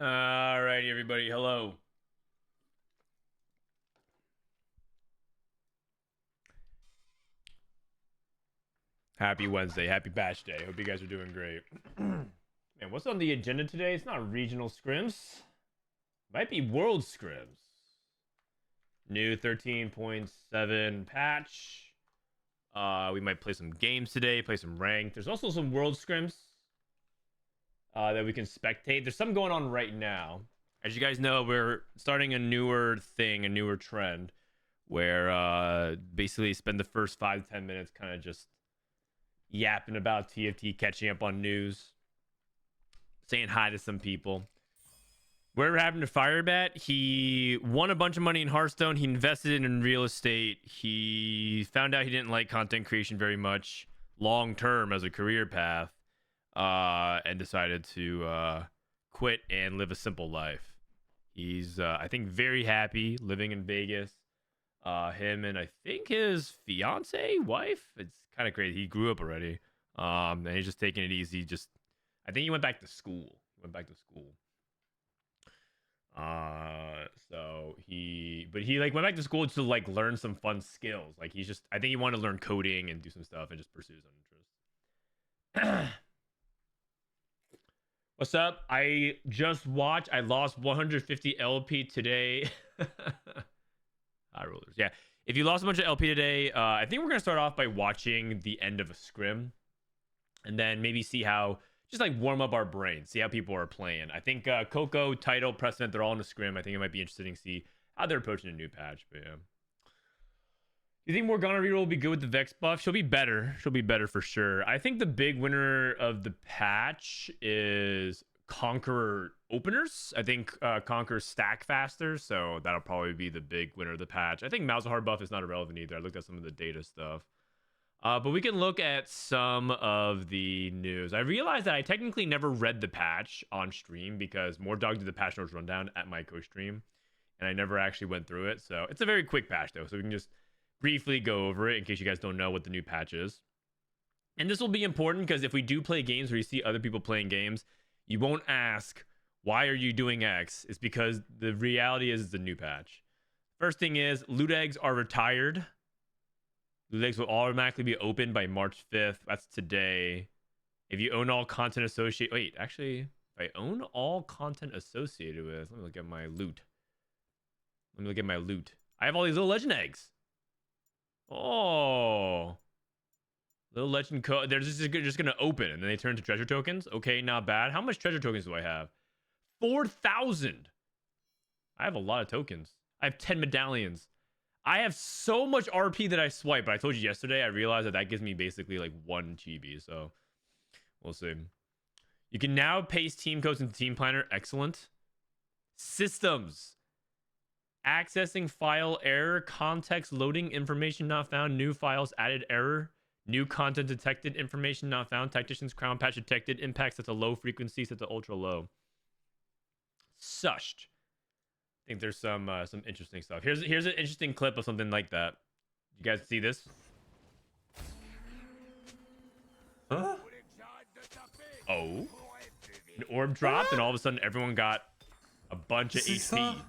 All right, everybody. Hello. Happy Wednesday. Happy Batch Day. Hope you guys are doing great. Man, what's on the agenda today? It's not regional scrims. Might be world scrims. New 13.7 patch. We might play some games today, play some ranked. There's also some world scrims that we can spectate. There's some going on right now. As you guys know, we're starting a newer thing, a newer trend, where basically spend the first 5 to 10 minutes kind of just yapping about TFT, catching up on news, saying hi to some people. Whatever happened to Firebat? He won a bunch of money in Hearthstone. He invested in real estate. He found out he didn't like content creation very much long term as a career path, and decided to quit and live a simple life. He's, I think, very happy living in Vegas. Him and I think his fiance, wife. It's kind of crazy. He grew up already, and he's just taking it easy. I think he went back to school. But he like went back to school to like learn some fun skills. Like I think he wanted to learn coding and do some stuff and just pursue his own interest. What's up? I just watched. I lost 150 LP today. High rollers. Yeah. If you lost a bunch of LP today, I think we're gonna start off by watching the end of a scrim, and then maybe see how just like warm up our brains, see how people are playing. I think Coco, Title, Prestivent, they're all in the scrim. I think it might be interesting to see how they're approaching a new patch. But yeah. You think Morgana reroll will be good with the Vex buff? She'll be better. She'll be better for sure. I think the big winner of the patch is Conqueror openers. I think Conquerors stack faster, so that'll probably be the big winner of the patch. I think Malzahar buff is not irrelevant either. I looked at some of the data stuff. But we can look at some of the news. I realized that I technically never read the patch on stream because Mordog did the patch notes rundown at my co-stream, and I never actually went through it. So it's a very quick patch though, so we can just briefly go over it in case you guys don't know what the new patch is. And this will be important because if we do play games where you see other people playing games, you won't ask, why are you doing X? It's because the reality is it's a new patch. First thing is, loot eggs are retired. Loot eggs will automatically be opened by March 5th. That's today. If you own all content associated... Wait, actually, if I own all content associated with... Let me look at my loot. I have all these little legend eggs. Oh, little legend code. They're just going to open and then they turn to treasure tokens. Okay, not bad. How much treasure tokens do I have? 4,000. I have a lot of tokens. I have 10 medallions. I have so much RP that I swipe, but I told you yesterday, I realized that gives me basically like 1 GB. So we'll see. You can now paste team codes into Team Planner. Excellent. Systems. Accessing file error, context loading, information not found, new files added error, new content detected, information not found, tactician's crown patch detected, impacts at a low frequency set to ultra low. Sushed. I think there's some interesting stuff. Here's an interesting clip of something like that. You guys see this? Huh? Oh, an orb dropped, and all of a sudden everyone got a bunch of HP.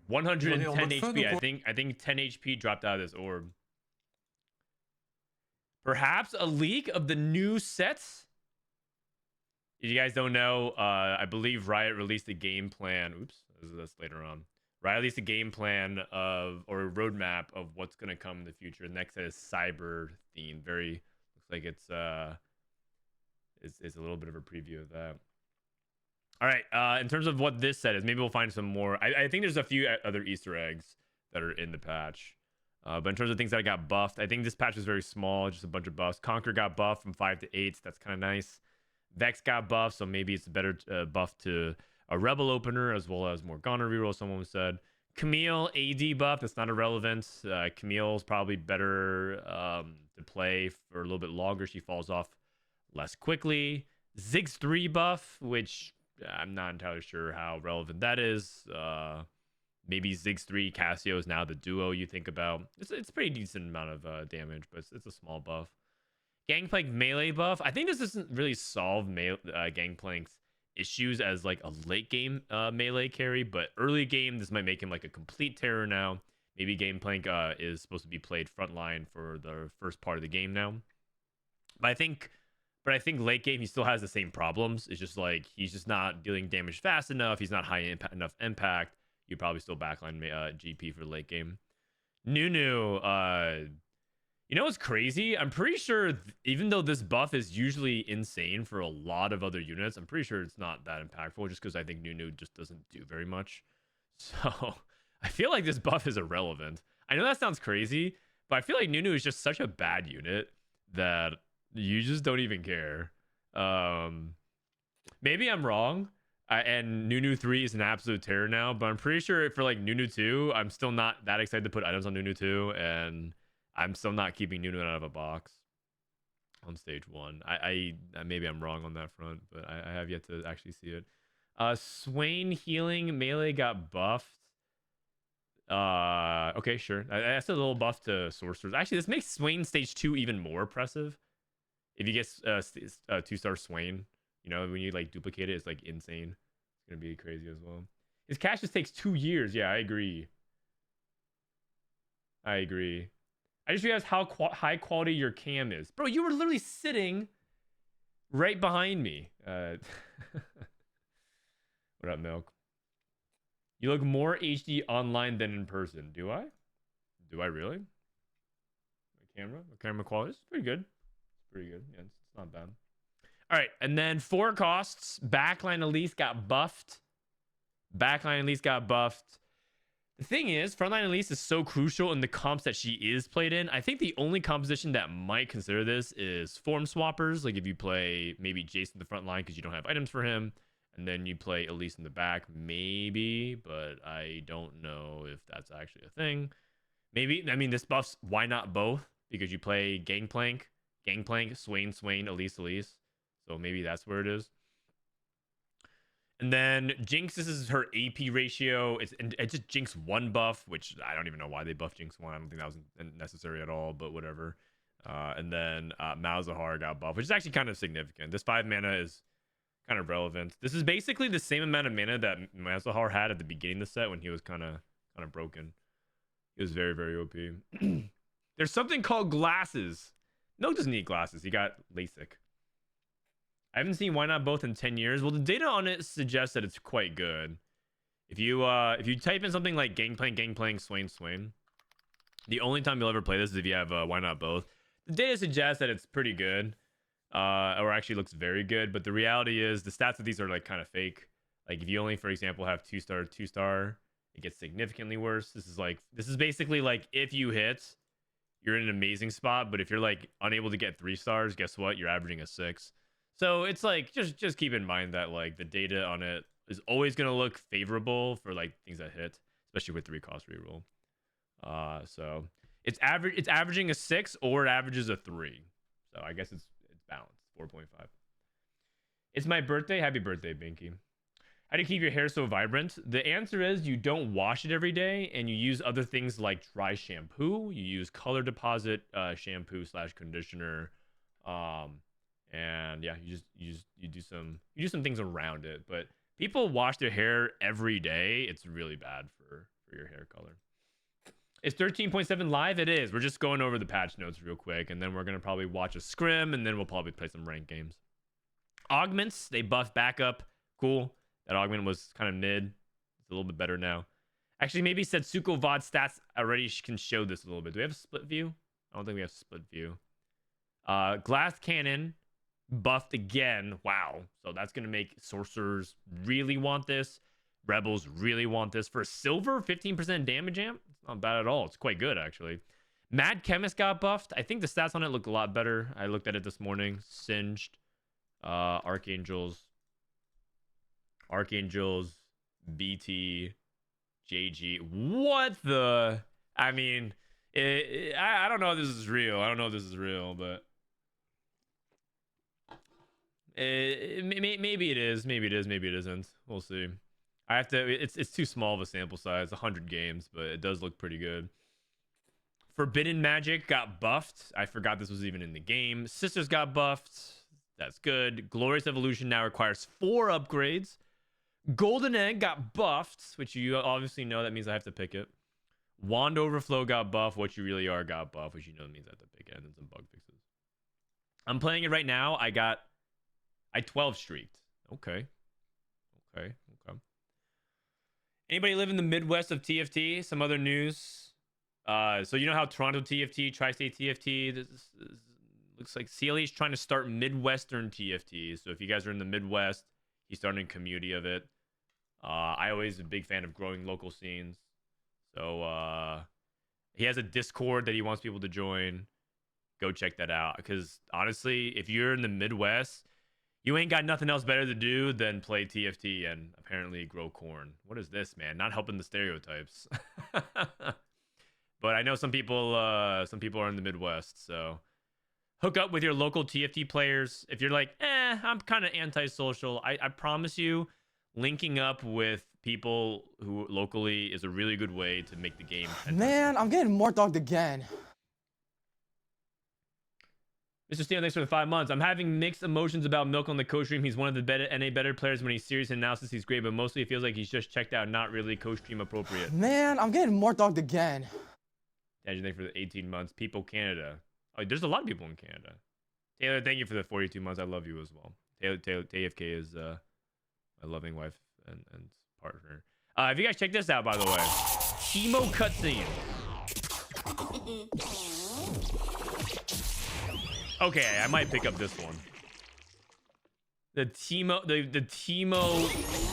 110 HP. I think 10 HP dropped out of this orb. Perhaps a leak of the new sets. If you guys don't know, I believe Riot released a game plan. Oops, that's later on. Riot released a game plan or a roadmap of what's gonna come in the future. The next set is cyber themed. Very looks like it's a little bit of a preview of that. All right, in terms of what this set is, maybe we'll find some more. I think there's a few other Easter eggs that are in the patch. But in terms of things that got buffed, I think this patch was very small, just a bunch of buffs. Conquer got buffed from 5 to 8. That's kind of nice. Vex got buffed, so maybe it's a better buff to a Rebel opener, as well as Morgana reroll, someone said. Camille, AD buff, that's not irrelevant. Camille's probably better to play for a little bit longer. She falls off less quickly. Ziggs 3 buff, which... I'm not entirely sure how relevant that is. Maybe Ziggs 3 Cassio is now the duo you think about. It's a pretty decent amount of damage, but it's a small buff. Gangplank melee buff. I think this doesn't really solve Gangplank's issues as like a late game melee carry, but early game this might make him like a complete terror now. Maybe Gameplank is supposed to be played frontline for the first part of the game now. But I think late game he still has the same problems. It's just like he's just not dealing damage fast enough. He's not high enough impact. You probably still backline GP for late game. Nunu, you know what's crazy? I'm pretty sure even though this buff is usually insane for a lot of other units, I'm pretty sure it's not that impactful just because I think Nunu just doesn't do very much. So I feel like this buff is irrelevant. I know that sounds crazy, but I feel like Nunu is just such a bad unit that you just don't even care. Maybe I'm wrong. And Nunu 3 is an absolute terror now, but I'm pretty sure for like Nunu 2, I'm still not that excited to put items on Nunu 2, and I'm still not keeping Nunu out of a box on stage 1. I maybe I'm wrong on that front, but I have yet to actually see it. Swain healing melee got buffed. Okay, sure. That's a little buff to sorcerers. Actually, this makes Swain stage 2 even more oppressive. If you get 2-star Swain, you know, when you like duplicate it, it's like insane. It's gonna be crazy as well. His cash just takes 2 years. Yeah, I agree. I just realized how high quality your cam is, bro. You were literally sitting right behind me. What up, Milk? You look more HD online than in person. Do I? Do I really? My camera quality is pretty good. It's pretty good. Yeah, it's not bad. All right, and then 4 costs. Backline Elise got buffed. The thing is, frontline Elise is so crucial in the comps that she is played in. I think the only composition that might consider this is form swappers. Like if you play maybe Jason in the front line because you don't have items for him, and then you play Elise in the back, maybe, but I don't know if that's actually a thing. Maybe, I mean, this buffs, why not both? Because you play Gangplank, Swain, Elise. So maybe that's where it is. And then Jinx, this is her AP ratio. It's just Jinx 1 buff, which I don't even know why they buffed Jinx 1. I don't think that was necessary at all, but whatever. And then Malzahar got buffed, which is actually kind of significant. This 5 mana is kind of relevant. This is basically the same amount of mana that Malzahar had at the beginning of the set when he was kind of broken. He was very, very OP. There's something called glasses. No, doesn't need glasses. He got LASIK. I haven't seen why not both in 10 years. Well, the data on it suggests that it's quite good. If you type in something like Gangplank, Swain, the only time you'll ever play this is if you have why not both. The data suggests that it's pretty good, or actually looks very good. But the reality is the stats of these are like kind of fake. Like if you only, for example, have 2-star, it gets significantly worse. This is basically like if you hit, you're in an amazing spot. But if you're like unable to get 3 stars, guess what? You're averaging a 6. So it's like just keep in mind that like the data on it is always gonna look favorable for like things that hit, especially with 3 cost reroll. So it's averaging a 6 or it averages a 3. So I guess it's balanced. 4.5. It's my birthday. Happy birthday, Binky. How do you keep your hair so vibrant? The answer is you don't wash it every day and you use other things like dry shampoo. You use color deposit shampoo / conditioner. And yeah, you do some things around it, but people wash their hair every day. It's really bad for your hair color. Is 13.7 live? It is. We're just going over the patch notes real quick, and then we're gonna probably watch a scrim, and then we'll probably play some ranked games. Augments, they buffed back up. Cool. That augment was kind of mid. It's a little bit better now. Actually, maybe Setsuko VOD stats already can show this a little bit. Do we have a split view? I don't think we have split view. Glass cannon buffed again. Wow. So that's going to make sorcerers really want this. Rebels really want this. For silver, 15% damage amp. It's not bad at all. It's quite good, actually. Mad Chemist got buffed. I think the stats on it look a lot better. I looked at it this morning. Singed. Archangels, BT, JG. What the? I mean, I don't know if this is real. But maybe it is. Maybe it isn't. We'll see. I have to. It's too small of a sample size. 100 games, but it does look pretty good. Forbidden Magic got buffed. I forgot this was even in the game. Sisters got buffed. That's good. Glorious Evolution now requires 4 upgrades. Golden Egg got buffed, which you obviously know that means I have to pick it. Wand Overflow got buffed. What you really are got buffed, which you know means I have to pick it. And then some bug fixes. I'm playing it right now. I 12 streaked. Okay. Anybody live in the Midwest of TFT? Some other news. So you know how Toronto TFT, Tri-State TFT, this looks like CLE's trying to start Midwestern TFT. So if you guys are in the Midwest, he's starting a community of it. I always a big fan of growing local scenes. So he has a Discord that he wants people to join. Go check that out. Because honestly, if you're in the Midwest, you ain't got nothing else better to do than play TFT and apparently grow corn. What is this, man? Not helping the stereotypes. But I know some people are in the Midwest, so hook up with your local TFT players. If you're like, I'm kind of antisocial, I promise you, linking up with people who locally is a really good way to make the game. Man, I'm getting more dogged again. Mr. Steele, thanks for the 5 months. I'm having mixed emotions about Milk on the co-stream. He's one of the better players when he's serious in analysis. He's great, but mostly it feels like he's just checked out, not really co-stream appropriate. Man, I'm getting more dogged again. Thank you for the 18 months. People Canada. Oh, there's a lot of people in Canada. Taylor, thank you for the 42 months. I love you as well. Taylor TFK is my loving wife and partner. If you guys check this out, by the way, emo cutscene. Okay, I might pick up this one. The Timo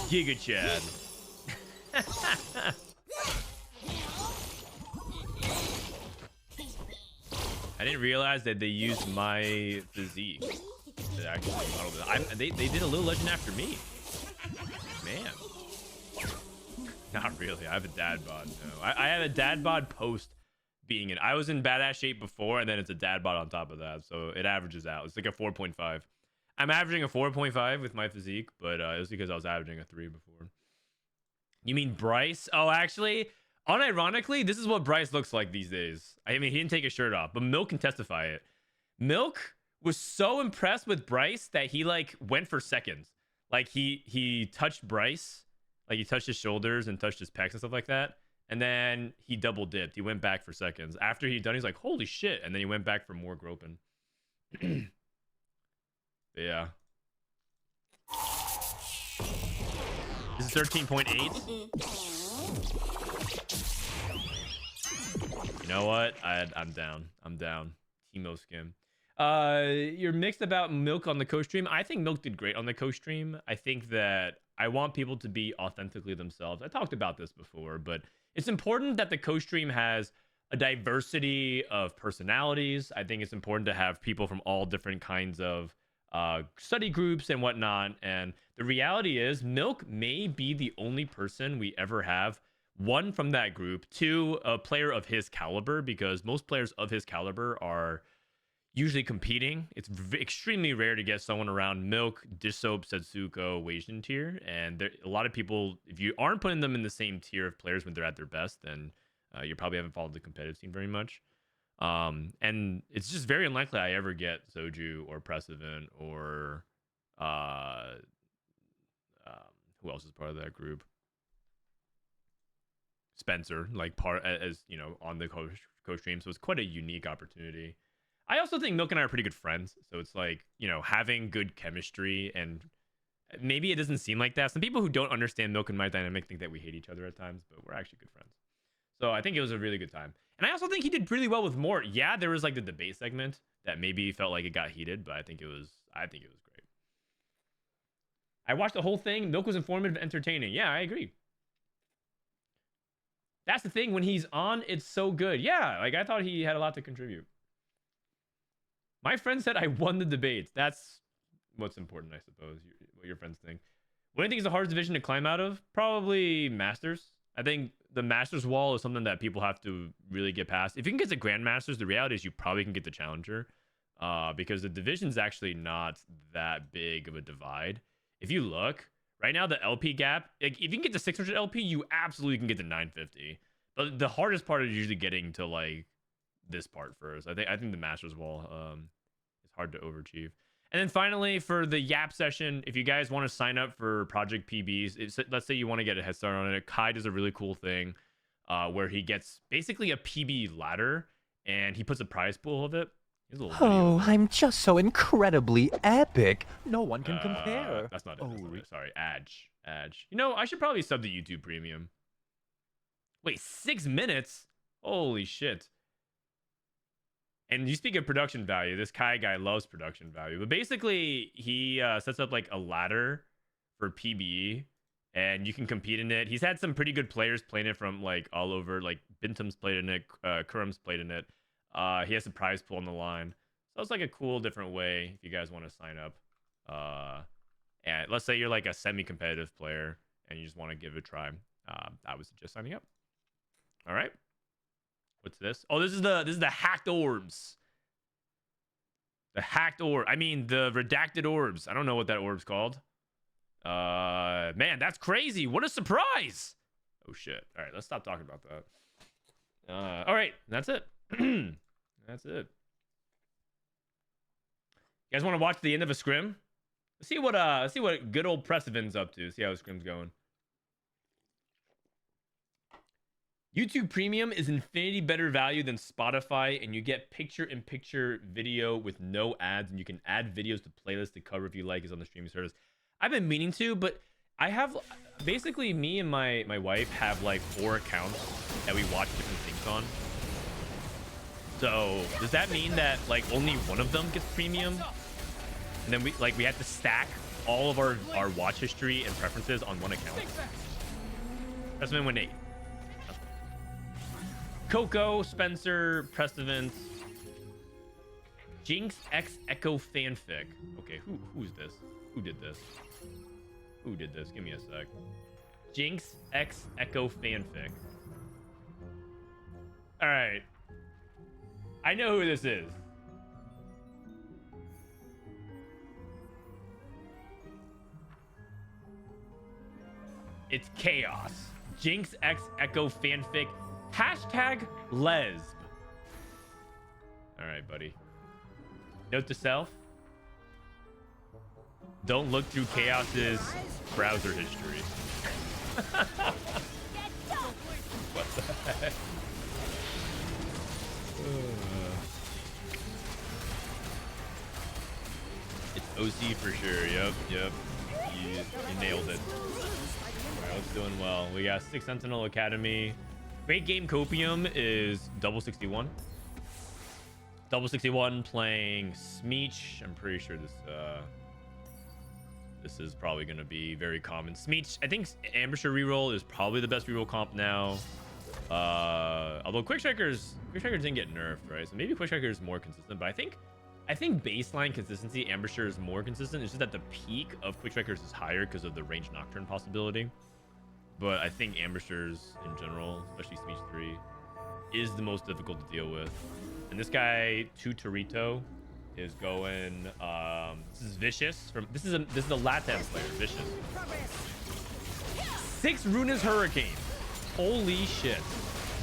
Giga Chad. I didn't realize that they used my physique to actually model this. They did a little legend after me. Man. Not really. I have a dad bod. No. I have a dad bod post being in. I was in badass shape before, and then it's a dad bod on top of that. So it averages out. It's like a 4.5. I'm averaging a 4.5 with my physique, but it was because I was averaging a 3 before. You mean Bryce? Oh, actually, unironically, this is what Bryce looks like these days. I mean, he didn't take his shirt off, but Milk can testify it. Milk was so impressed with Bryce that he like went for seconds. Like he touched Bryce, like he touched his shoulders and touched his pecs and stuff like that. And then he double dipped. He went back for seconds. After he'd done, he's like, holy shit. And then he went back for more groping. Yeah. This is 13.8. You know what? I'm down. Timo skim. You're mixed about Milk on the co-stream. I think Milk did great on the co-stream. I think that I want people to be authentically themselves. I talked about this before, but it's important that the co-stream has a diversity of personalities. I think it's important to have people from all different kinds of study groups and whatnot. And the reality is Milk may be the only person we ever have, one, from that group, two, a player of his caliber, because most players of his caliber are usually competing. It's extremely rare to get someone around Milk, Dissoap, Setsuko, Weijin tier. And there, a lot of people, if you aren't putting them in the same tier of players when they're at their best, then you probably haven't followed the competitive scene very much. And it's just very unlikely I ever get Soju or Prestivent or who else is part of that group? Spencer, like part as you know, on the co-stream. So it's quite a unique opportunity. I also think Milk and I are pretty good friends. So it's like, you know, having good chemistry, and maybe it doesn't seem like that. Some people who don't understand Milk and my dynamic think that we hate each other at times, but we're actually good friends. So I think it was a really good time. And I also think he did really well with Mort. Yeah, there was like the debate segment that maybe felt like it got heated, but I think it was great. I watched the whole thing. Milk was informative and entertaining. Yeah, I agree. That's the thing. When he's on, it's so good. Yeah, like I thought he had a lot to contribute. My friend said I won the debates. That's what's important, I suppose. What your friends think. What do you think is the hardest division to climb out of? Probably Masters. I think the Masters wall is something that people have to really get past. If you can get to Grandmasters, the reality is you probably can get the Challenger, because the division's actually not that big of a divide. If you look right now, the LP gap, like if you can get to 600 LP, you absolutely can get to 950. But the hardest part is usually getting to like this part first. I think the Masters wall is hard to overachieve. And then finally, for the Yap session, if you guys want to sign up for Project PBs, let's say you want to get a head start on it, Kai does a really cool thing where he gets basically a PB ladder and he puts a prize pool of it. Oh, I'm just so incredibly epic. No one can compare. That's not it. That's not it. Sorry, Adge. You know, I should probably sub the YouTube Premium. Wait, 6 minutes? Holy shit. And you speak of production value. This Kai guy loves production value. But basically, he sets up like a ladder for PBE, and you can compete in it. He's had some pretty good players playing it from like all over. Like Binteum's played in it, Kurum's played in it. He has a prize pool on the line. So it's like a cool different way if you guys want to sign up. And let's say you're like a semi-competitive player and you just want to give it a try. I would suggest signing up. All right. What's this? Oh, this is the hacked orbs. The hacked orb. I mean, the redacted orbs. I don't know what that orb's called. Man, that's crazy. What a surprise. Oh shit. All right, let's stop talking about that. All right, that's it. That's it. You guys want to watch the end of a scrim? Let's see what good old Prestivent's up to. See how the scrim's going. YouTube Premium is infinity better value than Spotify, and you get picture-in-picture video with no ads, and you can add videos to playlists to cover if you like is on the streaming service. I've been meaning to, but I have basically me and my wife have like 4 accounts that we watch different things on. So does that mean that like only one of them gets premium, and then we have to stack all of our watch history and preferences on one account? That's been 1-8. Coco, Spencer, Prestivent, Jinx X Echo fanfic. Okay, who's this? Who did this? Who did this? Give me a sec. Jinx X Echo fanfic. All right. I know who this is. It's Kjaos. Jinx X Echo fanfic. Hashtag lesb. All right, buddy. Note to self. Don't look through Kjaos's browser history. What the heck? It's OC for sure. Yep. You nailed it. All right, it's doing well. We got 6 Sentinel Academy. Great game Copium is double 61. Double 61 playing Smeech. I'm pretty sure this is probably going to be very common. Smeech, I think Ambusher reroll is probably the best reroll comp now. Although Quick Strikers didn't get nerfed, right? So maybe Quick Striker is more consistent, but I think baseline consistency, Ambusher is more consistent. It's just that the peak of Quick Strikers is higher because of the range Nocturne possibility. But I think Ambushers in general, especially Smeech 3, is the most difficult to deal with. And this guy, Torito, is going. This is Viciuuss from. This is the Latam player, Viciuuss. 6 Runa's Hurricane. Holy shit.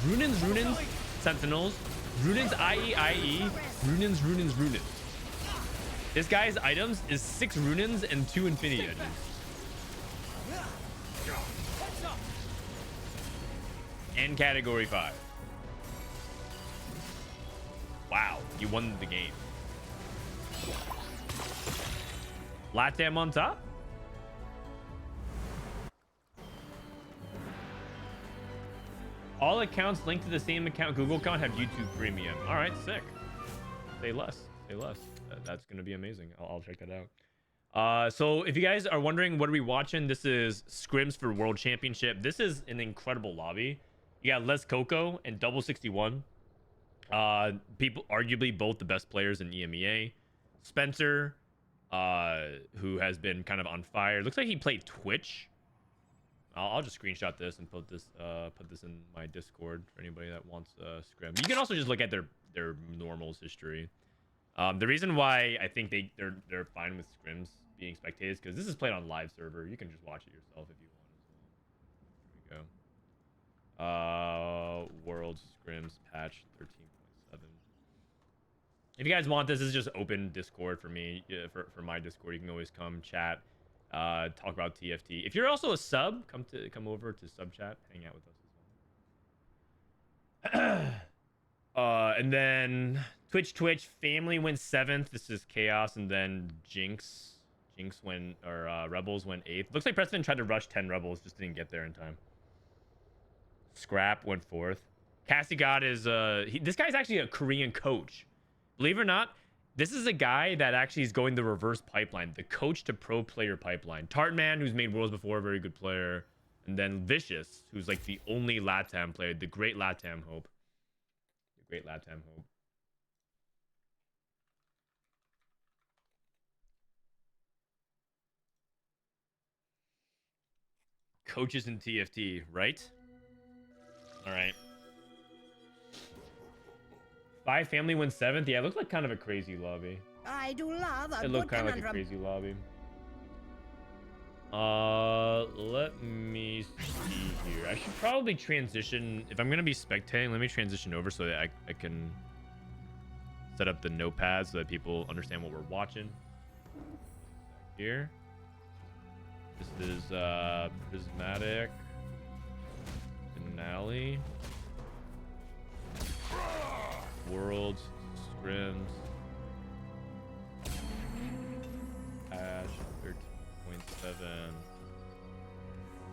Runins, Sentinels. Runins IE, Runins. This guy's items is 6 Runins and 2 Infinity Edges. And category 5. Wow, you won the game. Latam on top. All accounts linked to the same account, Google account, have YouTube Premium. All right, sick. Say less. That's gonna be amazing. I'll check that out. So if you guys are wondering what are we watching, this is Scrims for World Championship. This is an incredible lobby. You got L3SCoco and double 61. People arguably both the best players in EMEA. Spencer, who has been kind of on fire. Looks like he played Twitch. I'll just screenshot this and put this in my Discord for anybody that wants Scrim. You can also just look at their normals history. The reason why I think they're fine with Scrims being spectators because this is played on live server. You can just watch it yourself if you want as well. Here we go. World Scrims patch 13.7. If you guys want this is just open Discord for me. For my Discord, you can always come chat, talk about TFT. If you're also a sub, come over to sub chat, hang out with us as well. And then Twitch family went 7th. This is Kjaos, and then Jinx went, or Rebels went 8th. Looks like Prestivent tried to rush 10 Rebels, just didn't get there in time. Scrap went 4th. Cassigod is this guy's actually a Korean coach. Believe it or not, this is a guy that actually is going the reverse pipeline, the coach to pro player pipeline. Tarteman, who's made Worlds before, very good player. And then Viciuuss, who's like the only LATAM player, the great LATAM hope. The great LATAM hope. Coaches in TFT, right? All right. 5 family went 7th. Yeah, it looked like kind of a crazy lobby. I do love a It good looked kind of like a conundrum. crazy lobby. Let me see here. I should probably transition. If I'm gonna be spectating, let me transition over so that I can set up the notepad so that people understand what we're watching. Here. This is Prismatic Finale. Worlds, Scrims, Ash 13.7,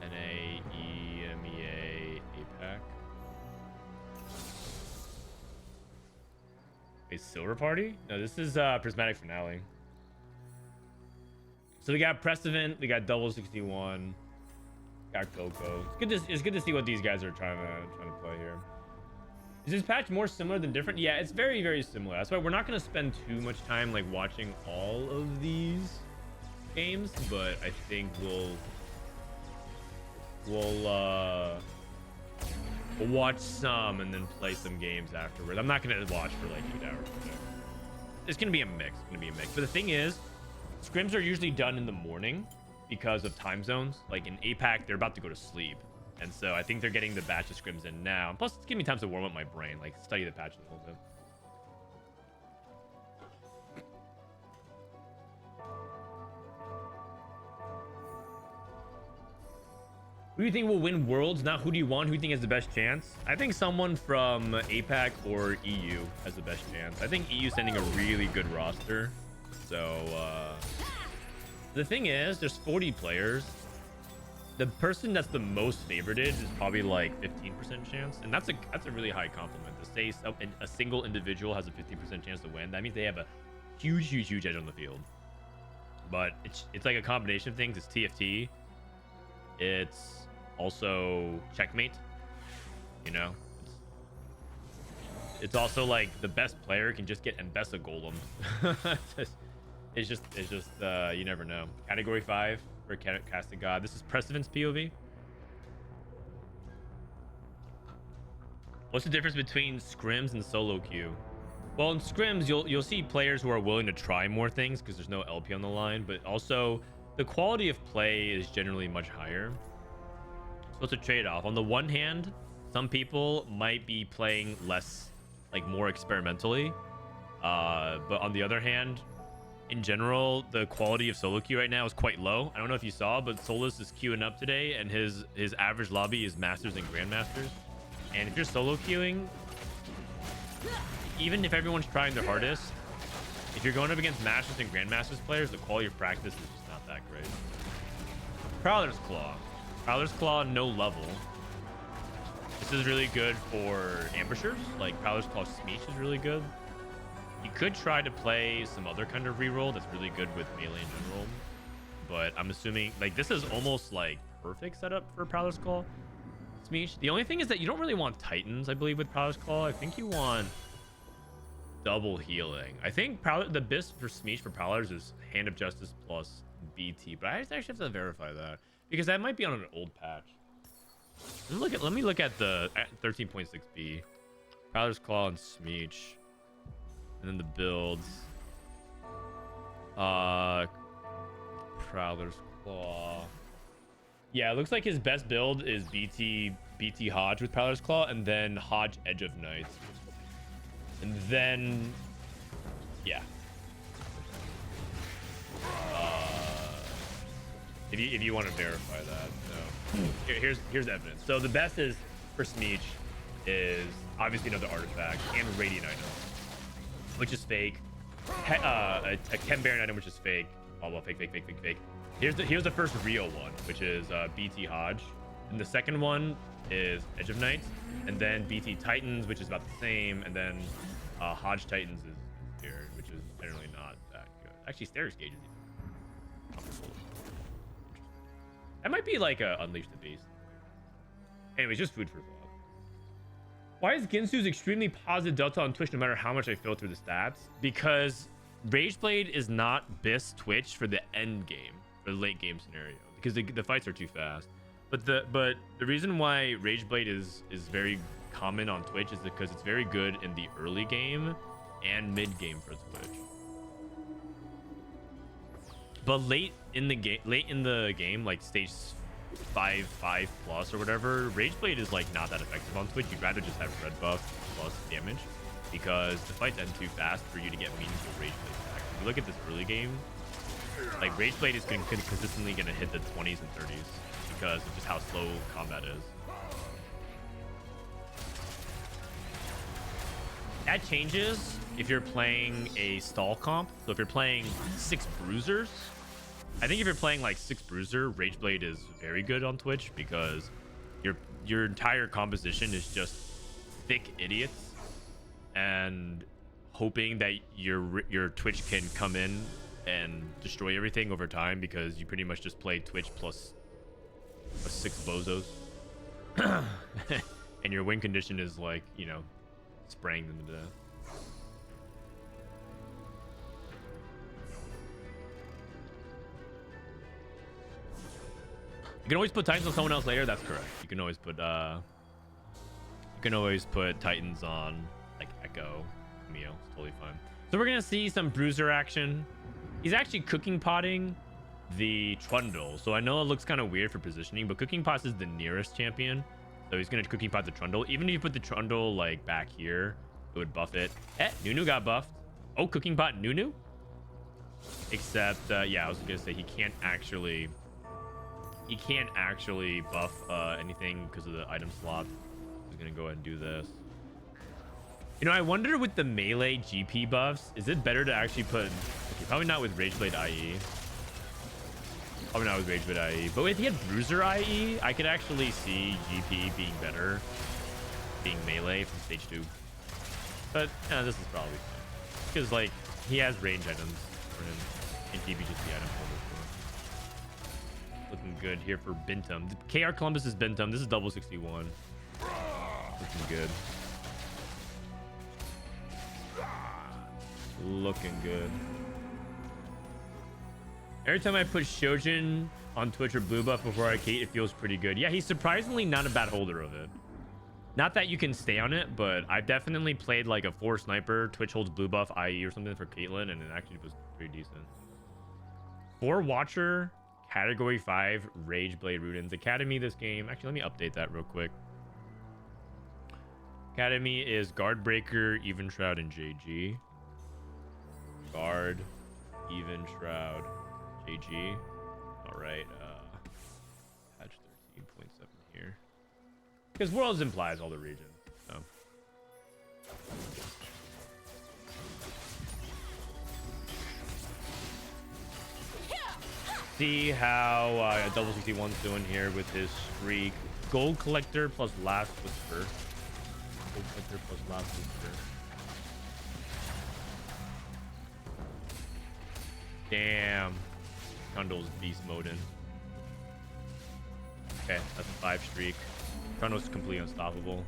NA, EMEA, APAC. A Silver Party? No, this is Prismatic Finale. So we got Prestivent, we got Double 61, got Coco. It's good to see what these guys are trying to play here. Is this patch more similar than different? Yeah, it's very, very similar. That's why we're not going to spend too much time like watching all of these games, but I think we'll watch some and then play some games afterwards. I'm not going to watch for like 8 hours. It's going to be a mix. But the thing is, scrims are usually done in the morning because of time zones. Like in APAC, they're about to go to sleep. And so I think they're getting the batch of scrims in now. Plus, it's giving me time to warm up my brain, like study the patch a little bit. Who do you think will win Worlds? Not who do you want, who do you think has the best chance? I think someone from APAC or EU has the best chance. I think EU is sending a really good roster. So, the thing is, there's 40 players. The person that's the most favorited is probably like 15% chance, and that's a really high compliment. To say a single individual has a 15% chance to win, that means they have a huge edge on the field. But it's like a combination of things. It's TFT. It's also checkmate. You know, it's also like the best player can just get Ambessa Golems. it's just you never know. Category 5. For Cassigod. This is Prestivent's POV. What's the difference between scrims and solo queue? Well, in scrims, you'll see players who are willing to try more things because there's no LP on the line, but also the quality of play is generally much higher. So it's a trade-off. On the one hand, some people might be playing less, like more experimentally, but on the other hand, in general, the quality of solo queue right now is quite low. I don't know if you saw, but Solus is queuing up today, and his average lobby is Masters and Grandmasters. And if you're solo queuing, even if everyone's trying their hardest, if you're going up against Masters and Grandmasters players, the quality of practice is just not that great. Prowler's Claw. Prowler's Claw, no level. This is really good for ambushers. Like, Prowler's Claw Smeech is really good. You could try to play some other kind of reroll that's really good with melee in general, but I'm assuming like this is almost like perfect setup for Prowler's Claw Smeech. The only thing is that you don't really want Titans, I believe, with Prowler's Claw. I think you want double healing. I think the best for Smeech for Prowlers is Hand of Justice plus BT, but I actually have to verify that because that might be on an old patch. Let me look at the 13.6b Prowler's Claw and Smeech. And then the builds. Prowler's Claw. Yeah, it looks like his best build is BT Hodge with Prowler's Claw, and then Hodge Edge of Night. And then Yeah. If you want to verify that, so here's evidence. So the best is for Smeech is obviously another artifact and Radiant item, which is fake. A Chem Baron item, which is fake. Oh, well, fake. Here's the first real one, which is BT Hodge, and the second one is Edge of Knights, and then BT Titans, which is about the same, and then Hodge Titans is here, which is generally not that good. Actually, Stairs Gauge is even comparable. That might be like a Unleash the Beast. Anyways, just food for thought. Why is Ginsu's extremely positive delta on Twitch no matter how much I filter the stats? Because Rageblade is not BIS Twitch for the end game, for the late game scenario, because the fights are too fast. But the reason why Rageblade is very common on Twitch is because it's very good in the early game and mid game for Twitch. But late in the game, like stage 5 plus or whatever, Rageblade is like not that effective on Twitch. You'd rather just have red buff plus damage because the fights end too fast for you to get meaningful Rageblade back. If you look at this early game, like Rageblade is consistently gonna hit the 20s and 30s because of just how slow combat is. That changes if you're playing a stall comp. So if you're playing 6 bruisers, I think if you're playing like 6 bruiser, Rageblade is very good on Twitch because your entire composition is just thick idiots and hoping that your Twitch can come in and destroy everything over time because you pretty much just play Twitch plus 6 bozos. And your win condition is like, you know, spraying them to death. You can always put Titans on someone else later. That's correct. You can always put Titans on like Echo, Mio. It's totally fine. So we're gonna see some bruiser action. He's actually cooking potting the Trundle. So I know it looks kind of weird for positioning, but cooking pots is the nearest champion. So he's gonna cooking pot the Trundle. Even if you put the Trundle like back here, it would buff it. Nunu got buffed. Oh, cooking pot Nunu. Except yeah, I was gonna say he can't actually buff anything because of the item slot. He's gonna go ahead and do this. You know, I wonder with the melee GP buffs, is it better to actually put... Okay, probably not with Rageblade IE. Probably not with Rageblade IE. But if he had Bruiser IE, I could actually see GP being better, being melee from stage 2. But this is probably fine. Because, like, he has range items for him. And TB just the item holder for him. Looking good here for Binteum. KR Columbus is Binteum. This is double 61. Looking good. Looking good. Every time I put Shojin on Twitch or blue buff before I Kate, it feels pretty good. Yeah, he's surprisingly not a bad holder of it. Not that you can stay on it, but I've definitely played like a 4 sniper, Twitch holds blue buff IE or something for Caitlyn, and it actually was pretty decent. 4 watcher, category 5, Rageblade Rudens. Academy this game. Actually, let me update that real quick. Academy is Guard Breaker, Even Shroud, and JG. Guard, Even Shroud, JG. All right. Patch 13.7 here. Because Worlds implies all the regions. So. See how Double 61's doing here with his streak. Gold Collector plus Last Whisper. Gold Collector plus Last Whisper. Damn. Trundle's beast mode in. Okay, that's a 5 streak. Trundle's completely unstoppable.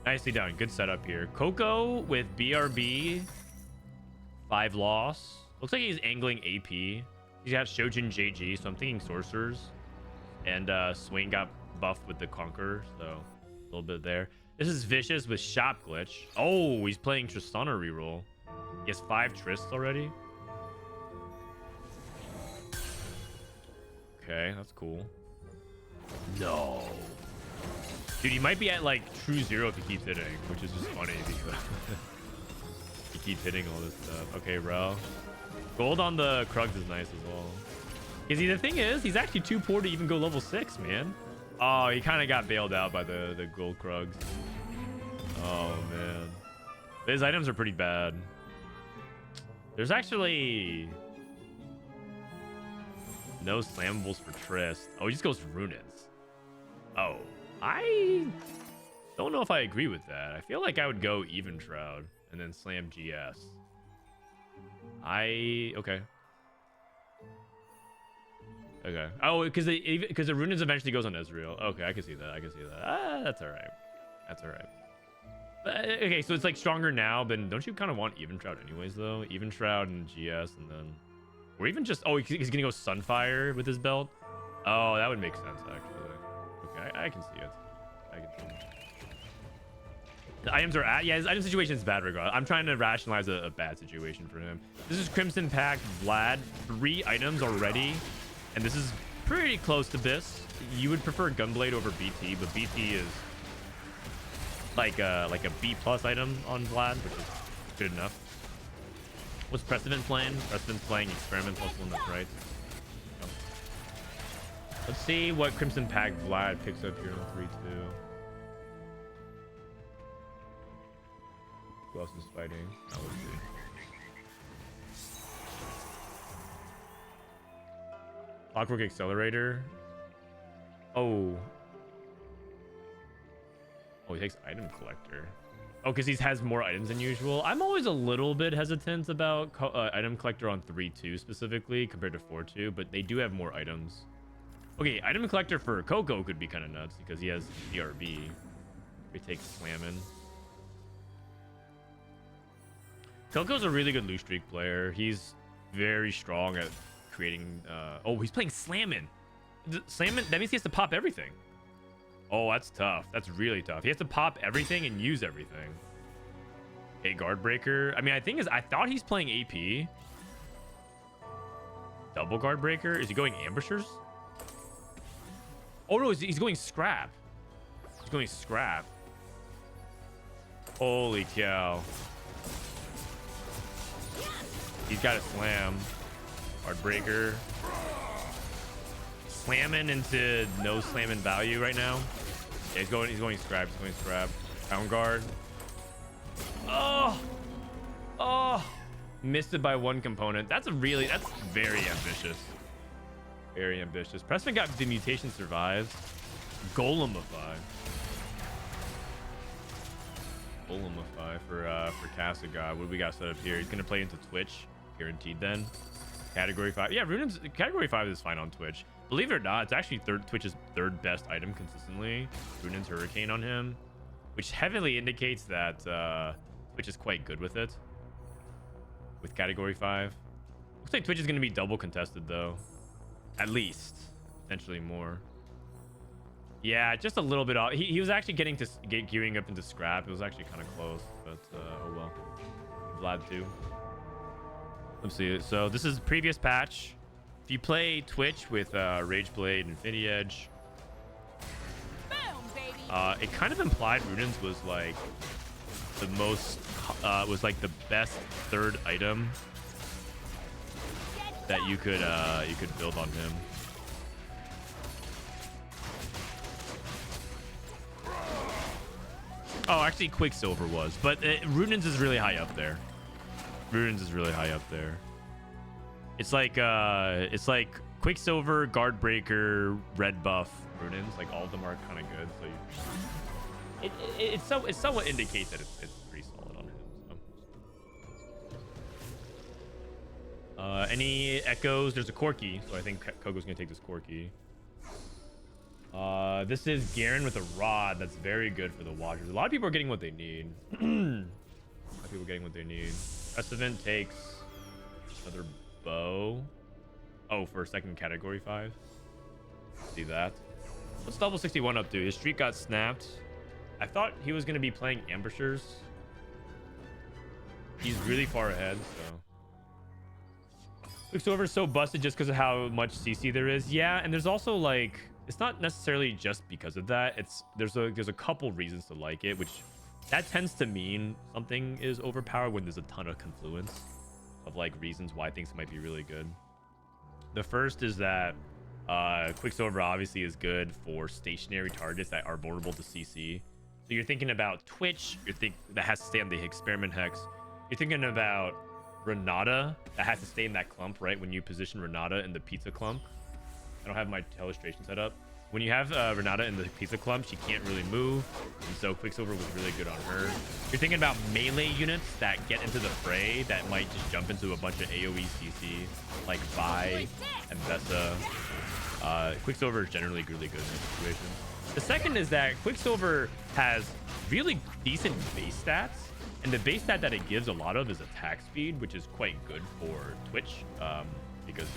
Nicely done. Good setup here. Coco with BRB. 5 loss. Looks like he's angling AP. He's got Shojin JG, so I'm thinking Sorcerers. And Swain got buffed with the Conqueror, so a little bit there. This is Viciuuss with Shop Glitch. Oh, he's playing Tristana reroll. He has 5 Trists already. Okay, that's cool. No. Dude, he might be at like true 0 if he keeps hitting, which is just funny because keep hitting all this stuff. Okay, bro. Gold on the Krugs is nice as well. Is he? The thing is, he's actually too poor to even go level 6, man. Oh, he kind of got bailed out by the gold Krugs. Oh, man. His items are pretty bad. There's actually no slammables for Trist. Oh, he just goes Runins. Oh, I don't know if I agree with that. I feel like I would go Even Shroud and then slam GS. Okay. Okay. Oh, because the Runins eventually goes on Ezreal. Okay, I can see that. Ah, that's all right. That's all right. Okay, so it's like stronger now, but don't you kind of want Even Shroud anyways, though? Even Shroud and GS, and then... Or even just... Oh, he's gonna go Sunfire with his belt? Oh, that would make sense, actually. Okay, I can see it. I can see it. The items are at... Yeah, his item situation is bad regardless. I'm trying to rationalize a bad situation for him. This is Crimson Pact Vlad. 3 items already, and this is pretty close to this. You would prefer Gunblade over BT, but BT is... like a B+ item on Vlad, which is good enough. What's Prestivent playing? Prestivent's playing Experiment +1, that's right. Oh. Let's see what Crimson Pact Vlad picks up here on 3-2. Who else is fighting? Oh, let's see. Clockwork Accelerator. Oh, he takes Item Collector. Oh, because he has more items than usual. I'm always a little bit hesitant about Item Collector on 3-2 specifically compared to 4-2, but they do have more items. Okay, Item Collector for Coco could be kind of nuts because he has DRB. He takes Slammin'. Coco's a really good loose streak player. He's very strong at creating... Oh, he's playing Slammin'. Slammin', that means he has to pop everything. Oh, that's tough. That's really tough. He has to pop everything and use everything. Okay, Guard Breaker. I mean, I thought he's playing AP. Double Guard Breaker. Is he going Ambushers? Oh, no, he's going Scrap. He's going Scrap. Holy cow. He's got a Slam. Guard Breaker. Slamming into no slamming value right now. Yeah, he's going Scrap. He's going Scrap. Pound Guard. Oh, missed it by 1 component. That's very ambitious. Very ambitious. Preston got the mutation survives. Golemify. Golemify for Cassigod. What do we got set up here? He's gonna play into Twitch, guaranteed. Then Category 5. Yeah, Runin's Category 5 is fine on Twitch. Believe it or not, it's actually Twitch's 3rd best item consistently. Runin's Hurricane on him, which heavily indicates that Twitch is quite good with it. With Category 5. Looks like Twitch is going to be double contested, though. At least. Potentially more. Yeah, just a little bit off. He was actually gearing up into Scrap. It was actually kind of close, but oh well. Vlad too. Let's see. So this is previous patch. If you play Twitch with Rageblade and Infinity Edge, it kind of implied Runin's was like the most, was like the best 3rd item that you could build on him. Oh, actually, Quicksilver was, but Runin's is really high up there. Runin's is really high up there. It's like Quicksilver, Guard Breaker, Red Buff, Runin's. Like all of them are kind of good. So it somewhat indicates that it's pretty solid on him. So. Any echoes? There's a Corki, so I think Coco's gonna take this Corki. This is Garen with a Rod. That's very good for the Watchers. A lot of people are getting what they need. A lot of people are getting what they need. Prestivent takes another bow. Oh, for a 2nd Category 5. See that. What's level 61 up to? His streak got snapped. I thought he was going to be playing Ambushers. He's really far ahead, so. Quicksilver's so busted just because of how much CC there is. Yeah, and there's also like, it's not necessarily just because of that. There's a couple reasons to like it, which that tends to mean something is overpowered when there's a ton of confluence of like reasons why things might be really good. The first is that Quicksilver obviously is good for stationary targets that are vulnerable to CC. So you're thinking about Twitch, that has to stay on the experiment hex. You're thinking about Renata that has to stay in that clump, right? When you position Renata in the pizza clump. I don't have my illustration set up. When you have Renata in the pizza clump, she can't really move, and so Quicksilver was really good on her. You're thinking about melee units that get into the fray that might just jump into a bunch of AoE CC, like Vi, Ambessa. Quicksilver is generally really good in this situation. The second is that Quicksilver has really decent base stats, and the base stat that it gives a lot of is attack speed, which is quite good for Twitch, because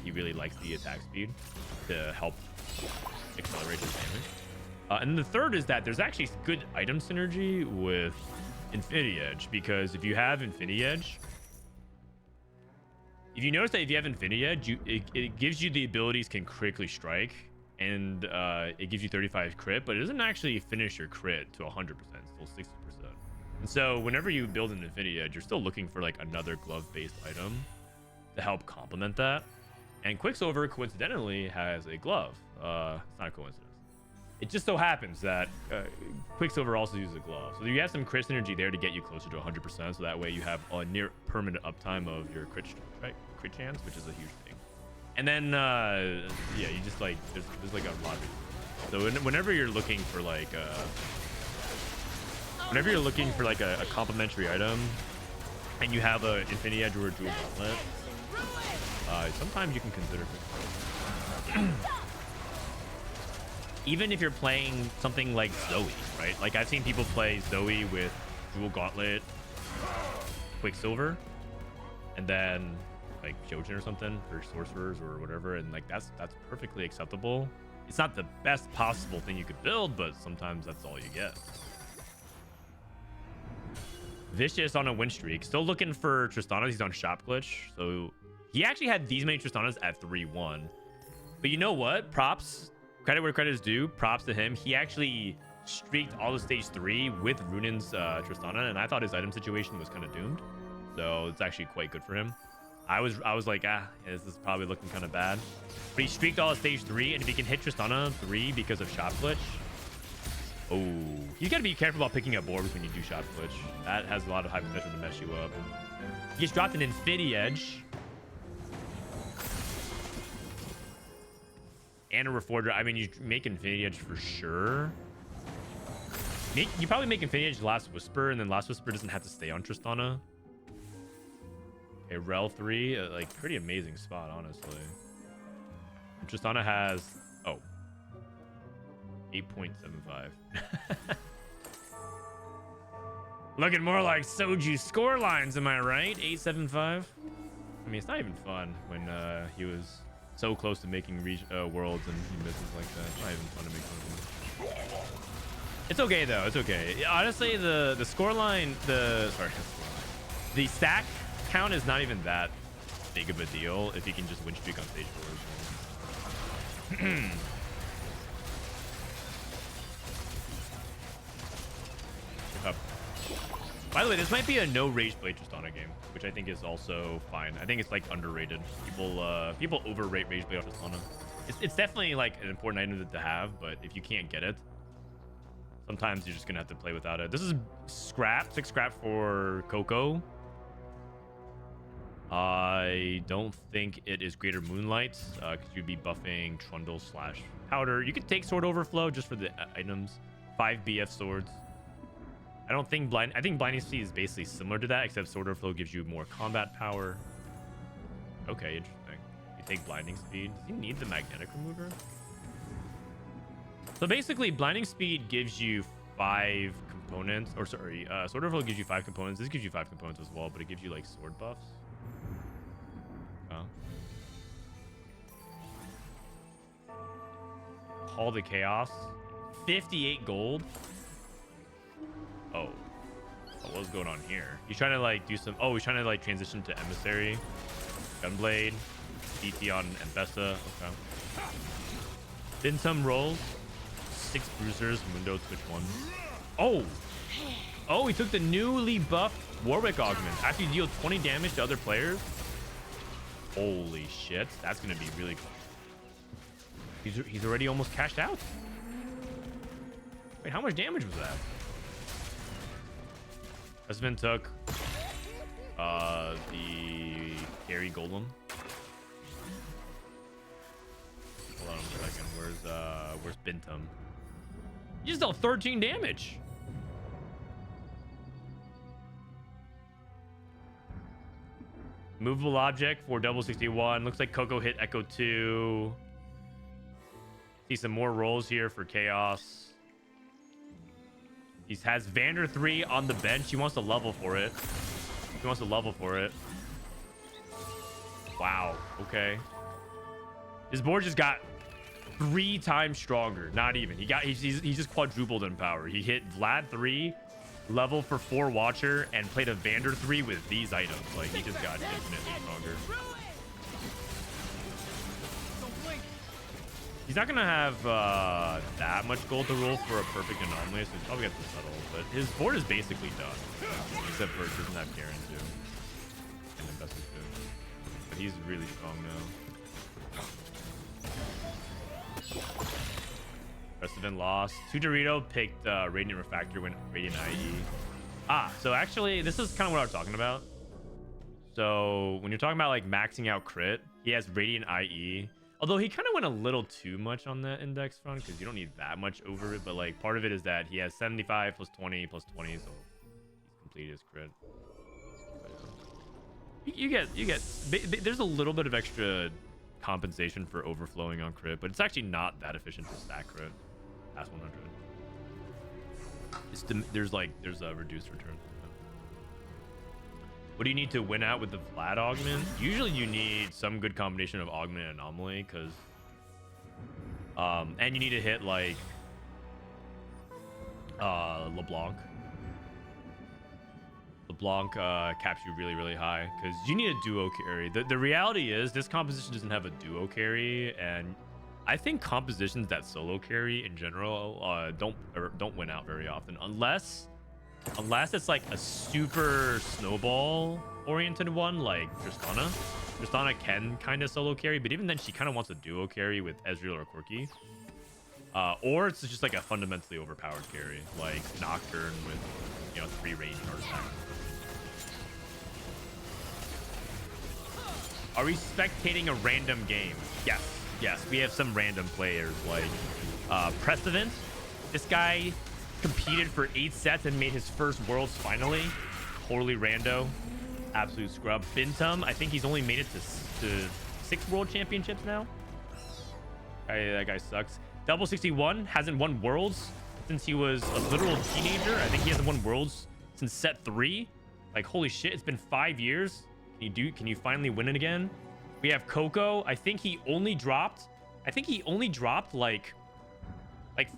he really likes the attack speed to help accelerate his damage. And the third is that there's actually good item synergy with Infinity Edge, because if you have Infinity Edge, if you notice that if you have Infinity Edge, it gives you the abilities can critically strike, and it gives you 35 crit, but it doesn't actually finish your crit to 100%, still 60%. And so whenever you build an Infinity Edge, you're still looking for like another glove-based item to help complement that. And Quicksilver coincidentally has a glove. It's not a coincidence. It just so happens that Quicksilver also uses a glove. So you have some crit synergy there to get you closer to 100%. So that way you have a near permanent uptime of your crit chance, which is a huge thing. And then, yeah, you just like, there's like a lot of it. So whenever you're looking for like, a complementary item and you have a Infinity Edge or a Dual Gauntlet, sometimes you can consider it. Even if you're playing something like Zoe, right? Like I've seen people play Zoe with Dual Gauntlet, Quicksilver, and then like Shojin or something for sorcerers or whatever, and like that's perfectly acceptable. It's not the best possible thing you could build, but sometimes that's all you get. Viciuuss on a win streak. Still looking for Tristanas. He's on Shop Glitch. So he actually had these many Tristanas at 3-1. But you know what? Props. Credit where credit is due. Props to him. He actually streaked all of stage 3 with Runan's Tristana, and I thought his item situation was kind of doomed. So it's actually quite good for him. I was like, this is probably looking kind of bad. But he streaked all of stage 3, and if he can hit Tristana 3 because of Shop Glitch, oh, you got to be careful about picking up orbs when you do Shop Glitch. That has a lot of high potential to mess you up. He just dropped an Infinity Edge and a Reforger. I mean, you make Infinity Edge for sure. You probably make Infinity Edge Last Whisper, and then Last Whisper doesn't have to stay on Tristana. Okay, Rel 3, like pretty amazing spot, honestly. And Tristana has 8.75. Looking more like Soju score lines, am I right? 8.75. I mean, it's not even fun when he was so close to making worlds and he misses like that. It's not even fun to make fun of him. It's okay though. It's okay. Honestly, the score line, the stack count is not even that big of a deal if you can just win streak on stage 4. By the way, this might be a no Rage Blade Tristana game, which I think is also fine. I think it's like underrated. People overrate Rage Blade Tristana. It's definitely like an important item to have, but if you can't get it, sometimes you're just gonna have to play without it. This is scrap, 6 scrap for Coco. I don't think it is Greater Moonlight, because you'd be buffing Trundle / Powder. You could take Sword Overflow just for the items. 5 BF swords. I think Blinding Speed is basically similar to that, except Sword Overflow gives you more combat power. Okay, interesting. You take Blinding Speed. Does he need the Magnetic Remover? So basically, Blinding Speed gives you 5 components. Or sorry, Sword Overflow gives you 5 components. This gives you 5 components as well, but it gives you like sword buffs. Oh. Call the Kjaos. 58 gold. Oh, what's going on here? He's trying to like do some. Oh, he's trying to like transition to Emissary, Gunblade, DT on Ambessa. Okay. Binteum rolls, 6 bruisers, Mundo Twitch 1. Oh. Oh, he took the newly buffed Warwick augment. After you deal 20 damage to other players. Holy shit. That's going to be really cool. He's already almost cashed out. Wait, how much damage was that? Prestivent took the carry golem. Hold on a second. Where's Binteum? He just dealt 13 damage. Movable object for double 61. Looks like Coco hit Echo 2. See some more rolls here for Kjaos. He has Vander 3 on the bench. He wants to level for it. Wow. Okay. His board just got 3 times stronger. Not even. He just quadrupled in power. He hit Vlad 3, level for 4 Watcher, and played a Vander 3 with these items. Like, he just got infinitely stronger. He's not going to have that much gold to roll for a perfect anomaly, so he's probably got the Scuttle. But his board is basically done. Except for it doesn't have Garen too. And Ambessa too. But he's really strong now. Prestivent lost. To Dorito picked Radiant Refractor when Radiant IE. So actually, this is kind of what I was talking about. So when you're talking about like maxing out crit, he has Radiant IE. Although he kind of went a little too much on the index front because you don't need that much over it. But like part of it is that he has 75 plus 20 plus 20, so he's completed his crit. You get. There's a little bit of extra compensation for overflowing on crit, but it's actually not that efficient to stack crit past 100. There's a reduced return. What do you need to win out with the Vlad augment? Usually you need some good combination of augment and anomaly, because and you need to hit like LeBlanc caps you really high, because you need a duo carry. The reality is this composition doesn't have a duo carry, and I think compositions that solo carry in general don't win out very often, unless it's like a super snowball oriented one like Tristana. Tristana can kind of solo carry, but even then she kind of wants a duo carry with Ezreal or Corki. Or it's just like a fundamentally overpowered carry, like Nocturne with 3 range artifacts. Are we spectating a random game? Yes, we have some random players like Prestivent. This guy competed for 8 sets and made his first Worlds finally. Totally rando. Absolute scrub. Binteum, I think he's only made it to 6 World Championships now. That guy sucks. Double 61 hasn't won Worlds since he was a literal teenager. I think he hasn't won Worlds since set 3. Like, holy shit, it's been 5 years. Can you finally win it again? We have Coco. I think he only dropped like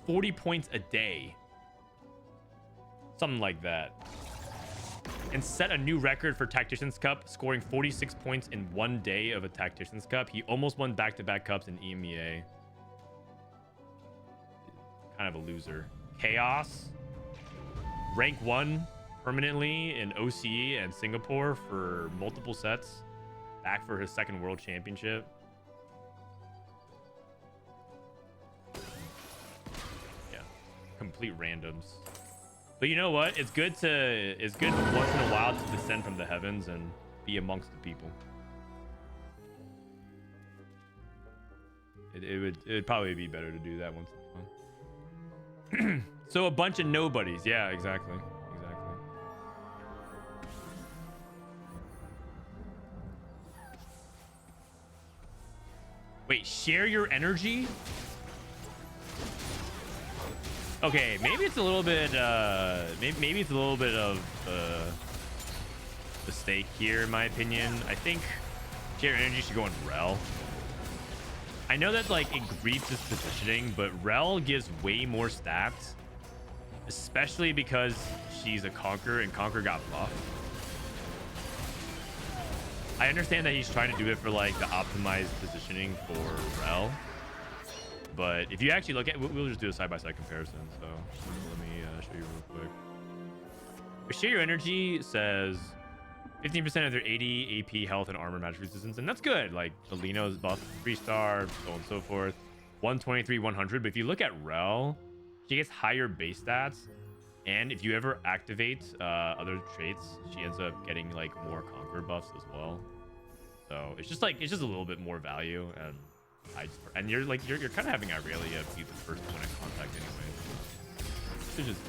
40 points a day. Something like that. And set a new record for Tactician's Cup, scoring 46 points in 1 day of a Tactician's Cup. He almost won back-to-back cups in EMEA. Kind of a loser. Kjaos, rank 1 permanently in OCE and Singapore for multiple sets. Back for his 2nd World Championship. Yeah, complete randoms. But you know what? It's good once in a while to descend from the heavens and be amongst the people. It would probably be better to do that once in a while. So a bunch of nobodies. Yeah, exactly. Wait, share your energy? Okay, maybe it's a little bit maybe it's a little bit of mistake here in my opinion. I think share energy should go on Rel. I know that like it griefs his positioning, but Rel gives way more stats, especially because she's a Conquer and Conquer got buffed. I understand that he's trying to do it for like the optimized positioning for Rel, but if you actually look at, we'll just do a side-by-side comparison. So let me show you real quick. But share your energy says 15% of their 80 AP, health, and armor magic resistance, and that's good. Like Alino's buff 3-star, so on and so forth. 123, 100. But if you look at Rel, she gets higher base stats, and if you ever activate other traits, she ends up getting like more conquer buffs as well. So it's just a little bit more value, and you're kind of having Aurelia be the first point of contact anyway. It's just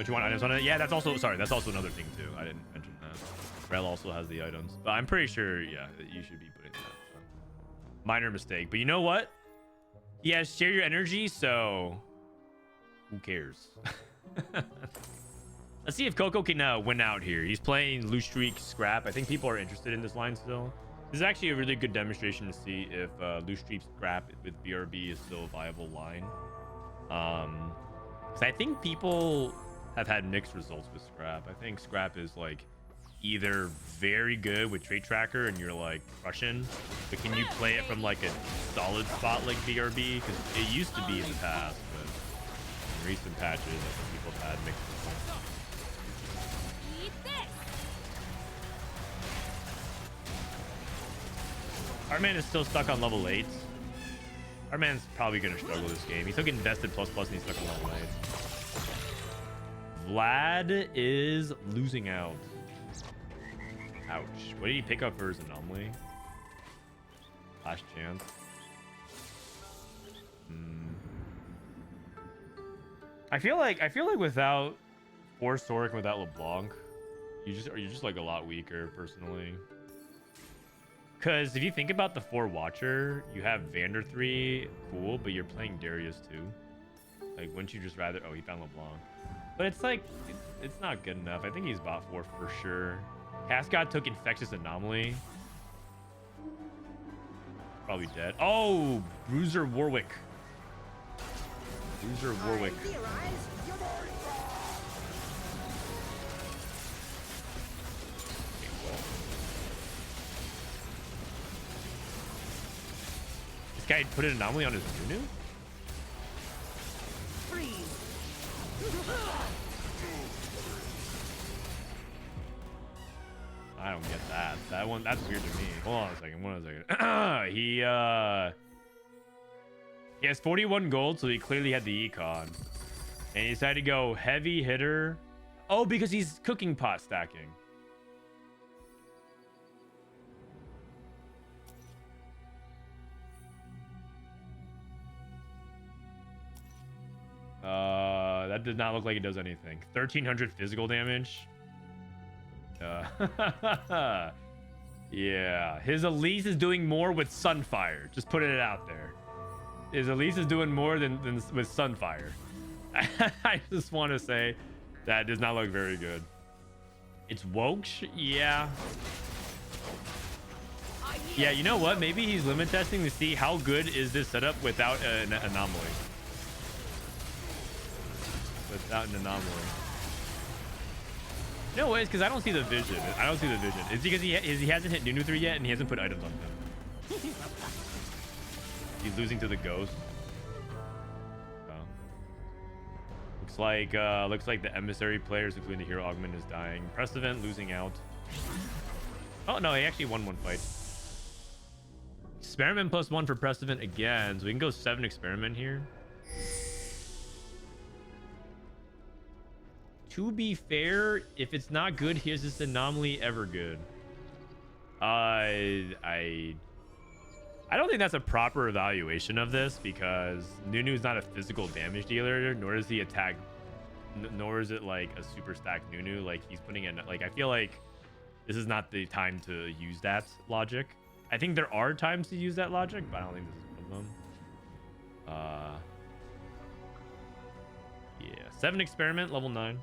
But you want items on it? Yeah, that's also another thing too. I didn't mention that. Rel also has the items, but I'm pretty sure, yeah, that you should be putting that. So. Minor mistake, but you know what? Yeah, share your energy, so who cares? Let's see if Coco can win out here. He's playing Loose Streak Scrap. I think people are interested in this line still. This is actually a really good demonstration to see if Loose Streak Scrap with BRB is still a viable line. Because I think people have had mixed results with Scrap. I think Scrap is like either very good with Trait Tracker and you're like crushing, but can you play it from like a solid spot like BRB? Because it used to be in the past, but in recent patches, I think people have had mixed results. Our man is still stuck on level 8. Our man's probably going to struggle this game. He took invested plus and he's stuck on level 8. Vlad is losing out. Ouch. What did he pick up for his anomaly? Last chance. I feel like without Force Soric and without LeBlanc, you're just like a lot weaker personally. Because if you think about the 4 Watcher, you have Vander 3, cool, but you're playing Darius too. Like, wouldn't you just rather... Oh, he found LeBlanc. But it's like, it's not good enough. I think he's bot 4 for sure. Cassigod took Infectious Anomaly. Probably dead. Oh, Bruiser Warwick. Bruiser Warwick. This guy put an anomaly on his Nunu? I don't get that. That one, that's weird to me. Hold on a second. He has 41 gold, so he clearly had the econ. And he decided to go heavy hitter. Oh, because he's cooking pot stacking. That does not look like it does anything. 1300 physical damage. Yeah, his Elise is doing more with Sunfire. Just putting it out there. His Elise is doing more than with Sunfire. I just want to say that does not look very good. It's Woksh? Yeah. Yeah, you know what? Maybe he's limit testing to see how good is this setup without an anomaly. Without an anomaly. No, it's because I don't see the vision. I don't see the vision. It's because he hasn't hit Nunu 3 yet and he hasn't put items on him. He's losing to the ghost. Oh. Looks like the emissary players, including the hero augment, is dying. Prestivent losing out. Oh no, he actually won one fight. Experiment +1 for Prestivent again, so we can go 7 experiment here. To be fair, if it's not good, here's this anomaly ever good. I don't think that's a proper evaluation of this because Nunu is not a physical damage dealer, nor is he attack, nor is it like a super stack Nunu. Like he's putting in, like I feel like this is not the time to use that logic. I think there are times to use that logic, but I don't think this is one of them. Yeah, 7 experiment, level 9.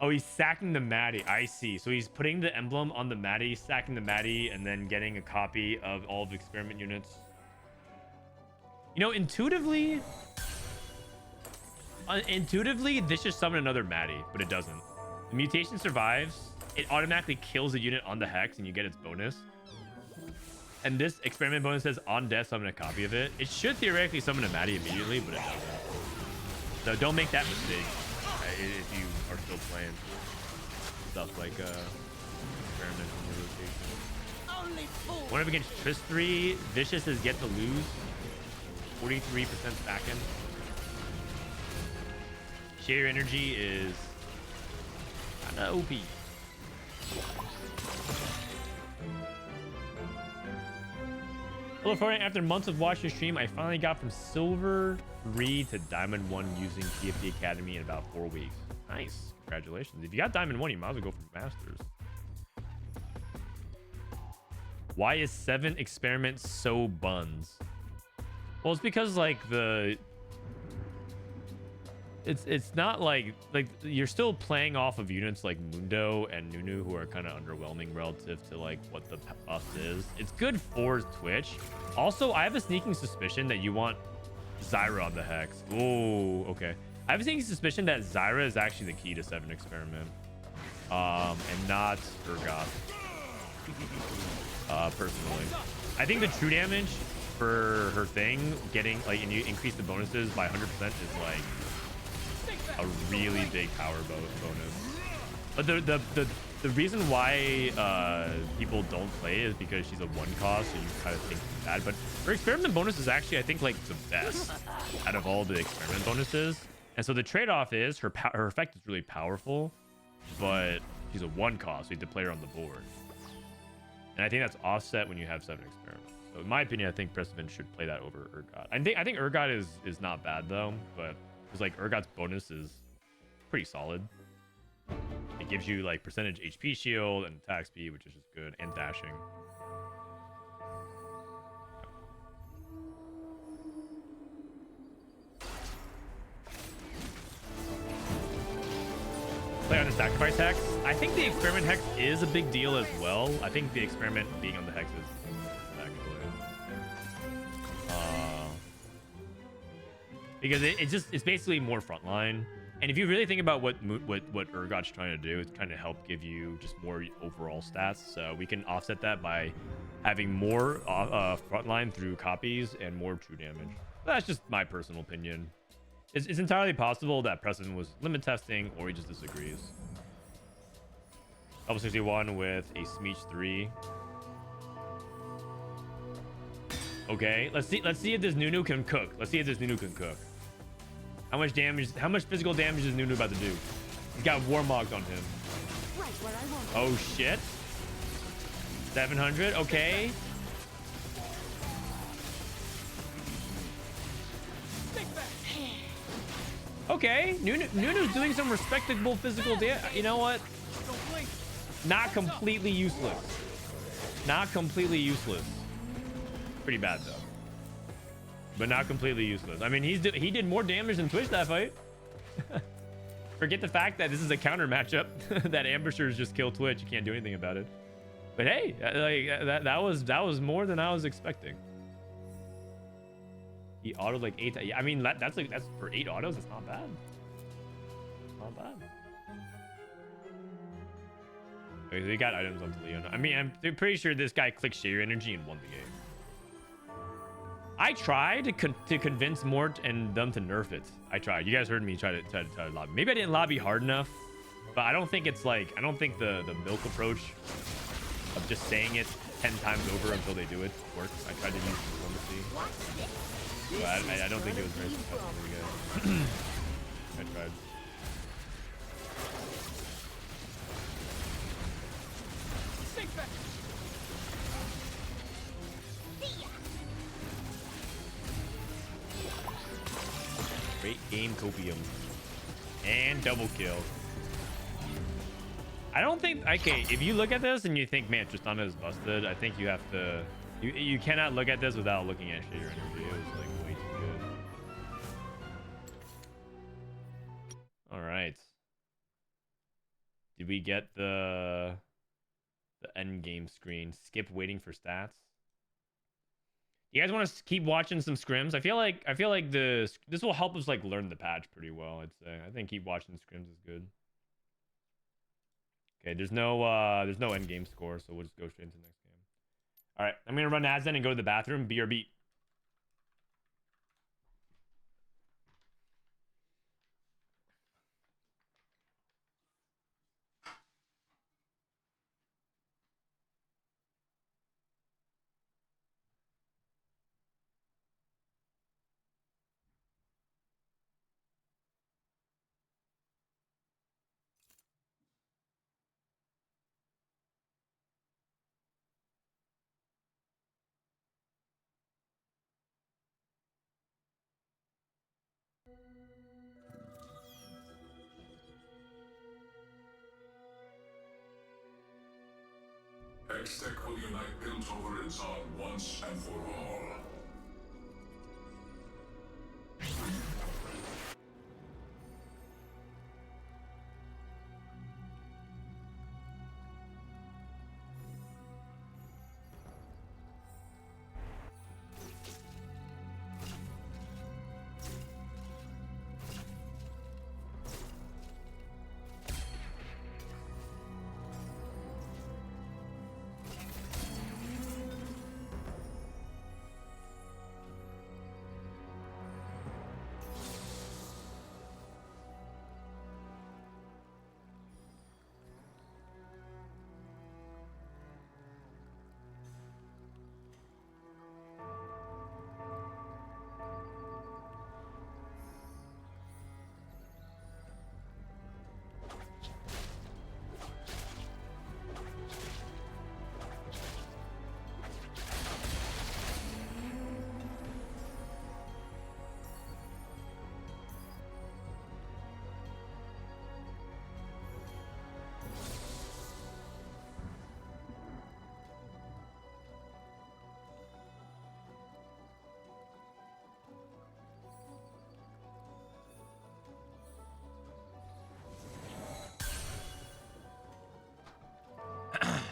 Oh, he's sacking the Maddie. I see. So he's putting the emblem on the Maddie, sacking the Maddie, and then getting a copy of all of the experiment units. You know, intuitively, this should summon another Maddie, but it doesn't. The mutation survives. It automatically kills a unit on the hex, and you get its bonus. And this experiment bonus says on death summon a copy of it. It should theoretically summon a Maddie immediately, but it doesn't. So don't make that mistake if you are still playing stuff like experiment in your rotation. One up against Tris 3. Viciuuss is get to lose. 43% stacking. Share energy is kinda OP. Hello, Frodan. After months of watching your stream, I finally got from Silver 3 to Diamond 1 using TFT Academy in about 4 weeks. Nice. Congratulations. If you got Diamond 1, you might as well go for Masters. Why is 7 Experiment so buns? Well, it's because, like, It's not like you're still playing off of units like Mundo and Nunu who are kind of underwhelming relative to like what the bust is. It's good for Twitch. Also, I have a sneaking suspicion that you want Zyra on the Hex. Oh, okay. I have a sneaking suspicion that Zyra is actually the key to 7 Experiment. And not Urgot. Personally. I think the true damage for her thing, getting like, and you increase the bonuses by 100% is like a really big power bonus. But the reason why people don't play is because she's a 1 cost, so you kind of think it's bad. But her experiment bonus is actually, I think, like the best out of all the experiment bonuses. And so the trade-off is her effect is really powerful, but she's a 1 cost, so you have to play her on the board. And I think that's offset when you have 7 experiments. So in my opinion, I think Prestivent should play that over Urgot. I think Urgot is not bad though, but it's like Urgot's bonus is pretty solid. It gives you like percentage HP shield and attack speed, which is just good, and dashing. Play on the sacrifice hex. I think the experiment hex is a big deal as well. I think the experiment being on the hex is because it's basically more frontline. And if you really think about what Urgot's trying to do, it's trying to help give you just more overall stats. So we can offset that by having more frontline through copies and more true damage. That's just my personal opinion. It's entirely possible that Preston was limit testing or he just disagrees. Level 61 with a Smeech 3. Okay, let's see if this Nunu can cook. Let's see if this Nunu can cook. How much physical damage is Nunu about to do? He's got Warmogged on him. Right where I want. Oh shit. 700, okay. Okay, Nunu's doing some respectable physical damage. You know what? Not completely useless. Not completely useless. Pretty bad though. But not completely useless. I mean, he did more damage than Twitch that fight. Forget the fact that this is a counter matchup. That ambushers just kill Twitch. You can't do anything about it. But hey, like that was more than I was expecting. He autoed like 8. Yeah, I mean that's for 8 autos. It's not bad. Not bad. Okay, so he got items onto Leona. I mean, I'm pretty sure this guy clicked Share Energy and won the game. I tried to convince Mort and them to nerf it. I tried. You guys heard me try to lobby. Maybe I didn't lobby hard enough, but I don't think it's like, I don't think the milk approach of just saying it 10 times over until they do it works. I tried to use diplomacy, but I don't think it was very successful for you guys. I tried. Great game, Copium. And double kill. I don't think... Okay, if you look at this and you think, man, Tristana is busted, I think you have to... You cannot look at this without looking at Share Energy. It was, like, way too good. Alright. Did we get the end game screen? Skip waiting for stats? You guys want to keep watching some scrims? I feel like this will help us like learn the patch pretty well. I'd say. I think keep watching scrims is good. Okay, there's no end game score, so we'll just go straight into the next game. All right, I'm gonna run ads then and go to the bathroom. BRB. Hextech will unite Piltover and Zod once and for all.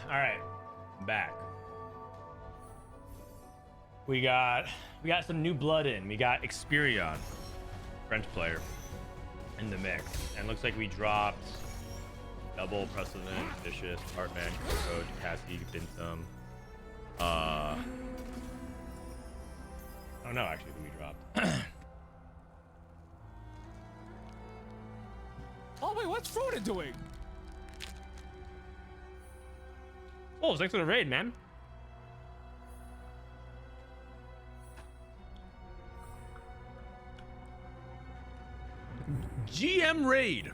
All right, I'm back. We got some new blood in. We got Xperion, French player, in the mix, and looks like we dropped double Prestivent, Viciuuss, Tarteman, Cassigod, Cassigod, Binteum. I don't know actually who we dropped. Oh wait, what's Frodan doing? Oh, thanks for the raid, man. GM raid.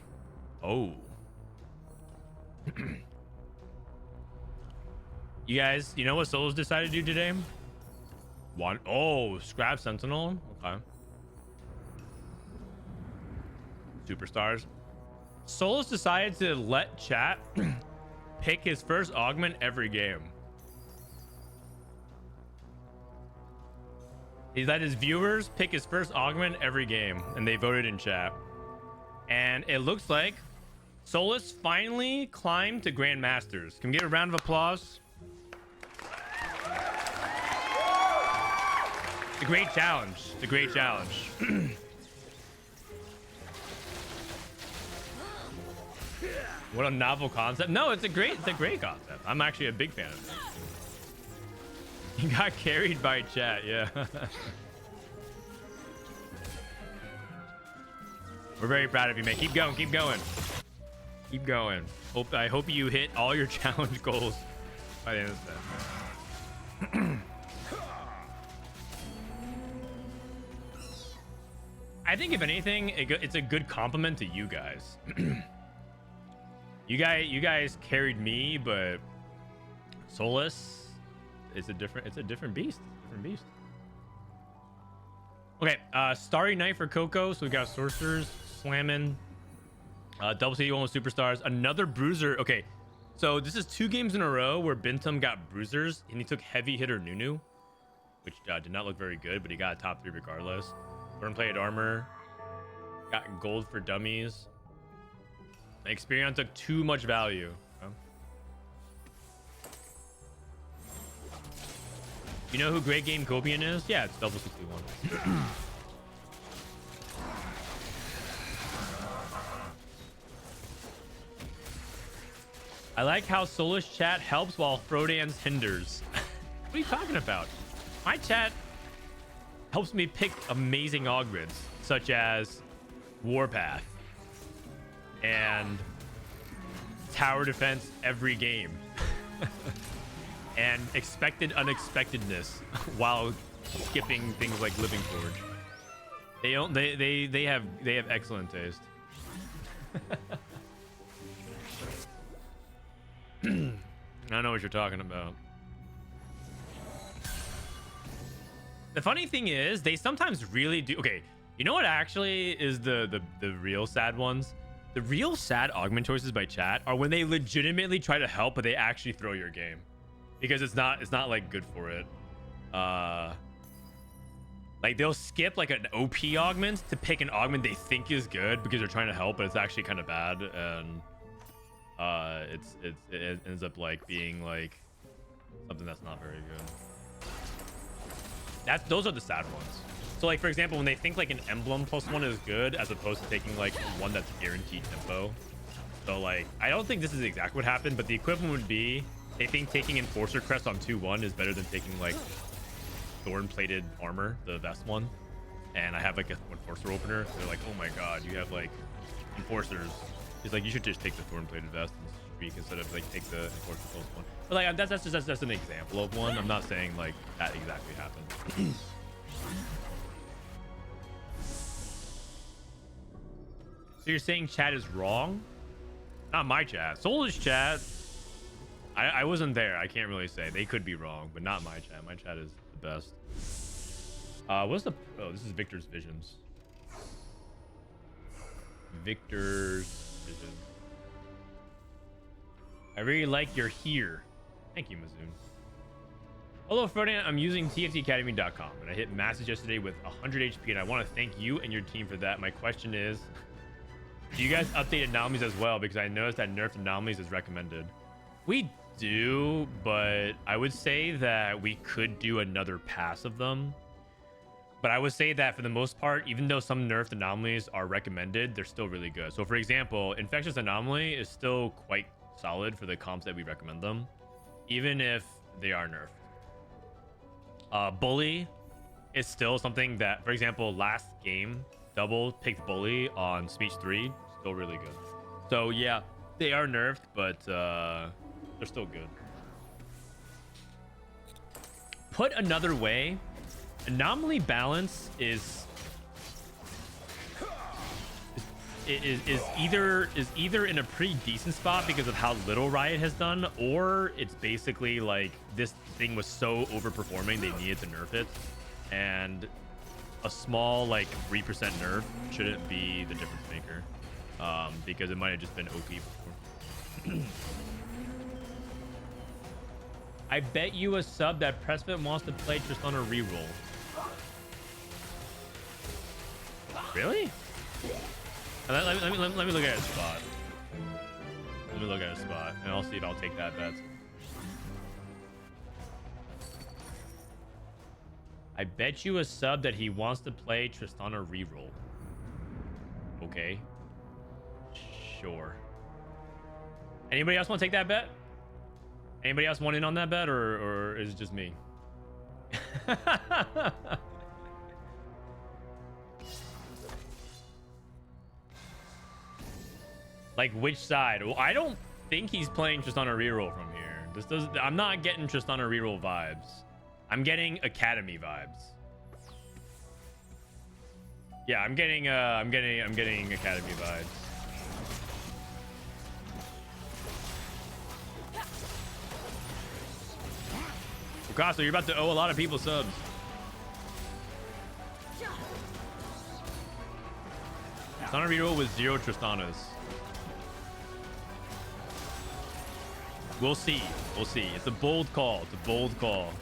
Oh. You guys, you know what Solos decided to do today? Scrap Sentinel. Okay. Superstars. Solos decided to let chat pick his first augment every game. He let his viewers pick his first augment every game, and they voted in chat. And it looks like Solus finally climbed to Grandmasters. Can we get a round of applause? It's a great challenge. It's a great challenge. What a novel concept. No, it's a great concept. I'm actually a big fan of it. He got carried by chat, yeah. We're very proud of you, man. Keep going, keep going. Keep going. I hope you hit all your challenge goals by the end of this. I think if anything, it's a good compliment to you guys. You guys carried me, but Solus is a different beast. Different beast. Okay, Starry Night for Coco. So we got Sorcerers, Slamming, Double CD1 with Superstars, another Bruiser. Okay, so this is 2 games in a row where Binteum got Bruisers, and he took Heavy Hitter Nunu, which did not look very good, but he got a top 3 regardless. Burnplate Armor, got Gold for Dummies. Xperion took too much value. You know who Great Game Copian is? Yeah, it's Double 61. I like how Solus chat helps while Frodan's hinders. What are you talking about? My chat helps me pick amazing augments, such as Warpath and Tower Defense every game. And expected unexpectedness while skipping things like Living Forge. They have excellent taste. I know what you're talking about. The funny thing is, they sometimes really do. Okay, you know what actually is the real sad ones? The real sad augment choices by chat are when they legitimately try to help, but they actually throw your game because it's not like good for it. Like they'll skip like an OP augment to pick an augment they think is good because they're trying to help, but it's actually kind of bad, and it ends up like being like something that's not very good. Those are the sad ones. So like for example, when they think like an emblem +1 is good as opposed to taking like one that's guaranteed tempo. So like I don't think this is exactly what happened, but the equivalent would be they think taking Enforcer Crest on 2-1 is better than taking like Thorn-plated armor, the vest one. And I have like a Enforcer opener. They're like, oh my god, you have like Enforcers. He's like, you should just take the Thorn-plated vest and streak instead of like take the Enforcer +1. But like that's just an example of one. I'm not saying like that exactly happened. So you're saying chat is wrong? Not my chat. Soulish chat. I wasn't there. I can't really say. They could be wrong, but not my chat. My chat is the best. What's the... Oh, this is Victor's Visions. Victor's Visions. I really like your here. Thank you, Mazoon. Hello, Frodan. I'm using tftacademy.com, and I hit Masters yesterday with 100 HP, and I want to thank you and your team for that. My question is, do you guys update anomalies as well? Because I noticed that nerfed anomalies is recommended. We do, but I would say that we could do another pass of them. But I would say that for the most part, even though some nerfed anomalies are recommended, they're still really good. So for example, Infectious Anomaly is still quite solid for the comps that we recommend them, even if they are nerfed. Bully is still something that, for example, last game, Double picked Bully on Speech 3, still really good. So yeah, they are nerfed, but they're still good. Put another way, anomaly balance is either in a pretty decent spot because of how little Riot has done, or it's basically like this thing was so overperforming they needed to nerf it, and a small like 3% nerf shouldn't be the difference maker, because it might have just been OP before. I bet you a sub that Prestivent wants to play Tristana reroll. Really? Let me look at his spot. Let me look at his spot, and I'll see if I'll take that bet. I bet you a sub that he wants to play Tristana reroll. Okay. Sure. Anybody else want to take that bet? Anybody else want in on that bet, or is it just me? Like which side? Well, I don't think he's playing Tristana reroll from here. This does. I'm not getting Tristana reroll vibes. I'm getting Academy vibes. Yeah, I'm getting Academy vibes. Picasso, you're about to owe a lot of people subs. Tristana reroll with 0 Tristanas. We'll see. We'll see. It's a bold call. It's a bold call.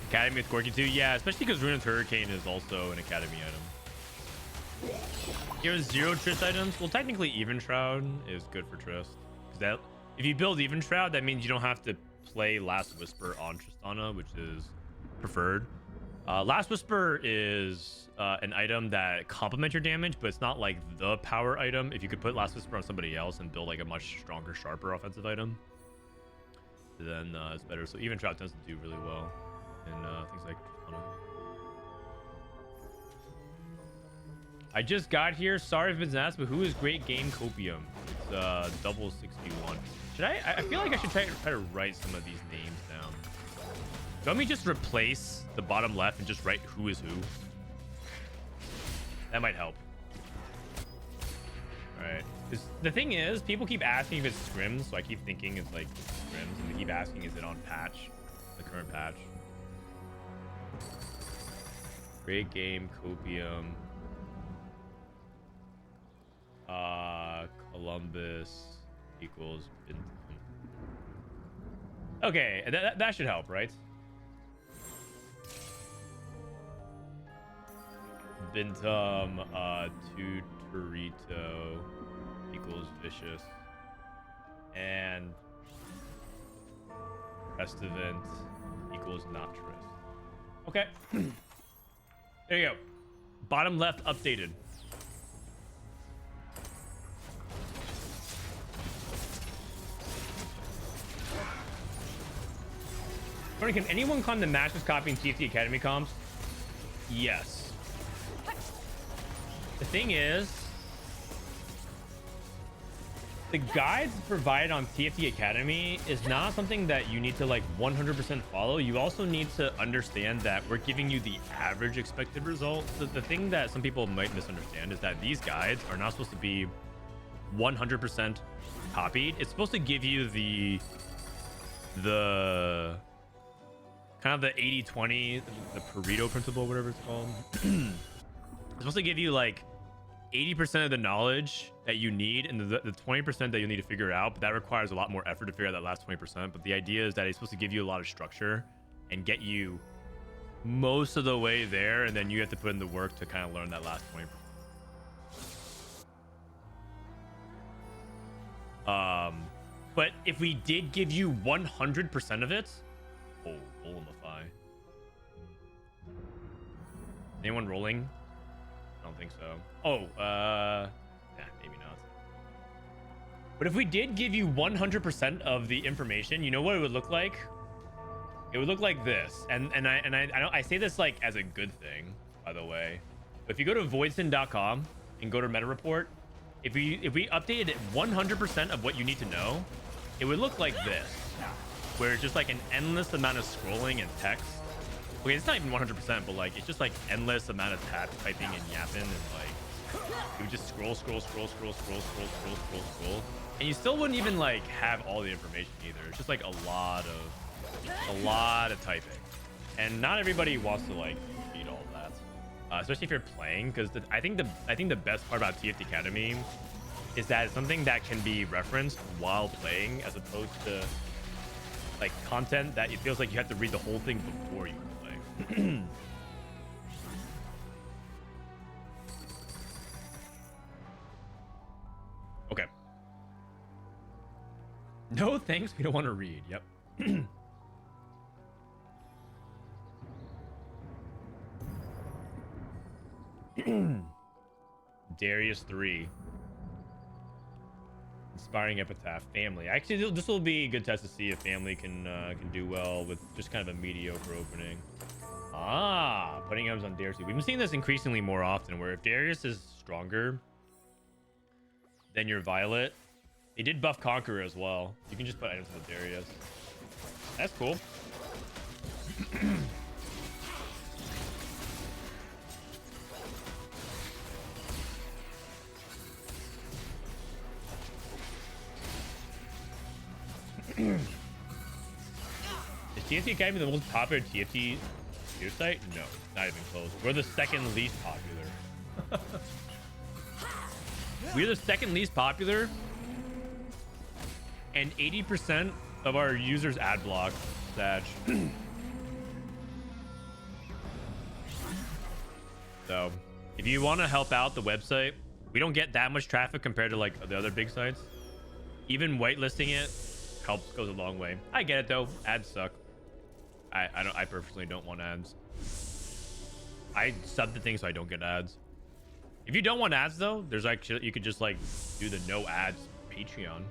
Academy with Corky too. Yeah, especially because Runa's Hurricane is also an Academy item. Here's 0 Trist items. Well, technically Even Shroud is good for Trist. Because that, if you build Even Shroud, that means you don't have to play Last Whisper on Tristana, which is preferred. Last Whisper is an item that complements your damage, but it's not like the power item. If you could put Last Whisper on somebody else and build like a much stronger, sharper offensive item, then it's better. So even Trap tends to do really well in things like Persona. I just got here. Sorry if it's asked, but who is Great Game Copium? It's double 61. Should I feel like I should try to write some of these names down. Let me just replace the bottom left and just write who is who. That might help. All right. The thing is, people keep asking if it's Scrims, so I keep thinking it's like Scrims, and they keep asking, is it on patch, the current patch? Great Game Copium. Columbus equals Binteum. Okay, that should help, right? Binteum, Tutorito equals Viciuuss, and Prestivent equals Notris. Okay. There you go. Bottom left updated. Can anyone claim the match was copying TFT Academy comps? Yes. The thing is, the guides provided on TFT Academy is not something that you need to like 100% follow. You also need to understand that we're giving you the average expected result. So the thing that some people might misunderstand is that these guides are not supposed to be 100% copied. It's supposed to give you the kind of the 80-20, the Pareto principle, whatever it's called. It's supposed to give you like 80% of the knowledge that you need and the 20% that you need to figure out, but that requires a lot more effort to figure out that last 20%. But the idea is that it's supposed to give you a lot of structure and get you most of the way there, and then you have to put in the work to kind of learn that last 20%. But if we did give you 100% of it, oh, Golemify. Anyone rolling? I don't think so. Oh, maybe not. But if we did give you 100% of the information, you know what it would look like? It would look like this. And I say this like as a good thing, by the way. But if you go to voidson.com and go to meta report, if we updated it 100% of what you need to know, it would look like this, where it's just like an endless amount of scrolling and text. Okay, it's not even 100%, but like it's just like endless amount of typing and yapping, and like you would just scroll, and you still wouldn't even like have all the information either. It's just like a lot of typing, and not everybody wants to like read all of that, especially if you're playing. Because I think the best part about TFT Academy is that it's something that can be referenced while playing, as opposed to like content that it feels like you have to read the whole thing before you play. Okay. No thanks, we don't want to read. Yep. Darius 3. Inspiring epitaph. Family. Actually, this will be a good test to see if family can do well with just kind of a mediocre opening. Putting items on Darius. We've been seeing this increasingly more often, where if Darius is stronger than your Violet, they did buff Conqueror as well. You can just put items on Darius. That's cool. Is TFT Academy the most popular TFT tier site? No, not even close. We're the second least popular. We're the second least popular, and 80% of our users ad block. Sag. So, if you want to help out the website, we don't get that much traffic compared to like the other big sites. Even whitelisting it goes a long way. I get it though. Ads suck. I personally don't want ads. I sub the thing so I don't get ads. If you don't want ads though, there's actually, you could just like do the no ads Patreon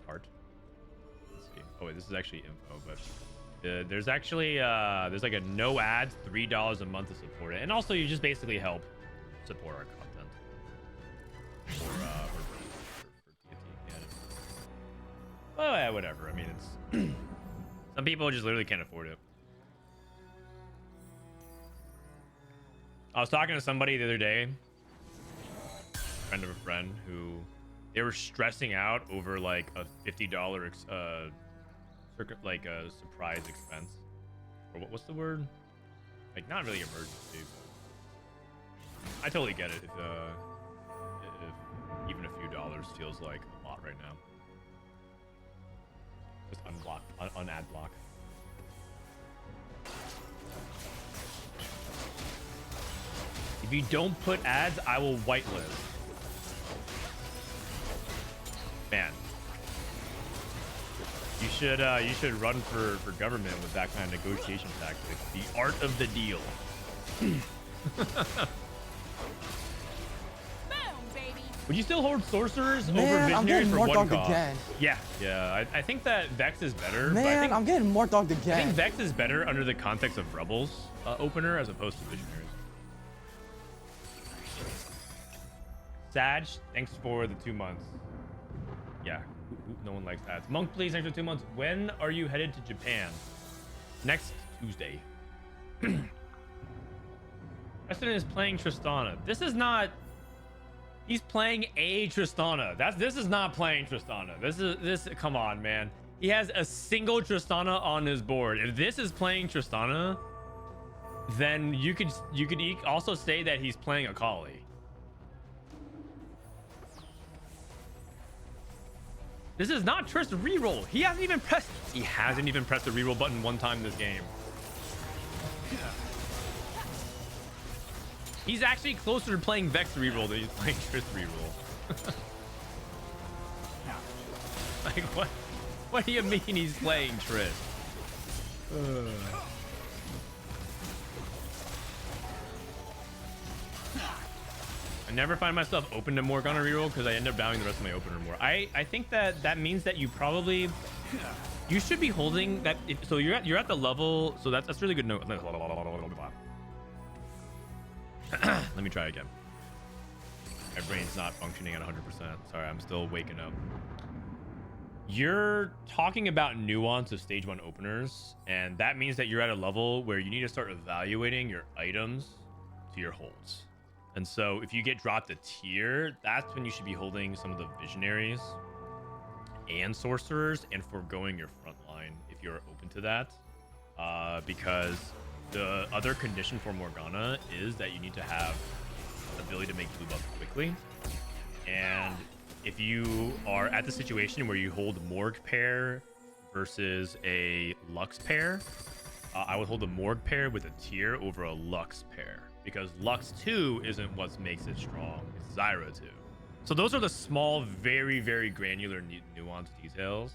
part. Let's see. Oh wait, this is actually info, but there's actually there's like a no ads $3 a month to support it, and also you just basically help support our content. For TFT. Well, yeah, whatever. I mean, it's some people just literally can't afford it. I was talking to somebody the other day, friend of a friend, who they were stressing out over like a $50 like a surprise expense, or what's the word? Like not really emergency. But I totally get it. If even a few dollars feels like a lot right now. Just unblock, unad block. If you don't put ads, I will whitelist. Man, you should run for government with that kind of negotiation tactic. The art of the deal. Would you still hold sorcerers over Man, I'm visionaries getting for more one dogged cost? again. Yeah. I think that Vex is better. Man, but I think, I'm getting more dogged I think again. Vex is better under the context of Rebels opener as opposed to Visionaries. Sag, thanks for the 2 months. Yeah, no one likes ads. Monk, please, thanks for 2 months. When are you headed to Japan? Next Tuesday. Preston is playing Tristana. This is not... He's playing a Tristana. This is not playing Tristana. This come on, man. He has a single Tristana on his board. If this is playing Tristana, then you could also say that he's playing Akali. This is not Trist reroll. He hasn't even pressed the reroll button one time this game. He's actually closer to playing Vex reroll than he's playing Trist reroll. Like what? What do you mean he's playing Trist? I never find myself open to Morgana reroll because I end up downing the rest of my opener more. I think that means that you probably should be holding that. So you're at the level. So that's really good note. Let me try again. My brain's not functioning at 100%. Sorry, I'm still waking up. You're talking about nuance of stage 1 openers, and that means that you're at a level where you need to start evaluating your items to your holds. And so if you get dropped a tier, that's when you should be holding some of the visionaries and sorcerers and foregoing your front line if you're open to that. Because the other condition for Morgana is that you need to have the ability to make blue buff quickly. And if you are at the situation where you hold Morg pair versus a Lux pair, I would hold a Morg pair with a tier over a Lux pair, because Lux 2 isn't what makes it strong, it's Zyra 2. So those are the small, very, very granular nuanced details.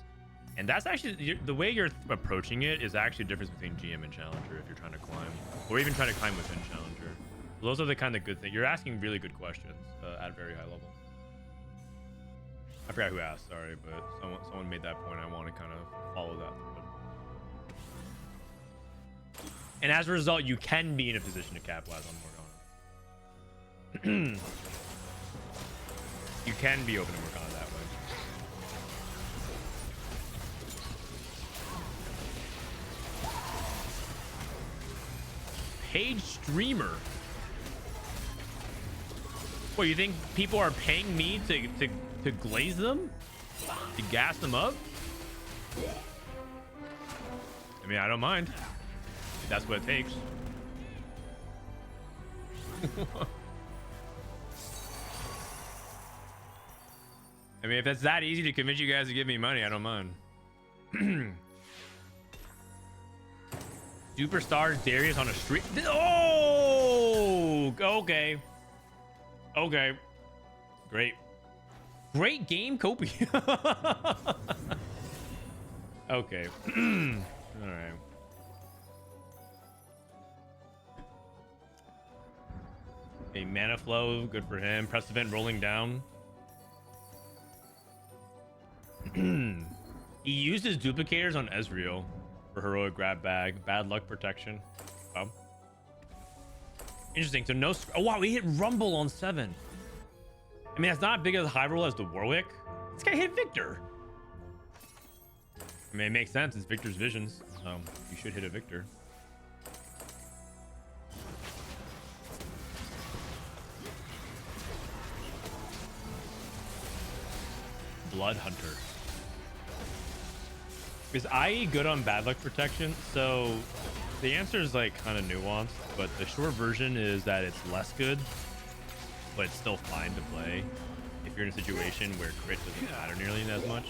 And that's actually, the way you're approaching it is actually a difference between GM and Challenger if you're trying to climb, or even trying to climb within Challenger. Those are the kind of good things. You're asking really good questions at a very high level. I forgot who asked, sorry, but someone made that point. I want to kind of follow that. And as a result, you can be in a position to capitalize on Morgana. You can be open to Morgana that way. Paid streamer. What, you think people are paying me to glaze them? To gas them up? I mean, I don't mind. If that's what it takes. I mean, if it's that easy to convince you guys to give me money, I don't mind. Superstar Darius on a street. Oh, okay. Okay. Great. Great game, Kopi. Okay. All right. A mana flow, good for him. Prestivent rolling down. He used his duplicators on Ezreal for heroic grab bag, bad luck protection. Oh. Interesting. So no. Oh wow, we hit Rumble on 7. I mean, that's not as big of a high roll as the Warwick. This guy hit Viktor. I mean, it makes sense. It's Victor's visions. So you should hit a Viktor. Blood Hunter. Is IE good on bad luck protection? So the answer is like kind of nuanced, but the short version is that it's less good, but it's still fine to play if you're in a situation where crit doesn't matter nearly as much.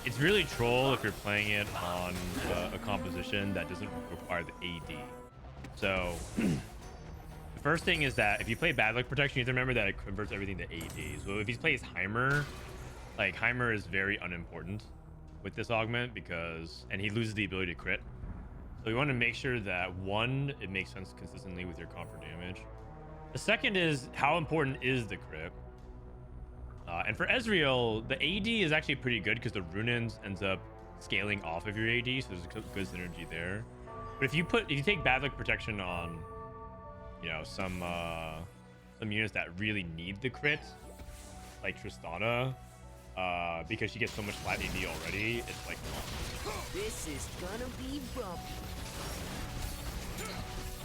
It's really troll if you're playing it on a composition that doesn't require the AD. So the first thing is that if you play bad luck protection, you have to remember that it converts everything to AD. So if he plays Heimer, like Heimer is very unimportant with this augment and he loses the ability to crit. So you want to make sure that one, it makes sense consistently with your comp for damage. The second is how important is the crit? And for Ezreal, the AD is actually pretty good because the Runins ends up scaling off of your AD, so there's good synergy there. But if you take bad luck protection on, you know, some units that really need the crit, like Tristana, because she gets so much flat AD already, it's like This is gonna be bumpy.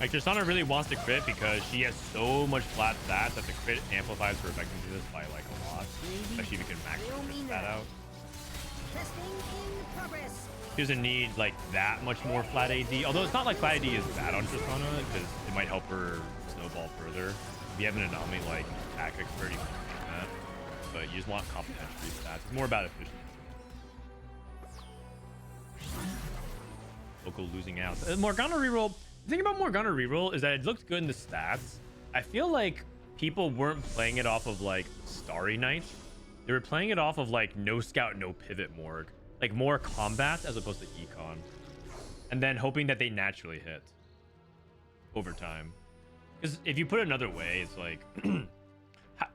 like Tristana really wants to crit because she has so much flat stats that the crit amplifies her effectiveness by like a lot, especially if you can max that out. Testing in progress. She doesn't need like that much more flat AD, although it's not like flat AD is bad on Tristana because it might help her snowball further. If you have an anomaly like attack expert, you can do that, but you just want complementary stats. It's more about efficiency. Local losing out. Morgana reroll. The thing about Morgana reroll is that it looked good in the stats. I feel like people weren't playing it off of like Starry Night. They were playing it off of like no scout, no pivot Morg. Like more combat as opposed to econ. And then hoping that they naturally hit over time. Because if you put it another way, it's like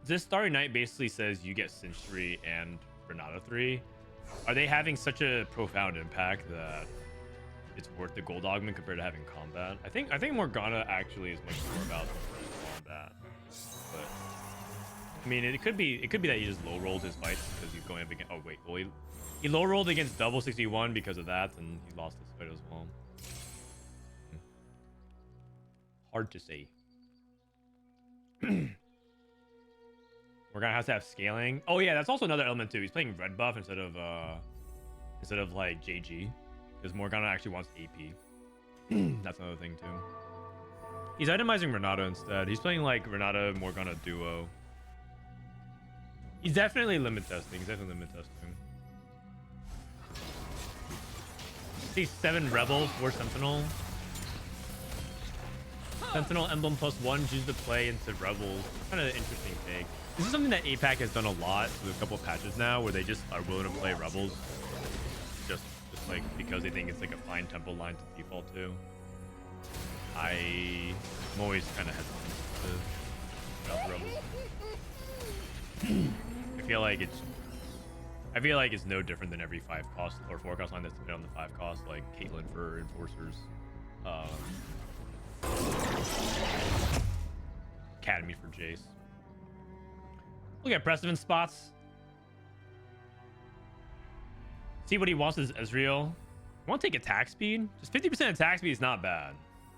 this Starry Night basically says you get Cinch 3 and Renata 3. Are they having such a profound impact that it's worth the gold augment compared to having combat? I think Morgana actually is much more about combat. But I mean, it could be that he just low rolled his fights because he's going up against. Oh wait, well, he low rolled against double 61 because of that, and he lost his fight as well. Hard to say. Morgana has to have scaling. Oh yeah, that's also another element too. He's playing red buff instead of like JG. Because Morgana actually wants AP. That's another thing too. He's itemizing Renata instead. He's playing like Renata Morgana duo. He's definitely limit testing. See 7 Rebel, 4 Sentinel. Sentinel emblem +1, choose to play into Rebels. Kind of an interesting take. This is something that APAC has done a lot with a couple of patches now, where they just are willing to play Rebels. Just like because they think it's like a fine tempo line to default to. I'm always kind of hesitant to about the Rebels. I feel like it's no different than every 5 cost or 4 cost line that's been on the 5 cost, like Caitlyn for Enforcers, Academy for Jace. Look at Prestivent spots. See what he wants is Ezreal. You want to take attack speed? Just 50% attack speed is not bad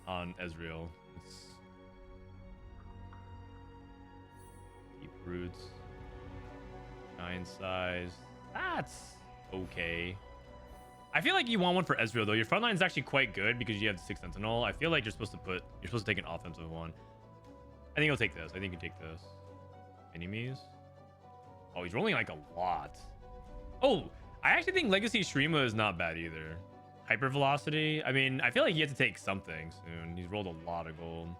on Ezreal. It's deep roots, 9 size. That's okay. I feel like you want one for Ezreal though. Your front line is actually quite good because you have the 6 Sentinel. I feel like you're supposed to take an offensive one. I think he'll take this. I think you take this. Enemies. Oh, he's rolling like a lot. Oh, I actually think Legacy Shrima is not bad either. Hyper velocity. I mean, I feel like you have to take something soon. He's rolled a lot of gold.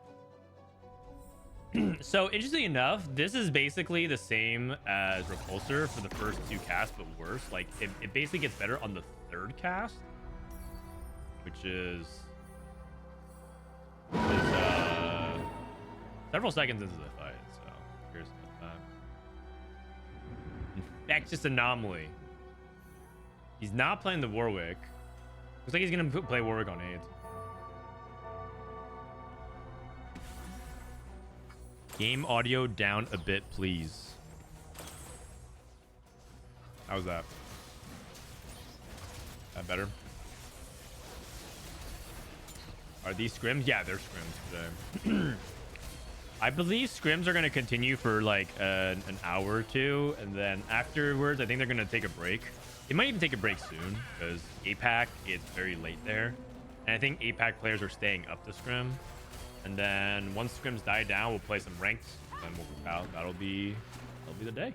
So interestingly enough, this is basically the same as Repulsor for the first 2 casts, but worse. Like it basically gets better on the 3rd cast, which is several seconds into the fight, so curious about that. Infectious Anomaly. He's not playing the Warwick. Looks like he's gonna play Warwick on 8. Game audio down a bit, please. How's that? That better? Are these scrims? Yeah, they're scrims today. I believe scrims are going to continue for like an hour or two, and then afterwards, I think they're going to take a break. They might even take a break soon because APAC is very late there, and I think APAC players are staying up to scrim. And then once scrims die down, we'll play some ranked, then we'll group out. That'll be the day.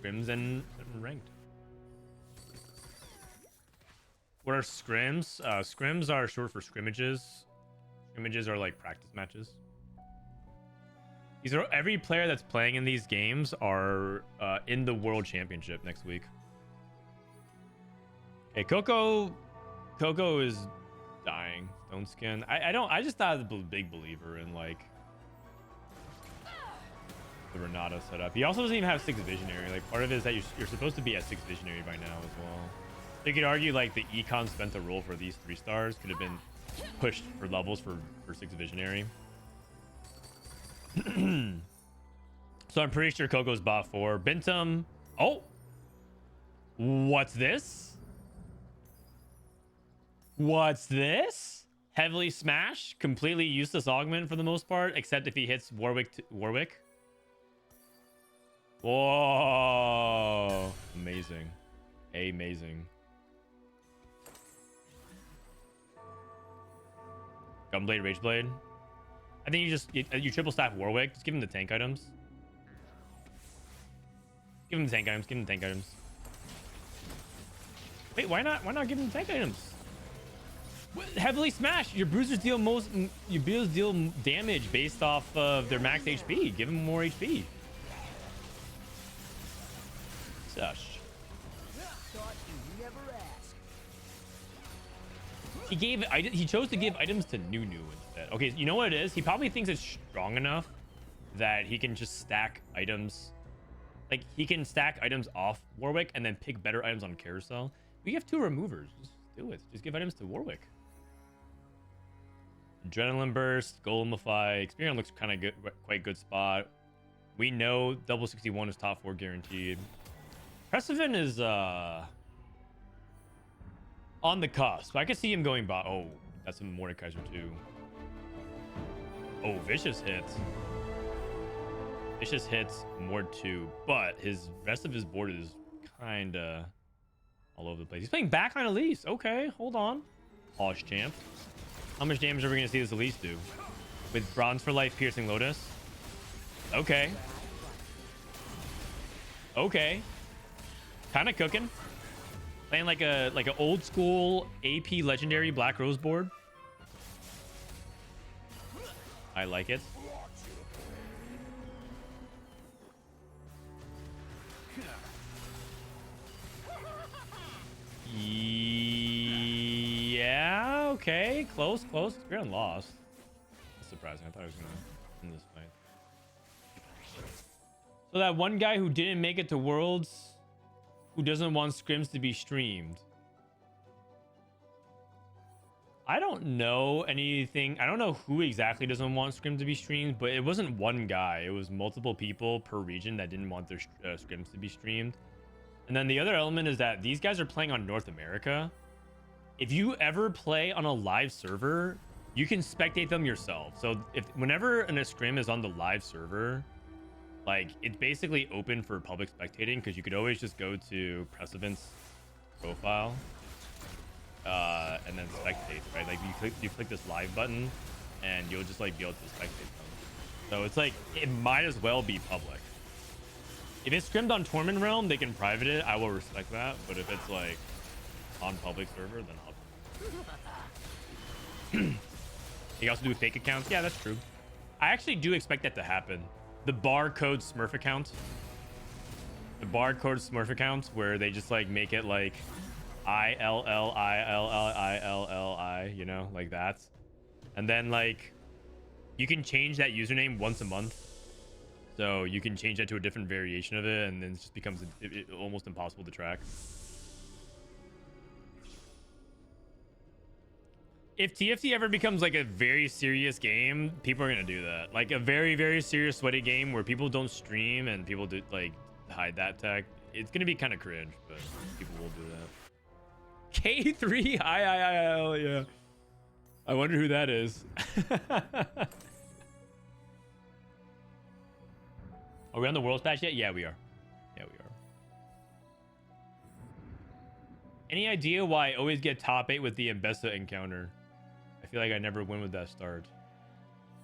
Scrims and ranked. What are scrims? Scrims are short for scrimmages. Scrimmages are like practice matches. These are every player that's playing in these games are in the World Championship next week. Okay, Coco is dying. Stone Skin. I just thought I was a big believer in like the Renata setup. He also doesn't even have 6 Visionary. Like part of it is that you're supposed to be at 6 Visionary by now as well. So you could argue like the econ spent a role for these 3 stars could have been pushed for levels for 6 Visionary. So I'm pretty sure Coco's bot 4. Binteum. Oh, what's this? What's this? Heavily smash, completely useless augment for the most part, except if he hits Warwick. Whoa, amazing, amazing. Gunblade, Rageblade. I think you triple stack Warwick. Just give him the tank items. Give him the tank items. Give him the tank items. Wait, why not? Why not give him the tank items? Heavily smash. Your bruisers deal your bruisers deal damage based off of their max HP. Give them more HP. Sush. He chose to give items to Nunu instead. Okay, you know what it is? He probably thinks it's strong enough that he can just stack items. Like he can stack items off Warwick and then pick better items on Carousel. We have 2 removers. Just do it. Just give items to Warwick. Adrenaline Burst, Golemify. Xperion looks kind of good, quite good spot. We know double 61 is top 4 guaranteed. Prestivent is on the cusp. I could see him going bot. Oh, that's a Mordekaiser too. Oh, Viciuuss hits. Viciuuss hits Mord 2, but his rest of his board is kind of all over the place. He's playing back on Elise. Okay, hold on. Posh champ. How much damage are we going to see this Elise do? With Bronze for Life, Piercing Lotus? Okay. Okay. Kind of cooking. Playing like an old school AP Legendary Black Rose board. I like it. Yeah, okay. Close. Xperion lost. That's surprising. I thought I was going to win this fight. So that one guy who didn't make it to Worlds, who doesn't want scrims to be streamed. I don't know anything. I don't know who exactly doesn't want scrims to be streamed, but it wasn't one guy. It was multiple people per region that didn't want their scrims to be streamed. And then the other element is that these guys are playing on North America. If you ever play on a live server, you can spectate them yourself. So whenever a scrim is on the live server, like it's basically open for public spectating because you could always just go to Prestivent's profile and then spectate, right? Like you click this live button and you'll just like be able to spectate them. So it's like it might as well be public. If it's scrimmed on Torment Realm, they can private it. I will respect that. But if it's like on public server, then I'll. You also do fake accounts. Yeah, that's true. I actually do expect that to happen. The barcode Smurf account. The barcode Smurf account where they just like make it like ILLILLILLI, you know, like that. And then like You can change that username once a month. So you can change that to a different variation of it, and then it just becomes almost impossible to track. If TFT ever becomes like a very serious game, people are gonna do that. Like a very, very serious sweaty game where people don't stream and people do like hide that tech. It's gonna be kind of cringe, but people will do that. K3 IIIL, yeah. I wonder who that is. Are we on the Worlds patch yet? Yeah, we are. Yeah, we are. Any idea why I always get top 8 with the Ambessa encounter? I feel like I never win with that start.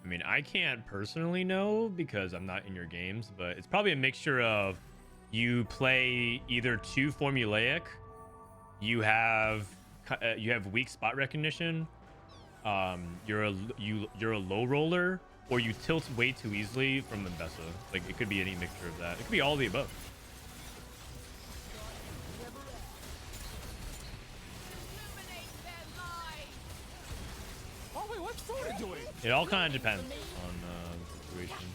I mean, I can't personally know because I'm not in your games, but it's probably a mixture of you play either too formulaic, you have weak spot recognition, you're a low roller, or you tilt way too easily from Ambessa. Like, it could be any mixture of that. It could be all of the above. Oh wait, what's Frodan doing? It all kind of depends on the situation.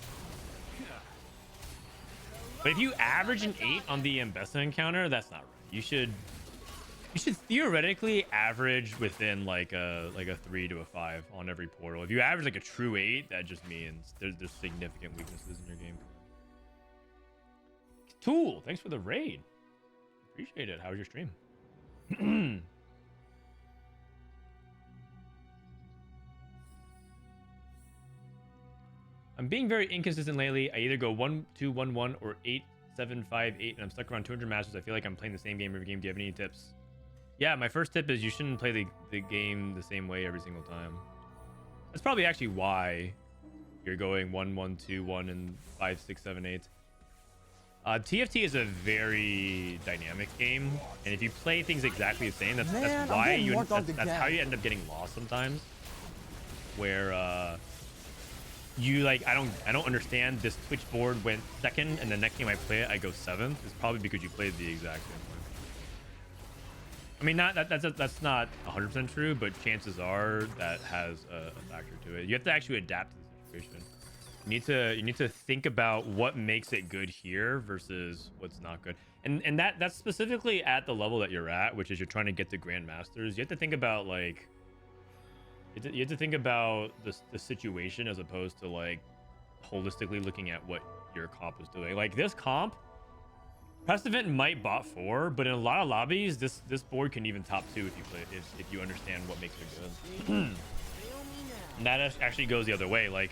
But if you average an 8 on the Ambessa encounter, that's not right. You should theoretically average within like a 3 to a 5 on every portal. If you average like a true 8, that just means there's significant weaknesses in your game. Tool, thanks for the raid. Appreciate it. How was your stream? I'm being very inconsistent lately. I either go 1-2-1-1 or 8-7-5-8, and I'm stuck around 200 masters. I feel like I'm playing the same game every game. Do you have any tips? Yeah, my first tip is you shouldn't play the game the same way every single time. That's probably actually why you're going 1-1-2-1 and 5-6-7-8. TFT is a very dynamic game, and if you play things exactly the same, that's why that's how you end up getting lost sometimes. Where you like I don't understand this Twitch board went second, and the next game I play it I go 7th. It's probably because you played the exact same way. I mean, that's not 100% true, but chances are that has a factor to it. You have to actually adapt to the situation. You need to think about what makes it good here versus what's not good, and that's specifically at the level that you're at, which is you're trying to get to Grandmasters. You have to think about like you have to think about the situation as opposed to like holistically looking at what your comp is doing. Like this comp, Prestivent might bot 4, but in a lot of lobbies, this board can even top 2 if you play if you understand what makes it good. And that actually goes the other way. Like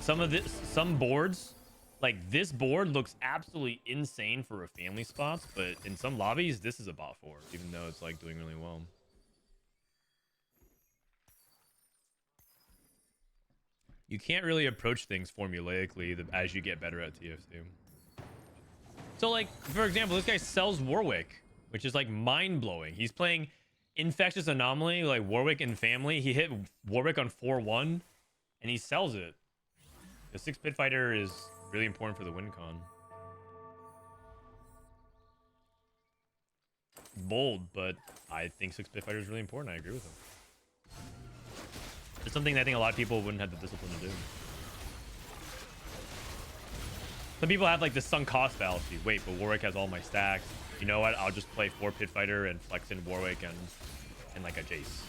some boards, like this board looks absolutely insane for a family spot, but in some lobbies, this is a bot 4, even though it's like doing really well. You can't really approach things formulaically as you get better at TFT. So, like, for example, this guy sells Warwick, which is, like, mind-blowing. He's playing Infectious Anomaly, like, Warwick and Family. He hit Warwick on 4-1, and he sells it. The 6-bit fighter is really important for the win con. Bold, but I think 6-bit fighter is really important. I agree with him. It's something that I think a lot of people wouldn't have the discipline to do. Some people have like the sunk cost fallacy. Wait, but Warwick has all my stacks. You know what? I'll just play 4-pit fighter and flex in Warwick and like a Jace.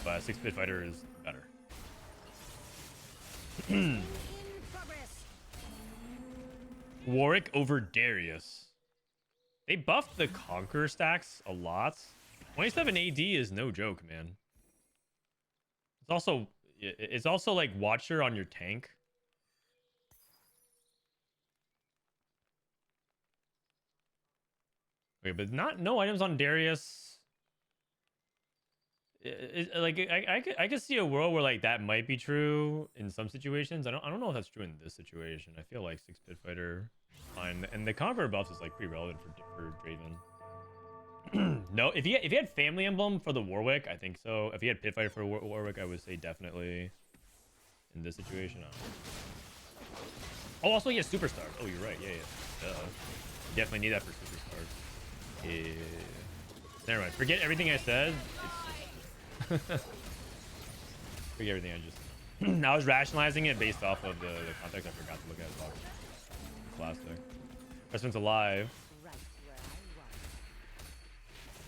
But 6-pit fighter is better. Warwick over Darius. They buffed the Conqueror stacks a lot. 27 AD is no joke, man. It's also like Watcher on your tank. Okay, but no items on Darius. Like I could see a world where like that might be true in some situations. I don't know if that's true in this situation. I feel like 6-bit fighter fine, and the Conqueror buffs is like pretty relevant for Draven. No, if he had Family Emblem for the Warwick, I think so. If he had Pit Fighter for Warwick, I would say definitely in this situation. Oh, also he has Superstars. Oh, you're right. Yeah. Definitely need that for Superstars. Yeah. Never mind. Forget everything I said. Forget everything I just said. I was rationalizing it based off of the context. I forgot to look at it. Plastic. Prestiment's alive. Right where I want.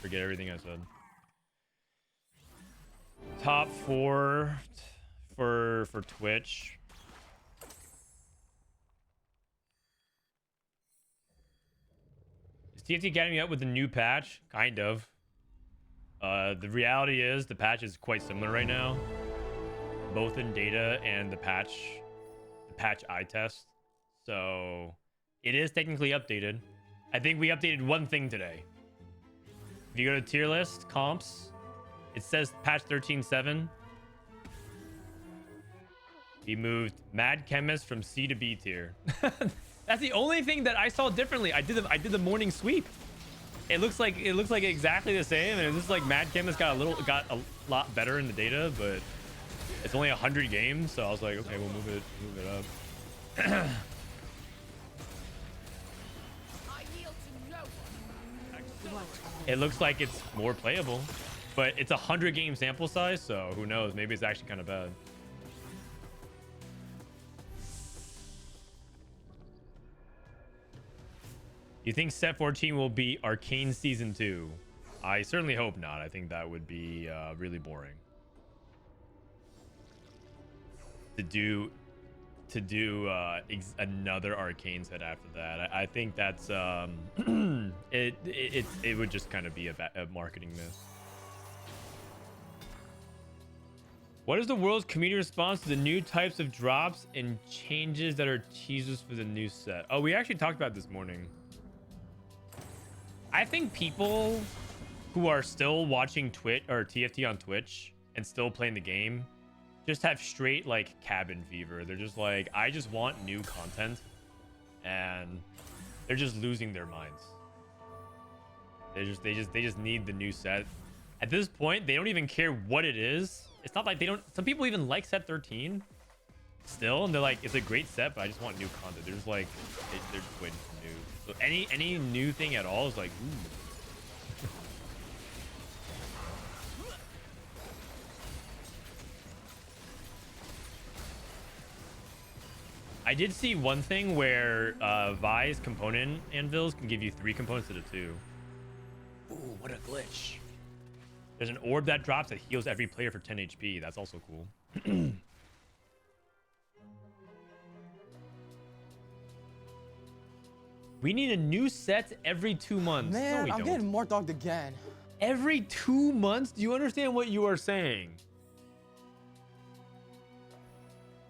Forget everything I said. Top 4 for Twitch. Is TFT getting up with the new patch? Kind of. The reality is the patch is quite similar right now, both in data and the patch eye test. So it is technically updated. I think we updated one thing today. If you go to tier list comps, it says patch 13.7. We moved Mad Chemist from C to B tier. That's the only thing that I saw differently. I did the morning sweep. It looks like exactly the same, and it's just like Mad Chemist got a lot better in the data, but it's only 100 games, so I was like, okay, we'll move it up. I yield to no one. It looks like it's more playable, but it's a 100 game sample size, so who knows? Maybe it's actually kind of bad. You think set 14 will be Arcane Season 2? I certainly hope not. I think that would be really boring. To do another Arcane set after that. I think that's it would just kind of be a marketing miss. What is the world's community response to the new types of drops and changes that are teasers for the new set? Oh, we actually talked about this morning. I think people who are still watching Twitch or TFT on Twitch and still playing the game just have straight like cabin fever. They're just like, I just want new content, and they're just losing their minds. They just need the new set. At this point, they don't even care what it is. It's not like they don't. Some people even like set 13 still, and they're like, it's a great set, but I just want new content. They're just like, they're just waiting for new. So any new thing at all is like, ooh. I did see one thing where Vi's component anvils can give you 3 components instead of 2. Ooh, what a glitch. There's an orb that drops that heals every player for 10 HP. That's also cool. We need a new set every 2 months. Man, no, we I'm don't. getting more dogged again. Every 2 months? Do you understand what you are saying?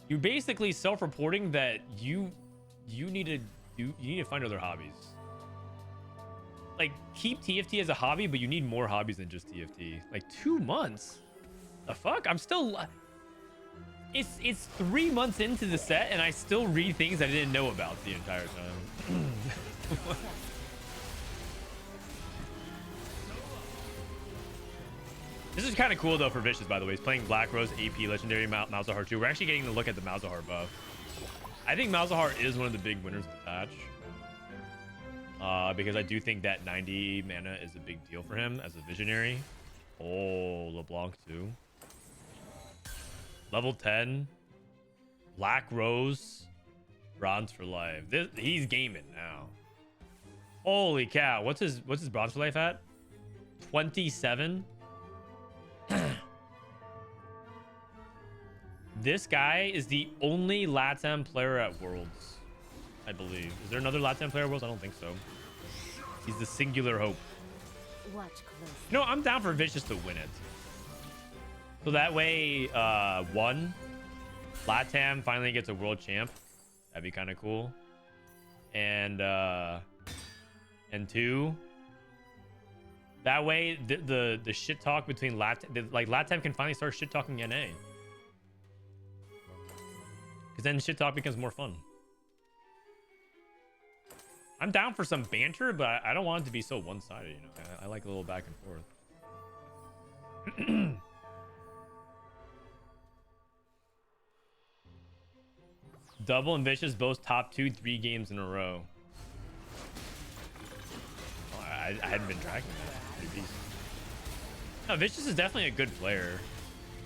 You're basically self-reporting that you need to find other hobbies. Like, keep TFT as a hobby, but you need more hobbies than just TFT. Like 2 months? The fuck? I'm still. It's 3 months into the set, and I still read things I didn't know about the entire time. This is kind of cool though for Viciuuss, by the way. He's playing Black Rose AP Legendary Malzahar 2. We're actually getting to look at the Malzahar buff. I think Malzahar is one of the big winners of the patch. Because I do think that 90 mana is a big deal for him as a visionary. Oh, LeBlanc too. Level 10. Black Rose. Bronze for life. He's gaming now. Holy cow. What's his bronze for life at? 27? This guy is the only Latam player at Worlds, I believe. Is there another Latam player at Worlds? I don't think so. He's the singular hope. Watch close. You know, I'm down for Viciuuss to win it. So that way, 1, Latam finally gets a world champ. That'd be kind of cool. And 2, that way the shit talk between Latam can finally start shit talking NA. Because then shit talk becomes more fun. I'm down for some banter, but I don't want it to be so one-sided, you know. I like a little back and forth. Double and Viciuuss both top 2-3 games in a row. Oh, I hadn't been tracking that. Pretty decent. No, Viciuuss is definitely a good player.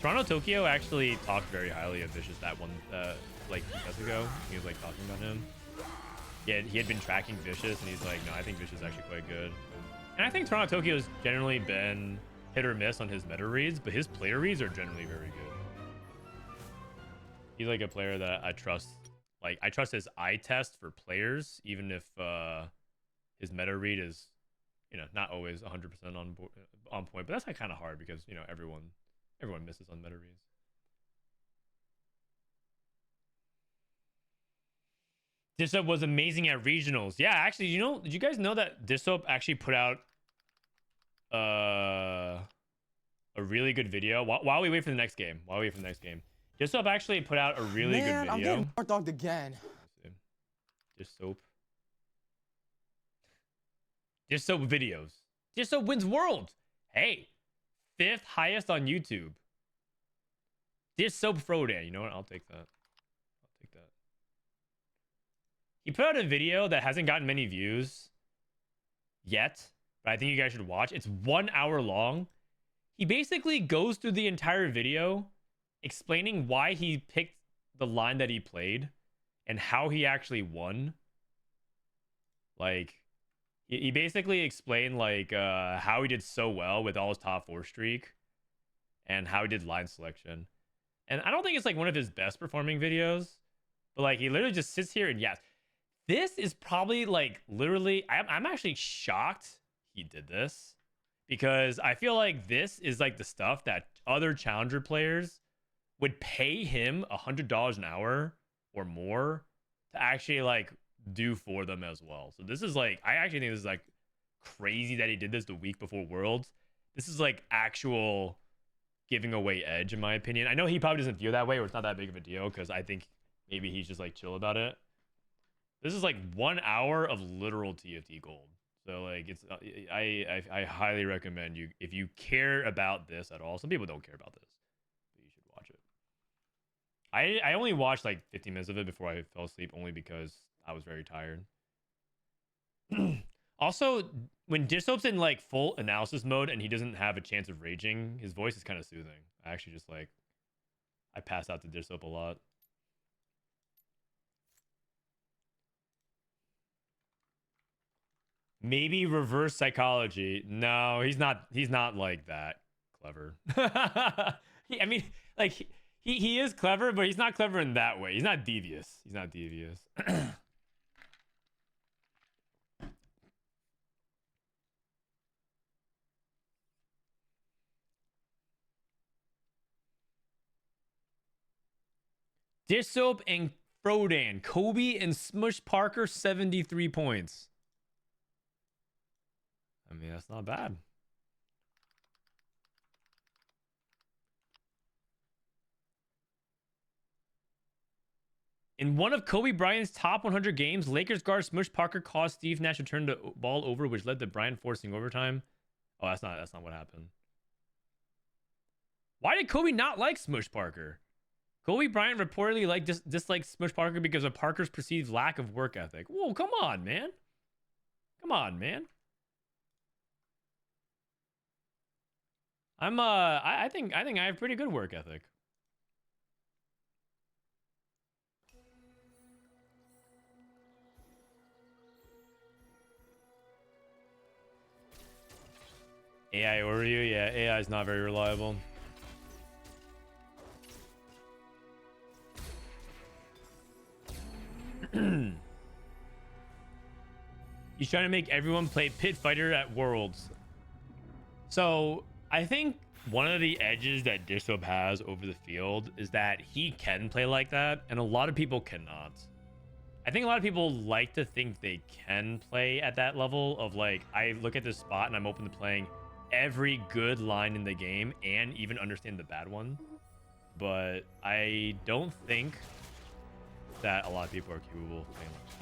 Toronto Tokyo actually talked very highly of Viciuuss that one, like 2 sets ago. He was like talking about him. Yeah, he had been tracking Viciuuss, and he's like, no, I think Viciuuss is actually quite good. And I think Toronto Tokyo's generally been hit or miss on his meta reads, but his player reads are generally very good. He's like a player that I trust. Like, I trust his eye test for players, even if his meta read is, you know, not always 100% on point. But that's like kind of hard because, you know, everyone misses on meta reads. Dissop was amazing at regionals. Yeah, actually, you know, did you guys know that Dissop actually put out a really good video while we wait for the next game? Dissop actually put out a really good video. I'm getting more dogged again. Dissop videos. Dissop wins world. Hey, 5th highest on YouTube. Dissop Frodan. You know what? I'll take that. He put out a video that hasn't gotten many views yet, but I think you guys should watch. It's 1 hour long. He basically goes through the entire video explaining why he picked the line that he played and how he actually won. Like, he basically explained like how he did so well with all his top 4 streak and how he did line selection. And I don't think it's like one of his best performing videos, but like he literally just sits here and yes. This is probably like literally, I'm actually shocked he did this because I feel like this is like the stuff that other challenger players would pay him $100 an hour or more to actually like do for them as well. So this is like, I actually think this is like crazy that he did this the week before Worlds. This is like actual giving away edge in my opinion. I know he probably doesn't feel that way or it's not that big of a deal because I think maybe he's just like chill about it. This is like 1 hour of literal TFT gold. So like it's I highly recommend you if you care about this at all. Some people don't care about this, but you should watch it. I only watched like 15 minutes of it before I fell asleep only because I was very tired. Also, when Dissop's in like full analysis mode and he doesn't have a chance of raging, his voice is kind of soothing. I actually just like I pass out to Dissop a lot. Maybe reverse psychology. No, he's not like that clever. I mean, like he is clever, but he's not clever in that way. He's not devious. Dissop and Frodan, Kobe and Smush Parker, 73 points. I mean, that's not bad. In one of Kobe Bryant's top 100 games, Lakers guard Smush Parker caused Steve Nash to turn the ball over, which led to Bryant forcing overtime. Oh, that's not what happened. Why did Kobe not like Smush Parker? Kobe Bryant reportedly disliked Smush Parker because of Parker's perceived lack of work ethic. Whoa, come on, man. I think I have pretty good work ethic. AI Oreo, yeah, AI is not very reliable. He's trying to make everyone play Pit Fighter at Worlds. So I think one of the edges that Dissop has over the field is that he can play like that, and a lot of people cannot. I think a lot of people like to think they can play at that level of like, I look at this spot and I'm open to playing every good line in the game and even understand the bad one. But I don't think that a lot of people are capable of playing like that.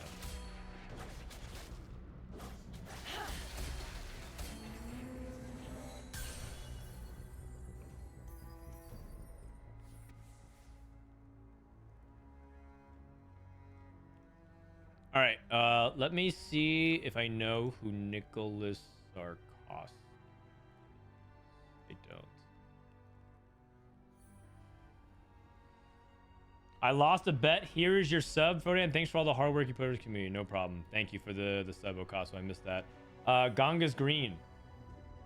All right, let me see if I know who Nicholas Sarkos. I don't. I lost a bet. Here is your sub, Frodan. Thanks for all the hard work you put in the community. No problem. Thank you for the sub, Okaso. I missed that. Ganga's Green.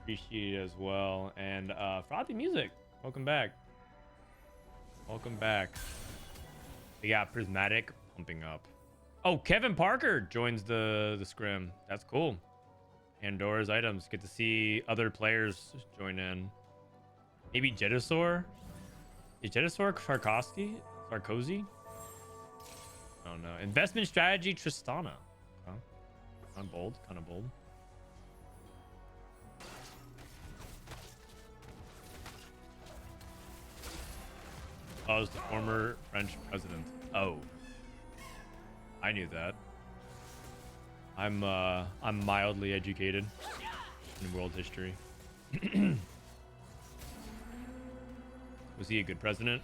Appreciate it as well. And Frothy Music. Welcome back. Welcome back. We got Prismatic pumping up. Oh, Kevin Parker joins the scrim. That's cool. Pandora's items. Get to see other players join in. Maybe Jetasaur? Is Jetasaur Sarkozy? I don't know. Investment strategy Tristana. Huh? Kind of bold. Kind of bold. Oh, it's the former French president. Oh. I knew that. I'm mildly educated in world history. Was he a good president?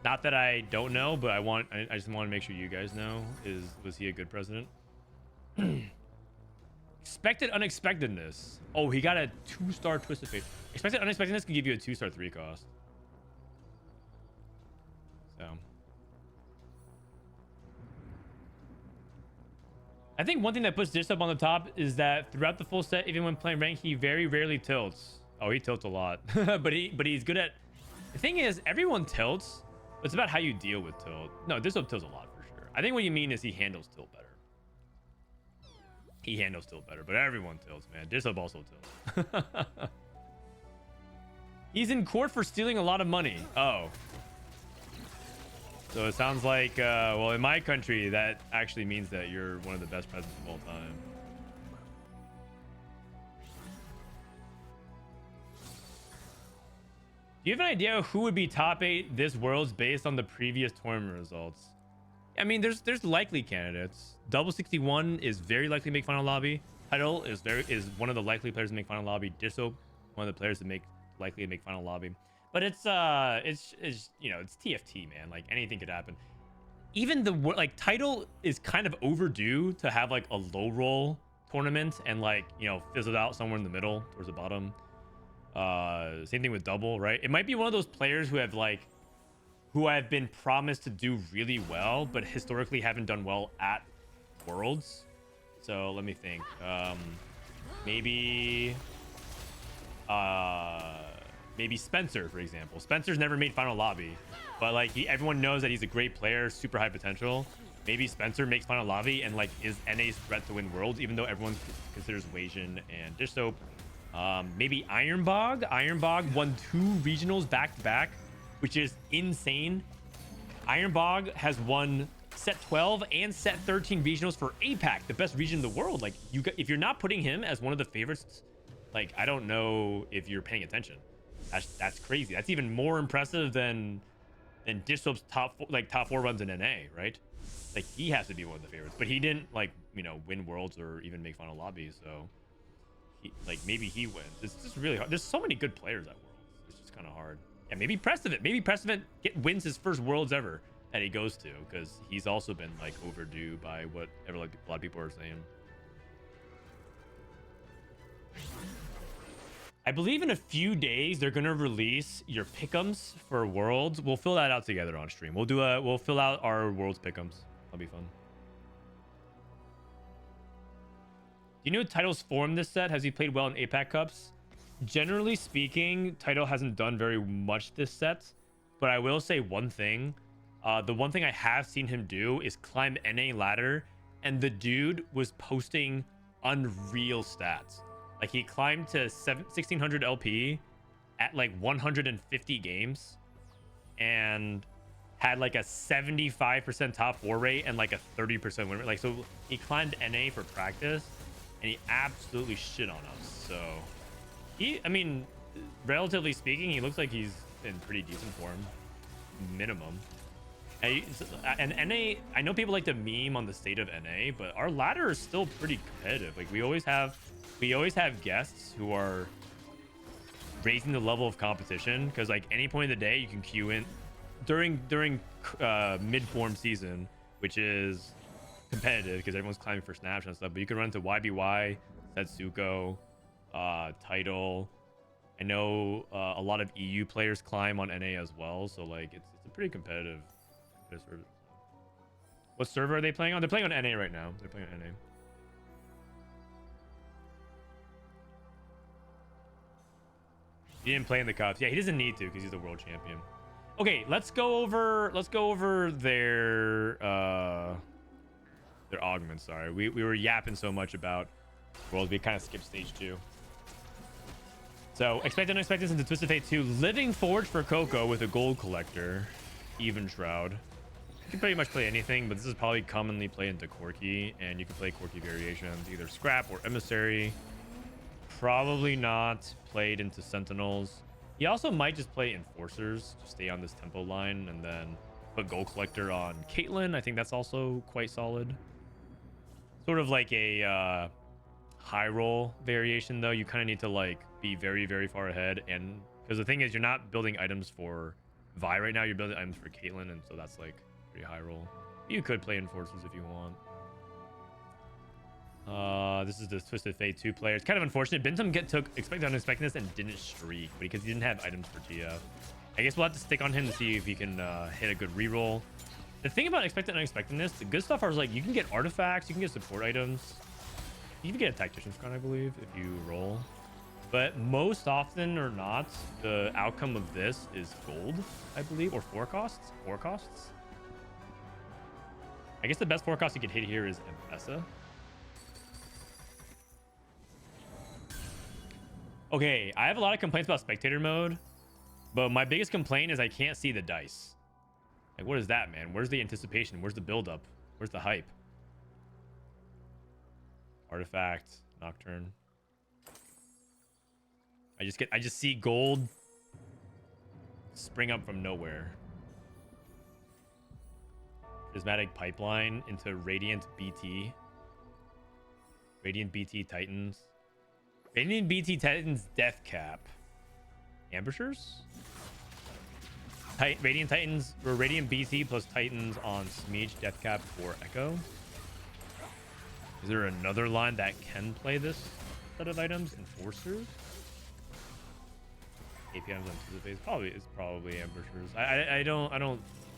Not that I don't know, but I just want to make sure you guys know. Was he a good president? Expected unexpectedness. Oh, he got a 2-star Twisted Fate. Expected unexpectedness can give you a 2-star 3 cost. So I think one thing that puts this up on the top is that throughout the full set, even when playing rank, he very rarely tilts. Oh, he tilts a lot, but he's good at. The thing is, everyone tilts, but it's about how you deal with tilt. No, this up tilts a lot for sure. I think what you mean is he handles tilt better. He handles tilt better, but everyone tilts, man. This up also tilts. He's in court for stealing a lot of money. Oh. So it sounds like, well, in my country, that actually means that you're one of the best presidents of all time. Do you have an idea who would be top 8 this Worlds based on the previous tournament results? I mean, there's likely candidates. Double 61 is very likely to make final lobby. Puddle is one of the likely players to make final lobby. Disso, one of the players to likely to make final lobby. But it's you know, it's TFT, man. Like anything could happen. Even the title is kind of overdue to have like a low roll tournament and like, you know, fizzled out somewhere in the middle towards the bottom. Same thing with double, right? It might be one of those players who have been promised to do really well, but historically haven't done well at Worlds. So let me think. Maybe Spencer, for example. Spencer's never made final lobby, but like everyone knows that he's a great player, super high potential. Maybe Spencer makes final lobby and like is NA's threat to win Worlds, even though everyone considers Wasian and Dish Soap. Maybe Ironbog. Ironbog won 2 regionals back to back, which is insane. Ironbog has won set 12 and set 13 regionals for APAC, the best region in the world. Like if you're not putting him as one of the favorites, like I don't know if you're paying attention. That's crazy. That's even more impressive than Dishop's top 4 runs in NA, right? Like he has to be one of the favorites, but he didn't win Worlds or even make final lobby, so maybe he wins. It's just really hard. There's so many good players at Worlds. It's just kind of hard. Yeah, maybe Prestivent. Maybe Prestivent wins his first Worlds ever that he goes to, because he's also been like overdue by whatever like a lot of people are saying. I believe in a few days they're gonna release your pick'ems for Worlds. We'll fill that out together on stream. We'll fill out our Worlds pick'ems. That'll be fun. Do you know Title's form this set? Has he played well in APAC Cups? Generally speaking, Title hasn't done very much this set, but I will say one thing. The one thing I have seen him do is climb NA ladder, and the dude was posting unreal stats. Like he climbed to 1600 LP at like 150 games and had like a 75% top 4 rate and like a 30% win rate. Like, so he climbed NA for practice and he absolutely shit on us. So I mean, relatively speaking, he looks like he's in pretty decent form, minimum. And NA, I know people like to meme on the state of NA, but our ladder is still pretty competitive. Like we always have guests who are raising the level of competition, because like any point of the day you can queue in during mid-form season, which is competitive because everyone's climbing for snaps and stuff. But you can run into YBY, Setsuko, Title. I know a lot of EU players climb on NA as well, so like it's a pretty competitive What server are they playing on? They're playing on NA right now. They're playing on NA. He didn't play in the cups. Yeah, he doesn't need to because he's the world champion. Okay, let's go over their augments. Sorry, we were yapping so much about worlds, we kind of skipped stage 2. So expect unexpected into Twisted Fate 2. Living Forge for Coco with a gold collector. Even Shroud. You can pretty much play anything, but this is probably commonly played into Corki, and you can play Corki variations, either Scrap or Emissary. Probably not played into Sentinels. He also might just play Enforcers to stay on this tempo line, and then put Gold Collector on Caitlyn. I think that's also quite solid. Sort of like a high roll variation, though. You kind of need to like be very, very far ahead, and because the thing is, you're not building items for Vi right now. You're building items for Caitlyn, and so that's like pretty high roll. You could play Enforcers if you want. This is the Twisted Fate 2 player. It's kind of unfortunate. Binteum took Expect Unexpectedness and didn't streak because he didn't have items for TF. I guess we'll have to stick on him to see if he can hit a good reroll. The thing about Expected Unexpectedness, the good stuff is like you can get artifacts, you can get support items. You can get a Tactician's Crown, I believe, if you roll. But most often or not, the outcome of this is gold, I believe, or 4 costs. 4 costs. I guess the best 4 cost you could hit here is Ambessa. Okay, I have a lot of complaints about spectator mode, but my biggest complaint is I can't see the dice. Like, what is that, man? Where's the anticipation? Where's the buildup? Where's the hype? Artifact, Nocturne. I just see gold spring up from nowhere. Prismatic Pipeline into Radiant BT. Radiant BT Titans. Radiant BT Titans Death Cap. Ambushers? Radiant Titans or Radiant BT plus Titans on Smeech Death Cap for Echo. Is there another line that can play this set of items? Enforcers? APMs on Twisted Fate. It's probably Ambushers.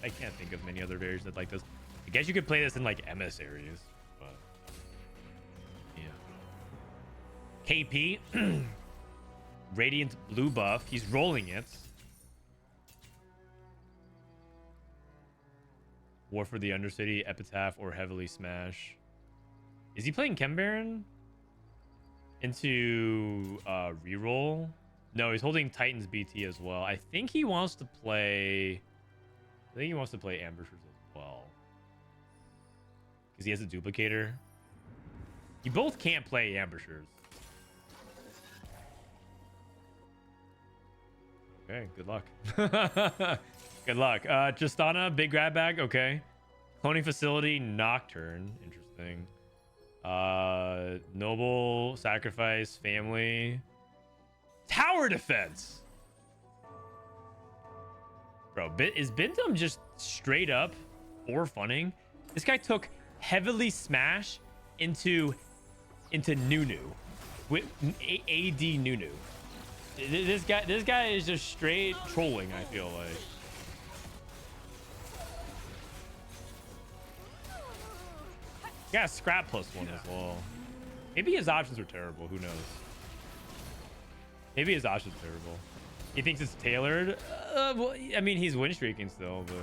I can't think of many other variations like this. I guess you could play this in like emissaries, but yeah. KP Radiant blue buff. He's rolling it. War for the Undercity, Epitaph, or Heavily Smash. Is he playing Chembaron into reroll? No, he's holding Titans BT as well. I think he wants to play Ambushers as well. Because he has a duplicator. You both can't play Ambushers. Okay, good luck. Good luck. Tristana, big grab bag. Okay. Cloning facility, Nocturne. Interesting. Noble, sacrifice, family. Tower defense. Bro, is Binteum just straight up for funning? This guy took heavily smash into Nunu with AD Nunu. This guy is just straight trolling, I feel like. Yeah, scrap +1 as well. Maybe his options are terrible. Who knows? Maybe his options are terrible. He thinks it's tailored. Well, I mean, he's win streaking still, but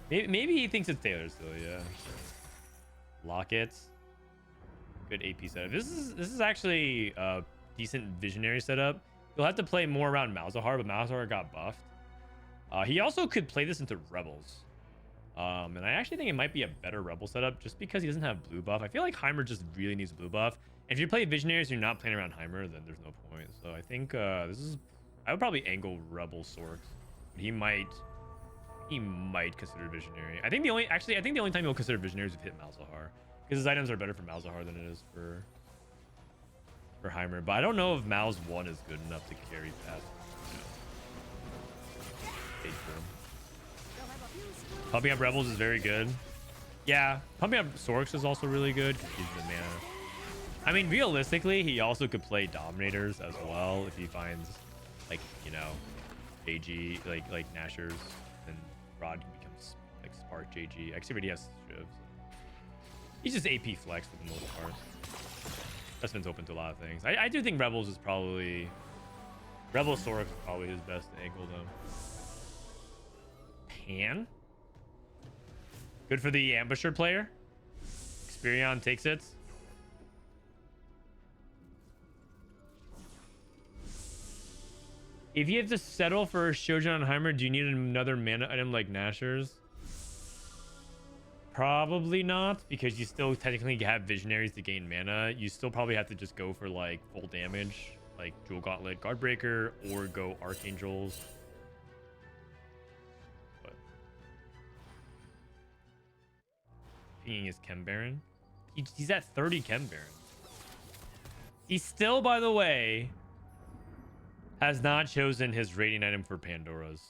maybe he thinks it's tailored still. Yeah. Lockets. Good AP setup. This is actually a decent visionary setup. You'll have to play more around Malzahar, but Malzahar got buffed. He also could play this into Rebels. And I actually think it might be a better Rebel setup just because he doesn't have blue buff. I feel like Heimer just really needs blue buff. And if you play Visionaries and you're not playing around Heimer, then there's no point. So I think I would probably angle Rebel Sorks. He might consider Visionary. I think the only time he'll consider Visionary is if hit Malzahar. Because his items are better for Malzahar than it is for Heimer. But I don't know if Mal's 1 is good enough to carry past. Pumping up Rebels is very good. Yeah, pumping up Sorks is also really good because he's the mana. I mean, realistically, he also could play Dominators as well if he finds, like, you know, AG, like Nashers, and Rod can become like Spark JG. Actually, already has Shivs. He's just AP flex for the most part. Prestivent's open to a lot of things. I do think Rebels is probably... Rebel Sorix is probably his best angle, though. Pan? Good for the Ambusher player. Xperion takes it. If you have to settle for a Shogunheimer, do you need another mana item like Nashor's? Probably not, because you still technically have Visionaries to gain mana. You still probably have to just go for like full damage, like Jewel Gauntlet, Guardbreaker, or go Archangels. But pinging is Chem Baron. He's at 30 Chem Baron. He still, by the way, has not chosen his rating item for Pandora's.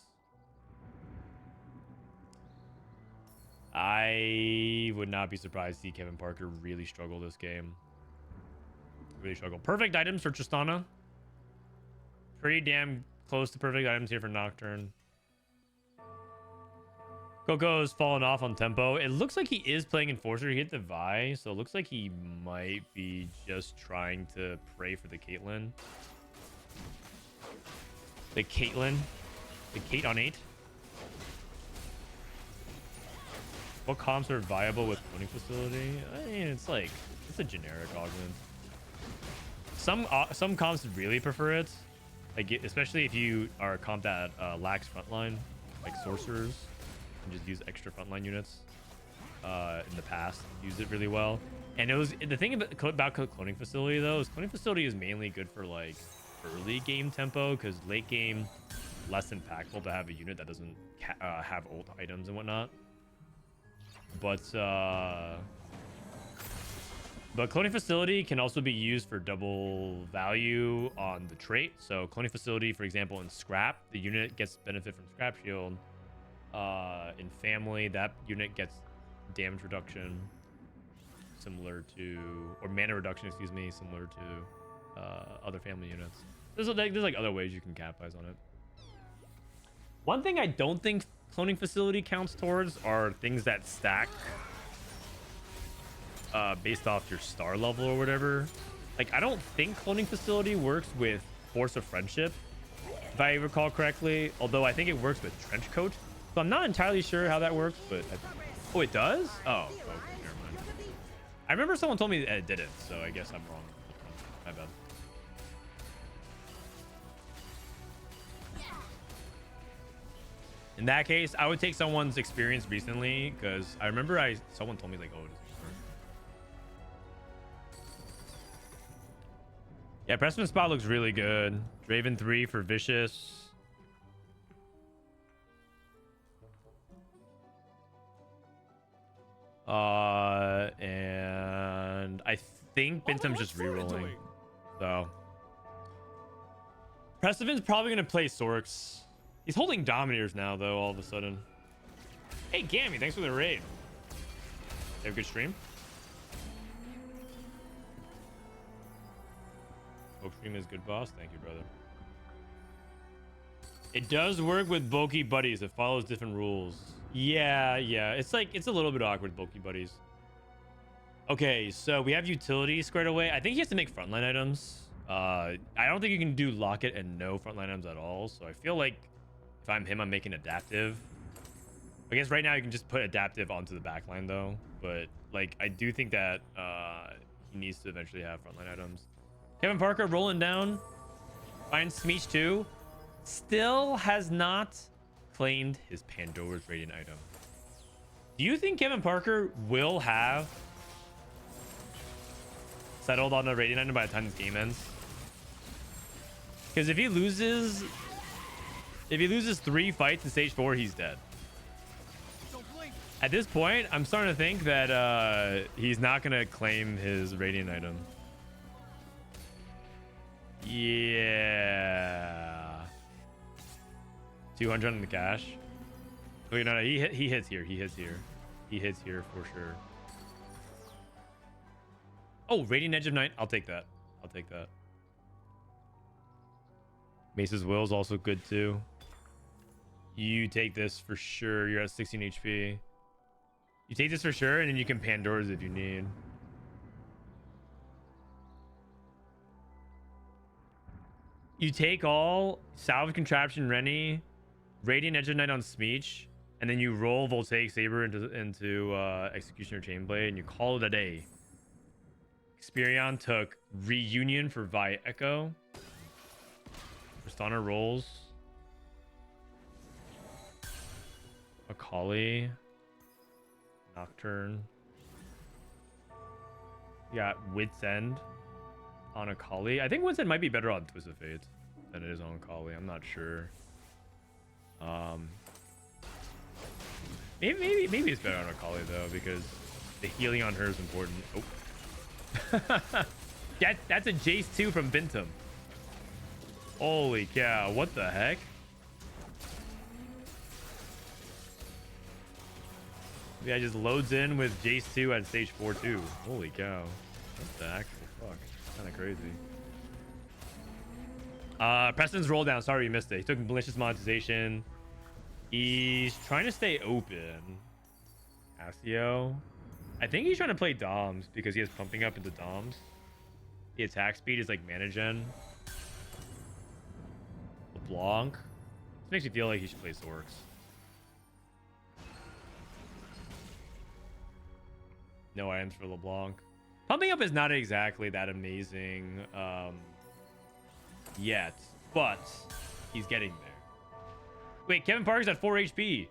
I would not be surprised to see Kevin Parker really struggle this game. Really struggle. Perfect items for Tristana. Pretty damn close to perfect items here for Nocturne. Coco's fallen off on tempo. It looks like he is playing Enforcer. He hit the Vi, so it looks like he might be just trying to pray for the Caitlyn. The Caitlyn. The Kate on 8. What comps are viable with cloning facility? I mean, it's like, it's a generic augment. Some comps really prefer it, like especially if you are a comp that lacks frontline, like sorcerers, and just use extra frontline units. In the past, used it really well. And it was the thing about cloning facility though is cloning facility is mainly good for like early game tempo, because late game less impactful to have a unit that doesn't have ult items and whatnot. But cloning facility can also be used for double value on the trait. So cloning facility, for example, in scrap, the unit gets benefit from scrap shield. In family, that unit gets damage reduction similar to, or mana reduction, excuse me, similar to other family units. There's like other ways you can capitalize on it. One thing I don't think cloning facility counts towards are things that stack based off your star level or whatever. Like, I don't think cloning facility works with Force of Friendship, if I recall correctly, although I think it works with Trenchcoat. So I'm not entirely sure how that works, but oh, it does? Oh, okay, never mind. I remember someone told me that it didn't, so I guess I'm wrong. My bad. In that case, I would take someone's experience recently, because I remember someone told me like, oh, it doesn't work. Yeah, Prestivent spot looks really good. Draven 3 for Viciuuss. And I think Binteum's just rerolling. So Prestivent's probably gonna play Sorix. He's holding Dominators now, though, all of a sudden. Hey, Gammy, thanks for the raid. You have a good stream? Hope stream is good, boss. Thank you, brother. It does work with bulky buddies. It follows different rules. Yeah. It's like, it's a little bit awkward, bulky buddies. Okay, so we have utility squared away. I think he has to make frontline items. I don't think you can do locket and no frontline items at all. So I feel like if I'm him, I'm making adaptive. I guess right now you can just put adaptive onto the backline though. But like, I do think that he needs to eventually have frontline items. Kevin Parker rolling down. Finds Smeech 2. Still has not claimed his Pandora's Radiant item. Do you think Kevin Parker will have settled on a Radiant item by the time this game ends? Because if he loses 3 fights in stage 4, he's dead. At this point, I'm starting to think that he's not going to claim his Radiant item. Yeah. 200 on the cash. Wait, no, he hits here. He hits here. He hits here for sure. Oh, Radiant Edge of Night. I'll take that. I'll take that. Mace's Will is also good too. You take this for sure. You're at 16 HP. You take this for sure, and then you can Pandora's if you need. You take all Salvage Contraption Rennie, Radiant Edge of Night on Smeech, and then you roll Voltaic Saber into Executioner Chainblade, and you call it a day. Xperion took Reunion for Vi Echo. Tristana rolls. Akali. Nocturne. You got Wit's End on Akali. I think Wit's End might be better on Twist of Fate than it is on Akali. I'm not sure. Maybe it's better on Akali though, because the healing on her is important. Oh. That's a Jace 2 from Binteum. Holy cow, what the heck? Yeah, just loads in with Jace 2 at stage 4 too. Holy cow. What the actual fuck? Kind of crazy. Preston's roll down. Sorry you missed it. He took malicious monetization. He's trying to stay open. Asio. I think he's trying to play Doms because he has pumping up into Doms. The attack speed is like mana gen. LeBlanc. This makes me feel like he should play Sorks. No items for LeBlanc. Pumping up is not exactly that amazing yet, but he's getting there. Wait, Kevin Parker's at 4 HP.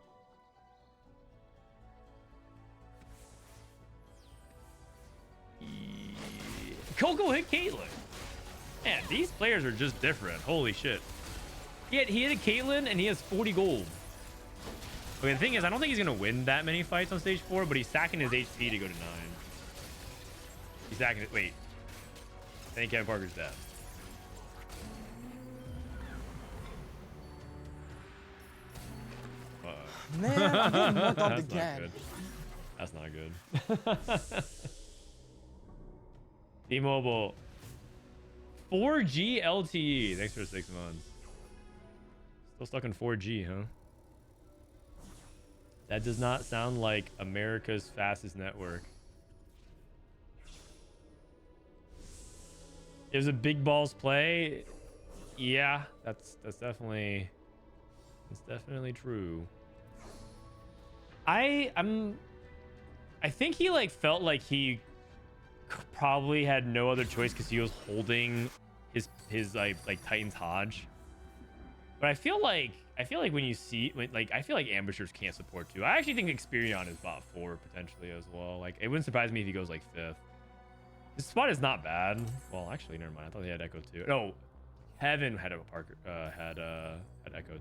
Coco hit Caitlyn. Man, these players are just different. Holy shit. He hit a Caitlyn and he has 40 gold. Okay, the thing is, I don't think he's going to win that many fights on stage 4, but he's stacking his HP to go to 9. He's stacking it. Wait. I think Kevin Parker's dead. Man, I'm getting knocked off again. That's not good. T-Mobile. 4G LTE. Thanks for 6 months. Still stuck in 4G, huh? That does not sound like America's fastest network. It was a big balls play. Yeah, that's definitely true. I think he like felt like he probably had no other choice because he was holding his like Titan's Hodge. But I feel like when you see I feel like ambushers can't support 2. I actually think Xperion is bot 4 potentially as well. Like it wouldn't surprise me if he goes like 5th. His spot is not bad. Well, actually, never mind. I thought he had Echo 2. No, Heaven had a Parker had Echo 2.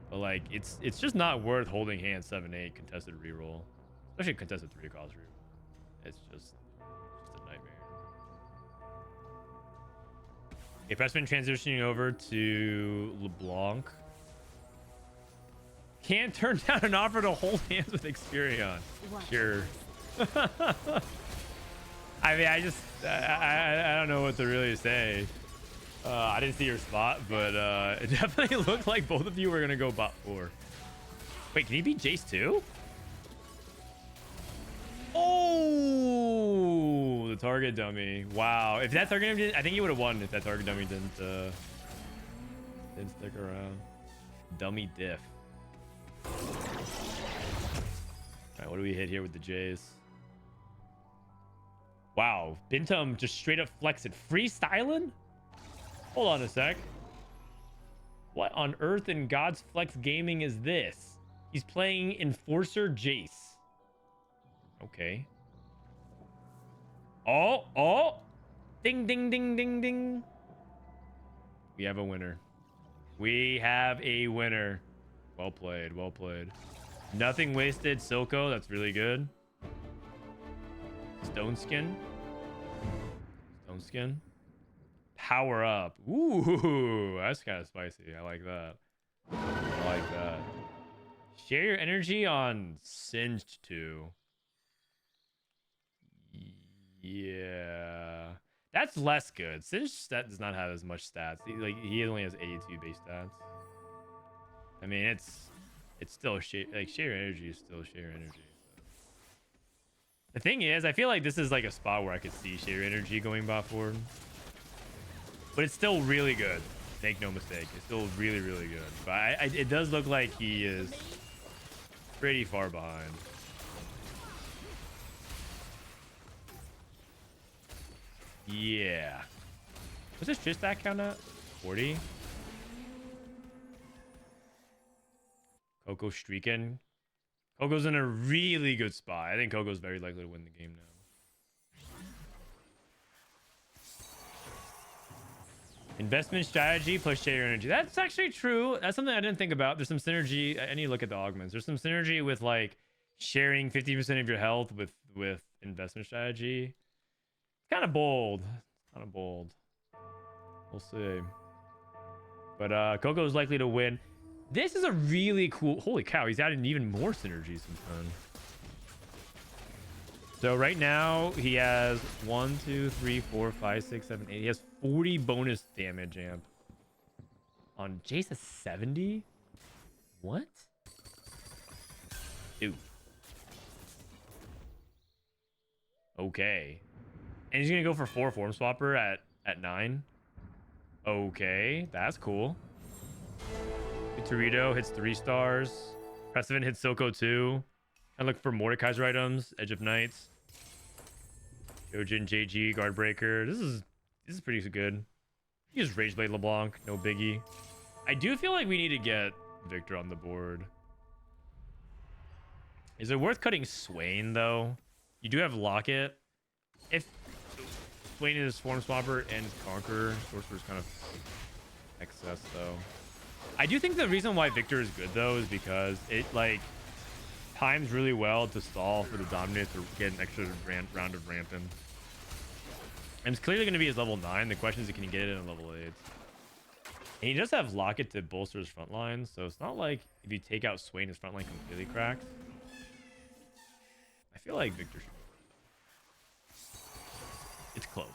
But like it's just not worth holding hand 7-8 contested reroll, especially contested 3 cost reroll. It's just a nightmare. Okay, Prestivent transitioning over to LeBlanc. Can't turn down an offer to hold hands with Xperion. Sure. I mean, I don't know what to really say. I didn't see your spot, but it definitely looked like both of you were gonna go bot 4. Wait, can he beat Jace too? Oh, the target dummy. Wow. If that target dummy didn't, I think he would have won if that target dummy didn't stick around. Dummy diff. All right, what do we hit here with the Jays? Wow, Binteum just straight up flexed it. Freestyling? Hold on a sec. What on earth in God's Flex Gaming is this? He's playing Enforcer Jace. Okay. Oh. Ding, ding, ding, ding, ding. We have a winner. We have a winner. Well played, well played. Nothing wasted, Silco. That's really good. Stone Skin. Power up. Ooh, that's kind of spicy. I like that. Share your energy on Singed 2. Yeah. That's less good. Singed stat does not have as much stats. He only has 82 base stats. I mean, it's still share your energy is still share your energy. The thing is, I feel like this is like a spot where I could see Shader Energy going bot forward. But it's still really good. Make no mistake. It's still really, really good. But it does look like he is pretty far behind. Yeah. What's his Trist stat count at? 40? Coco streaking. Coco's in a really good spot. I think Coco's very likely to win the game now. Investment strategy plus Shader Energy. That's actually true. That's something I didn't think about. There's some synergy. I need to look at the augments. There's some synergy with like sharing 50% of your health with investment strategy. It's kind of bold. Kind of bold. We'll see. But Coco is likely to win. This is a really cool. Holy cow! He's adding even more synergies since then. So right now he has 1, 2, 3, 4, 5, 6, 7, 8. He has 40 bonus damage amp. On Jace has 70? What? Dude. Okay. And he's gonna go for 4 form swapper at 9. Okay, that's cool. Torito hits 3 stars. Prestivent hits Silco 2. I look for Mordekaiser items. Edge of Knights. Jojin, JG, Guardbreaker. This is pretty good. Use Rageblade LeBlanc. No biggie. I do feel like we need to get Viktor on the board. Is it worth cutting Swain, though? You do have Locket. If Swain is Form Swapper and Conqueror, Sorcerer's kind of excess, though. I do think the reason why Viktor is good, though, is because it, like, times really well to stall for the Dominate to get an extra round of ramping. And it's clearly going to be his level 9. The question is, can he get it in level 8? And he does have Locket to bolster his front line, so it's not like if you take out Swain, his front line completely cracks. I feel like Viktor should. It's close.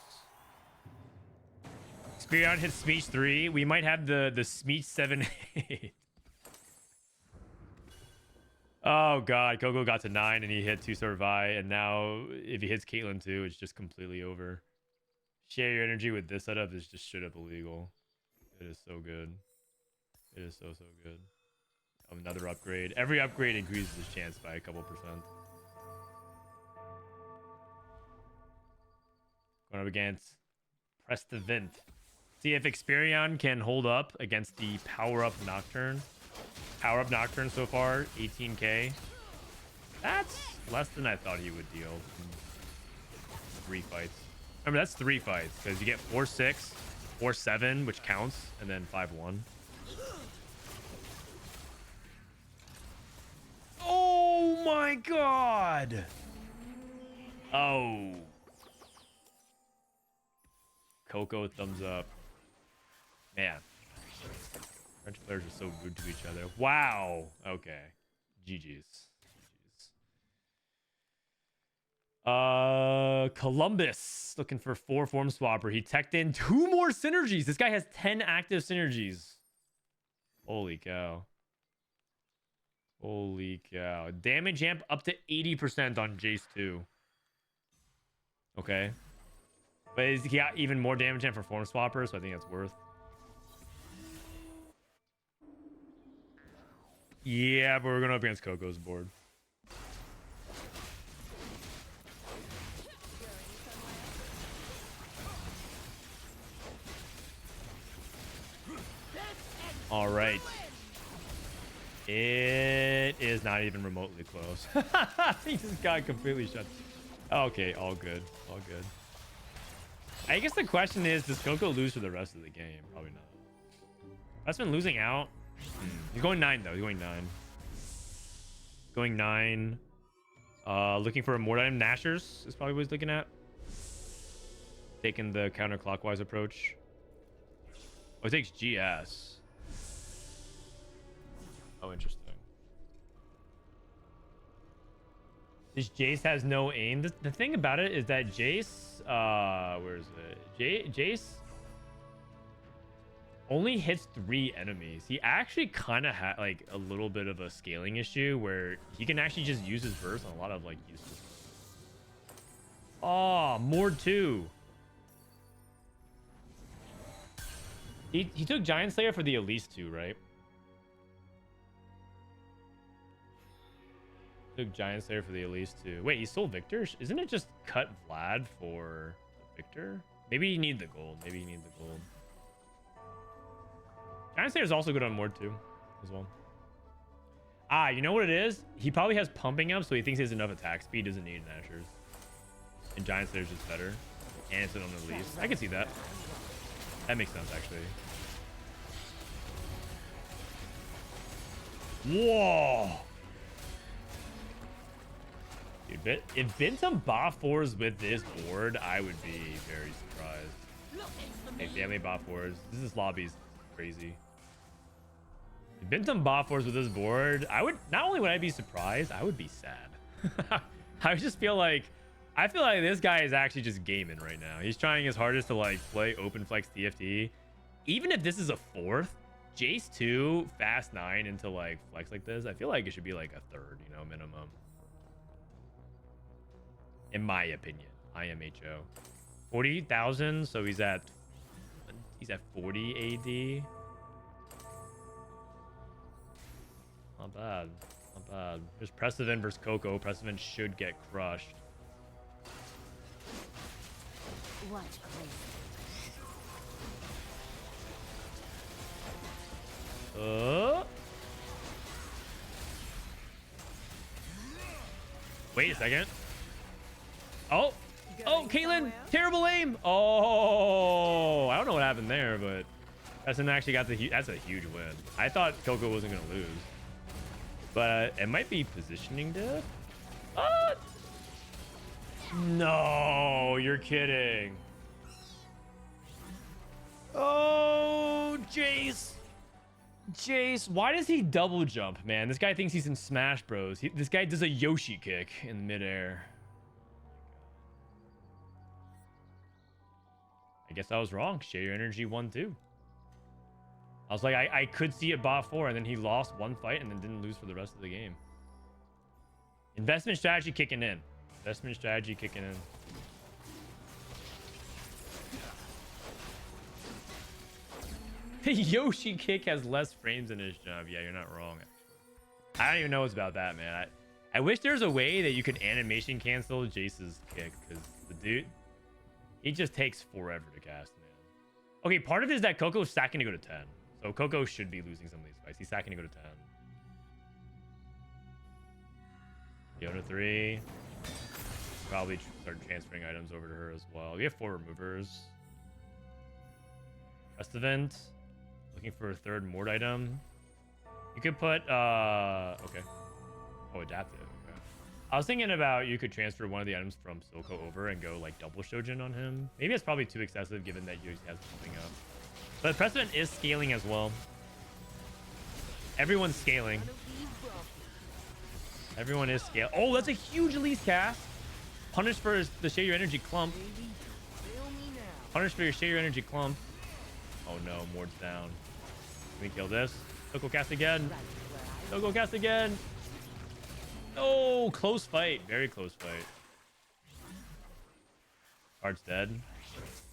Xperion hits Smeech 3. We might have the Smeech 7, 8. Oh god, Coco got to 9 and he hit 2-star Vi, and now if he hits Caitlyn 2, it's just completely over. Share your energy with this setup is just straight up illegal. It is so good. It is so good. Another upgrade. Every upgrade increases his chance by a couple percent. Going up against Prestivent. See if Xperion can hold up against the power-up Nocturne. Power-up Nocturne so far, 18k. That's less than I thought he would deal in 3 fights. Remember, that's 3 fights, because you get 4-6, 4-7, which counts, and then 5-1. Oh my god! Oh. Coco, thumbs up. Man. French players are so rude to each other. Wow. Okay. GG's. Columbus looking for 4 form swapper. He teched in 2 more synergies. This guy has 10 active synergies. Holy cow. Holy cow. Damage amp up to 80% on Jace 2. Okay. But he got even more damage amp for form swapper, so I think that's worth. Yeah, but we're going up against Coco's board. All right. It is not even remotely close. He just got completely shut. Okay, all good. All good. I guess the question is, does Coco lose for the rest of the game? Probably not. That's been losing out. He's going 9 though. He's going 9. Going 9. Looking for a more item. Nashers is probably what he's looking at. Taking the counterclockwise approach. Oh, he takes GS. Oh, interesting. This Jace has no aim. The thing about it is that Jace, where is it? Jace only hits 3 enemies. He actually kind of had like a little bit of a scaling issue where he can actually just use his burst on a lot of like useless. Oh, more 2. He took Giant Slayer for the Elise 2, right? Took Giant Slayer for the Elise 2. Wait, he sold Viktor? Isn't it just cut Vlad for Viktor? Maybe you need the gold. Maybe you need the gold. Giant Slayer is also good on Mord 2 as well. Ah, you know what it is? He probably has pumping up, so he thinks he has enough attack speed, doesn't need Nashers. And Giant Slayer's just better. And it's on the Elise. I can see that. That makes sense, actually. Whoa! Dude, if Binteum bot 4s with this board, I would be very surprised. Hey, family bot 4s. This lobby's crazy. If Binteum bot 4s with this board, I would not only would I be surprised, I would be sad. I just feel like this guy is actually just gaming right now. He's trying his hardest to like play open flex TFT. Even if this is a 4th, Jace 2, fast 9 into like flex like this, I feel like it should be like a 3rd, you know, minimum. In my opinion, IMHO. 40,000, so he's at 40 AD. Not bad, not bad. There's Prestivent versus Coco. Prestivent should get crushed. Watch close. Wait a second. Oh, Caitlyn, terrible aim. Oh, I don't know what happened there, but Preston actually got that's a huge win. I thought Coco wasn't gonna lose, but it might be positioning diff. No, you're kidding. Oh, Jace, why does he double jump, man? This guy thinks he's in Smash Bros. This guy does a Yoshi kick in midair. I guess I was wrong. Share your energy 1-2. I was like, I could see it bot 4, and then he lost one fight and then didn't lose for the rest of the game. Investment strategy kicking in. Investment strategy kicking in. Yoshi kick has less frames in his jump. Yeah, you're not wrong. I don't even know what's about that, man. I wish there was a way that you could animation cancel Jace's kick, because the dude, he just takes forever to cast, man. Okay, part of it is that Coco's stacking to go to 10. So Coco should be losing some of these fights. He's stacking to go to 10. Yoda 3. Probably start transferring items over to her as well. We have 4 removers. Prestivent. Looking for a 3rd Mord item. You could put, okay. Oh, adaptive. Okay. I was thinking about you could transfer one of the items from Silco over and go like double Shojin on him. Maybe it's probably too excessive given that he has something up. But Prestivent is scaling as well. Everyone's scaling. Everyone is scaling. Oh, that's a huge Elise cast. Punish for the Share Your Energy clump. Punish for your Share Your Energy clump. Oh no, Mord's down. Can we kill this? Coco cast again. Coco cast again. Oh, close fight. Very close fight. Card's dead.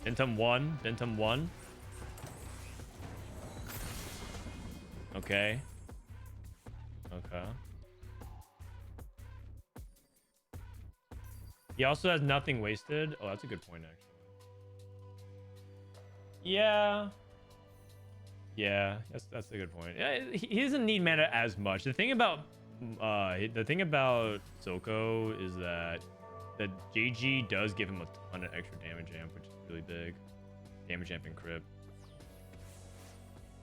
Binteum 1. Binteum 1. Okay. Okay. He also has nothing wasted. Oh, that's a good point, actually. Yeah. Yeah, that's a good point. Yeah, he doesn't need mana as much. The thing about Soko is that JG does give him a ton of extra damage amp, which is really big. Damage amp and crit.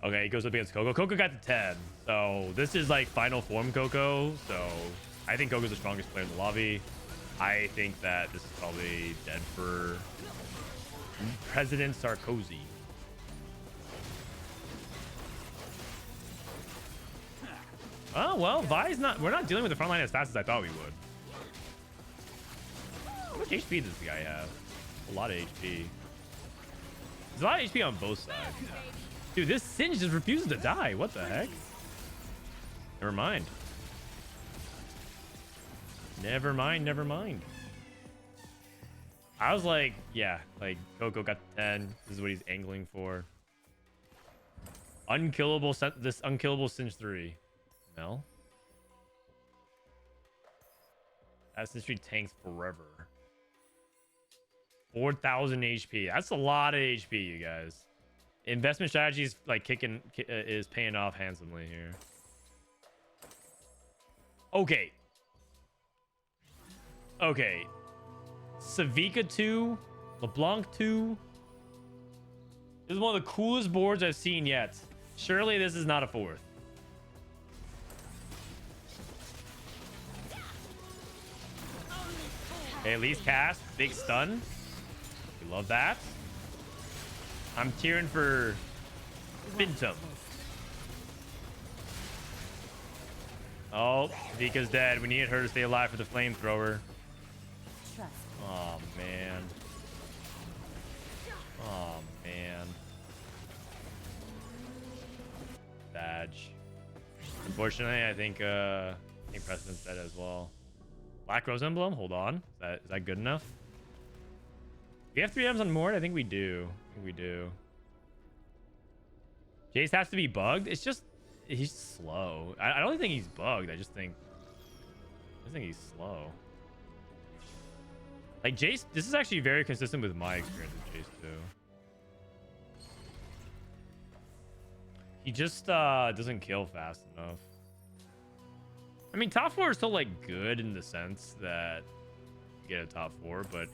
Okay, he goes up against Coco. Coco got to 10. So this is like final form Coco. So I think Coco's the strongest player in the lobby. I think that this is probably dead for President Sarkozy. Oh, well, Vi's not... We're not dealing with the front line as fast as I thought we would. How much HP does this guy have? A lot of HP. There's a lot of HP on both sides. Dude, this Singe just refuses to die. What the heck? Never mind. Never mind, never mind. I was like, yeah, like Coco got 10. This is what he's angling for. Unkillable, this unkillable Singe 3. Mel? That Singe 3 tanks forever. 4,000 HP. That's a lot of HP, you guys. Investment strategy is like is paying off handsomely here. Okay. Okay. Savika 2. LeBlanc 2. This is one of the coolest boards I've seen yet. Surely this is not a fourth. Okay, at least cast. Big stun. We love that. I'm cheering for Binteum. Oh, Vika's dead. We needed her to stay alive for the flamethrower. Trust. Oh, man. Oh, man. Badge. Unfortunately, I think Prestivent's dead as well. Black Rose Emblem? Hold on. Is that good enough? We have 3 items on Mord? I think we do. Jace has to be bugged? It's just... He's slow. I don't think he's bugged. I just think he's slow. Like, Jace... This is actually very consistent with my experience with Jace, too. He just doesn't kill fast enough. I mean, top 4 is still, like, good in the sense that you get a top 4, but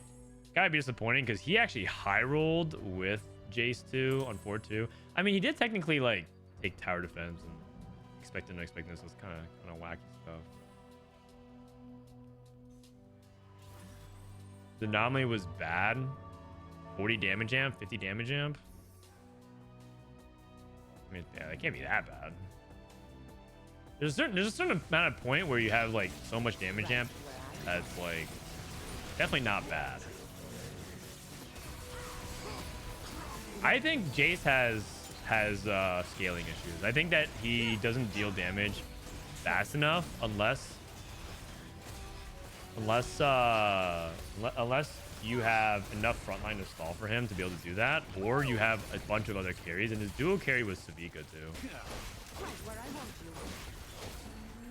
gotta be disappointing because he actually high rolled with Jace 2 on 4-2. I mean, he did technically, like, take tower defense and expect and unexpected, so it's kind of wacky stuff. The anomaly was bad. 40 damage amp, 50 damage amp. I mean, yeah, that can't be that bad. There's a certain amount of point where you have like so much damage amp that's like definitely not bad. I think Jace has scaling issues. I think that he doesn't deal damage fast enough unless you have enough frontline to stall for him to be able to do that, or you have a bunch of other carries, and his duo carry was Savika too.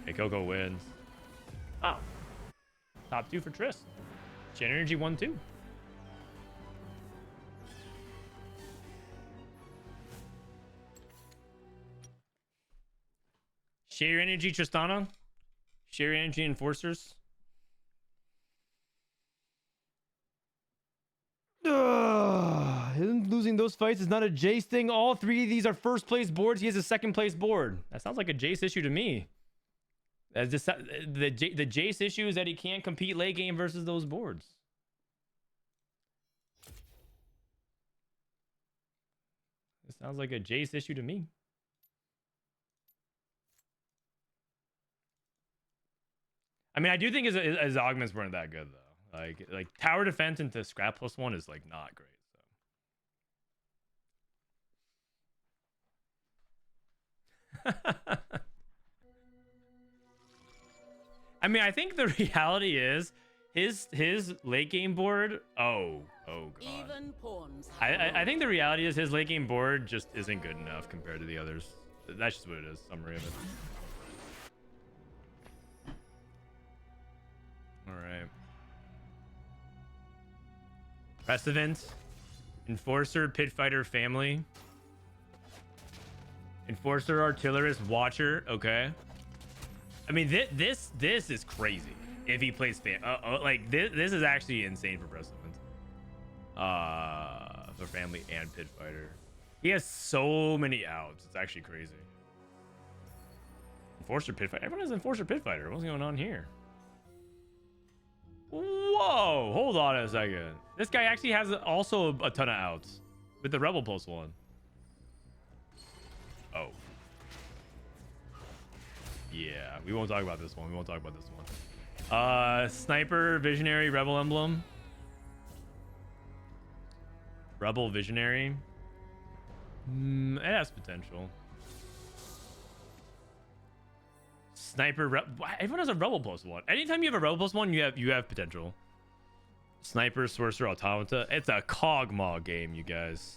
Hey, Coco wins. Oh. Top 2 for Triss. Chain Energy 1-2. Share your energy, Tristana. Share your energy, Enforcers. Him losing those fights is not a Jace thing. All 3 of these are first place boards. He has a second place board. That sounds like a Jace issue to me. As the Jace issue is that he can't compete late game versus those boards. It sounds like a Jace issue to me. I mean, I do think his augments weren't that good though. Like tower defense into scrap +1 is like not great. So. I mean, I think the reality is his late game board. Oh god. Even pawns. I think the reality is his late game board just isn't good enough compared to the others. That's just what it is. Summary of it. All right. Prestivent, Enforcer, Pitfighter, Family, Enforcer, Artillerist, Watcher. Okay. I mean, this is crazy. If he plays like this is actually insane for Prestivent. For Family and Pitfighter. He has so many outs. It's actually crazy. Enforcer, Pitfighter. Everyone has Enforcer, Pitfighter. What's going on here? Whoa, hold on a second. This guy actually has also a ton of outs with the Rebel +1. Oh. Yeah, we won't talk about this one. Sniper, Visionary, Rebel Emblem. Rebel Visionary. It has potential. Sniper, everyone has a Rebel +1. Anytime you have a Rebel +1, you have potential. Sniper, Sorcerer, Automata. It's a Cogmaw game, you guys.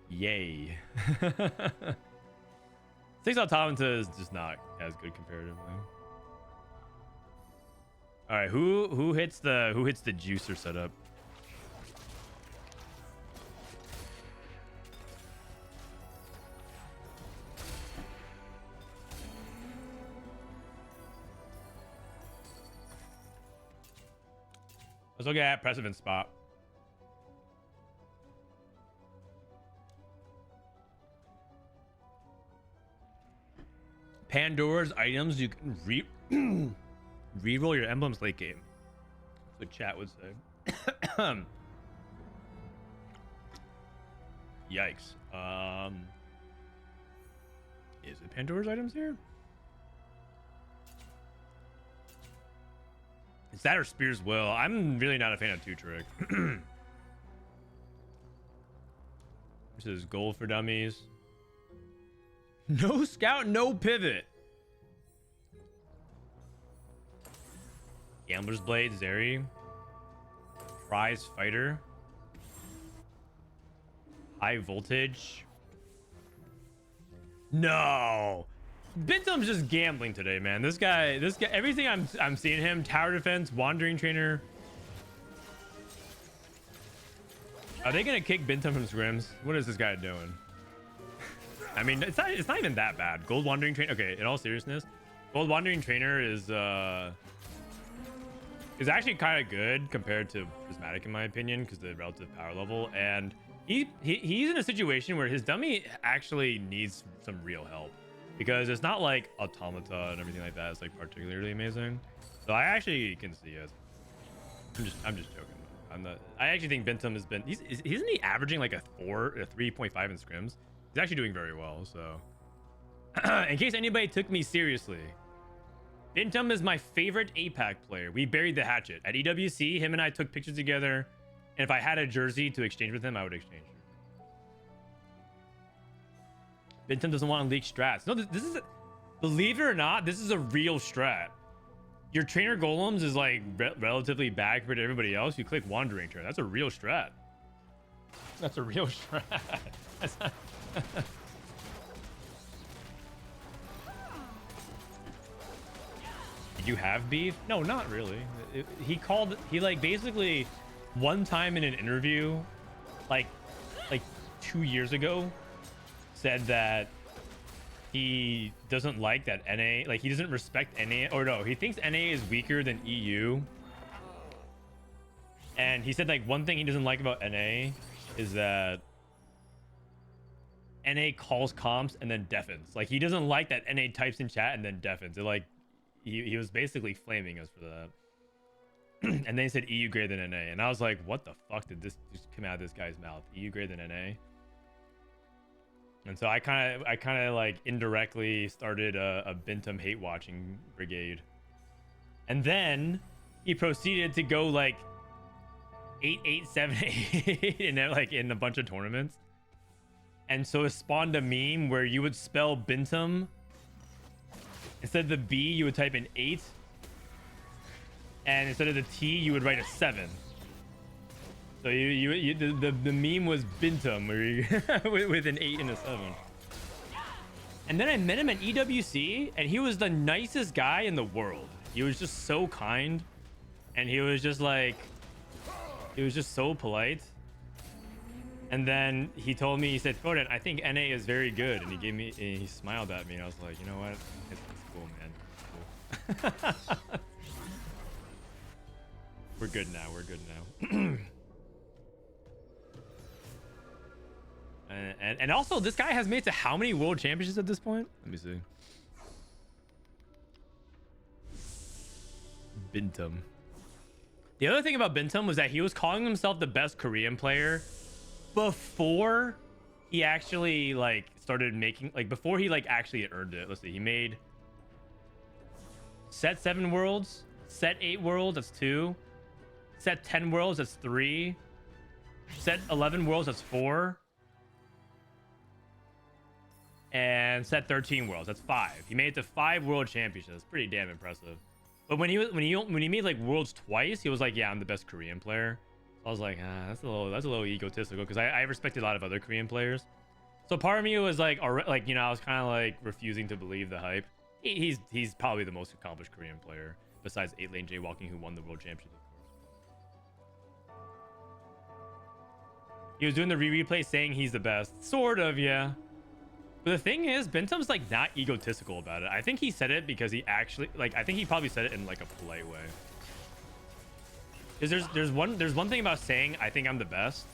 Yay. 6 Automata is just not as good comparatively. All right, who hits the juicer setup? Let's look at Prestivent spot. Pandora's items, you can reroll your emblems late game. That's what chat would say. Yikes. Is it Pandora's items here? Is that or Spear's Will? I'm really not a fan of 2-trick. This is gold for dummies. No scout, no pivot. Gambler's Blade, Zeri. Prize Fighter. High Voltage. No. Binteum's just gambling today, man. This guy, everything I'm seeing him, Tower Defense, Wandering Trainer. Are they gonna kick Binteum from Scrims? What is this guy doing? I mean, it's not even that bad. Gold Wandering Trainer. Okay, in all seriousness, Gold Wandering Trainer is actually kind of good compared to Prismatic in my opinion, because the relative power level, and he's in a situation where his dummy actually needs some real help, because it's not like Automata and everything like that. It's like particularly amazing. So I actually can see it. I'm just joking. I actually think Binteum has been. Isn't he averaging like a 3.5 in Scrims? He's actually doing very well. So, in case anybody took me seriously, Binteum is my favorite APAC player. We buried the hatchet at EWC. Him and I took pictures together, and if I had a jersey to exchange with him, I would exchange her. Binteum doesn't want to leak strats. No, this is believe it or not, this is a real strat. Your trainer golems is like relatively bad compared to everybody else. You click Wandering Trainer. That's a real strat. That's a real strat. That's not... Did you have beef? No, not really. He like basically one time in an interview, like 2 years ago, said that he doesn't like that NA, like he doesn't respect NA, or no, he thinks NA is weaker than EU. And he said like one thing he doesn't like about NA is that NA calls comps and then deafens. Like he doesn't like that NA types in chat and then deafens. It like he was basically flaming us for that. And then he said EU greater than NA, and I was like, what the fuck did this just come out of this guy's mouth? EU greater than NA? And so I kind of like indirectly started a Binteum hate watching brigade. And then he proceeded to go like 8-8, 7-8 in a bunch of tournaments. And so it spawned a meme where you would spell Binteum, instead of the B you would type in 8, and instead of the T you would write a 7. So the meme was Binteum, where you, with an 8 and a 7. And then I met him at EWC, and he was the nicest guy in the world. He was just so kind, and he was just so polite. And then he told me, he said, Frodan, I think NA is very good. And he smiled at me, and I was like, you know what? It's cool, man. It's cool. We're good now. We're good now. And also, this guy has made it to how many world championships at this point? Let me see. Binteum. The other thing about Binteum was that he was calling himself the best Korean player before he actually like started making, like before he like actually earned it. Let's see, he made set 7 worlds, set 8 worlds, that's 2, set 10 worlds, that's 3, set 11 worlds, that's 4, and set 13 worlds, that's 5. He made it to 5 world championships. That's pretty damn impressive. But when he made like worlds twice, he was like, yeah, I'm the best Korean player. So I was like, that's a little egotistical because I respected a lot of other Korean players. So part of me was like, I was kind of like refusing to believe the hype. He's probably the most accomplished Korean player besides 8-lane jaywalking, who won the world championship. He was doing the replay saying he's the best. Sort of, yeah. But the thing is, Binteum's like not egotistical about it. I think he said it because he actually I think he probably said it in like a polite way. Because there's one thing about saying I think I'm the best,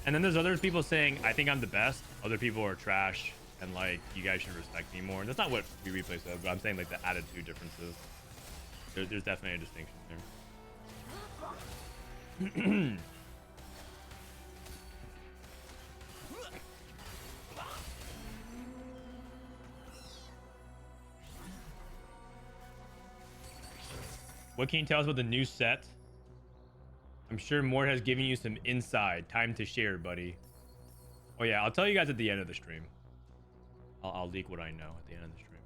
and then there's other people saying I think I'm the best. Other people are trash and like you guys should respect me more. And that's not what replay said, but I'm saying like the attitude differences. There's definitely a distinction there. What can you tell us about the new set? I'm sure Mort has given you some inside. Time to share, buddy. Oh yeah, I'll tell you guys at the end of the stream. I'll leak what I know at the end of the stream.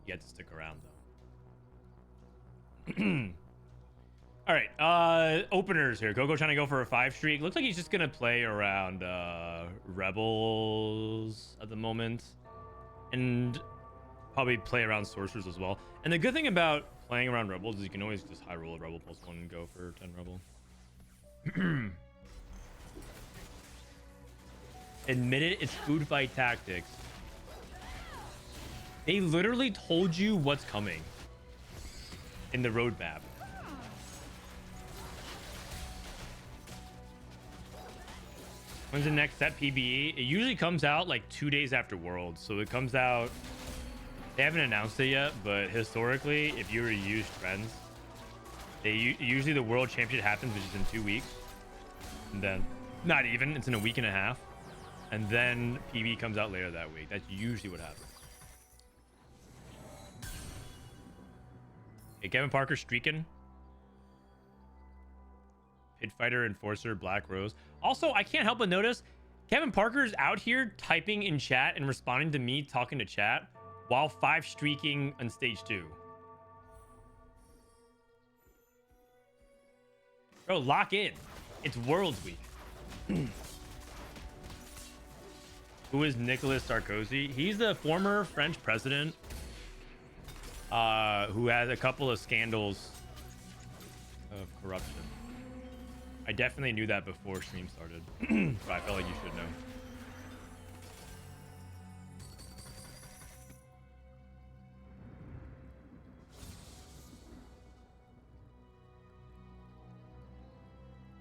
You have to stick around though. All right, openers here. Coco trying to go for a 5 streak. Looks like he's just gonna play around rebels at the moment, and probably play around sorcerers as well. And the good thing about playing around rebels is you can always just high roll a rebel +1 and go for 10 rebel. Admit it, it's food fight tactics. They literally told you what's coming in the roadmap. When's the next set PBE? It usually comes out like 2 days after Worlds. So it comes out, they haven't announced it yet, but historically, if you were to use trends, usually the World Championship happens, which is in 2 weeks. And then, not even, it's in a week and a half. And then PB comes out later that week. That's usually what happens. Hey, Kevin Parker streaking. Pit Fighter, Enforcer, Black Rose. Also, I can't help but notice Kevin Parker's out here typing in chat and responding to me talking to chat while 5 streaking on stage 2. Bro, lock in. It's Worlds Week. Who is Nicolas Sarkozy? He's the former French president who had a couple of scandals of corruption. I definitely knew that before stream started, but I felt like you should know.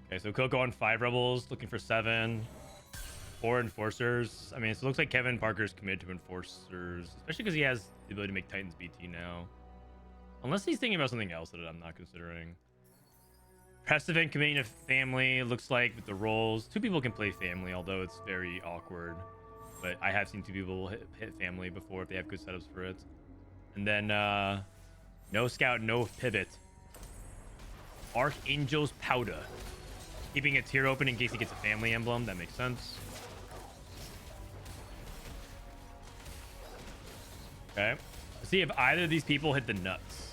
Okay, so Coco on 5 rebels, looking for 7. 4 enforcers. I mean, so it looks like Kevin Parker's committed to enforcers, especially because he has the ability to make Titans BT now. Unless he's thinking about something else that I'm not considering. Prestivent committing to family, looks like with the roles. 2 people can play family, although it's very awkward. But I have seen 2 people hit family before if they have good setups for it. And then no scout, no pivot. Archangel's Powder. Keeping a tier open in case he gets a family emblem. That makes sense. Okay. Let's see if either of these people hit the nuts.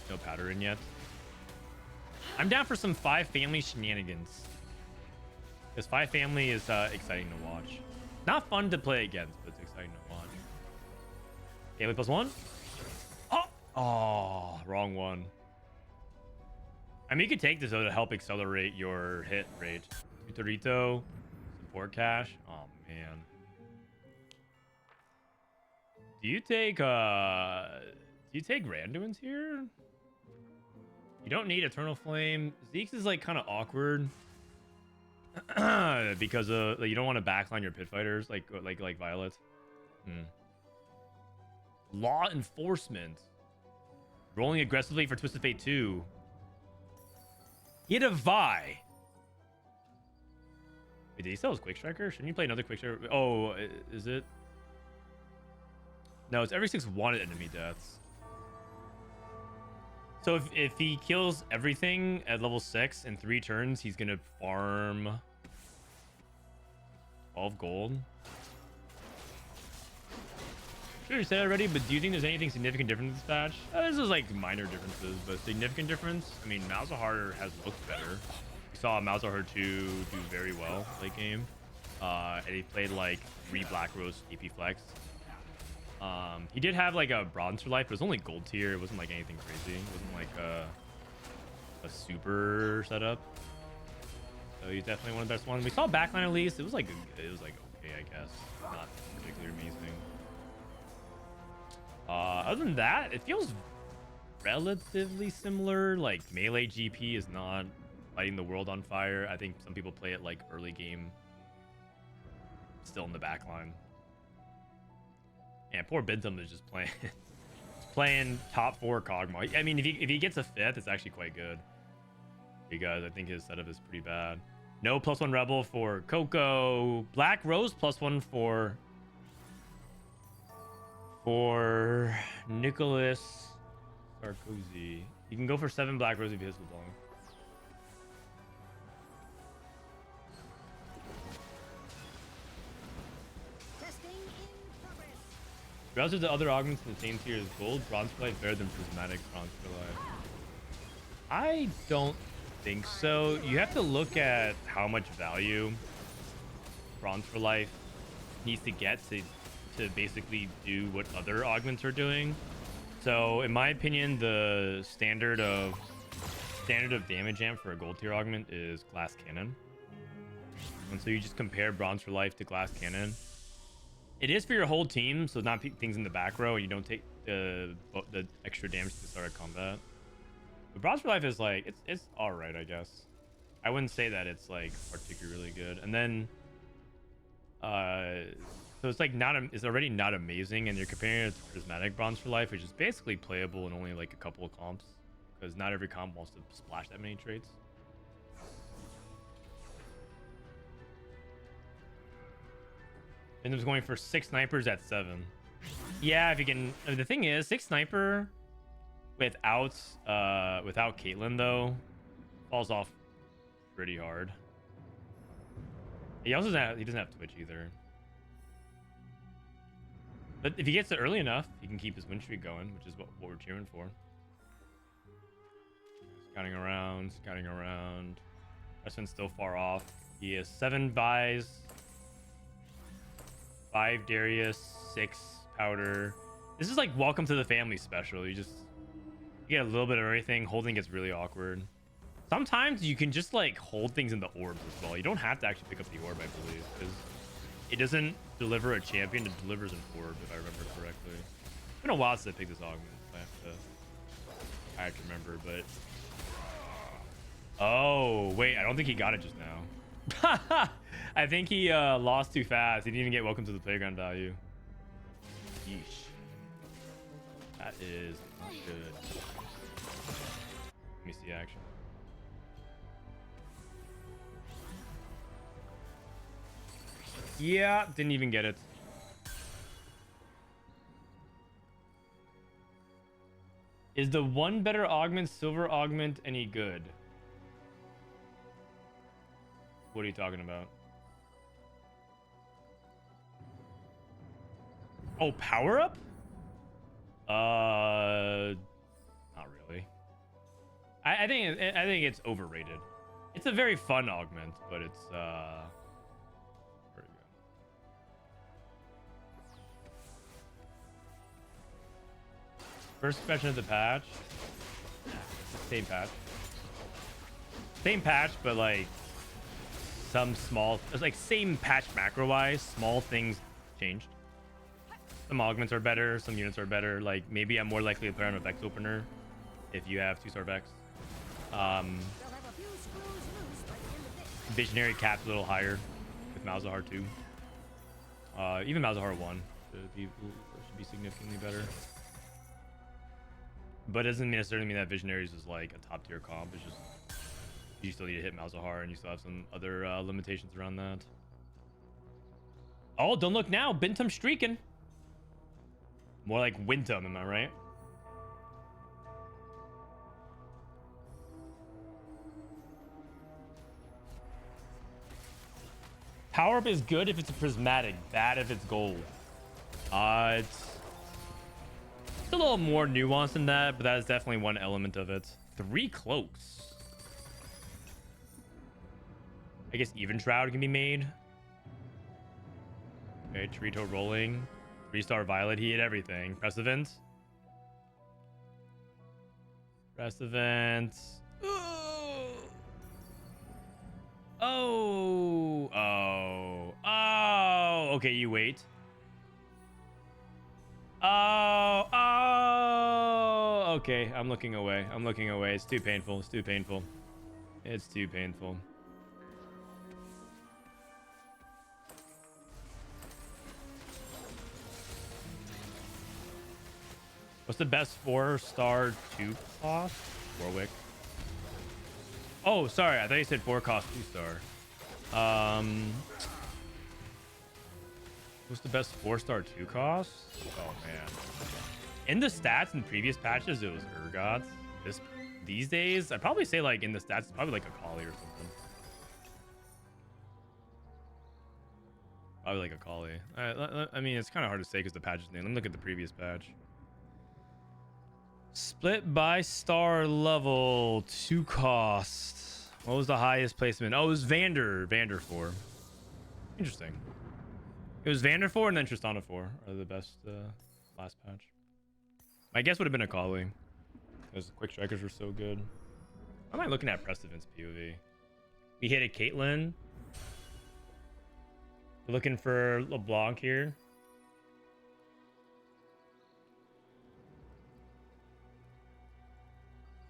No powder in yet. I'm down for some 5 family shenanigans. Because 5 family is exciting to watch. Not fun to play against, but it's exciting to watch. Family +1. Oh, wrong one. I mean, you could take this though to help accelerate your hit rate. Torito, support cash. Oh man. Do you take Randuin's here? You don't need Eternal Flame. Zeke's is like kind of awkward because you don't want to backline your pit fighters like Violet. Law Enforcement. Rolling aggressively for Twisted Fate 2. He had a Vi. Wait, did he sell his Quick Striker? Shouldn't you play another Quick Striker? Oh, is it? No, it's every 6 wanted enemy deaths. So if he kills everything at level 6 in 3 turns, he's gonna farm 12 gold. sure you said it already, but do you think there's anything significant different in this patch? This is like minor differences, but significant difference. I mean, Malzahar has looked better. We saw Malzahar 2 do very well late game. And he played like 3 Black Rose AP flex. He did have like a bronze for life, but it was only gold tier. It wasn't like anything crazy. It wasn't like a super setup. So he's definitely one of the best ones. We saw backline at least. It was like okay, I guess. Not particularly amazing. Other than that, it feels relatively similar. Like melee GP is not lighting the world on fire. I think some people play it like early game, still in the backline. And poor Binteum is just playing top 4 Kog'Maw. I mean, if he gets a 5th, it's actually quite good, because I think his setup is pretty bad. No +1 Rebel for Coco. Black Rose +1 for Nicholas Sarkozy. You can go for 7 Black Rose if he hits with long. Relative to other augments in the same tier as gold, bronze for life better than prismatic bronze for life. I don't think so. You have to look at how much value bronze for life needs to get to basically do what other augments are doing. So in my opinion, the standard of damage amp for a gold tier augment is glass cannon. And so you just compare bronze for life to glass cannon. It is for your whole team, so not things in the back row. You don't take the extra damage to the start of combat. But bronze for life is like it's all right, I guess. I wouldn't say that it's like particularly good. And then, so it's like it's already not amazing, and you're comparing it to prismatic bronze for life, which is basically playable in only like a couple of comps, because not every comp wants to splash that many traits. And it was going for 6 snipers at 7. Yeah, if you can. I mean, the thing is, 6 sniper without Caitlyn though falls off pretty hard. He also doesn't have Twitch either. But if he gets it early enough, he can keep his win streak going, which is what we're cheering for. Scouting around. Preston's still far off. He has 7 buys. 5 Darius, 6 powder. This is like welcome to the family special. You get a little bit of everything. Holding gets really awkward. Sometimes you can just like hold things in the orbs as well. You don't have to actually pick up the orb, I believe, because it doesn't deliver a champion. It delivers an orb, if I remember correctly. It's been a while since I picked this augment. I have to remember, but oh wait, I don't think he got it just now. I think he lost too fast. He didn't even get welcome to the playground value. Yeesh. That is not good. Let me see action. Yeah, didn't even get it. Is the one better augment, silver augment, any good? What are you talking about? Oh, power up? Not really. I think it's overrated. It's a very fun augment, but it's pretty good. First expansion of the patch. Same patch, but like some small, it's like same patch macro wise, small things changed. Some augments are better, some units are better. Like maybe I'm more likely to play on a Vex opener if you have 2-star Vex. Visionary cap's a little higher with Malzahar 2. Even Malzahar 1 should be significantly better. But it doesn't necessarily mean that Visionaries is like a top tier comp. It's just you still need to hit Malzahar, and you still have some other limitations around that. Oh, don't look now. Binteum streaking. More like Wintum, am I right? Power up is good if it's a prismatic, bad if it's gold. It's It's a little more nuanced than that, but that is definitely one element of it. 3 cloaks. I guess even shroud can be made. Okay, Torito rolling. 3-star Violet. He hit everything. Prestivent. Prestivent. Oh. Oh. Oh. Okay, you wait. Oh. Oh. Okay, I'm looking away. I'm looking away. It's too painful. It's too painful. It's too painful. What's the best 4-star 2 cost? Warwick. Oh, sorry. I thought you said 4 cost 2-star. What's the best 4-star 2 cost? Oh man. In the stats in previous patches, it was Urgots. These days, I'd probably say like in the stats, it's probably like a Collie or something. Probably like a Collie. I mean, it's kind of hard to say because the patch is new. Let me look at the previous patch. Split by star level, 2 cost. What was the highest placement? Oh, it was Vander 4. Interesting. It was Vander 4 and then Tristana 4 are the best last patch. My guess would have been a Collie because the quick strikers were so good. Why am I looking at Prestivent's POV? We hit a Caitlyn. We're looking for LeBlanc here.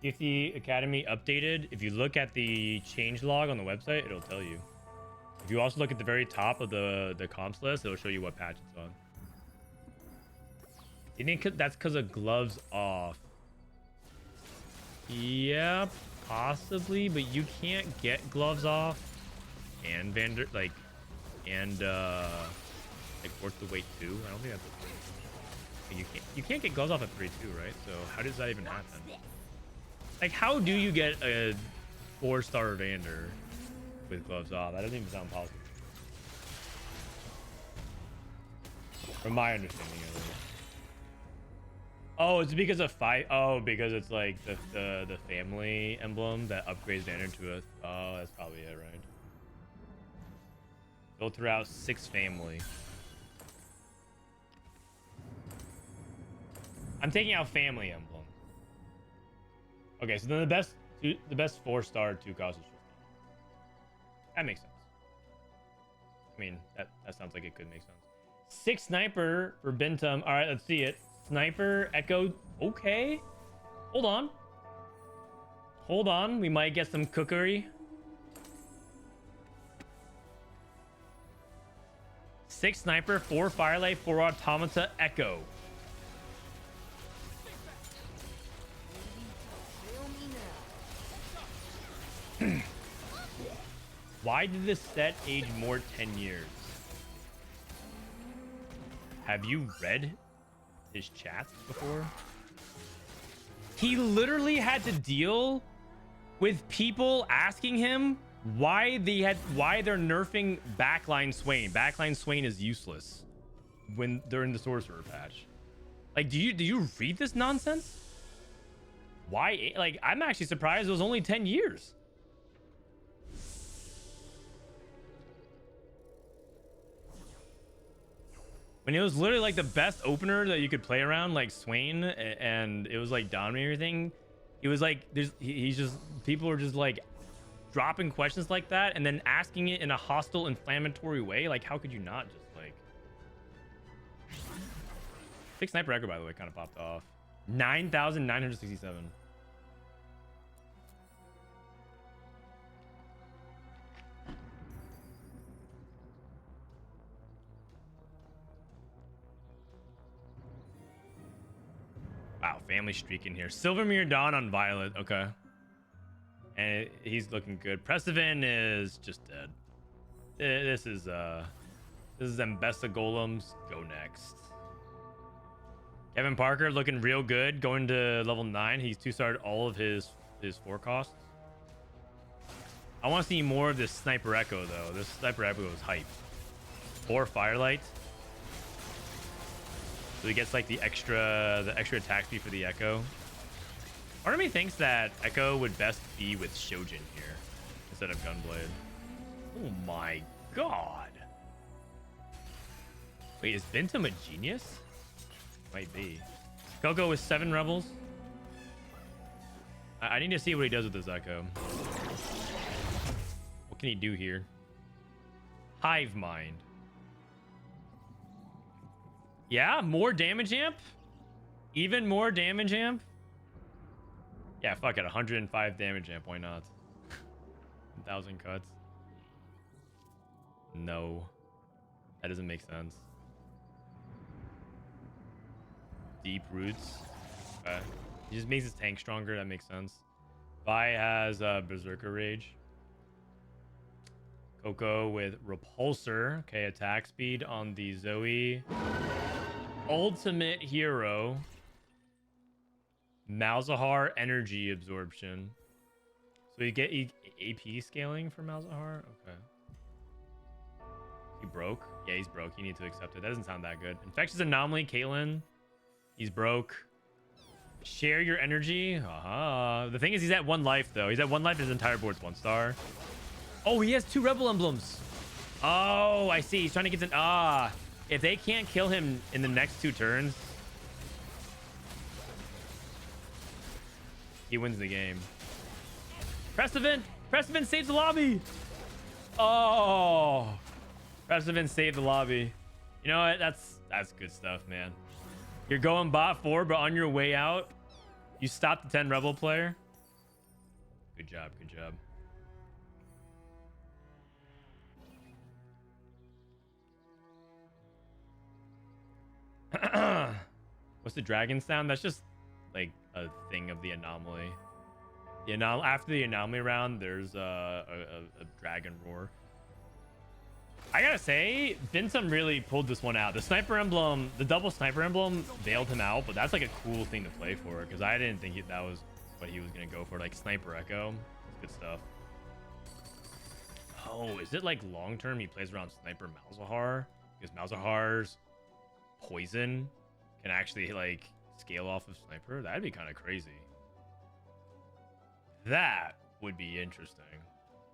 If the Academy updated, if you look at the change log on the website, it'll tell you. If you also look at the very top of the comps list, it'll show you what patch it's on. You think that's because of gloves off? Yeah, possibly, but you can't get gloves off and like worth the weight too. I don't think that's you can't get gloves off at 3-2, right? So how does that even happen? Like, how do you get a 4-star Vander with gloves off? That doesn't even sound possible. From my understanding of it. Oh, it's because of 5. Oh, because it's like the family emblem that upgrades Vander to a. Oh, that's probably it, right? Filter out 6 family. I'm taking out family emblem. Okay, so then the best 4-star 2 cost is Tristana. That makes sense. I mean, that sounds like it could make sense. 6 sniper for Binteum. All right, let's see it. Sniper, Echo. Okay. Hold on. Hold on. We might get some cookery. 6 sniper, 4 firelight, 4 automata, Echo. Why did this set age more 10 years? Have you read his chats before? He literally had to deal with people asking him why they're nerfing backline Swain. Backline Swain is useless when they're in the sorcerer patch. Like, do you read this nonsense? Why? Like, I'm actually surprised it was only 10 years. When it was literally like the best opener that you could play around, like Swain, and it was like dominating everything. It was like people are just like dropping questions like that and then asking it in a hostile, inflammatory way. Like, how could you not just like? Big sniper echo, by the way, kind of popped off. 9,967. Wow, family streak in here. Silvermere Dawn on Violet. Okay. And he's looking good. Prestivent is just dead. This is Ambessa Golems. Go next. Kevin Parker looking real good. Going to level 9. He's 2-starred all of his 4 costs. I want to see more of this Sniper Echo, though. This Sniper Echo is hype. 4 Firelight. So he gets like the extra attack speed for the Echo. Part of me thinks that Echo would best be with Shojin here instead of Gunblade. Oh my god. Wait, is Binteum a genius? Might be. Coco with 7 rebels. I need to see what he does with this Echo. What can he do here? Hive Mind. Yeah, more damage amp? Even more damage amp? Yeah, fuck it. 105 damage amp. Why not? 1,000 cuts. No. That doesn't make sense. Deep roots. Okay. He just makes his tank stronger. That makes sense. Vi has Berserker Rage. Coco with Repulsor. Okay, attack speed on the Zoe. Ultimate Hero. Malzahar Energy Absorption. So you get AP scaling for Malzahar? Okay. He broke? Yeah, he's broke. You need to accept it. That doesn't sound that good. Infectious Anomaly, Caitlyn. He's broke. Share your energy. The thing is, he's at 1 life, though. He's at 1 life. His entire board's 1 star. Oh, he has 2 Rebel Emblems. Oh, I see. He's trying to get to... if they can't kill him in the next 2 turns, he wins the game. Prestivent! Prestivent saves the lobby! Oh! Prestivent saved the lobby. You know what? That's good stuff, man. You're going bot 4, but on your way out, you stop the 10 Rebel player. Good job, good job. What's the dragon sound? That's just like a thing of the anomaly. After the anomaly round, there's a dragon roar. I gotta say, Binteum really pulled this one out. The sniper emblem, the double sniper emblem, bailed him out, but that's like a cool thing to play for because I didn't think that was what he was gonna go for. Like sniper echo, that's good stuff. Oh, is it like long term? He plays around sniper Malzahar because Malzahar's poison can actually like scale off of sniper. That'd be kind of crazy. That would be interesting,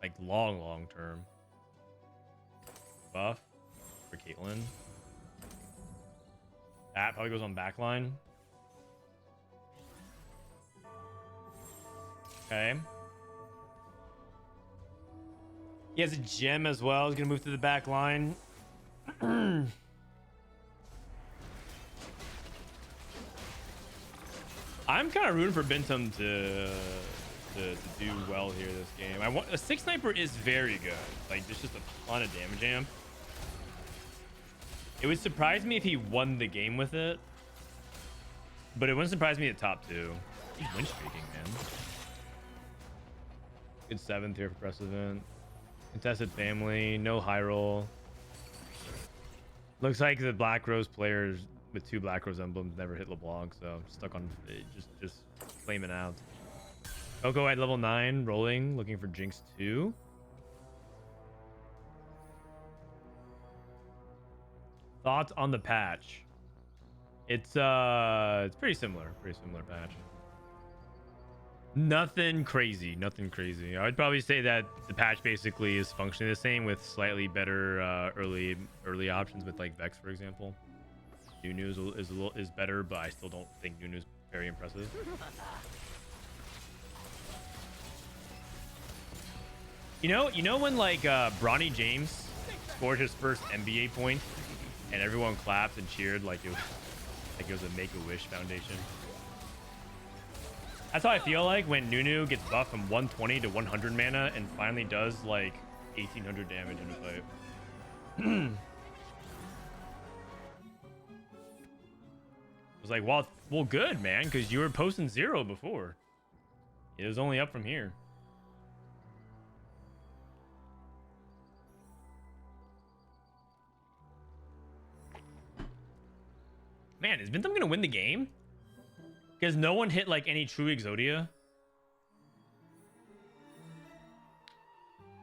like long term. Buff for Caitlyn. That probably goes on backline. Okay. He has a gem as well. He's gonna move to the back line. I'm kind of rooting for Binteum to do well here this game. A 6 sniper is very good. Like there's just a ton of damage amp. It would surprise me if he won the game with it, but it wouldn't surprise me at top 2. He's win streaking, man. Good 7th here for Prestivent. Contested family, no high roll. Looks like the Black Rose players with 2 Black Rose emblems never hit LeBlanc, so stuck on just flaming out. Coco at level 9, rolling, looking for Jinx 2. Thoughts on the patch? It's pretty similar patch. Nothing crazy. I would probably say that the patch basically is functioning the same with slightly better early options with like Vex, for example. Nunu is better, but I still don't think Nunu is very impressive. You know when like Bronny James scored his first NBA point and everyone clapped and cheered like it was a Make-A-Wish Foundation. That's how I feel like when Nunu gets buffed from 120 to 100 mana and finally does like 1800 damage in a fight. I was like, well, good, man, because you were posting 0 before. It was only up from here. Man, is Binteum gonna win the game? Because no one hit like any true Exodia.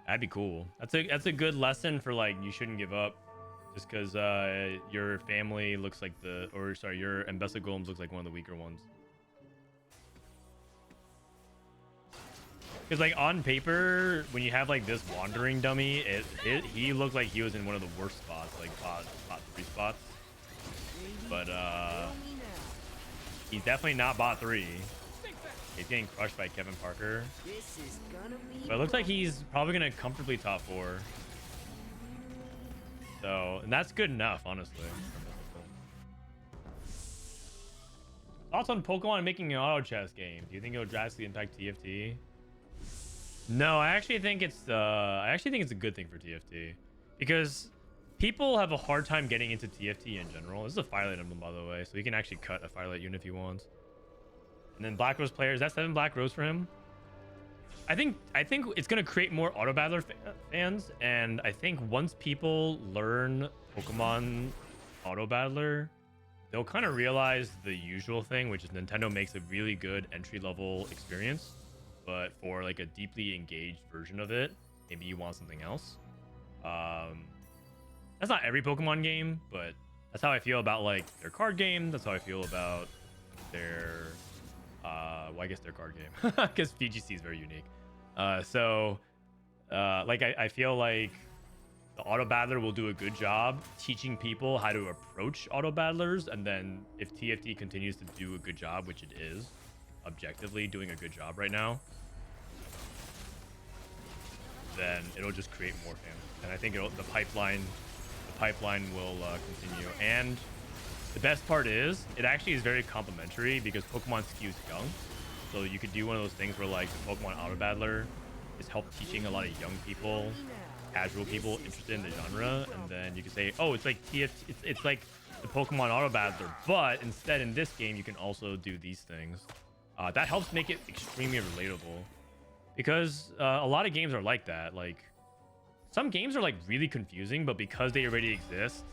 That'd be cool. That's a good lesson for like you shouldn't give up. just because your family looks like your Ambessa Golems looks like one of the weaker ones. Because like on paper, when you have like this wandering dummy, he looked like he was in one of the worst spots, like bot 3 spots. But he's definitely not bot 3. He's getting crushed by Kevin Parker. But it looks like he's probably gonna comfortably top 4. So, and that's good enough, honestly. Thoughts on Pokemon making an auto chess game? Do you think it'll drastically impact TFT? No, I actually think it's a good thing for TFT because people have a hard time getting into TFT in general. This is a Firelight emblem, by the way, so he can actually cut a Firelight unit if he wants. And then Black Rose players, that's 7 Black Rose for him. I think it's gonna create more auto battler fans, and I think once people learn Pokemon auto battler, they'll kind of realize the usual thing, which is Nintendo makes a really good entry level experience. But for like a deeply engaged version of it, maybe you want something else. That's not every Pokemon game, but that's how I feel about like their card game. That's how I feel about their well, I guess their card game, because VGC is very unique. Like I feel like the auto battler will do a good job teaching people how to approach auto battlers, and then if TFT continues to do a good job, which it is objectively doing a good job right now, then it'll just create more fans. And I think the pipeline will continue. And the best part is it actually is very complementary because Pokemon skews young, so you could do one of those things where like the Pokemon auto battler is help teaching a lot of young people, casual people interested in the genre, and then you can say, oh, it's like it's like the Pokemon auto battler, but instead in this game you can also do these things. That helps make it extremely relatable, because a lot of games are like that. Like some games are like really confusing, but because they already exist,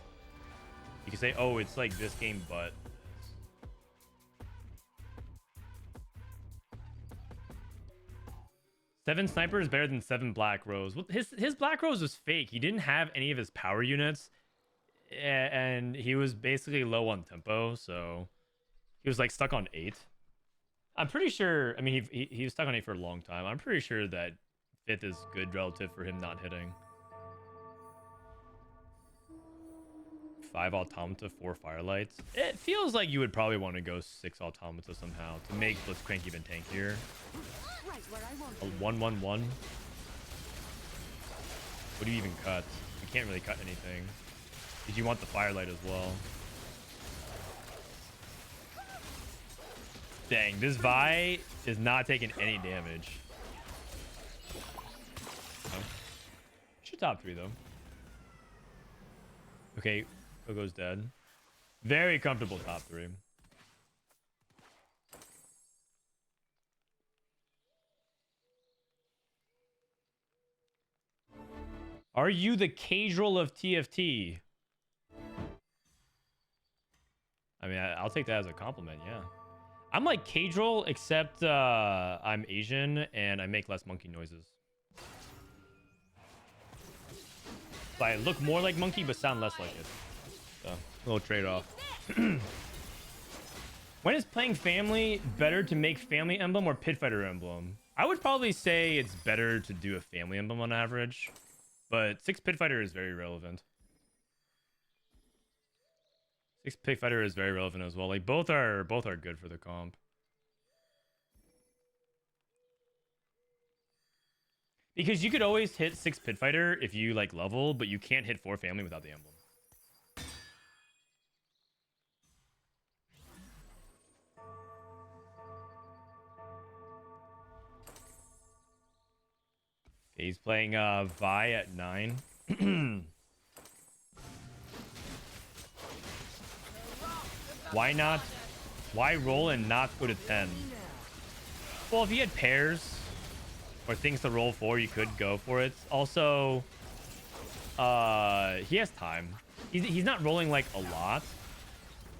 you can say, oh, it's like this game, but 7 Sniper is better than 7 Black Rose. Well, his Black Rose was fake. He didn't have any of his power units, and he was basically low on tempo, so he was like stuck on 8. I'm pretty sure, I mean, he was stuck on 8 for a long time. I'm pretty sure that 5th is good relative for him not hitting. 5 Automata, 4 Firelights. It feels like you would probably want to go 6 Automata somehow to make Blitzcrank even tankier. A 1-1-1. What do you even cut? You can't really cut anything, because you want the Firelight as well. Dang, this Vi is not taking any damage. Oh. Should top 3 though. Okay, Coco's dead. Very comfortable top 3. Are you the casual of TFT? I mean, I'll take that as a compliment, yeah. I'm like casual, except I'm Asian and I make less monkey noises. So I look more like monkey, but sound less like it. So, a little trade-off. When is playing family better to make family emblem or pit fighter emblem? I would probably say it's better to do a family emblem on average, but 6 pit fighter is very relevant. 6 pit fighter is very relevant as well. Like both are good for the comp. Because you could always hit 6 pit fighter if you like level, but you can't hit 4 family without the emblem. Okay, he's playing Vi at 9. Why not? Why roll and not go to 10? Well, if he had pairs or things to roll for, you could go for it. Also, he has time. He's not rolling like a lot.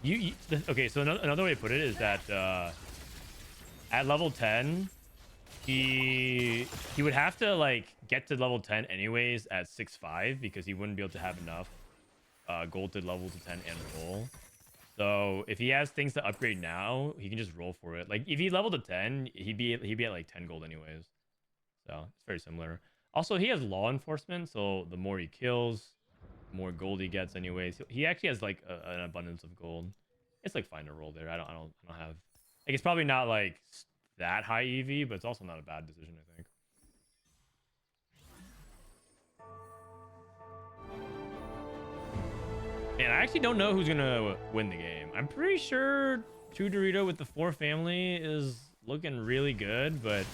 Okay, so another way to put it is that at level 10, he would have to like get to level 10 anyways at 6-5, because he wouldn't be able to have enough gold to level to 10 and roll. So if he has things to upgrade now, he can just roll for it. Like if he leveled to 10, he'd be at like 10 gold anyways. So it's very similar. Also, he has law enforcement, so the more he kills, the more gold he gets anyways. He actually has like an abundance of gold. It's like fine to roll there. I don't have like it's probably not like that high EV, but it's also not a bad decision, I think. Man, I actually don't know who's gonna win the game. I'm pretty sure True Dorito with the 4 family is looking really good, but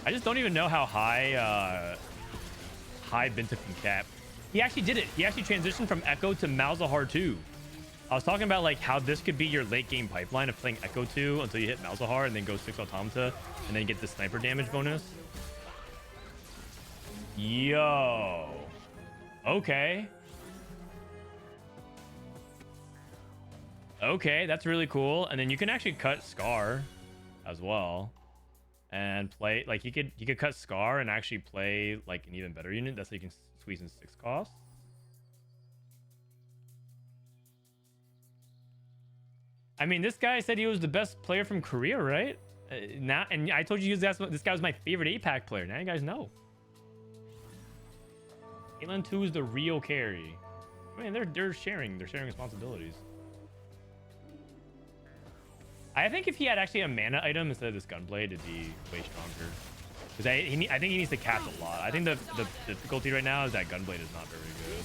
I just don't even know how high Binteum can cap. He actually did it. He actually transitioned from Echo to Malzahar 2. I was talking about like how this could be your late game pipeline of playing Echo 2 until you hit Malzahar and then go 6 Automata and then get the sniper damage bonus. Yo. Okay. Okay, that's really cool. And then you can actually cut Scar as well. And play like he could cut Scar and actually play like an even better unit. That's how you can squeeze in 6 costs. I mean, this guy said he was the best player from Korea, right? Now, and I told you guys this guy was my favorite APAC player. Now you guys know. Caitlyn 2 is the real carry. I mean, they're sharing responsibilities. I think if he had actually a mana item instead of this gunblade, it'd be way stronger. Because I think he needs to cast a lot. I think the difficulty right now is that gunblade is not very good.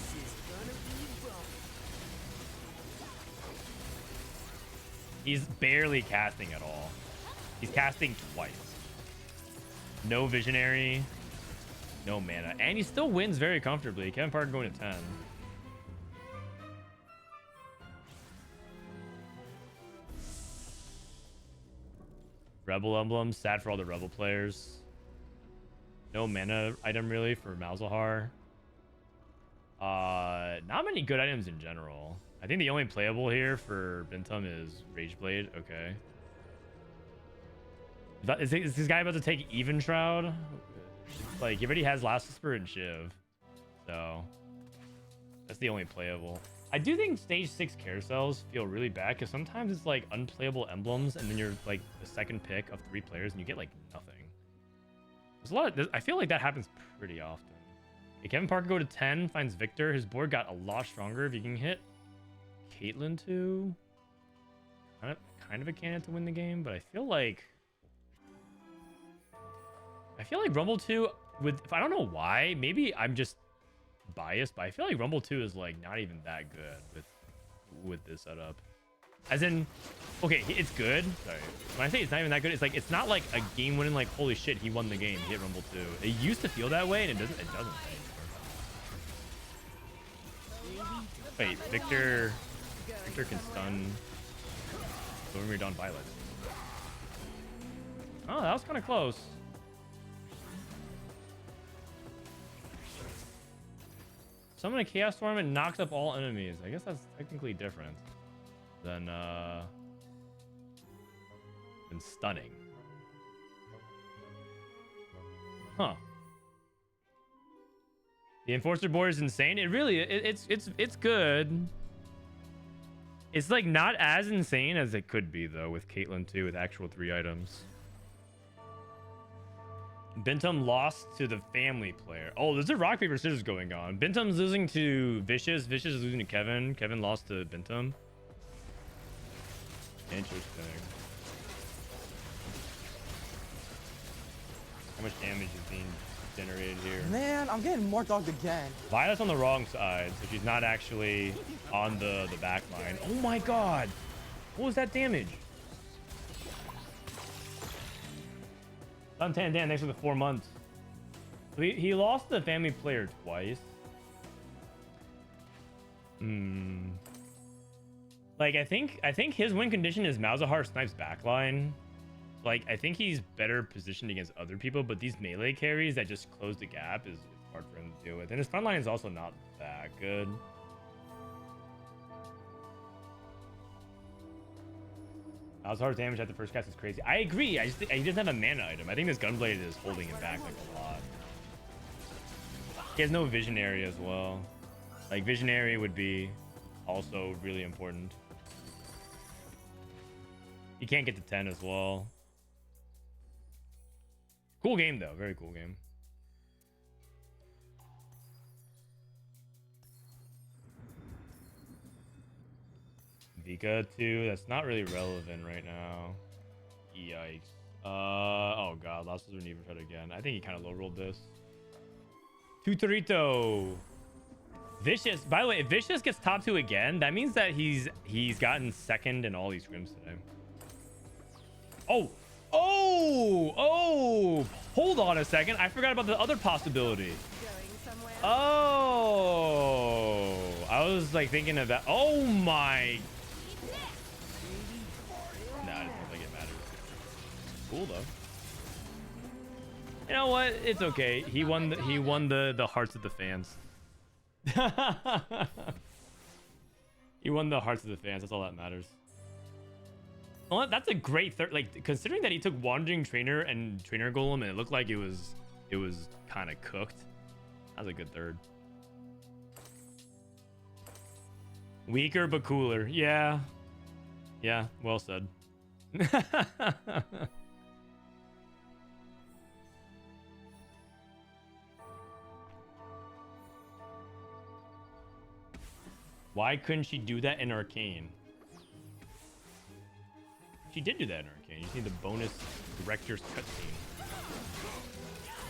He's barely casting at all. He's casting twice. No visionary, no mana, and he still wins very comfortably. Kevin Parker going to 10. Rebel emblem, sad for all the Rebel players. No mana item really for Malzahar. Not many good items in general. I think the only playable here for Binteum is Rageblade. Okay. Is this guy about to take Even Shroud? Like, he already has Last Whisper and Shiv. So, that's the only playable. I do think stage 6 carousels feel really bad because sometimes it's like unplayable emblems and then you're like the second pick of 3 players and you get like nothing. There's a lot of, I feel like that happens pretty often. Okay, Kevin Parker go to 10, finds Viktor. His board got a lot stronger if you can hit Caitlyn 2. Kind of a candidate to win the game, but I feel like Rumble 2 with, I don't know why, maybe I'm just biased, but I feel like Rumble 2 is like not even that good with this setup. As in, okay, it's good. Sorry, when I say it's not even that good, it's like it's not like a game winning like holy shit he won the game, he hit Rumble 2. It used to feel that way and it doesn't anymore. Wait, Viktor can stun Overmere Dawn Violet. Oh, that was kind of close. Summon a Chaos Storm and knocks up all enemies. I guess that's technically different than stunning. Huh. The Enforcer board is insane. It really it's good. It's like not as insane as it could be though with Caitlyn 2 with actual 3 items. Binteum lost to the family player. Oh, there's a rock paper scissors going on. Binteum's losing to Viciuuss. Viciuuss is losing to Kevin. Kevin lost to Binteum. Interesting. How much damage is being generated here? Man, I'm getting marked off again. Violet's on the wrong side, so she's not actually on the back line. Oh my god! What was that damage? Suntan Dan, thanks for the 4 months. So he lost the family player twice. Like I think his win condition is Malzahar snipes backline. Like I think he's better positioned against other people, but these melee carries that just close the gap is hard for him to deal with. And his front line is also not that good. Malzahar's damage at the first cast is crazy. I agree. I just think he doesn't have a mana item. I think this gunblade is holding him back like a lot. He has no visionary as well. Like visionary would be also really important. He can't get to 10 as well. Cool game though, very cool game. Vika 2, that's not really relevant right now. Yikes. Oh god, last was even try again. I think he kind of low rolled this. Tutorito. Viciuuss. By the way, if Viciuuss gets top 2 again, that means that he's gotten second in all these scrims today. Oh, hold on a second. I forgot about the other possibility. Oh, I was like thinking of that. Oh my. Nah, I don't think it matters. Cool though. You know what? It's okay. He won the hearts of the fans. He won the hearts of the fans. That's all that matters. Well, that's a great third. Like considering that he took Wandering Trainer and Trainer Golem, and it looked like it was kind of cooked. That was a good third. Weaker but cooler. Yeah. Yeah. Well said. Why couldn't she do that in Arcane? She did do that in Arcane. You just need the bonus director's cutscene.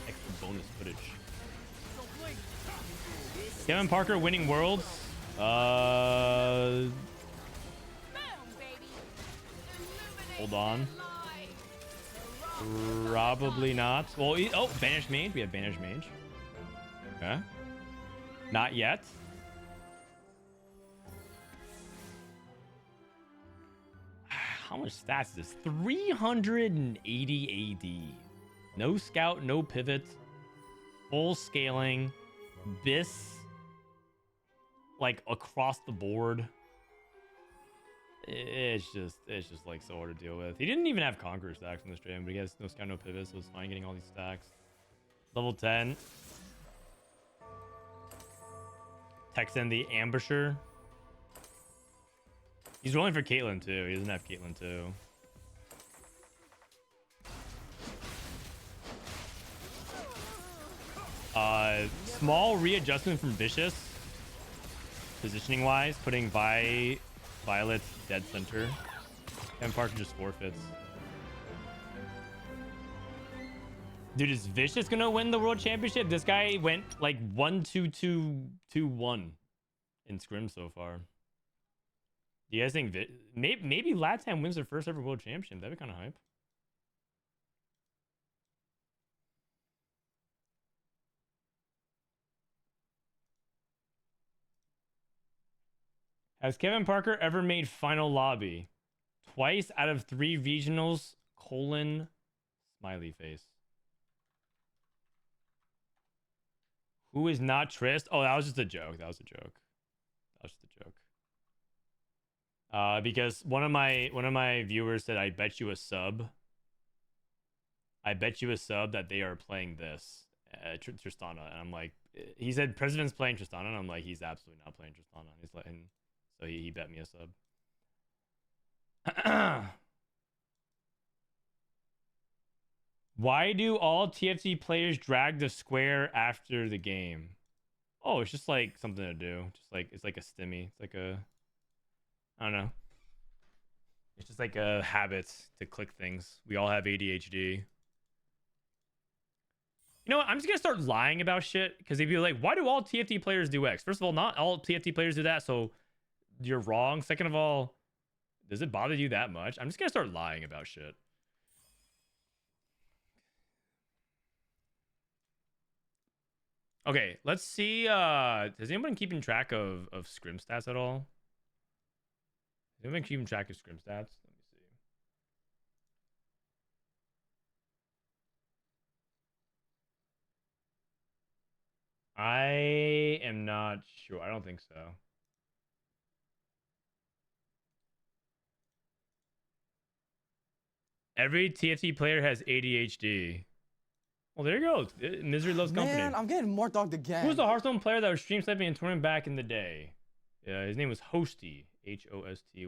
Extra bonus footage. Kevin Parker winning Worlds? Hold on. Probably not. Well, oh, Banished Mage. We have Banished Mage. Okay. Not yet. How much stats is this? 380 AD. No scout, no pivot. Full scaling. This, like, across the board. It's just like so hard to deal with. He didn't even have Conqueror stacks in the stream, but he has no scout, no pivot, so it's fine getting all these stacks. Level 10. Texan the Ambusher. He's rolling for Caitlyn too. He doesn't have Caitlyn too. Small readjustment from Viciuuss. Positioning wise, putting Violet dead center. And Parker just forfeits. Dude, is Viciuuss gonna win the world championship? This guy went like 1-2-2-2-1 in Scrims so far. Do you guys think maybe Latam wins their first ever world championship? That'd be kind of hype. Has Kevin Parker ever made final lobby? Twice out of 3 regionals, : smiley face. Who is not Trist? Oh, that was just a joke. That was a joke. That was just a joke. Because one of my viewers said, "I bet you a sub." I bet you a sub that they are playing this Tristana, and I'm like, he said President's playing Tristana, and I'm like, he's absolutely not playing Tristana. He's like, so he bet me a sub. Why do all TFT players drag the square after the game? Oh, it's just like something to do. Just like it's like a stimmy. It's like a, I don't know. It's just like a habit to click things. We all have ADHD. You know what? I'm just gonna start lying about shit because if you're like, why do all TFT players do X? First of all, not all TFT players do that, so you're wrong. Second of all, does it bother you that much? I'm just gonna start lying about shit. Okay, let's see. Has anyone keeping track of scrim stats at all? Has anyone keeping track of scrim stats? Let me see. I am not sure. I don't think so. Every TFT player has ADHD. Well, there you go. Misery loves company. Man, I'm getting more dogged again. Who's the Hearthstone player that was stream sniping and touring back in the day? Yeah, his name was Hosty. Hosty.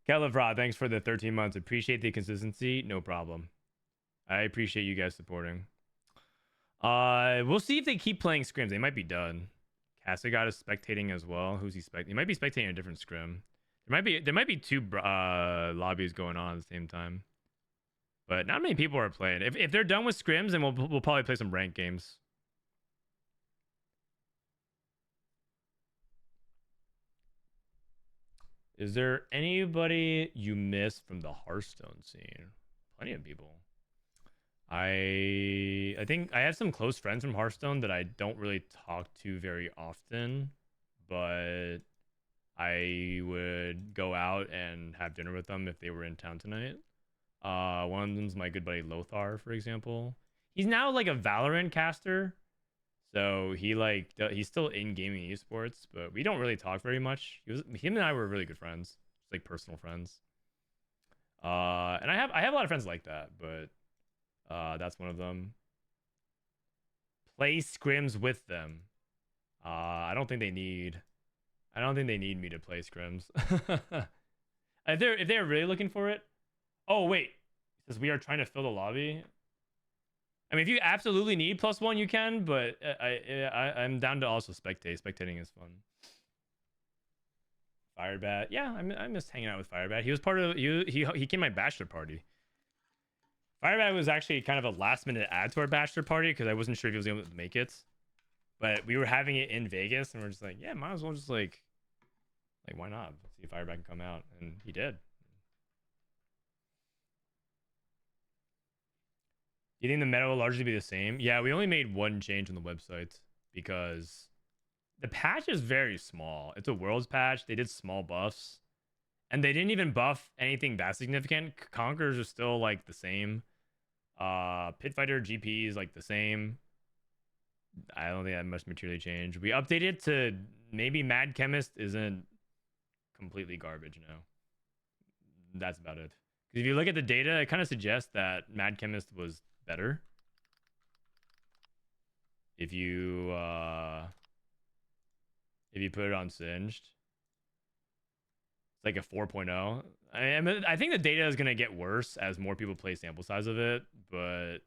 Kellevrod, thanks for the 13 months. Appreciate the consistency. No problem. I appreciate you guys supporting. We'll see if they keep playing scrims. They might be done. Cassigod is spectating as well. Who's he spectating? He might be spectating a different scrim. There might be two lobbies going on at the same time. But not many people are playing. If they're done with scrims, then we'll probably play some ranked games. Is there anybody you missed from the Hearthstone scene? Plenty of people. I think I have some close friends from Hearthstone that I don't really talk to very often, but I would go out and have dinner with them if they were in town tonight. One of them's my good buddy Lothar, for example. He's now like a Valorant caster, so he's still in gaming esports, but we don't really talk very much. Him and I were really good friends, just like personal friends. And I have a lot of friends like that, but that's one of them. Play scrims with them. I don't think they need me to play scrims. If they're really looking for it. Oh wait, it says we are trying to fill the lobby. I mean, if you absolutely need +1, you can, but I'm down to also spectate. Spectating is fun. Firebat, yeah, I missed hanging out with Firebat. He was part of he came to my bachelor party. Firebat was actually kind of a last minute add to our bachelor party because I wasn't sure if he was able to make it. But we were having it in Vegas, and we're just like, yeah, might as well just like why not? Let's see if Firebat can come out, and he did. Do you think the meta will largely be the same? Yeah, we only made one change on the website because the patch is very small. It's a worlds patch. They did small buffs, and they didn't even buff anything that significant. Conquerors are still like the same. Pitfighter GP is like the same. I don't think that much materially changed. We updated to maybe Mad Chemist isn't completely garbage now. That's about it. Because if you look at the data, it kind of suggests that Mad Chemist was better. If you put it on Singed, it's like a 4.0. I think the data is gonna get worse as more people play sample size of it, but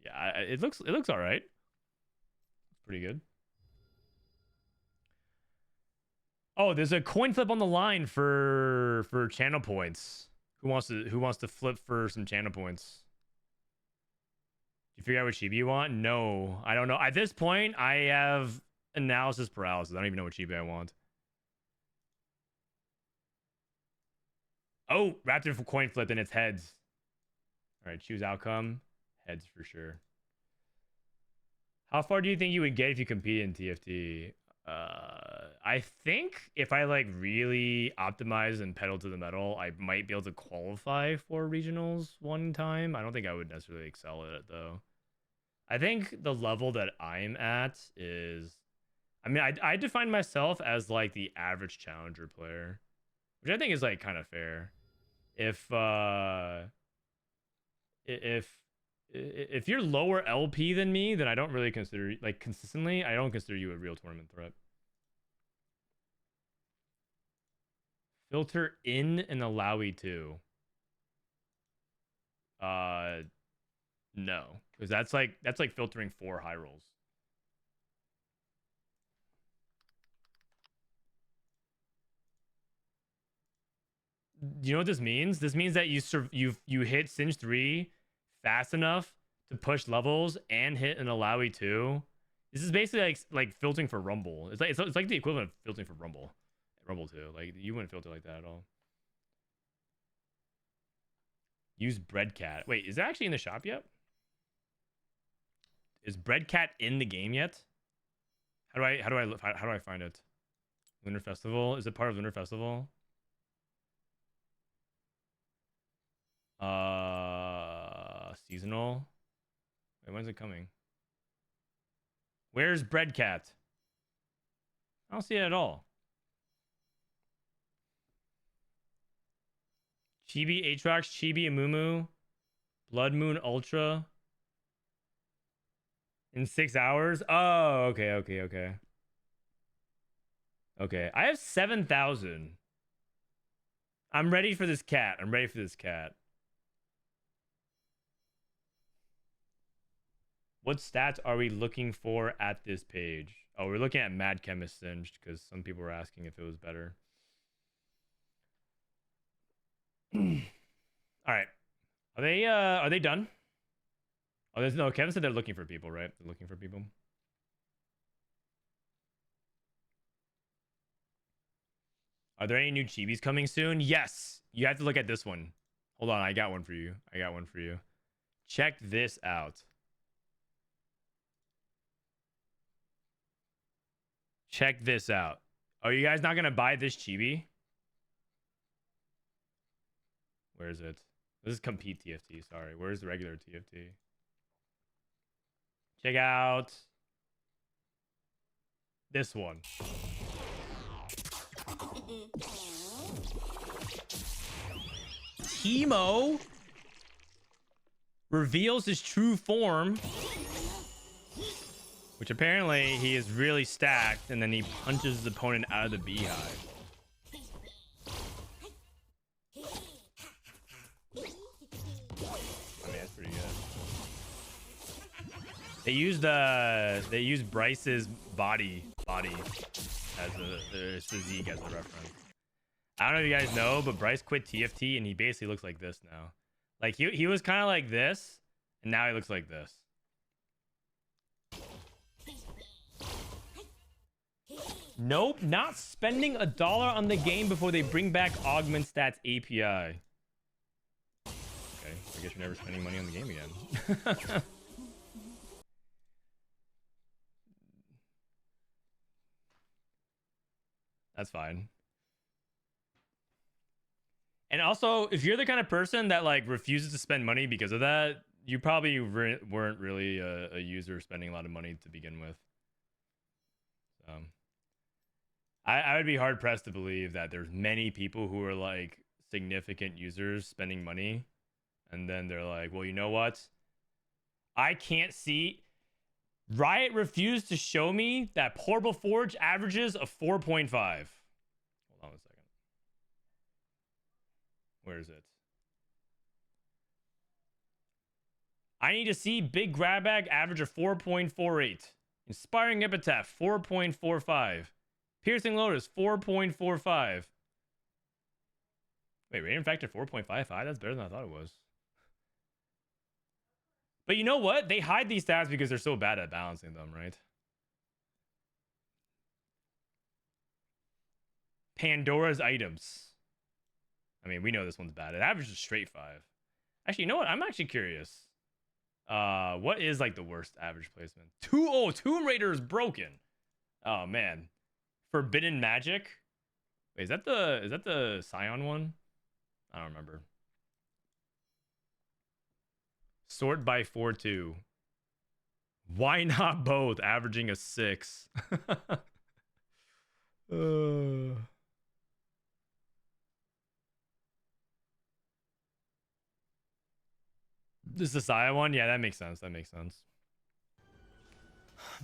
yeah, it looks all right. It's pretty good. Oh, there's a coin flip on the line for channel points. Who wants to flip for some channel points? You figure out what chibi you want? No, I don't know. At this point, I have analysis paralysis. I don't even know what chibi I want. Oh, Raptor for coin flip and it's heads. All right, choose outcome. Heads for sure. How far do you think you would get if you compete in TFT? I think if I like really optimize and pedal to the metal, I might be able to qualify for regionals one time. I don't think I would necessarily excel at it though. I think the level that I'm at is, I mean, I define myself as like the average challenger player, which I think is like kind of fair. If you're lower LP than me, then I don't really consider, like consistently, I don't consider you a real tournament threat. Filter in and allowy too. No, because that's like filtering 4 high rolls. Do you know what this means? This means that you hit Singe 3 fast enough to push levels and hit an allowy 2. This is basically like filtering for Rumble. It's like the equivalent of filtering for Rumble 2. Like you wouldn't filter like that at all. Use Breadcat. Wait, is that actually in the shop yet? Is Breadcat in the game yet? How do I find it? Lunar Festival? Is it part of Lunar Festival? Seasonal. Wait, when's it coming? Where's Breadcat? I don't see it at all. Chibi Aatrox, Chibi Amumu, Blood Moon Ultra. In 6 hours? Oh, okay. Okay, I have 7,000. I'm ready for this cat. What stats are we looking for at this page? Oh, we're looking at Mad Chemist Singed because some people were asking if it was better. All right. Are they done? Oh, there's no. Kevin said they're looking for people, right? They're looking for people. Are there any new chibis coming soon? Yes. You have to look at this one. Hold on, I got one for you. Check this out. Are you guys not gonna buy this chibi? Where is it? This is compete TFT. Sorry. Where's the regular TFT? Check out this one. Teemo reveals his true form, which apparently he is really stacked, and then he punches his opponent out of the beehive. I mean, that's pretty good. They used Bryce's body as a physique as a reference. I don't know if you guys know, but Bryce quit TFT and he basically looks like this now. Like he was kind of like this, and now he looks like this. Nope, not spending $1 on the game before they bring back Augment Stats API. Okay, I guess you're never spending money on the game again. That's fine. And also, if you're the kind of person that like refuses to spend money because of that, you probably weren't really a user spending a lot of money to begin with. I would be hard pressed to believe that there's many people who are like significant users spending money, and then they're like, well, you know what? I can't see. Riot refused to show me that Portable Forge averages a 4.5. Hold on a second. Where is it? I need to see Big Grab Bag average a 4.48. Inspiring Epitaph, 4.45. Piercing Lotus, 4.45. Wait, Radiant Factor 4.55? That's better than I thought it was. But you know what? They hide these stats because they're so bad at balancing them, right? Pandora's items. I mean, we know this one's bad. It averages straight 5. Actually, you know what? I'm actually curious. What is like the worst average placement? Tomb Raider is broken. Oh man. Forbidden Magic. Wait, is that the Scion one? I don't remember. Sort by 4-2. Why not both? Averaging a 6. This is the Saya one? Yeah, that makes sense.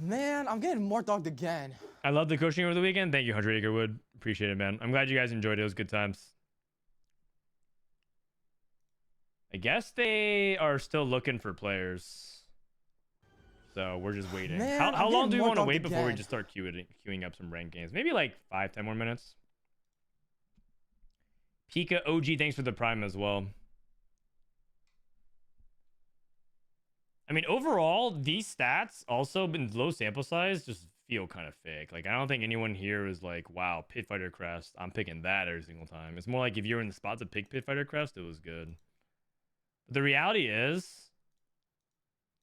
Man, I'm getting more dogged again. I love the coaching over the weekend. Thank you, 100 Acre Wood. Appreciate it, man. I'm glad you guys enjoyed it. It was good times. I guess they are still looking for players. So we're just waiting. Man, how long do we want to wait again. before we just start queuing up some ranked games? Maybe like 5-10 more minutes. Pika OG, thanks for the prime as well. I mean, overall, these stats also been low sample size just feel kind of fake. Like, I don't think anyone here is like, wow, Pit Fighter Crest, I'm picking that every single time. It's more like if you're in the spot to pick Pit Fighter Crest, it was good. But the reality is,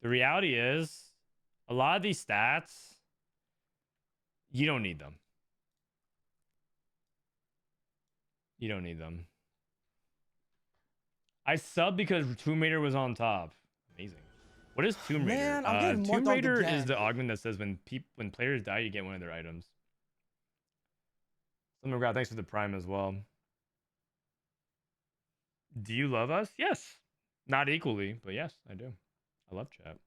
a lot of these stats, you don't need them. I subbed because Tomb Raider was on top. Amazing. What is Tomb Raider? Man, I'm getting more Tomb Raider again. is the augment that says when players die, you get one of their items. Summer God, thanks for the prime as well. Do you love us? Yes. Not equally, but yes, I do. I love chat.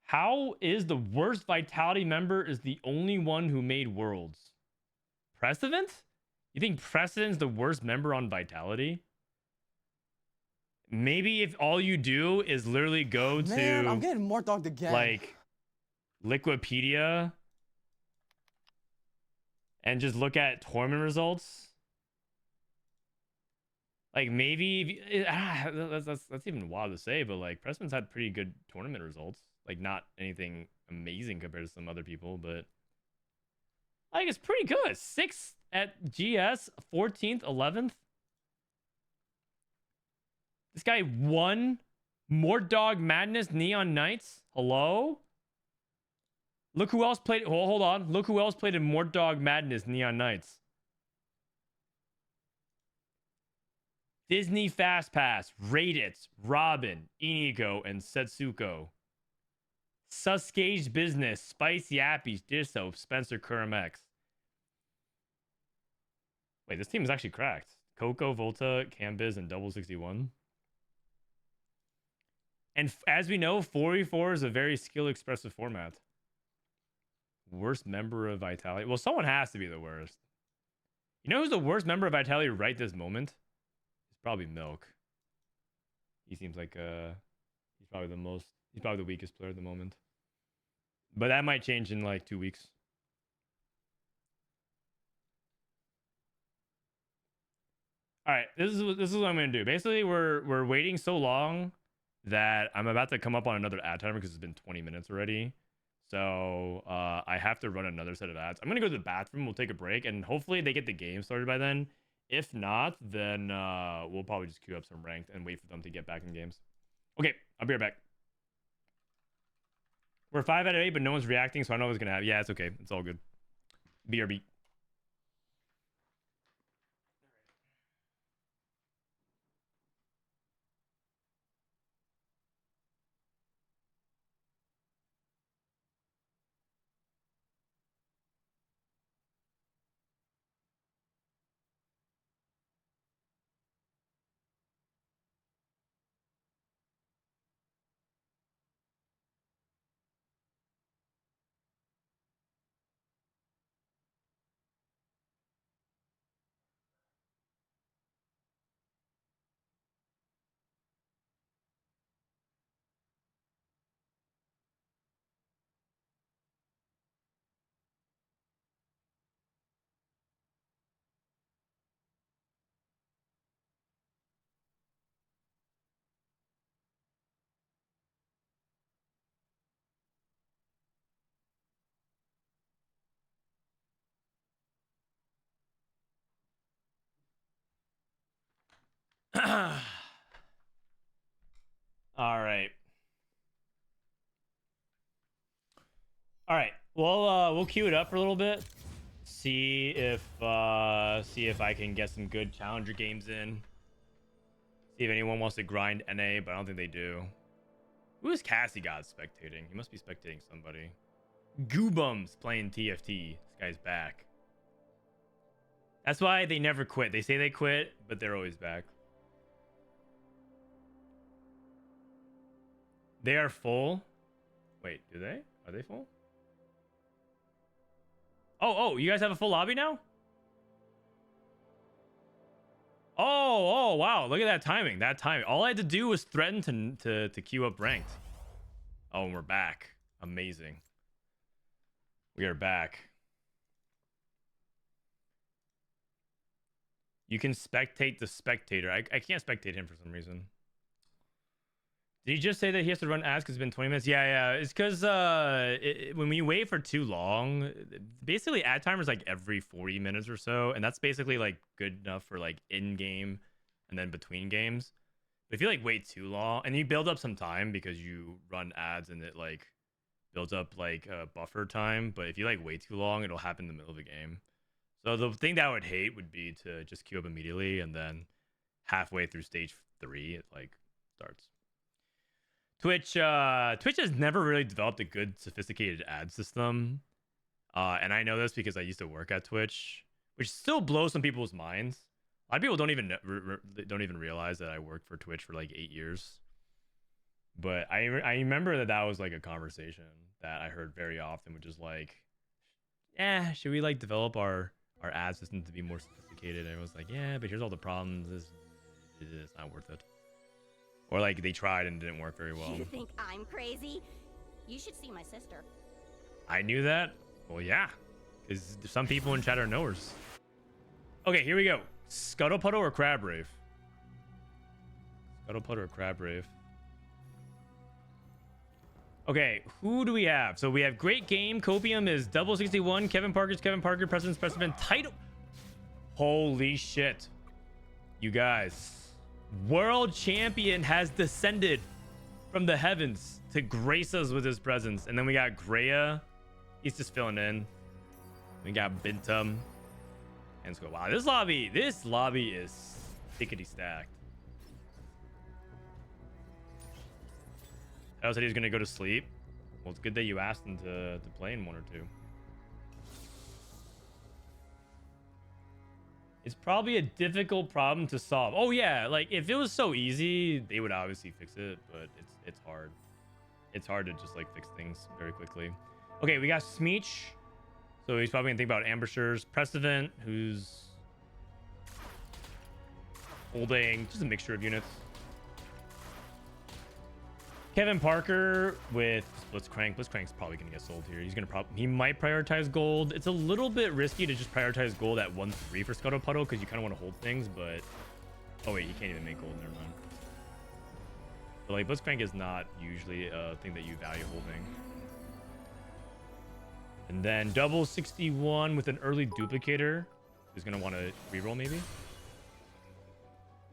How is the worst Vitality member is the only one who made Worlds? Prestivent? You think Prestivent's the worst member on Vitality? Maybe if all you do is literally go Man, to I'm getting more dogged again. like Liquipedia and just look at tournament results. Like maybe that's even wild to say, but like Pressman's had pretty good tournament results. Like not anything amazing compared to some other people, but like it's pretty good. 6th at GS, 14th, 11th. This guy won Mordog Madness Neon Knights. Hello? Look who else played. Hold on. Look who else played in Mordog Madness Neon Knights. Disney Fast Pass, Raditz, Robin, Inigo, and Setsuko. Suscage Business, Spice Yappies, Dish Soap, Spencer Curmex. Wait, this team is actually cracked. Coco, Volta, Cambiz, and Double 61. And as we know, 4v4 is a very skill-expressive format. Worst member of Vitality? Well, someone has to be the worst. You know who's the worst member of Vitality right this moment? It's probably Milk. He seems like he's probably the weakest player at the moment. But that might change in like 2 weeks. All right, this is what I'm gonna do. Basically, we're waiting so long that I'm about to come up on another ad timer because it's been 20 minutes already. So I have to run another set of ads. I'm gonna go to the bathroom. We'll take a break, and hopefully they get the game started by then. If not, then we'll probably just queue up some ranked and wait for them to get back in games. Okay, I'll be right back. We're 5 out of 8, but no one's reacting, so I know what's gonna happen. Yeah, it's okay. It's all good. BRB. All right. All right. We'll queue it up for a little bit. See if I can get some good challenger games in. See if anyone wants to grind NA, but I don't think they do. Who is Cassigod spectating? He must be spectating somebody. Goobums playing TFT. This guy's back. That's why they never quit. They say they quit, but they're always back. They are full. Wait, do they? Are they full? Oh, you guys have a full lobby now? Oh, wow. Look at that timing. That timing. All I had to do was threaten to queue up ranked. Oh, and we're back. Amazing. We are back. You can spectate the spectator. I can't spectate him for some reason. Did he just say that he has to run ads because it's been 20 minutes? Yeah. It's because when we wait for too long, basically ad timer is like every 40 minutes or so. And that's basically like good enough for like in-game and then between games. But if you like wait too long and you build up some time because you run ads and it like builds up like buffer time. But if you like wait too long, it'll happen in the middle of the game. So the thing that I would hate would be to just queue up immediately and then halfway through stage 3, it like starts. Twitch has never really developed a good sophisticated ad system. And I know this because I used to work at Twitch, which still blows some people's minds. A lot of people don't even realize that I worked for Twitch for like 8 years. But I remember that was like a conversation that I heard very often, which is like, should we like develop our ad system to be more sophisticated? And I was like, yeah, but here's all the problems. It's not worth it. Or like they tried and didn't work very well. You think I'm crazy? You should see my sister. I knew that. Well, yeah, because some people in chat are knowers. Okay, here we go. Scuttle, Puddle, or Crab Rave? Scuttle, Puddle, or Crab Rave? Okay, who do we have? So we have Great Game. Copium is double 61. Kevin Parker's Kevin Parker. President's Prestivent. Title. Holy shit. You guys. World Champion has descended from the heavens to grace us with his presence. And then we got Grea. He's just filling in. We got Binteum. And let's go. Wow, this lobby is thickety stacked. I said he was gonna go to sleep. Well, it's good that you asked him to play in one or two. It's probably a difficult problem to solve. Oh yeah, like if it was so easy, they would obviously fix it, but it's hard. It's hard to just like fix things very quickly. Okay, we got Smeech. So he's probably gonna think about ambushers. Prestivent, who's holding just a mixture of units. Kevin Parker with Blitzcrank. Blitzcrank's probably gonna get sold here. He's gonna he might prioritize gold. It's a little bit risky to just prioritize gold at 1-3 for Scuttle Puddle because you kind of want to hold things, but oh wait, you can't even make gold. Never mind. But like Blitzcrank is not usually a thing that you value holding. And then double 61 with an early duplicator who's gonna want to reroll maybe.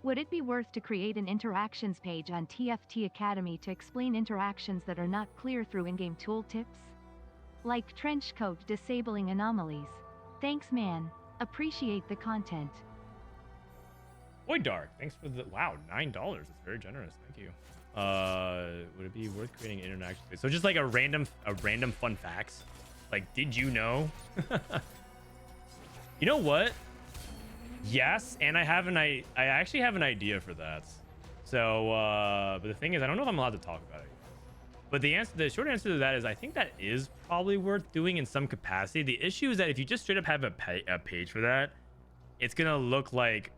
Would it be worth to create an interactions page on TFT Academy to explain interactions that are not clear through in-game tooltips? Like trenchcoat disabling anomalies. Thanks man. Appreciate the content. Boy Dark, thanks for the wow, $9. That's very generous. Thank you. Would it be worth creating an interaction page? So just like a random fun facts. Like, did you know? You know what? Yes, and I actually have an idea for that. So, but the thing is, I don't know if I'm allowed to talk about it. But the short answer to that is I think that is probably worth doing in some capacity. The issue is that if you just straight up have a page for that, it's gonna look like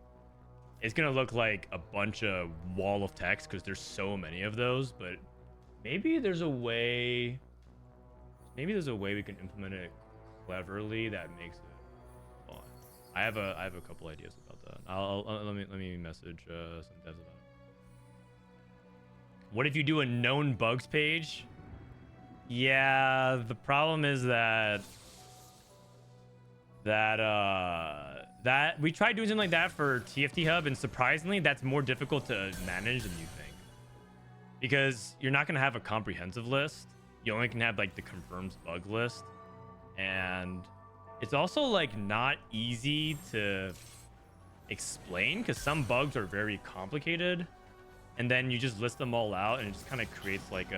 a bunch of wall of text because there's so many of those. But maybe there's a way we can implement it cleverly that makes it fun. I have a couple ideas about that. Let me message some devs about it. What if you do a known bugs page? Yeah, the problem is that we tried doing something like that for TFT Hub, and surprisingly, that's more difficult to manage than you think. Because you're not gonna have a comprehensive list. You only can have like the confirmed bug list, and it's also like not easy to explain because some bugs are very complicated, and then you just list them all out and it just kind of creates like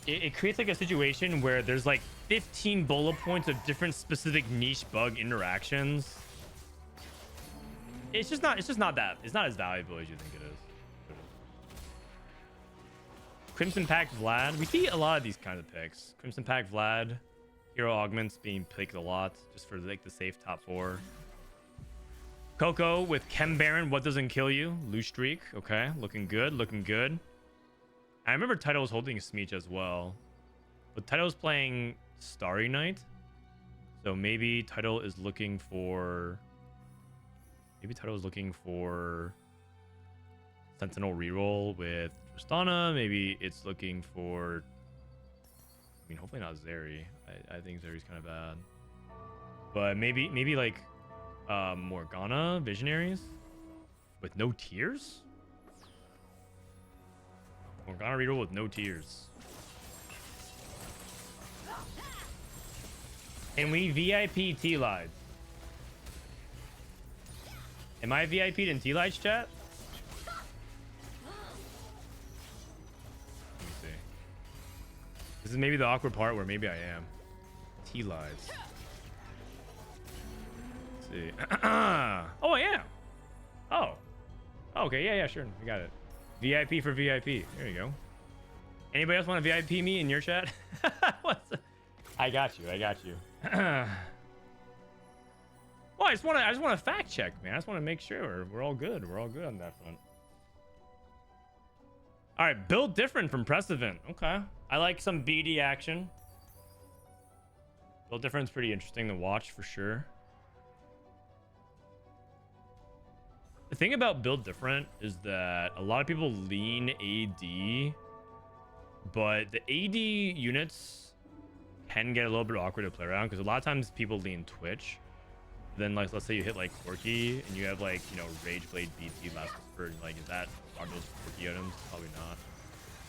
it creates like a situation where there's like 15 bullet points of different specific niche bug interactions. It's just not as valuable as you think it is. Crimson Pact Vlad. We see a lot of these kinds of picks. Crimson Pact Vlad. Hero Augments being picked a lot just for like the safe top 4. Coco with Chem Baron. What doesn't kill you? Loose Streak. Okay. Looking good. Looking good. I remember Title was holding a Smeech as well. But Title was playing Starry Night. So maybe Title is looking for... Maybe Title is looking for... Sentinel reroll with Tristana. Maybe it's looking for... I mean, hopefully not Zeri. I think Zeri's kind of bad. But maybe like Morgana Visionaries with no tears? Morgana reroll with no tears. And we VIP T-Lides. Am I VIP'd in T-Lides chat? This is maybe the awkward part where maybe I am. T-Lides. Let's see. Oh, I am. Oh. Oh, okay, yeah, sure. We got it. VIP for VIP. There you go. Anybody else want to VIP me in your chat? I got you. Well, I just want to fact check, man. I just want to make sure we're all good. We're all good on that front. All right, build different from Prestivent. Okay, I like some BD action. Build different's pretty interesting to watch for sure. The thing about build different is that a lot of people lean AD, but the AD units can get a little bit awkward to play around because a lot of times people lean Twitch. Then, like, let's say you hit like Corky and you have like, you know, Rage Blade BT last whisper. Like, are those Corky items? Probably not.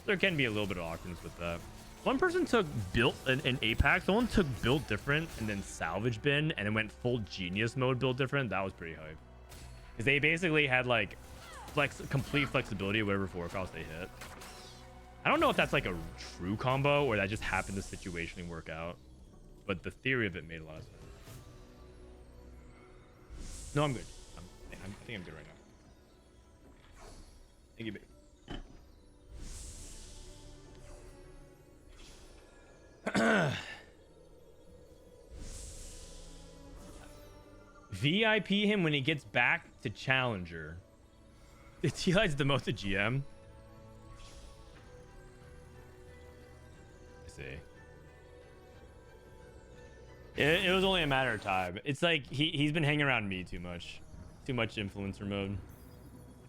There can be a little bit of awkwardness with that. One person took built an Apex. Someone took build different and then salvage bin and then went full genius mode build different. That was pretty hype. Because they basically had like complete flexibility whatever 4 cost they hit. I don't know if that's like a true combo or that just happened to situationally work out. But the theory of it made a lot of sense. No, I'm good. I think I'm good right now. Thank you, babe. VIP him when he gets back to Challenger. The T-Light's the most a GM. I see. It was only a matter of time. It's like he's been hanging around me too much influencer mode.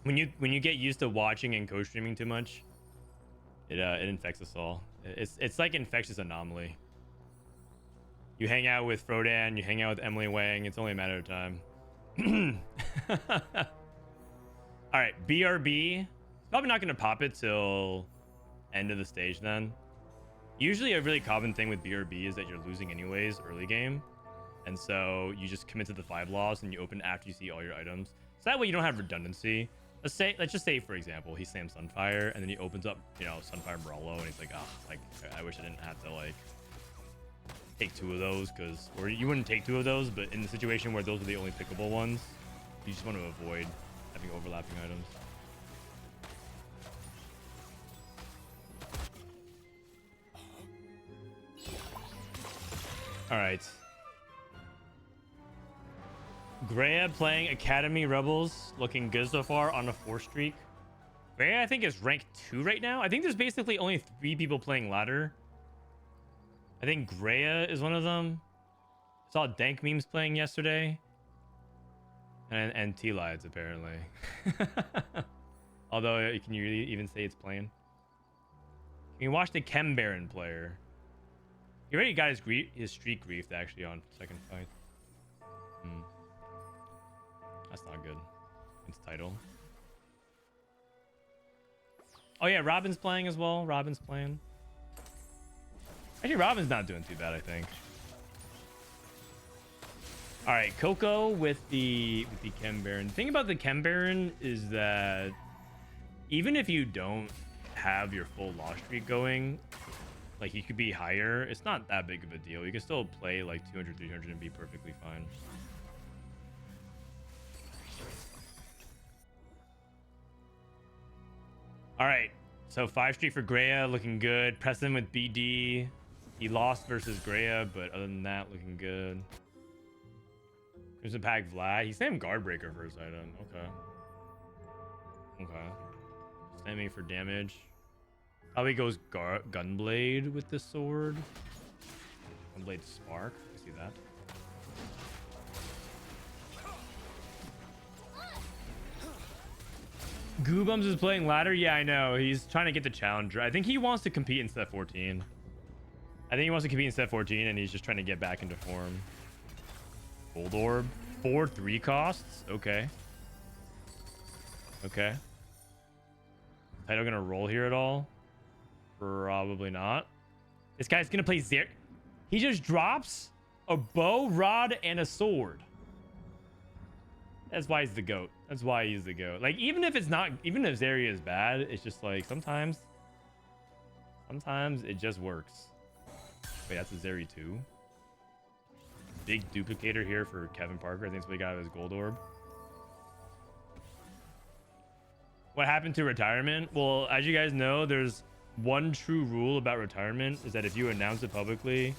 When you get used to watching and co-streaming too much, it infects us all. It's like infectious anomaly. You hang out with Frodan, you hang out with Emily Wang. It's only a matter of time. All right, BRB. Probably not gonna pop it till end of the stage then. Usually a really common thing with BRB is that you're losing anyways early game. And so you just commit to the 5 loss and you open after you see all your items. So that way you don't have redundancy. Let's just say, for example, he slams Sunfire and then he opens up, you know, Sunfire Morello and he's like, oh, like, I wish I didn't have to, like, take 2 of those or you wouldn't take 2 of those, but in the situation where those are the only pickable ones, you just want to avoid having overlapping items. All right. Grea playing Academy Rebels, looking good so far on a 4 streak. Grea, I think, is rank 2 right now. I think there's basically only 3 people playing ladder. I think Grea is one of them. I saw Dank Memes playing yesterday. And T-Lides, apparently. Although, can you really even say it's playing? You can watch the Chem Baron player. He already got his streak griefed, actually, on second fight. That's not good. It's title. Oh, yeah, Robin's playing as well. Robin's playing. Actually, Robin's not doing too bad, I think. All right, Coco with the Chem Baron. The thing about the Chem Baron is that even if you don't have your full loss streak going, like, you could be higher. It's not that big of a deal. You can still play like 200, 300 and be perfectly fine. All right, so 5 streak for Grea, looking good. Preston with BD. He lost versus Grea, but other than that, looking good. There's a pack Vlad. He's named Guardbreaker for his item. Okay. Standing for damage. Probably goes Gunblade with this sword. Gunblade Spark. I see that. Goobums is playing ladder. Yeah, I know. He's trying to get the challenger. I think he wants to compete in set 14. I think he wants to compete in set 14, and he's just trying to get back into form. Gold Orb. 4 3 costs. Okay. Okay. Title gonna roll here at all? Probably not. This guy's gonna play Zer. He just drops a bow, rod, and a sword. That's why he's the GOAT. That's why he's the GOAT. Like, even if Zarya is bad, it's just like sometimes it just works. Wait, that's a Zarya 2. Big duplicator here for Kevin Parker. I think it's what he got out of his gold orb. What happened to retirement? Well, as you guys know, there's one true rule about retirement is that if you announce it publicly,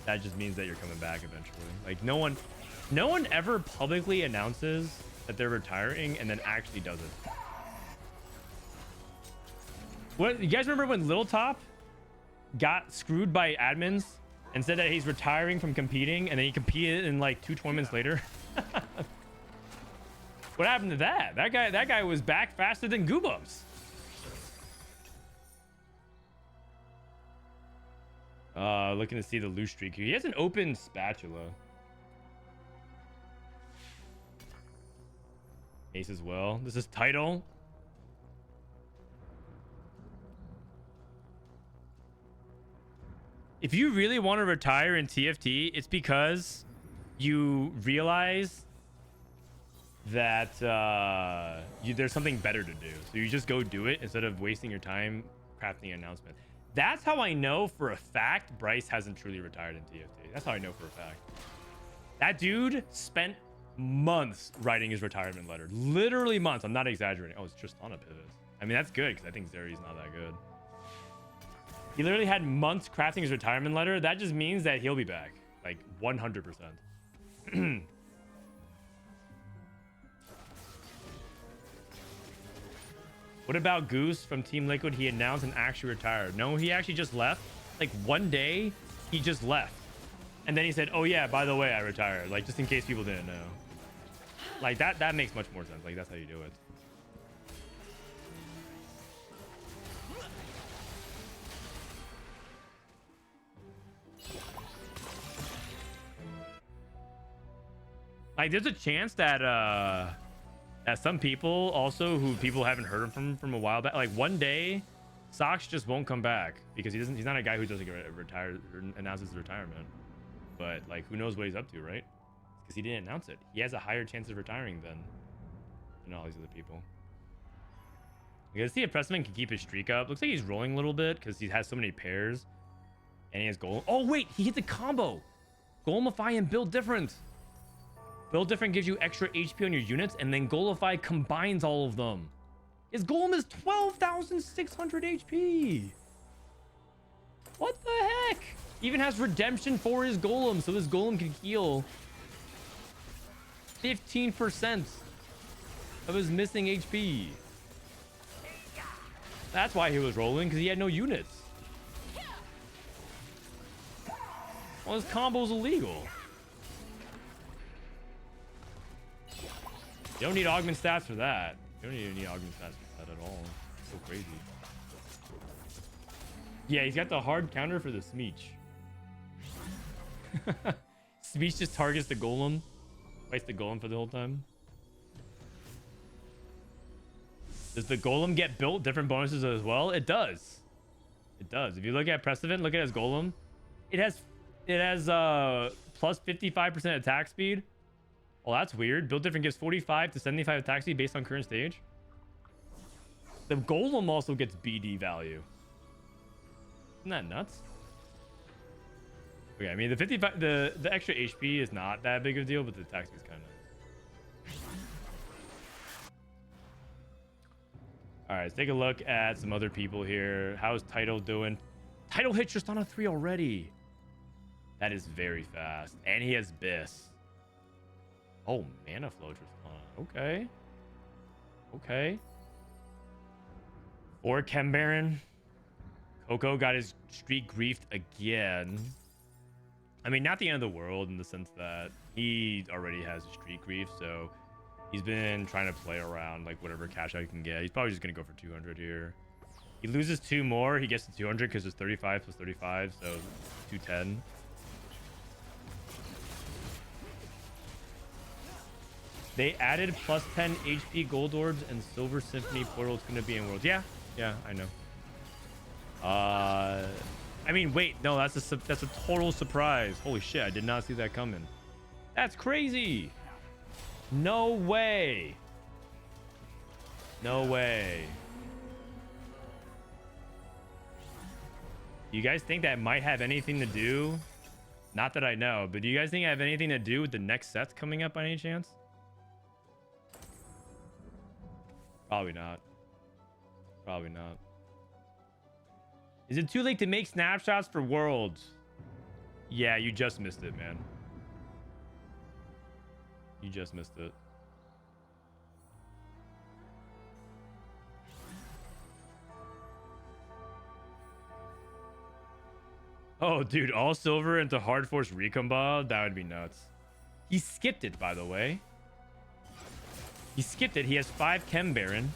that just means that you're coming back eventually. Like no one ever publicly announces that they're retiring and then actually does it. What, you guys remember when Little Top got screwed by admins and said that he's retiring from competing, and then he competed in like 2 tournaments later? What happened to that? That guy was back faster than Goobums. Looking to see the loose streak here. He has an open spatula. Ace as well. This is title. If you really want to retire in TFT, it's because you realize that there's something better to do. So you just go do it instead of wasting your time crafting an announcement. That's how I know for a fact Bryce hasn't truly retired in TFT. That's how I know for a fact. That dude spent months writing his retirement letter. Literally months. I'm not exaggerating. Oh, it's just on a pivot. I mean, that's good because I think Zeri's not that good. He literally had months crafting his retirement letter. That just means that he'll be back. Like 100%. What about Goose from Team Liquid? He announced and actually retired. No, he actually just left. Like one day, he just left. And then he said, oh yeah, by the way, I retired. Like just in case people didn't know. Like that makes much more sense. Like that's how you do it. Like there's a chance that that some people also who people haven't heard from a while back, like one day Sox just won't come back because he's not a guy who doesn't get retired or announces his retirement. But like who knows what he's up to, right? Because he didn't announce it. He has a higher chance of retiring than all these other people. You guys see if Prestivent can keep his streak up. Looks like he's rolling a little bit because he has so many pairs. And he has Golem. Oh wait, he hit the combo. Golemify and Build Different. Build Different gives you extra HP on your units, and then Golemify combines all of them. His Golem is 12,600 HP. What the heck? Even has redemption for his Golem, so this Golem can heal 15% of his missing HP. That's why he was rolling, because he had no units. Well, his combo's illegal. You don't need augment stats for that. You don't even need augment stats for that at all. It's so crazy. Yeah, he's got the hard counter for the Smeech. Smeech just targets the Golem. Fights the Golem for the whole time. Does the Golem get built different bonuses as well? It does. It does. If you look at Prestivent, look at his Golem. It has plus 55% attack speed. Well, that's weird. Build Different gives 45 to 75 attack speed based on current stage. The Golem also gets BD value. Isn't that nuts? Okay, I mean the extra HP is not that big of a deal, but the attack speed is kind of nice. All right, let's take a look at some other people here. How's Title doing? Title hit just on a 3 already. That is very fast, and he has Biss. Oh, Mana Flow Tristana. Okay. Okay. Or Chem Baron. Coco got his streak griefed again. I mean, not the end of the world in the sense that he already has a streak grief, so he's been trying to play around like whatever cash out he can get. He's probably just gonna go for 200 here. He loses 2 more, he gets to 200 because it's 35 plus 35, so 210. They added plus 10 HP Gold Orbs and Silver Symphony Portal. It's going to be in Worlds. Yeah, I know. I mean, wait, no, that's a total surprise. Holy shit, I did not see that coming. That's crazy. No way. No way. You guys think that might have anything to do? Not that I know, but do you guys think I have anything to do with the next sets coming up by any chance? Probably not. Probably not. Is it too late to make snapshots for Worlds? Yeah, you just missed it, man. You just missed it. Oh, dude, all silver into Hard Force Recombile? That would be nuts. He skipped it, by the way. He skipped it. He has 5 Chem Baron.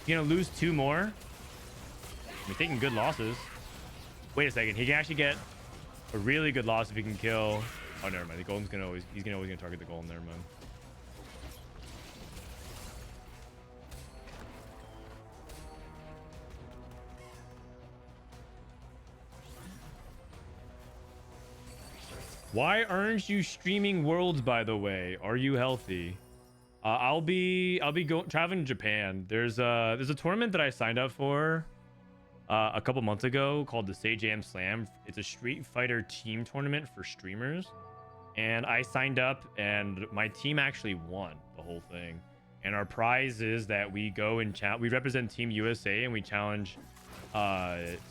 He's gonna lose 2 more. We're taking good losses. Wait a second. He can actually get a really good loss if he can kill. Oh, never mind. The Golem's gonna always gonna target the Golem. Never mind. Why aren't you streaming Worlds, by the way? Are you healthy? I'll be traveling to Japan. There's a tournament that I signed up for a couple months ago called the Sage Am Slam. It's a Street Fighter team tournament for streamers, and I signed up, and my team actually won the whole thing. And our prize is that we go and we represent Team USA and we challenge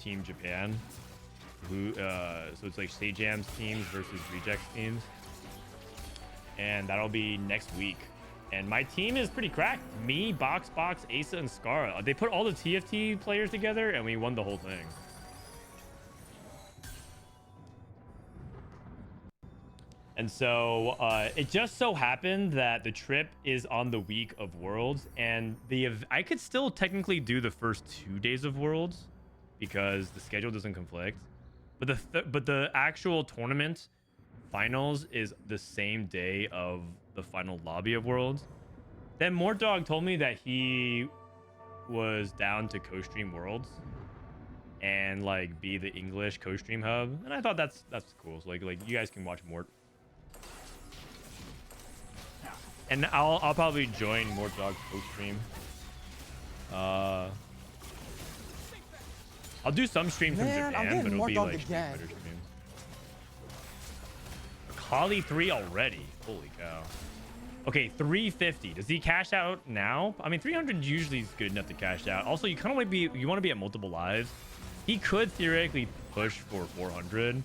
Team Japan. So it's like Sage Am's teams versus Rejects teams, and that'll be next week. And my team is pretty cracked. Me, Box, Asa, and Scara. They put all the TFT players together, and we won the whole thing. And so it just so happened that the trip is on the week of Worlds, and I could still technically do the first 2 days of Worlds because the schedule doesn't conflict. But the actual tournament finals is the same day of the final lobby of Worlds. Then Mortdog told me that he was down to co-stream Worlds and like be the English co-stream hub, and I thought that's cool. So like you guys can watch Mort, and I'll probably join Mortdog co-stream. I'll do some streams from Man, I'm Japan, getting but it'll be Mortdog like again. Street Fighter streams. Kali 3 already. Holy cow. Okay, 350. Does he cash out now? I mean, 300 usually is good enough to cash out. Also, you kind of want to be at multiple lives. He could theoretically push for 400.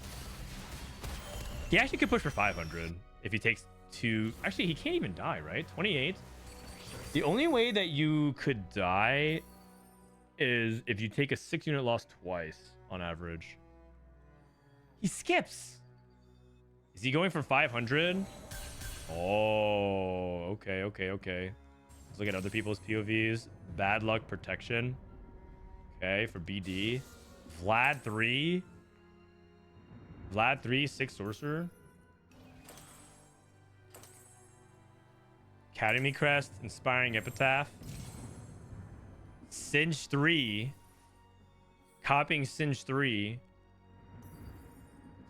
He actually could push for 500 if he takes 2. Actually, he can't even die, right? 28. The only way that you could die is if you take a 6-unit loss twice on average. He skips. Is he going for 500? Oh, okay. Let's look at other people's POVs. Bad luck protection. Okay, for BD. Vlad 3. 6 sorcerer. Academy crest, inspiring epitaph. Singe 3. Copying Singe 3.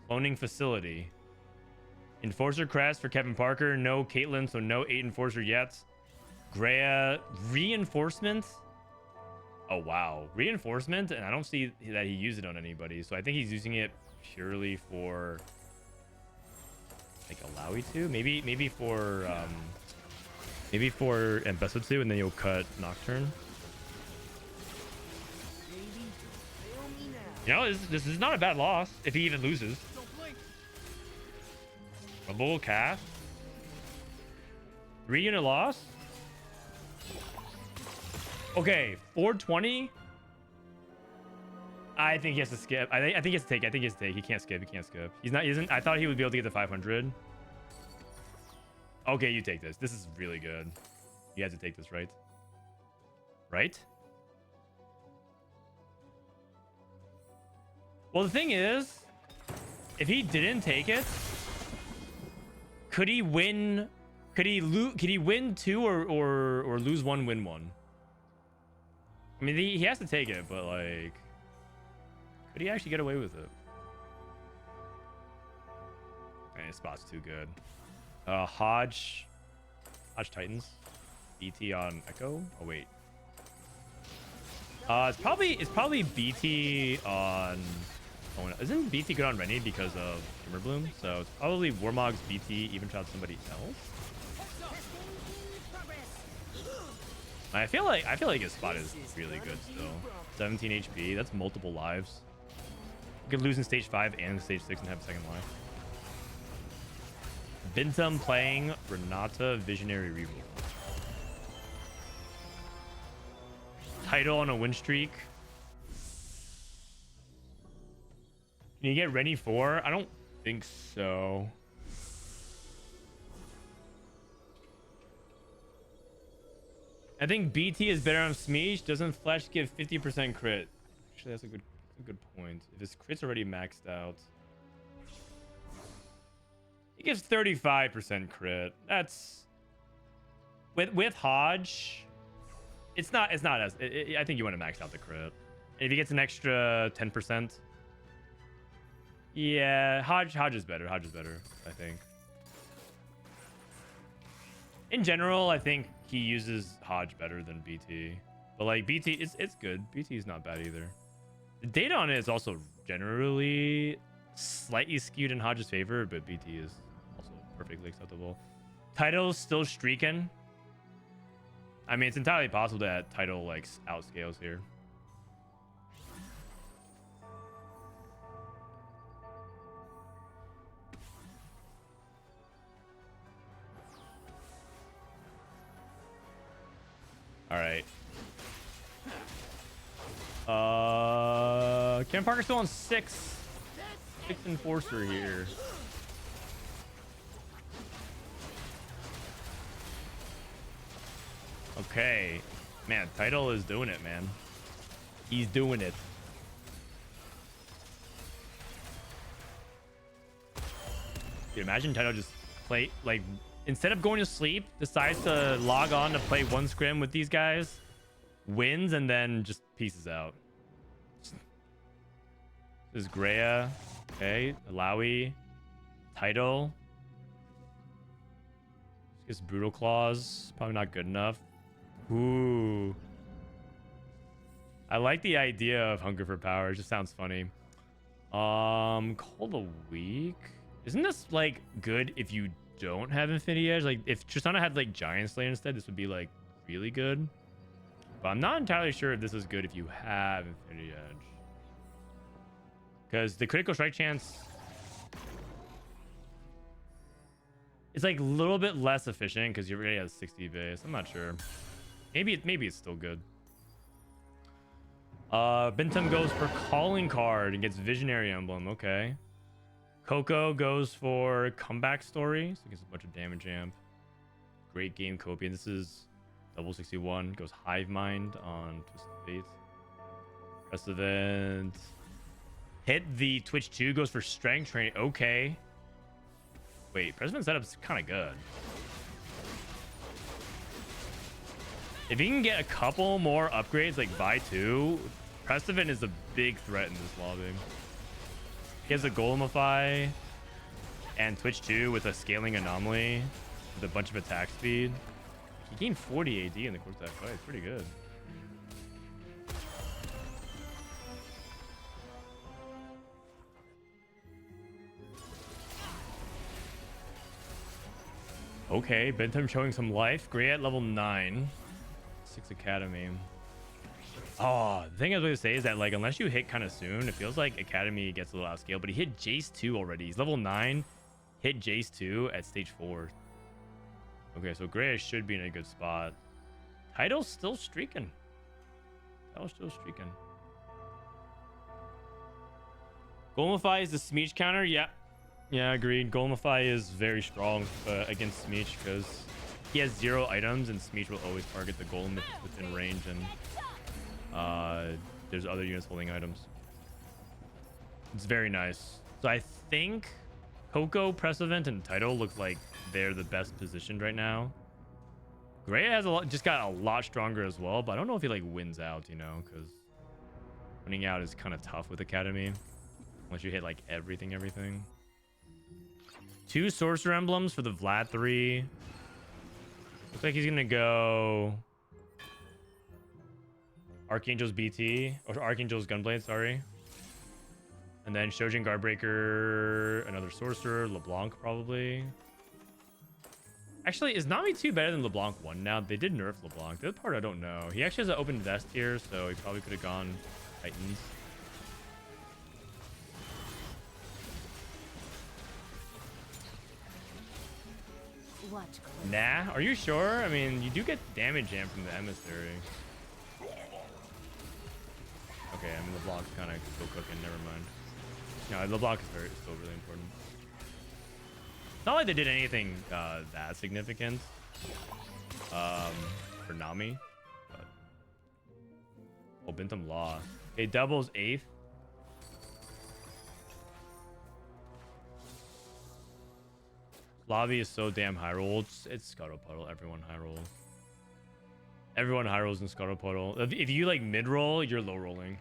Owning facility. Enforcer crest for Kevin Parker. No Caitlyn, so no 8 Enforcer yet. Grea reinforcement. Oh wow, reinforcement, and I don't see that he used it on anybody, so I think he's using it purely for like Alawi to maybe for Ambessa 2, and then you'll cut Nocturne. You know, this is not a bad loss if he even loses. Rumble calf. 3-unit loss. Okay, 420. I think he has to skip. I think he has to take. He can't skip. He isn't. I thought he would be able to get to 500. Okay, you take this. This is really good. You have to take this, right? Right? Well, the thing is, if he didn't take it, could he win? Could he win 2 or lose 1, win 1? I mean, he has to take it, but like, could he actually get away with it? Man, his spot's too good. Hodge Titans, BT on Echo. Oh wait, it's probably BT on. Oh, no. Isn't BT good on Rennie because of Shimmerbloom? So it's probably Warmog's BT even shot somebody else. I feel like his spot is really good still. 17 HP. That's multiple lives. You could lose in stage 5 and stage 6 and have a second life. Binteum playing Renata Visionary Reroll. Title on a win streak. Can you get Rennie 4? I don't think so. I think BT is better on Smeech. Doesn't Flesh give 50% crit? Actually, that's a good point. If his crit's already maxed out. He gives 35% crit. That's with Hodge. It's not as I think you want to max out the crit. And if he gets an extra 10%. Yeah, Hodge is better. Hodge is better, I think. In general, I think he uses Hodge better than BT. But like BT it's good. BT is not bad either. The data on it is also generally slightly skewed in Hodge's favor, but BT is also perfectly acceptable. Title's still streaking. I mean, it's entirely possible that Title like outscales here. All right. Ken Parker's still on 6 Enforcer here. Okay. Man, Title is doing it, man. He's doing it. Dude, imagine Title just play, like, instead of going to sleep, decides to log on to play one scrim with these guys, wins, and then just pieces out. This is Grea. Okay. Alawi. Title. Gets Brutal Claws. Probably not good enough. Ooh. I like the idea of Hunger for Power. It just sounds funny. Call the Week. Isn't this like good if you don't have Infinity Edge? Like if Tristana had like Giant Slayer instead, this would be like really good. But I'm not entirely sure if this is good if you have Infinity Edge. Because the critical strike chance is like a little bit less efficient because you already have 60 base. I'm not sure. Maybe it's still good. Binteum goes for Calling Card and gets Visionary Emblem. Okay. Coco goes for Comeback Story, so he gets a bunch of damage amp. Great game, Copian. This is double 61. Goes Hive Mind on Twisted Fate. Prestivent. Hit the Twitch 2. Goes for Strength Training. Okay. Wait, Prestivent setup's kind of good. If you can get a couple more upgrades, like buy 2, Prestivent is a big threat in this lobby. He has a Golemify and Twitch 2 with a scaling anomaly with a bunch of attack speed. He gained 40 AD in the course of that fight. It's pretty good. Okay, Binteum showing some life. Grea at level 9. 6 Academy. Oh, the thing I was going to say is that, like, unless you hit kind of soon, it feels like Academy gets a little out of scale. But he hit Jace 2 already. He's level 9. Hit Jace 2 at stage 4. Okay, so Grea should be in a good spot. Title's still streaking. Golemify is the Smeech counter. Yeah, agreed. Golemify is very strong against Smeech because he has 0 items and Smeech will always target the Golem if it's within range and there's other units holding items. It's very nice. So I think Coco, Prestivent, and Title look like they're the best positioned right now. Grea has just got a lot stronger as well, but I don't know if he like wins out, you know, because winning out is kind of tough with Academy unless you hit like everything. 2 Sorcerer Emblems for the Vlad 3. Looks like he's gonna go Archangel's BT or Archangel's Gunblade, sorry. And then Shojin Guardbreaker, another Sorcerer, LeBlanc probably. Actually, is Nami 2 better than LeBlanc 1 now? They did nerf LeBlanc. The other part I don't know. He actually has an open vest here, so he probably could have gone Titans. Watch close. Nah, are you sure? I mean, you do get damage jam from the emissary. Okay, I mean, LeBlanc's kind of still cooking. Never mind. No, LeBlanc is still really important. Not like they did anything that significant for Nami, but oh, Binteum lost. Okay, doubles 8th. Lobby is so damn high roll. It's Scuttle Puddle. Everyone high roll. Everyone high rolls in Scuttle Puddle. If you like mid roll, you're low rolling.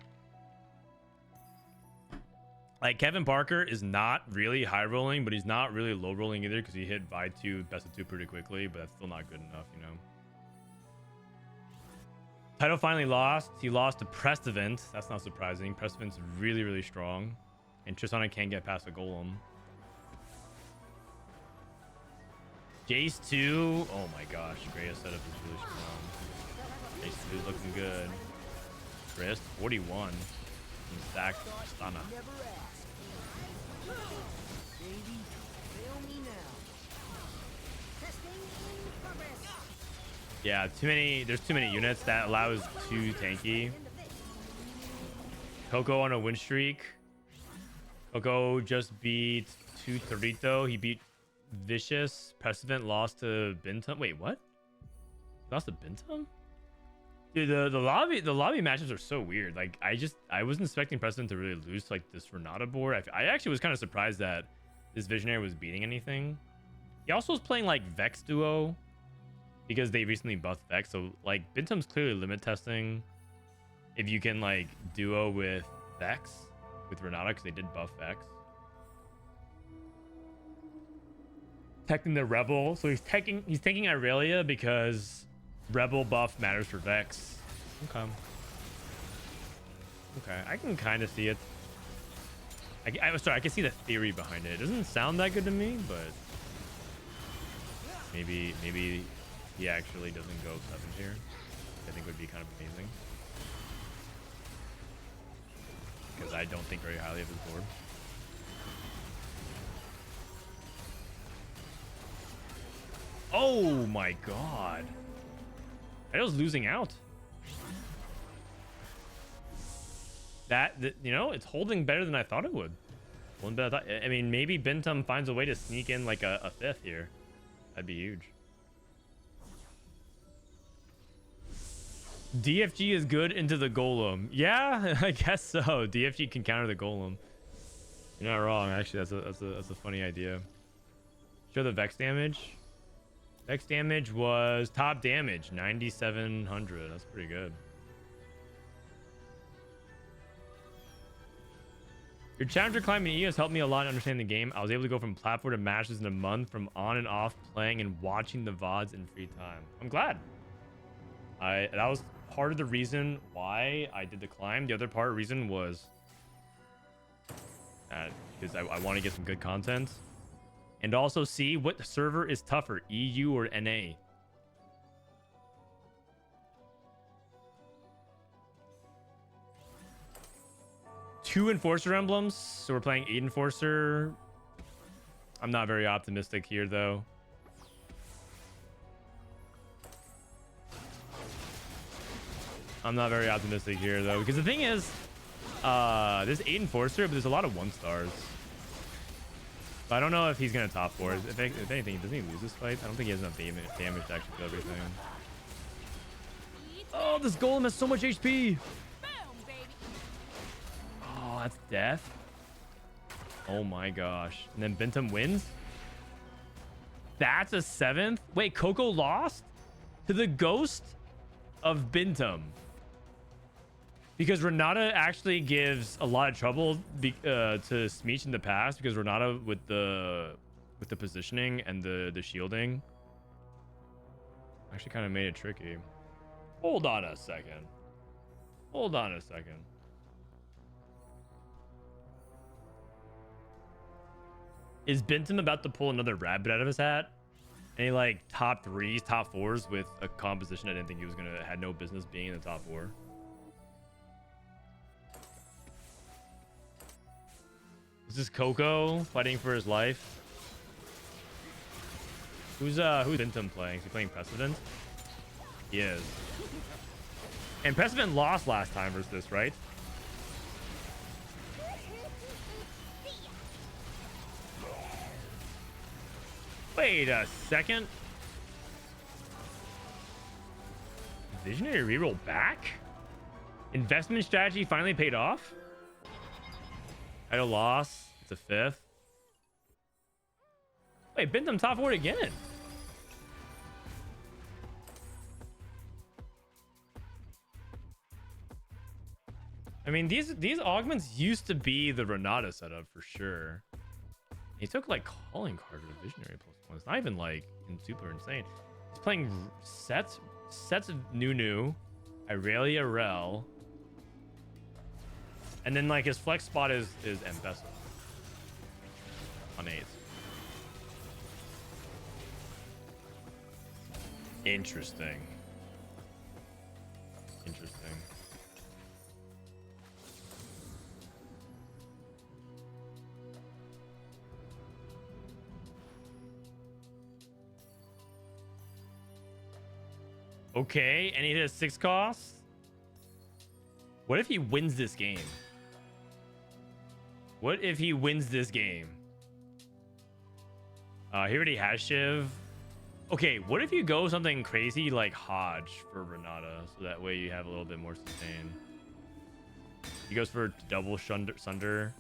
Like Kevin Parker is not really high rolling, but he's not really low rolling either because he hit V2 best of 2 pretty quickly, but that's still not good enough, you know. Title finally lost. He lost to Prestivent. That's not surprising. Prestivent's really, really strong. And Tristana can't get past a Golem. Jace 2. Oh my gosh. Grea setup is really strong. Jace 2 is looking good. Trist 41. And stacked Tristana. Yeah, there's too many units that allows 2 tanky. Coco on a win streak. Coco just beat 2 Torito. He beat Viciuuss. Prestivent lost to Binteum. Wait, what? Lost to Binteum? Dude, the lobby matchups are so weird. Like I wasn't expecting Prestivent to really lose to, like this Renata board. I actually was kind of surprised that this Visionary was beating anything. He also was playing like Vex duo because they recently buffed Vex. So like Binteum's clearly limit testing if you can like duo with Vex with Renata because they did buff Vex. Teching the Rebel, so he's taking Irelia because Rebel buff matters for Vex. Okay, I can kind of see it. I'm sorry, I can see the theory behind it. It doesn't sound that good to me, but maybe he actually doesn't go 7 here. I think would be kind of amazing because I don't think very highly of his board. Oh my god. I was losing out. That you know, it's holding better than I thought it would. I mean, maybe Binteum finds a way to sneak in like a 5th here. That'd be huge. DFG is good into the Golem. Yeah, I guess so. DFG can counter the Golem. You're not wrong. Actually, that's a funny idea. Show the Vex damage. Vex damage was top damage, 9,700. That's pretty good. Your challenger climb in E has helped me a lot to understand the game. I was able to go from platform to matches in a month, from on and off playing and watching the VODs in free time. I'm glad. That was part of the reason why I did the climb. The other reason was because I want to get some good content. And also see what server is tougher, EU or NA. Two Enforcer emblems, so we're playing 8 Enforcer. I'm not very optimistic here, though. Because the thing is, there's 8 Enforcer, but there's a lot of 1-stars. I don't know if he's gonna top 4. If anything, doesn't he lose this fight? I don't think he has enough damage to actually kill everything. Oh, this Golem has so much HP. Oh, that's death. Oh my gosh. And then Binteum wins. That's a 7th. Wait, Coco lost to the ghost of Binteum. Because Renata actually gives a lot of trouble to Smeech in the past, because Renata with the positioning and the shielding actually kind of made it tricky. Hold on a second. Is Binteum about to pull another rabbit out of his hat? any like top 3s, top 4s with a composition I didn't think he was gonna had no business being in the top 4. This is Coco fighting for his life. Who's Binteum playing? Is he playing Prestivent? He is. And Prestivent lost last time versus this, right? Wait a second. Visionary reroll back? Investment strategy finally paid off? Title loss. It's a 5th. Wait, Binteum top 4 again. I mean, these augments used to be the Renata setup for sure. He took like calling card with a visionary +1. It's not even like super insane. He's playing sets of Nunu, Irelia Rel, and then like his flex spot is Ambessa on 8. Interesting. Okay, and he has 6 costs. What if he wins this game? What if he wins this game? He already has Shiv. Okay, what if you go something crazy like Hodge for Renata, so that way you have a little bit more sustain? He goes for double Sunder.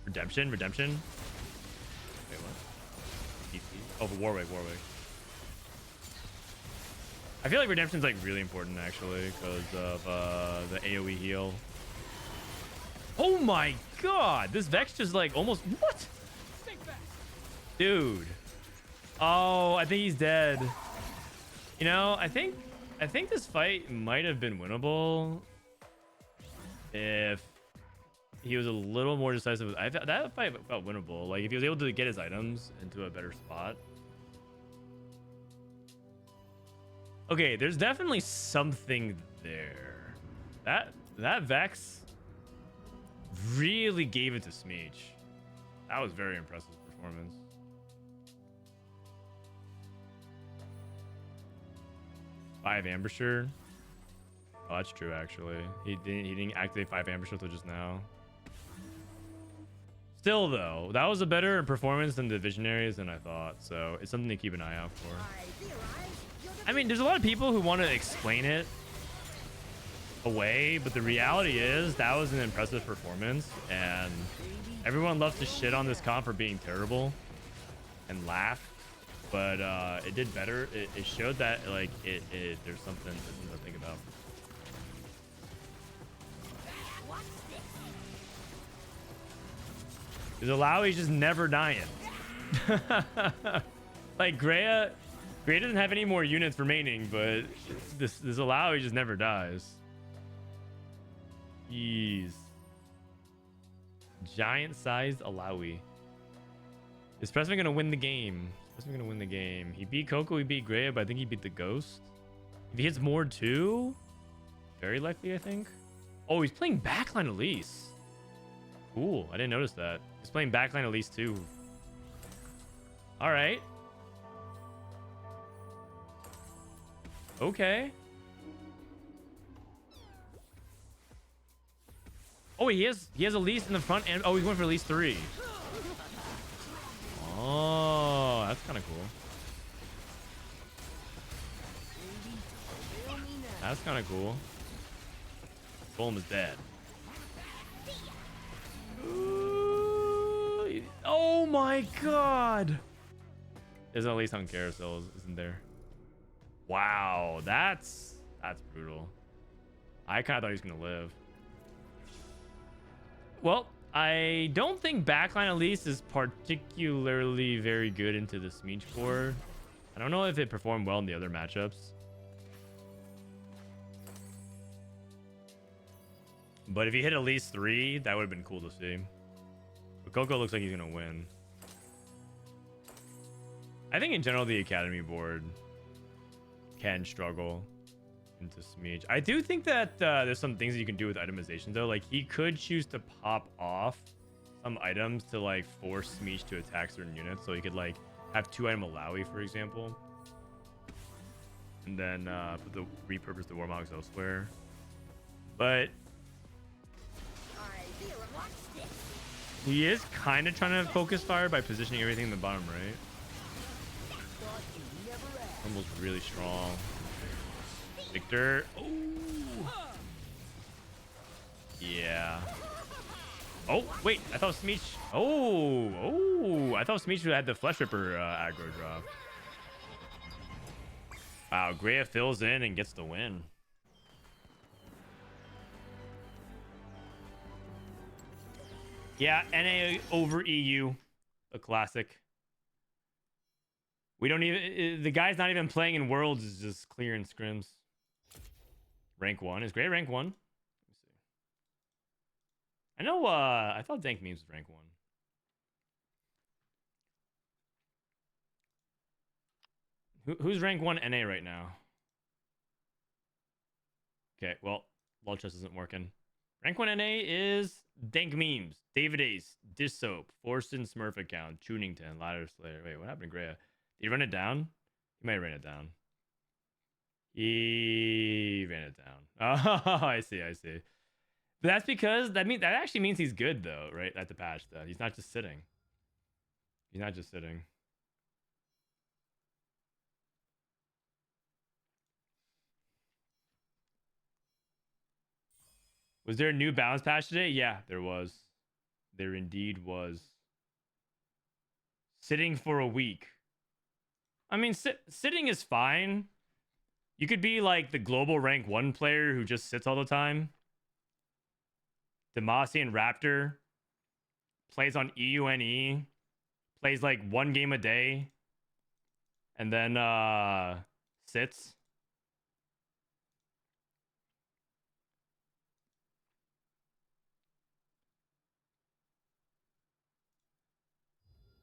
Redemption? Wait, what? Oh, for Warwick. I feel like Redemption's like really important actually because of the AoE heal. Oh my god! This Vex just like almost... What? Dude. Oh, I think he's dead. You know, I think this fight might have been winnable if he was a little more decisive. That fight felt winnable. Like if he was able to get his items into a better spot. Okay, there's definitely something there. That Vex really gave it to Smeech. That was very impressive performance. Five Ambusher. Oh, that's true actually. He didn't activate 5 Ambusher until just now. Still though, that was a better performance than the Visionaries than I thought, so it's something to keep an eye out for. I mean, there's a lot of people who want to explain it away, but the reality is that was an impressive performance, and everyone loves to shit on this comp for being terrible and laugh, but it did better. It showed that like there's something to think about. Because Alawi's just never dying. Like Grea doesn't have any more units remaining, but this Alawi just never dies. Jeez. Giant-sized Alawi. Is Prestivent gonna win the game? He beat Coco, he beat Grea, but I think he beat the Ghost. If he hits more too, very likely, I think. Oh, he's playing backline Elise. Cool, I didn't notice that. He's playing backline Elise too. All right. Okay. Oh, he has Elise in the front, and oh, he's going for Elise 3. Oh, that's kind of cool. That's kind of cool. Golem is dead. Oh my god! There's an Elise on carousels, isn't there? Wow, that's brutal. I kind of thought he was gonna live. Well, I don't think backline Elise is particularly very good into the Smeech board. I don't know if it performed well in the other matchups. But if he hit Elise 3, that would have been cool to see. But Coco looks like he's gonna win. I think in general the academy board can struggle into Smeech. I do think that there's some things that you can do with itemization though. Like he could choose to pop off some items to like force Smeech to attack certain units. So he could like have 2-item Malawi, for example, and then repurpose the Warmogs elsewhere. But he is kind of trying to focus fire by positioning everything in the bottom right. Almost really strong. Viktor. Oh. Yeah. Oh, wait. I thought Smeech. Oh. I thought Smeech had the Flesh Ripper aggro drop. Wow. Grea fills in and gets the win. Yeah. NA over EU. A classic. We don't even. The guy's not even playing in Worlds. Is just clearing scrims. Rank 1. Is Grea rank 1? Let me see. I know, I thought Dank Memes was rank 1. Who's rank 1 NA right now? Okay, well, Lol Chess isn't working. Rank 1 NA is Dank Memes, David Ace, Dish Soap, Forston Smurf account, Tunington, Ladder Slayer. Wait, what happened to Grea? Did he run it down? He might have ran it down. He ran it down. Oh, I see. But that's because that actually means he's good though, right? At the patch though. He's not just sitting. Was there a new balance patch today? Yeah, there was. There indeed was. Sitting for a week. I mean, sitting is fine. You could be like the global rank 1 player who just sits all the time. Demacian Raptor plays on EUNE, plays like 1 game a day, and then sits.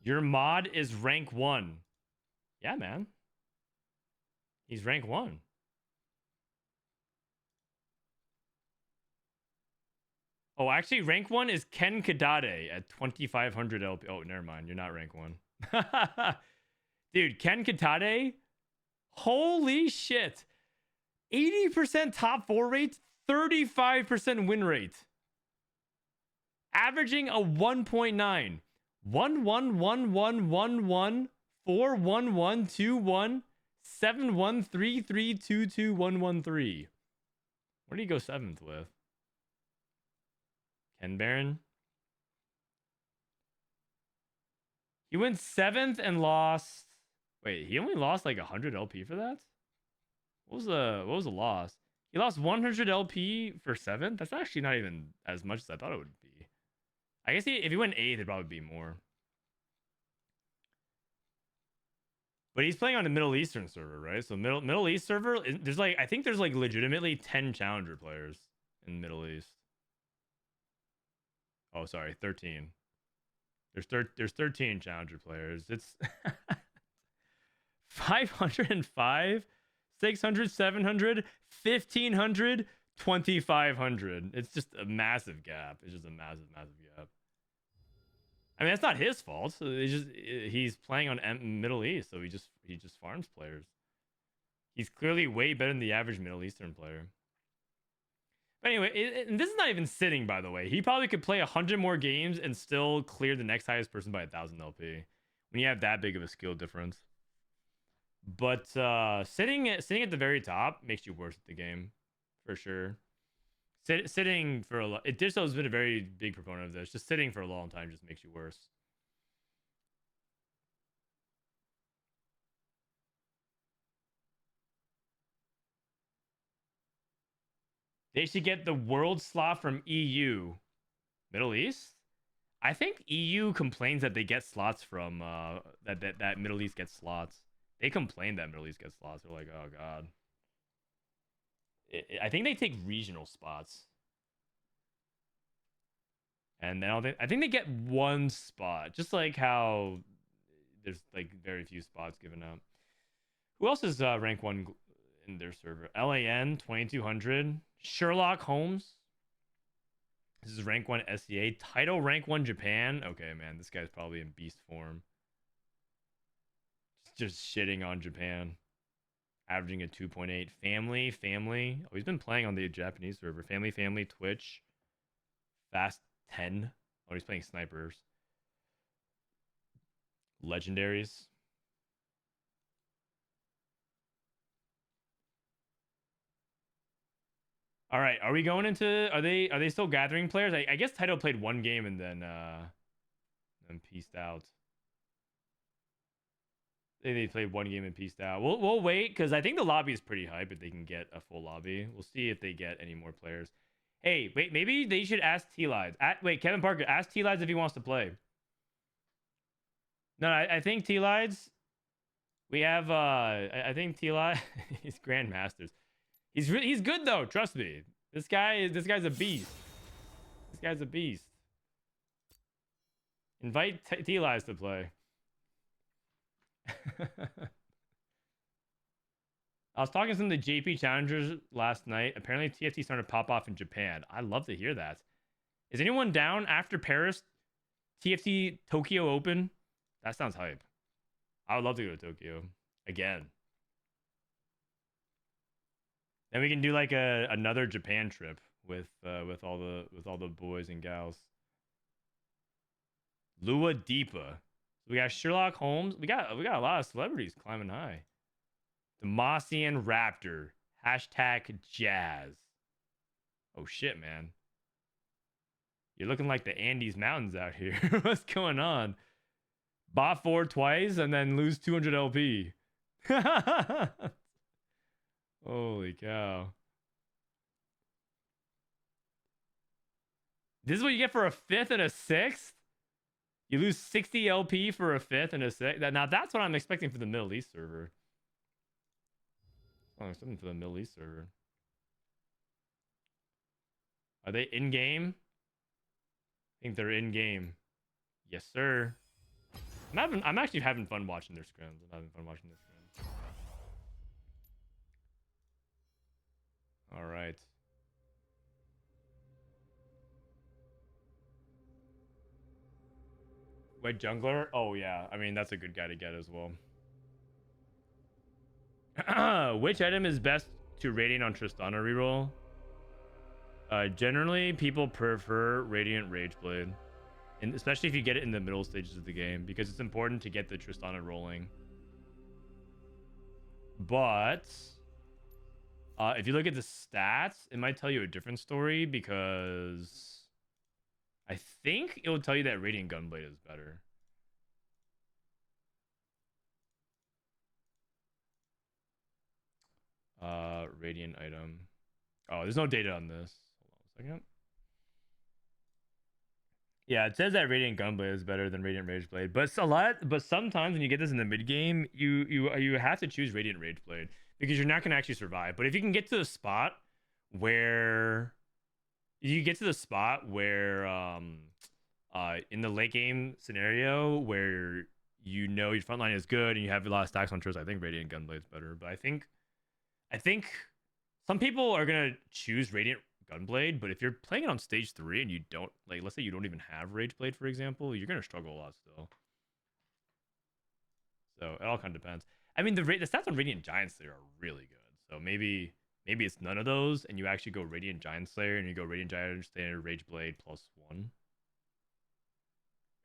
Your mod is rank 1. Yeah, man. He's rank 1. Oh, actually, rank 1 is Ken Kadade at 2,500 LP. Oh, never mind. You're not rank 1. Dude, Ken Kadade? Holy shit. 80% top 4 rate, 35% win rate. Averaging a 1.9. 1-1-1-1-1-1 4-1-1-2-1 7-1-3-3-2-2-1-1-3. Where did he go 7th with? Ken Baron? He went 7th and lost. Wait, he only lost like 100 LP for that? What was the loss? He lost 100 LP for 7th? That's actually not even as much as I thought it would be. I guess if he went 8th, it'd probably be more. But he's playing on the Middle Eastern server, right? So Middle East server, there's like, I think there's like legitimately 10 challenger players in Middle East. Oh, sorry, 13. There's 13 challenger players. It's 505, 600, 700, 1500, 2500. It's just a massive gap. It's just a massive gap. I mean, that's not his fault. It's just he's playing on Middle East, so he just farms players. He's clearly way better than the average Middle Eastern player. But anyway, and this is not even sitting, by the way. He probably could play 100 more games and still clear the next highest person by 1,000 LP when you have that big of a skill difference. But sitting at the very top makes you worse at the game, for sure. Sitting for a lot. Dishso has been a very big proponent of this. Just sitting for a long time just makes you worse. They should get the world slot from EU. Middle East? I think EU complains that they get slots from that Middle East gets slots. They complain that Middle East gets slots. They're like, oh god. I think they take regional spots. And then I think they get one spot. Just like how there's like very few spots given out. Who else is rank 1 in their server? LAN 2200. Sherlock Holmes. This is rank 1 SEA. Title rank 1 Japan. Okay, man, this guy's probably in beast form. Just shitting on Japan. Averaging a 2.8. Family. Oh, he's been playing on the Japanese server. Family, Twitch. Fast 10. Oh, he's playing snipers. Legendaries. All right, are we going into? Are they still gathering players? I guess Title played 1 game and then peaced out. They played 1 game and peaced out. We'll wait because I think the lobby is pretty hype if they can get a full lobby. We'll see if they get any more players. Hey, wait, maybe they should ask T-Lides. Wait, Kevin Parker, ask T-Lides if he wants to play. No, I think T-Lides. We have I think T-Lides he's Grandmasters. He's good though, trust me. This guy's a beast. This guy's a beast. Invite T-Lides to play. I was talking to some of the JP challengers last night. Apparently TFT starting to pop off in Japan. I'd love to hear that. Is anyone down after Paris? TFT Tokyo Open? That sounds hype. I would love to go to Tokyo again. Then we can do like another Japan trip with all the boys and gals. Lua Deepa. We got Sherlock Holmes. We got a lot of celebrities climbing high. Demasian Raptor. Hashtag Jazz. Oh shit, man. You're looking like the Andes Mountains out here. What's going on? Bot 4 twice and then lose 200 LP. Holy cow. This is what you get for a 5th and a 6th? You lose 60 LP for a 5th and a 6th? Now that's what I'm expecting for the Middle East server. Oh, something for the Middle East server. Are they in-game? I think they're in-game. Yes, sir. I'm actually having fun watching their scrims. I'm having fun watching their scrims. All right. Wait, jungler? Oh yeah. I mean, that's a good guy to get as well. Which item is best to Radiant on Tristana reroll? Generally, people prefer Radiant Rageblade. And especially if you get it in the middle stages of the game, because it's important to get the Tristana rolling. But if you look at the stats, it might tell you a different story, because I think it will tell you that Radiant Gunblade is better. Radiant item. Oh, there's no data on this. Hold on a second. Yeah, it says that Radiant Gunblade is better than Radiant Rageblade, but sometimes when you get this in the mid game, you have to choose Radiant Rageblade because you're not gonna actually survive. But if you can get to the spot where in the late game scenario where you know your front line is good and you have a lot of stacks on Trist, I think Radiant Gunblade's better. But I think some people are gonna choose Radiant Gunblade, but if you're playing it on stage 3 and you don't, like, let's say you don't even have Rageblade, for example, you're gonna struggle a lot still. So it all kind of depends. I mean, the stats on Radiant Giant Slayer are really good. So maybe it's none of those, and you actually go Radiant Giant Slayer and you go Radiant Giant Slayer Rageblade +1.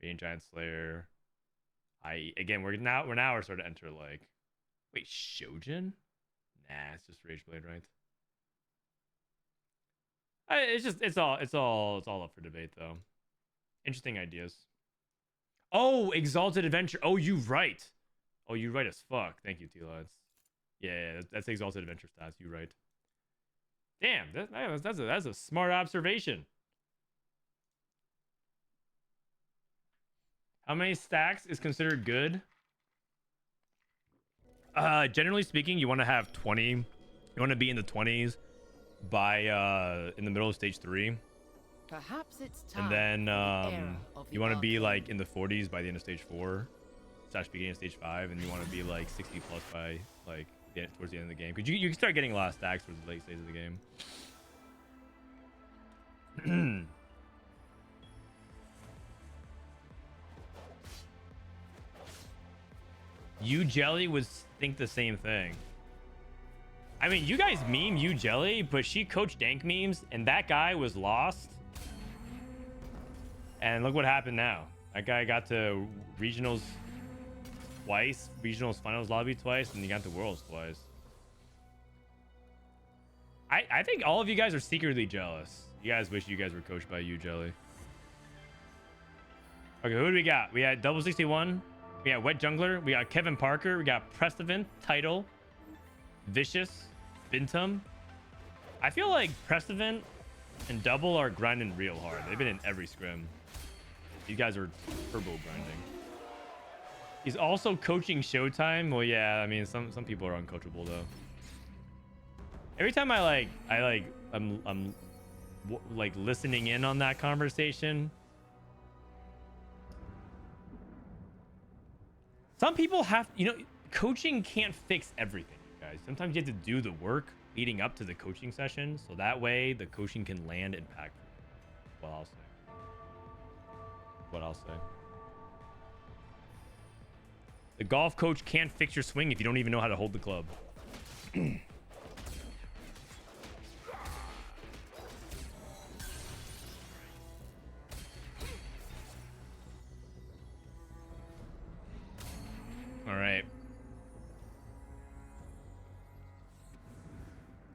Radiant Giant Slayer. Again, we're starting to enter like, wait, Shojin? Nah, it's just Rageblade, right? It's all up for debate though. Interesting ideas. Oh, Exalted Adventure. Oh, you right. Oh, you right as fuck. Thank you, T-Lides. Yeah, that's Exalted Adventure stats. You right. Damn, that's a smart observation. How many stacks is considered good? Generally speaking, you want to have 20. You want to be in the 20s by in the middle of stage 3. Perhaps it's time. And then you want to be like in the 40s by the end of stage 4. beginning of stage 5, and you want to be like 60 plus by like towards the end of the game, because you can start getting a lot of stacks towards the late stages of the game. You Jelly would think the same thing. I mean, you guys meme You Jelly, but she coached Dank memes, and that guy was lost. And look what happened now. That guy got to regionals twice, regionals finals lobby twice, and he got to worlds twice. I think all of you guys are secretly jealous. You guys wish you guys were coached by You Jelly. Okay, who do we got? We got Double 61. We got Wet Jungler. We got Kevin Parker. We got Prestivent, Title, Viciuuss, Binteum. I feel like Prestivent and Double are grinding real hard. They've been in every scrim. These guys are turbo grinding. He's also coaching Showtime. Well, yeah, I mean, some people are uncoachable though. Every time I'm like listening in on that conversation. Some people have, coaching can't fix everything, guys. Sometimes you have to do the work leading up to the coaching session, so that way the coaching can land impactful. What I'll say. The golf coach can't fix your swing if you don't even know how to hold the club. All right.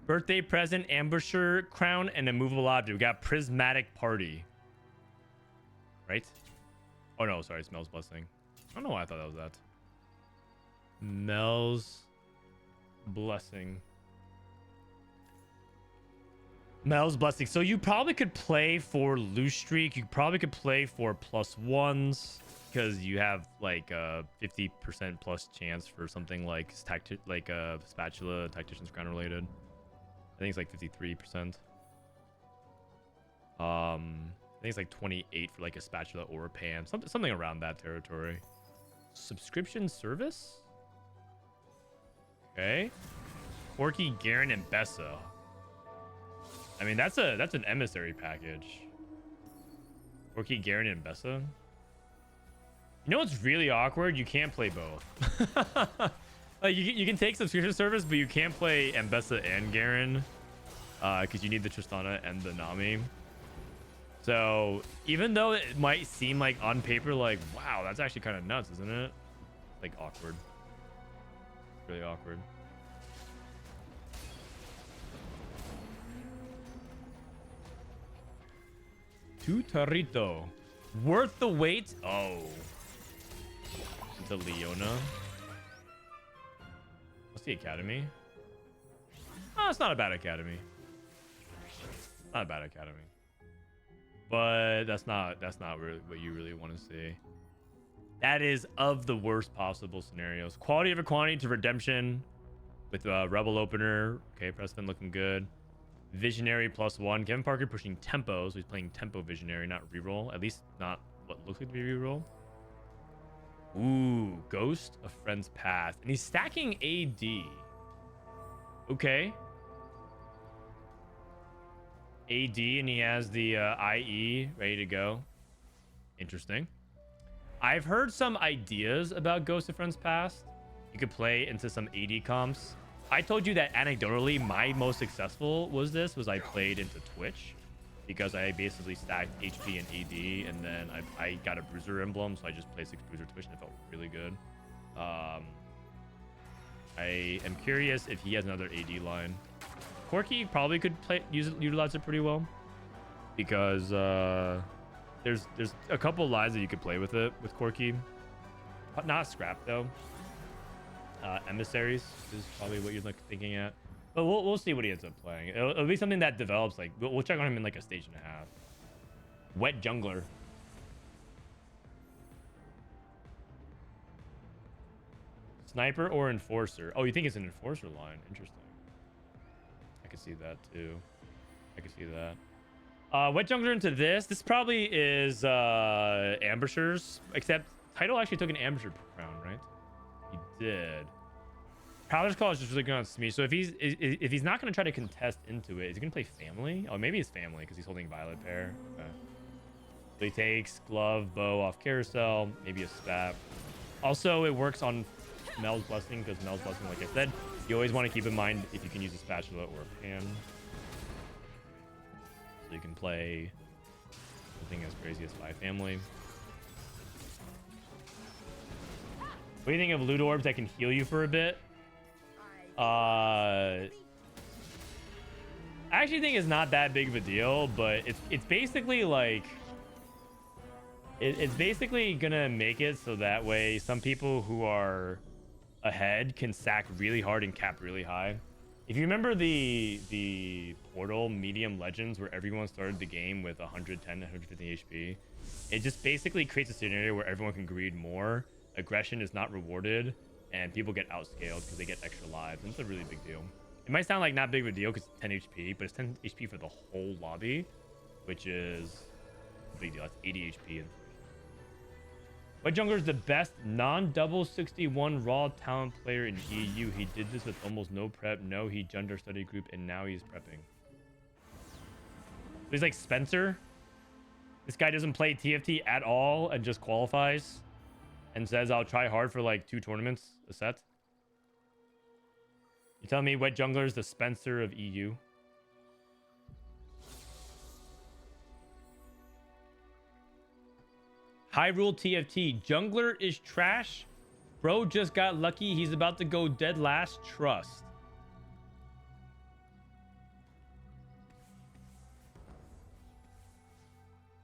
Birthday present, ambusher crown, and a movable object. We got prismatic party. Right? Oh no, sorry, it's Mel's blessing. I don't know why I thought that was that. Mel's blessing. Mel's blessing. So you probably could play for loose streak. You probably could play for +1s. Because you have like a 50% plus chance for something like a spatula, tactician's crown related. I think it's like 53%. I think it's like 28 for like a spatula or a pan, something around that territory. Subscription service. Okay. Corky, Garen, and Ambessa. I mean, that's an emissary package. Corky, Garen, and Ambessa. You know what's really awkward? You can't play both. Like you can take subscription service, but you can't play Ambessa and Garen because you need the Tristana and the Nami. So even though it might seem like on paper, like, wow, that's actually kind of nuts, isn't it? Like awkward. Really awkward. Tutarito. Worth the wait? Oh. The Leona. What's the academy? Oh, it's not a bad academy. Not a bad academy. But that's not really what you really want to see. That is of the worst possible scenarios. Quality over quantity to redemption with Rebel opener. Okay, Preston looking good. Visionary +1. Kevin Parker pushing tempo, so he's playing tempo visionary, not reroll. At least not what looks like to be reroll. Ooh, Ghost of Friend's Path. And he's stacking AD. Okay. AD, and he has the IE ready to go. Interesting. I've heard some ideas about Ghost of Friend's Past. You could play into some AD comps. I told you that anecdotally, my most successful was I played into Twitch. Because I basically stacked HP and AD, and then I got a Bruiser emblem, so I just played 6 Bruiser Twitch, and it felt really good. I am curious if he has another AD line. Corky probably could utilize it pretty well, because there's a couple lines that you could play with it with Corky. Not Scrap though. Emissaries is probably what you're like thinking at. But we'll see what he ends up playing. It'll be something that develops. Like we'll check on him in like a stage and a half. Wet Jungler. Sniper or Enforcer? Oh, you think it's an Enforcer line? Interesting. I could see that too. I could see that. Wet Jungler into this. This probably is Ambushers. Except Title actually took an Ambusher crown, right? did. Prowler's Call is just really good on Smee. So if he's not going to try to contest into it, is he going to play Family? Oh, maybe it's Family because he's holding Violet Pair. Okay. So he takes Glove, Bow off Carousel, maybe a Stab. Also, it works on Mel's Blessing because Mel's Blessing, like I said, you always want to keep in mind if you can use a Spatula or a Pan. So you can play something as crazy as 5 Family. What do you think of Loot Orbs that can heal you for a bit? I actually think it's not that big of a deal, but it's basically like it's basically gonna make it so that way some people who are ahead can sack really hard and cap really high. If you remember the Portal medium legends where everyone started the game with 110 and 150 HP, it just basically creates a scenario where everyone can greed more, aggression is not rewarded, and people get outscaled because they get extra lives. And it's a really big deal. It might sound like not big of a deal because it's 10 HP, but it's 10 HP for the whole lobby, which is a big deal. That's 80 HP. White Jungler is the best non-double 61 raw talent player in EU. He did this with almost no prep. No, he gender study group, and now he's prepping. He's like Spencer. This guy doesn't play TFT at all and just qualifies and says, I'll try hard for like 2 tournaments a set. You tell me Wet Jungler is the Spencer of EU? Hyrule TFT. Jungler is trash. Bro just got lucky. He's about to go dead last. Trust.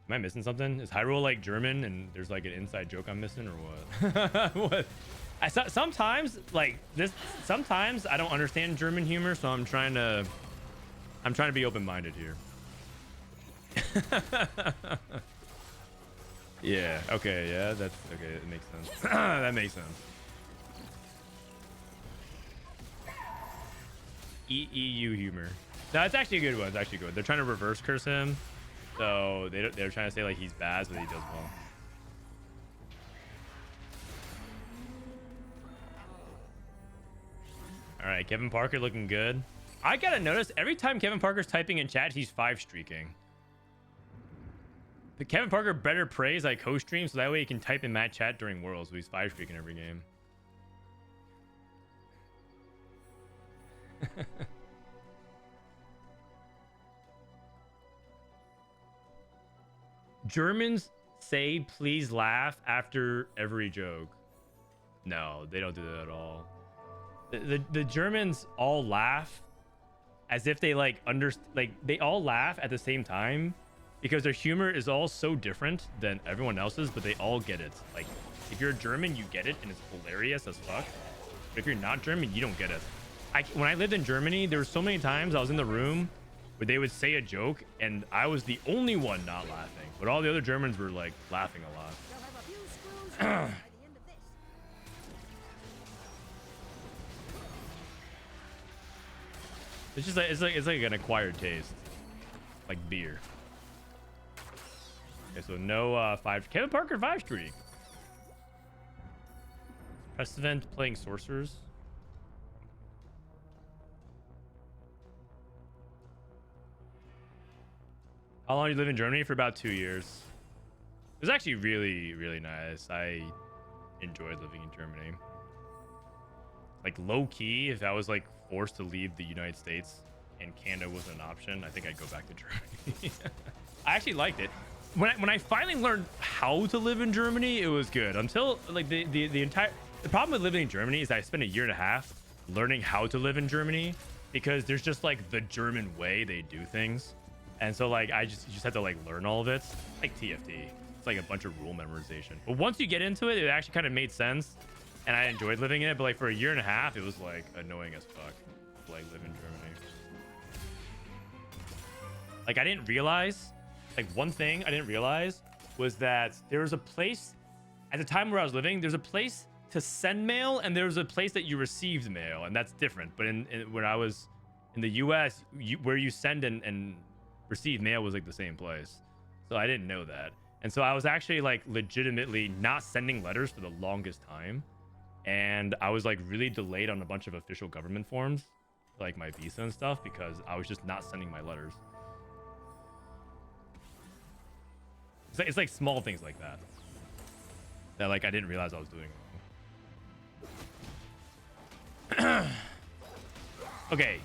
Am I missing something? Is Hyrule like German and there's like an inside joke I'm missing or what? What? Sometimes like this. Sometimes I don't understand German humor, so I'm trying to be open-minded here. Yeah. Okay. Yeah. That's okay. It makes sense. That makes sense. EU humor. No, it's actually a good one. It's actually good. They're trying to reverse curse him. So they're trying to say like he's bad, but he does well. All right, Kevin Parker looking good. I gotta notice every time Kevin Parker's typing in chat, he's 5-streaking. But Kevin Parker better praise I co-stream so that way he can type in Matt chat during Worlds. So he's 5-streaking every game. Germans say please laugh after every joke. No, they don't do that at all. The Germans all laugh as if they like they all laugh at the same time because their humor is all so different than everyone else's, but they all get it. Like if you're German, you get it and it's hilarious as fuck. But if you're not German, you don't get it. When I lived in Germany, there were so many times I was in the room where they would say a joke and I was the only one not laughing, but all the other Germans were like laughing a lot. It's just like it's like an acquired taste, like beer. Okay, so no 5. Kevin Parker 5-streak. Prestivent playing sorcerers. How long did you live in Germany? For about 2 years. It was actually really, really nice. I enjoyed living in Germany. Like low key, if I was like forced to leave the United States and Canada wasn't an option, I think I'd go back to Germany. I actually liked it. When I finally learned how to live in Germany, it was good. Until like the problem with living in Germany is I spent 1.5 years learning how to live in Germany because there's just like the German way they do things. And so like you just have to like learn all of it. Like TFT. It's like a bunch of rule memorization. But once you get into it, it actually kind of made sense. And I enjoyed living in it, but like for 1.5 years, it was like annoying as fuck to like live in Germany. Like I didn't realize, like one thing I didn't realize was that there was a place at the time where I was living, there's a place to send mail and there was a place that you received mail, and that's different. But when I was in the US, where you send and receive mail was like the same place. So I didn't know that. And so I was actually like legitimately not sending letters for the longest time. and I was like really delayed on a bunch of official government forms, like my visa and stuff, because I was just not sending my letters. It's like small things like that that like I didn't realize I was doing wrong. Okay.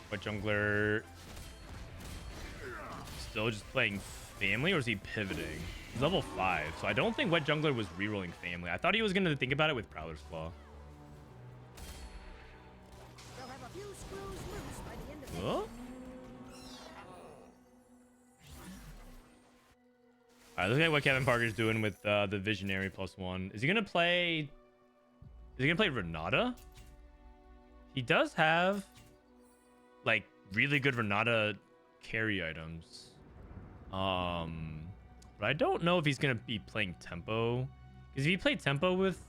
What jungler? Still just playing family, or is he pivoting? He's level 5, so I don't think Wet Jungler was rerolling family. I thought he was gonna think about it with Prowler's Claw. They'll have a few screws loose by the end of the Huh? Alright, let's look at what Kevin Parker's doing with the Visionary +1. Is he gonna play? Is he gonna play Renata? He does have like really good Renata carry items. But I don't know if he's gonna be playing tempo. Because if you play tempo with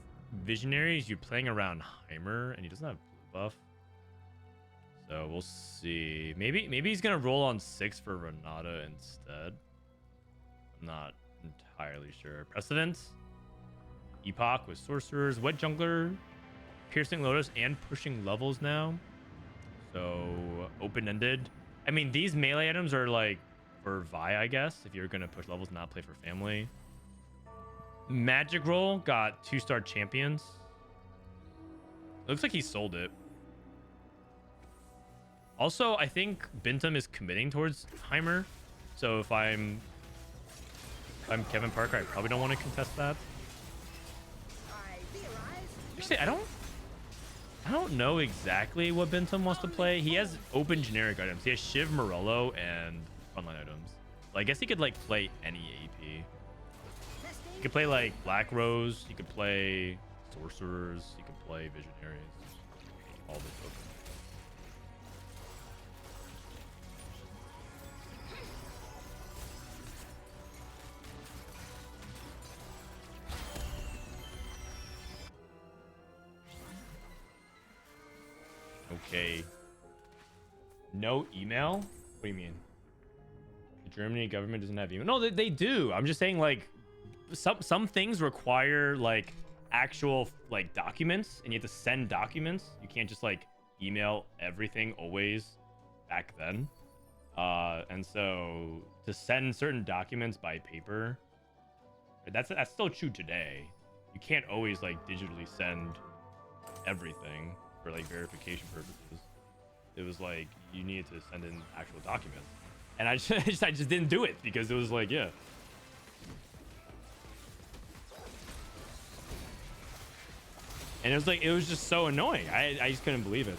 Visionaries, you're playing around Heimer, and he doesn't have blue buff. So we'll see. Maybe he's gonna roll on 6 for Renata instead. I'm not entirely sure. Prestivent, Epoch with Sorcerers, Wet Jungler, Piercing Lotus, and pushing levels now. So open-ended. I mean, these melee items are like for Vi, I guess, if you're gonna push levels, not play for family. Magic Roll got 2-star champions. Looks like he sold it. Also, I think Binteum is committing towards Heimer. So if I'm Kevin Parker, I probably don't want to contest that. Actually, I don't know exactly what Binteum wants to play. He has open generic items. He has Shiv, Morello, and frontline items. Well, I guess he could like play any AP. He could play like Black Rose. He could play Sorcerers. He could play Visionaries. All this open. Okay. No email? What do you mean? The Germany government doesn't have email? No, they do. I'm just saying, like, some things require like actual like documents, and you have to send documents. You can't just like email everything always back then. And so to send certain documents by paper, that's still true today. You can't always like digitally send everything for like verification purposes. It was like you needed to send in actual documents, and I just didn't do it because it was like, yeah. And it was just so annoying. I just couldn't believe it.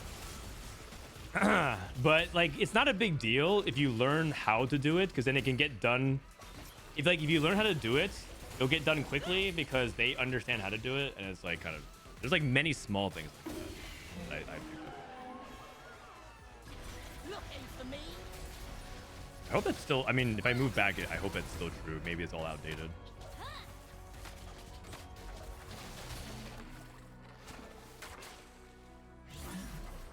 But like, it's not a big deal if you learn how to do it, because then it can get done. If you learn how to do it, it'll get done quickly because they understand how to do it, and it's like kind of, there's like many small things like that I picked up. Looking for me? I hope it's still, I mean, if I move back, I hope it's still true. Maybe it's all outdated.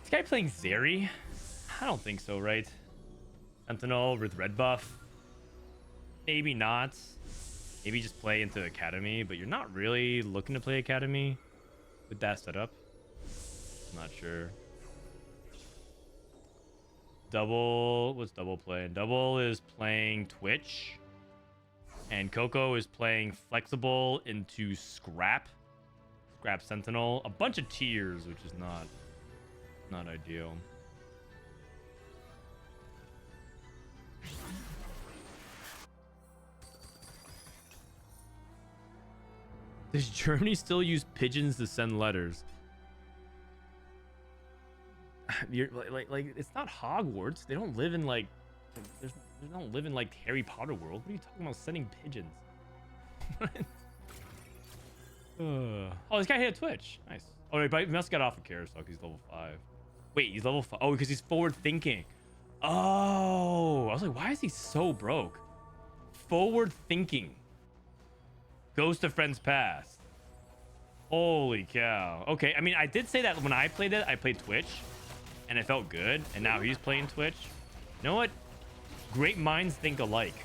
This guy playing Zeri? I don't think so, right? Sentinel with red buff? Maybe not. Maybe just play into Academy, but you're not really looking to play Academy with that setup. I'm not sure. Double, what's Double playing? Double is playing Twitch, and Coco is playing Flexible into Scrap Sentinel. A bunch of tiers, which is not ideal. Does Germany still use pigeons to send letters? You're like it's not Hogwarts. They don't live in like they don't live in like Harry Potter world. What are you talking about sending pigeons? Oh, this guy hit a Twitch. Nice. Oh, but he must get off of Carousel. He's level 5. Wait, he's level 5. Oh, because he's forward thinking. Oh, I was like, why is he so broke? Forward thinking. Goes to Friends Past. Holy cow. Okay, I mean, I did say that when I played it, I played Twitch, and it felt good. And now he's playing Twitch. You know what? Great minds think alike.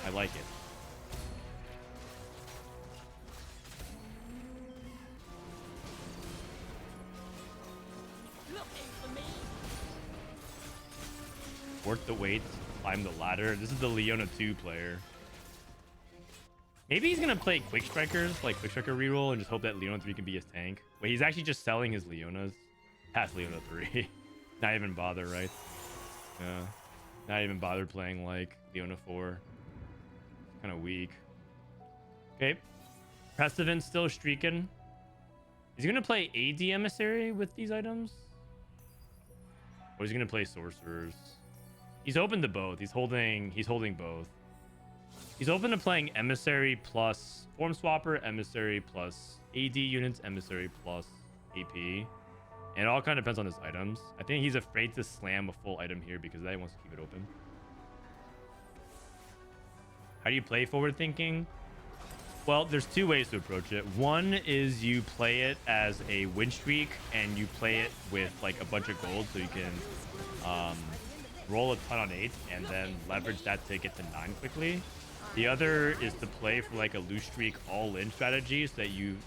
I like it. Worth the wait, climb the ladder. This is the Leona 2 player. Maybe he's gonna play Quick Strikers, like Quick Striker reroll, and just hope that Leona 3 can be his tank. Wait, he's actually just selling his Leonas. Past Leona 3. Not even bother, right? Yeah. Not even bother playing like Leona 4. Kind of weak. Okay. Prestivent still streaking. Is he gonna play AD Emissary with these items? Or is he gonna play Sorcerers? He's open to both. He's holding both. He's open to playing Emissary plus Form Swapper, Emissary plus AD units, Emissary plus AP. And it all kind of depends on his items. I think he's afraid to slam a full item here because he wants to keep it open. How do you play forward thinking? Well, there's two ways to approach it. One is you play it as a win streak and you play it with like a bunch of gold so you can roll a ton on 8 and then leverage that to get to 9 quickly. The other is to play for like a loose streak all-in strategy so that you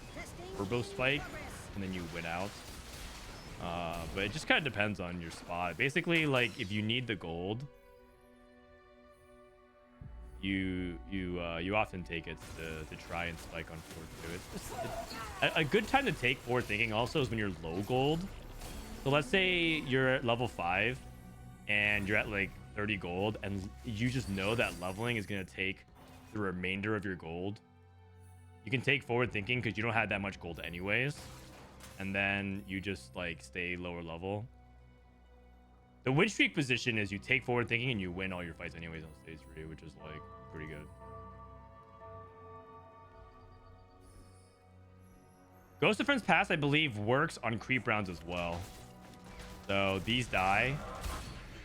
turbo spike and then you win out. But it just kind of depends on your spot. Basically, like if you need the gold, you often take it to try and spike on 4-2. A good time to take forward thinking also is when you're low gold. So let's say you're at level 5 and you're at like 30 gold and you just know that leveling is going to take the remainder of your gold. You can take forward thinking because you don't have that much gold anyways, and then you just like stay lower level. The win streak position is you take forward thinking and you win all your fights anyways on stage 3, which is like pretty good. Ghost of Friends Past, I believe, works on creep rounds as well. So these die.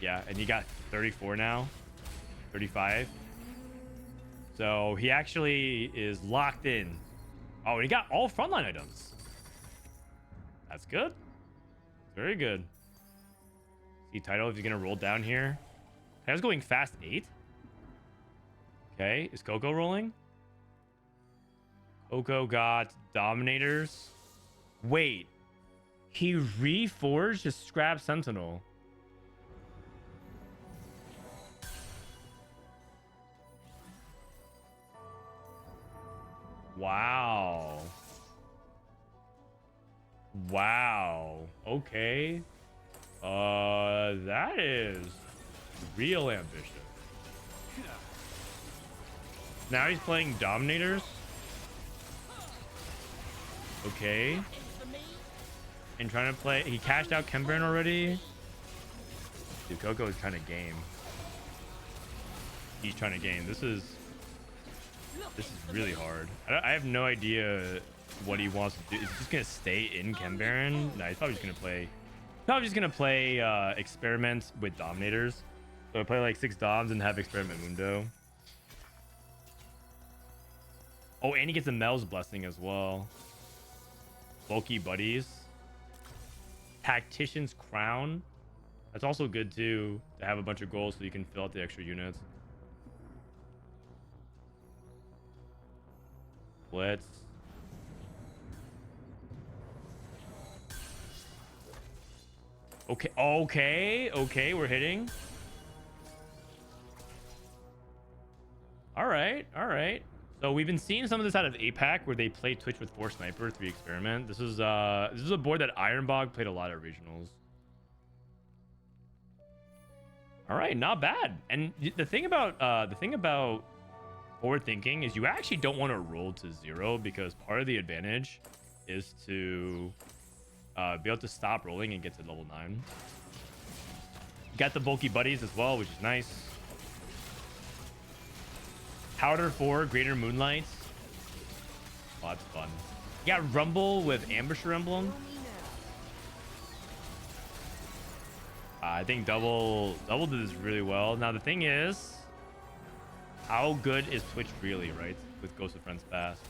Yeah, and he got 34 now. 35. So he actually is locked in. Oh, and he got all frontline items. That's good. Very good. See title if he's gonna roll down here. I was going fast 8. Okay, is Coco rolling? Coco got Dominators. Wait, he reforged his Scrap Sentinel. Wow. Wow. Okay. That is real ambition. Now he's playing Dominators. Okay. And trying to play. He cashed out Xperion already. Dude, Coco is trying to game. He's trying to game. This is really hard. I have no idea what he wants to do. Is he just gonna stay in Xperion? No, he's probably just gonna play. Probably just gonna play Experiments with Dominators. So I play like 6 Doms and have Experiment Mundo. Oh, and he gets a Mel's Blessing as well. Bulky Buddies. Tactician's Crown. That's also good too, to have a bunch of goals so you can fill out the extra units. Blitz. Okay, we're hitting. All right. So we've been seeing some of this out of APAC where they play Twitch with 4 Sniper, 3 Experiment. This is a board that Ironbog played a lot at regionals. All right, not bad. And the thing about forward thinking is you actually don't want to roll to 0 because part of the advantage is to be able to stop rolling and get to level 9. You got the bulky buddies as well, which is nice. Powder 4, Greater Moonlight. Oh, that's fun. You got Rumble with Ambusher Emblem. I think double did this really well. Now the thing is, how good is Twitch really, right? With Ghost of Friends Past.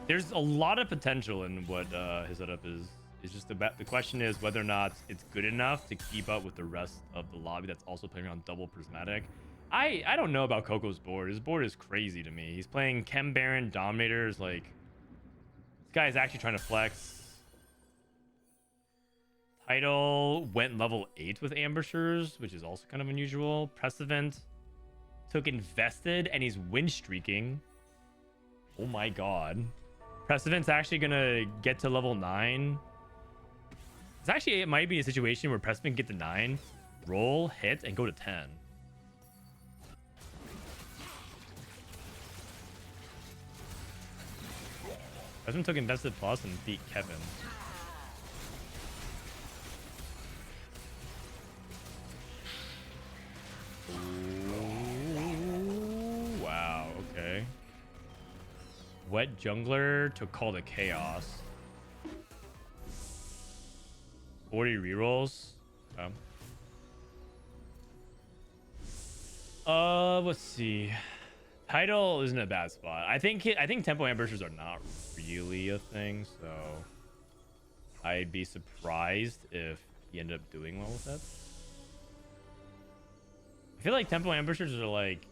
There's a lot of potential in what his setup is. It's just the question is whether or not it's good enough to keep up with the rest of the lobby that's also playing around double Prismatic. I don't know about Coco's board. His board is crazy to me. He's playing Chem Baron, Dominators. Like, this guy is actually trying to flex. Title went level 8 with Ambushers, which is also kind of unusual. Prestivent took Invested, and he's win streaking. Oh my god. Prestivent's actually gonna get to level 9. It's actually, it might be a situation where Prestivent get to 9, roll, hit, and go to 10. Prestivent took Invested Plus and beat Kevin. Ooh, wow, okay. Wet Jungler to call the Kjaos. 40 rerolls. Let's see. Title isn't a bad spot. I think tempo ambushers are not really a thing, so I'd be surprised if he ended up doing well with that. I feel like tempo ambushers are like,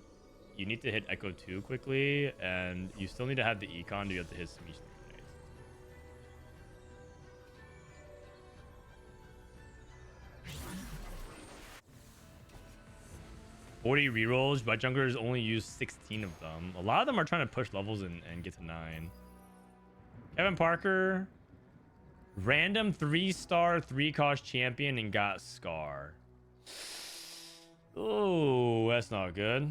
you need to hit Echo 2 quickly, and you still need to have the econ to get to hit Smeech 3 grenades. 40 rerolls, but junglers only use 16 of them. A lot of them are trying to push levels and get to 9. Kevin Parker, random 3-star 3-cost champion and got Scar. Oh, that's not good.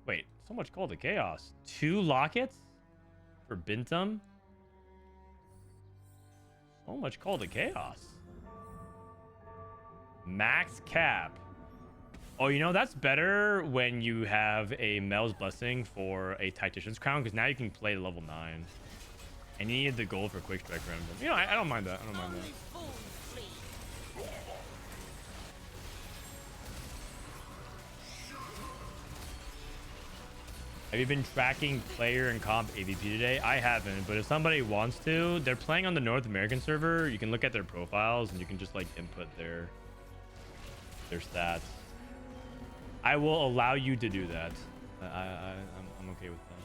Wait, so much called to Kjaos. 2 lockets for Binteum. So much called to Kjaos. Max cap. Oh, you know, that's better when you have a Mel's Blessing for a Tactician's Crown, because now you can play level 9. And you needed the gold for Quick Strike Random. You know, I don't mind that. I don't mind that. Have you been tracking player and comp AVP today? I haven't, but if somebody wants to, they're playing on the North American server. You can look at their profiles and you can just like input their stats. I will allow you to do that. I'm okay with that.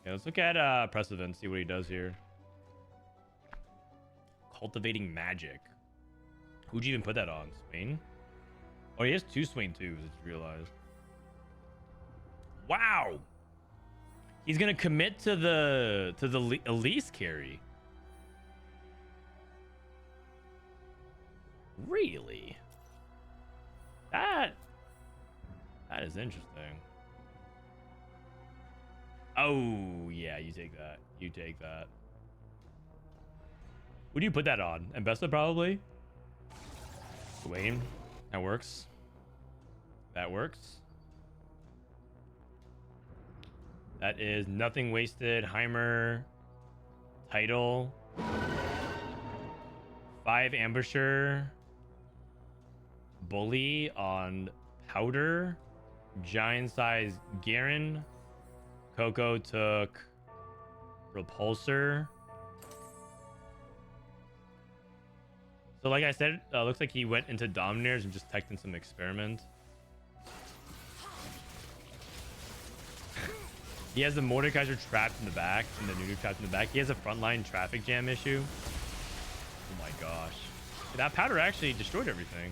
Yeah, let's look at Prestivent, see what he does here. Cultivating Magic. Who'd you even put that on? Swain? Oh, he has 2 Swain 2s, I just realized. Wow! He's gonna commit to the Elise carry. Really? That is interesting. Oh, yeah, you take that. You take that. What do you put that on? Ambessa, probably? Wayne. That works. That works. That is Nothing Wasted. Heimer. Title. 5 Ambusher. Bully on Powder. Giant size Garen. Coco took Repulsor. So like I said, looks like he went into Dominators and just teched in some Experiment. He has the Mordekaiser trapped in the back and the Nunu trapped in the back. He has a frontline traffic jam issue. Oh my gosh. That powder actually destroyed everything.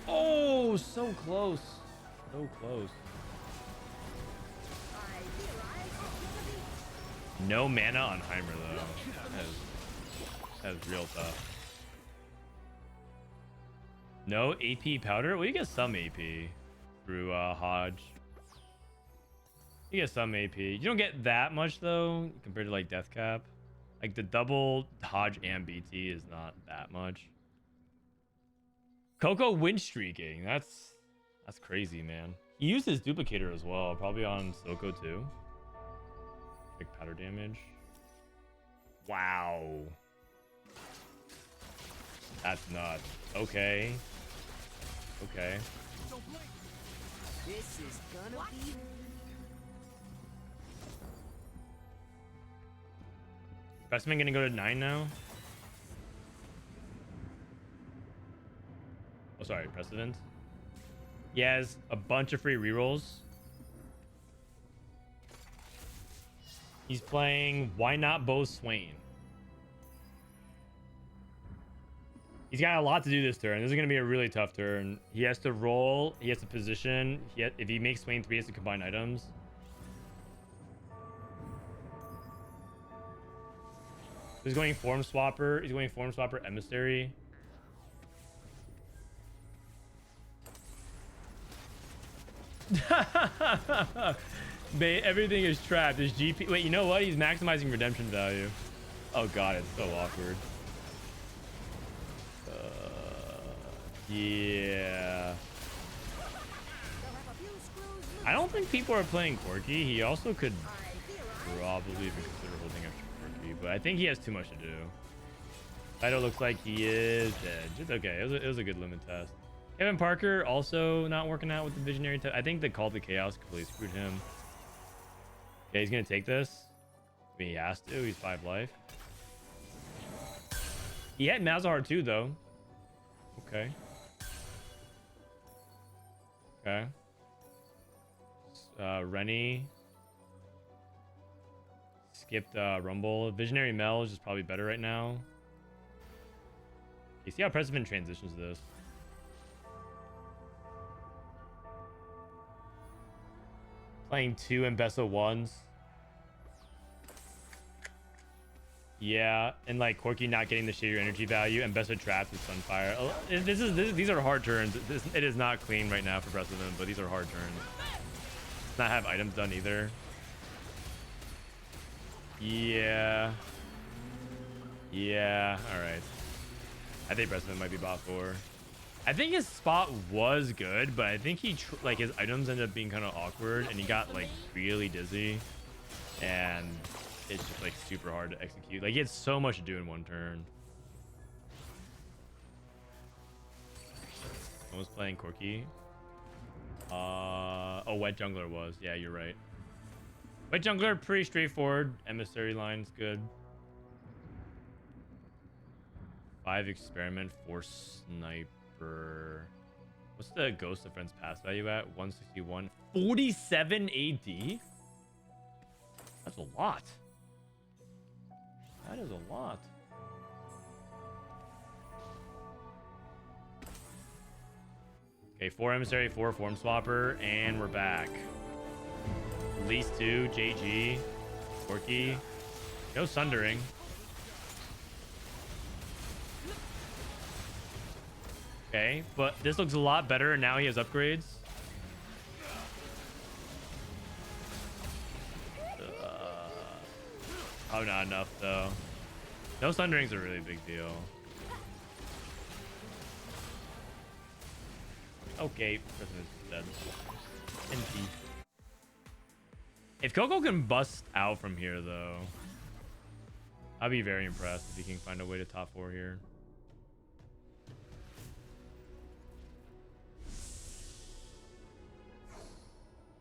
Oh, so close. So close. No mana on Heimer, though. That is real tough. No AP powder? Well, you get some AP through Hodge. You get some AP. You don't get that much, though, compared to, like, Death Cap. Like, the double Hodge and BT is not that much. Coco win streaking. That's crazy, man. He used his duplicator as well, probably on Soko, too. Big powder damage. Wow. That's nuts. Okay. Okay. This is gonna be. Prestivent gonna go to 9 now. Oh, sorry, Prestivent. He has a bunch of free rerolls. He's playing Why Not Bo Swain. He's got a lot to do this turn. This is going to be a really tough turn. He has to roll. He has to position. If he makes Swain 3, he has to combine items. He's going Form Swapper. He's going Form Swapper Emissary. Everything is trapped. His GP. Wait, you know what? He's maximizing redemption value. Oh god, it's so awkward. Yeah. I don't think people are playing Quirky. He also could probably even consider holding extra Quirky, but I think he has too much to do. Fido looks like he is dead. Just okay. It was a good limit test. Kevin Parker also not working out with the visionary test. I think the call to Kjaos completely screwed him. Okay, he's gonna take this. I mean, he has to. He's 5 life. He had Malzahar too, though. Okay. Okay. Rennie. Skipped Rumble. Visionary Mel is just probably better right now. You see how Prestivent transitions this. Playing 2 Ambessa 1s. Yeah, and like Corky not getting the share your energy value, and Ambessa trapped with Sunfire. Oh, these are hard turns. It is not clean right now for Prestivent, but these are hard turns. Not have items done either. Yeah. Yeah. All right. I think Prestivent might be bot 4. I think his spot was good, but I think he like his items ended up being kind of awkward, and he got like really dizzy, and it's just like super hard to execute. Like he had so much to do in one turn. I was playing Corky. Oh, Wet Jungler was. Yeah, you're right. Wet Jungler, pretty straightforward. Emissary line's good. 5 Experiment, 4 Sniper. What's the Ghost Defense pass value at? 161. 47 AD? That's a lot. That is a lot. Okay, 4 Emissary, 4 Form Swapper, and we're back. At least 2, JG, Corky. No Sundering. Okay, but this looks a lot better, and now he has upgrades. Oh, not enough, though. No Sundering's a really big deal. Okay, President's dead. NP. If Coco can bust out from here, though, I'd be very impressed if he can find a way to top 4 here.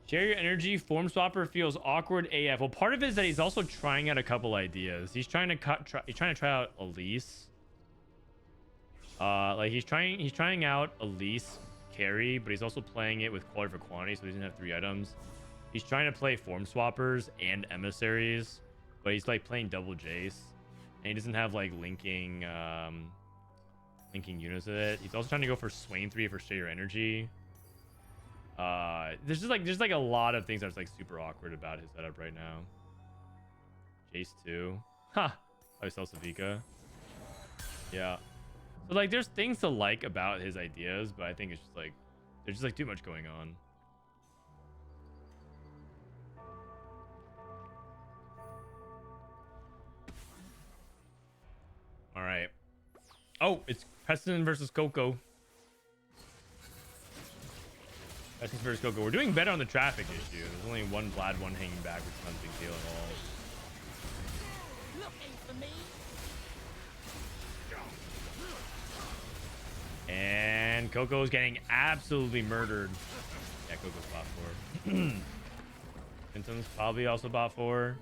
Share your energy. Form Swapper feels awkward AF. Well, part of it is that he's also trying out a couple ideas. He's trying to try out Elise. Like he's trying out Elise carry, but he's also playing it with quality for quantity, so he doesn't have 3 items. He's trying to play Form Swappers and Emissaries, but he's like playing double Jace, and he doesn't have like linking units with it. He's also trying to go for Swain 3 for Share Your Energy. There's just like a lot of things that's like super awkward about his setup right now. Jace 2. Ha! I sell Savika. Yeah. So like there's things to like about his ideas, but I think it's just like there's just like too much going on. All right. Oh, it's Preston versus Coco. Preston versus Coco. We're doing better on the traffic issue. There's only one Vlad, one hanging back, which is not a big deal at all. And Coco's getting absolutely murdered. Yeah, Coco's bot 4. Binteum's probably also bot 4.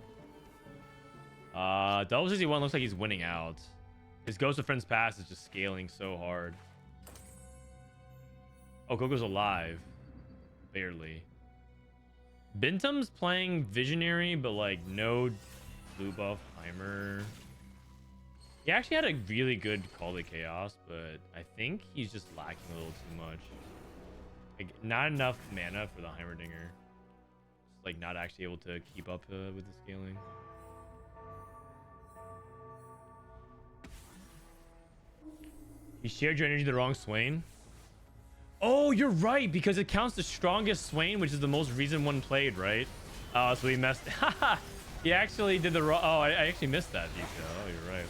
Double 61 looks like he's winning out. His Ghost of Friends pass is just scaling so hard. Oh, Coco's alive. Barely. Binteum's playing Visionary, but like no blue buff Heimer. He actually had a really good call to Kjaos, but I think he's just lacking a little too much. Like, not enough mana for the Heimerdinger. Just like not actually able to keep up with the scaling. You shared your energy to the wrong Swain. Oh, you're right, because it counts the strongest Swain, which is the most recent one played, right? Oh, so he messed. He actually did the wrong. Oh, I actually missed that detail. Oh, you're right.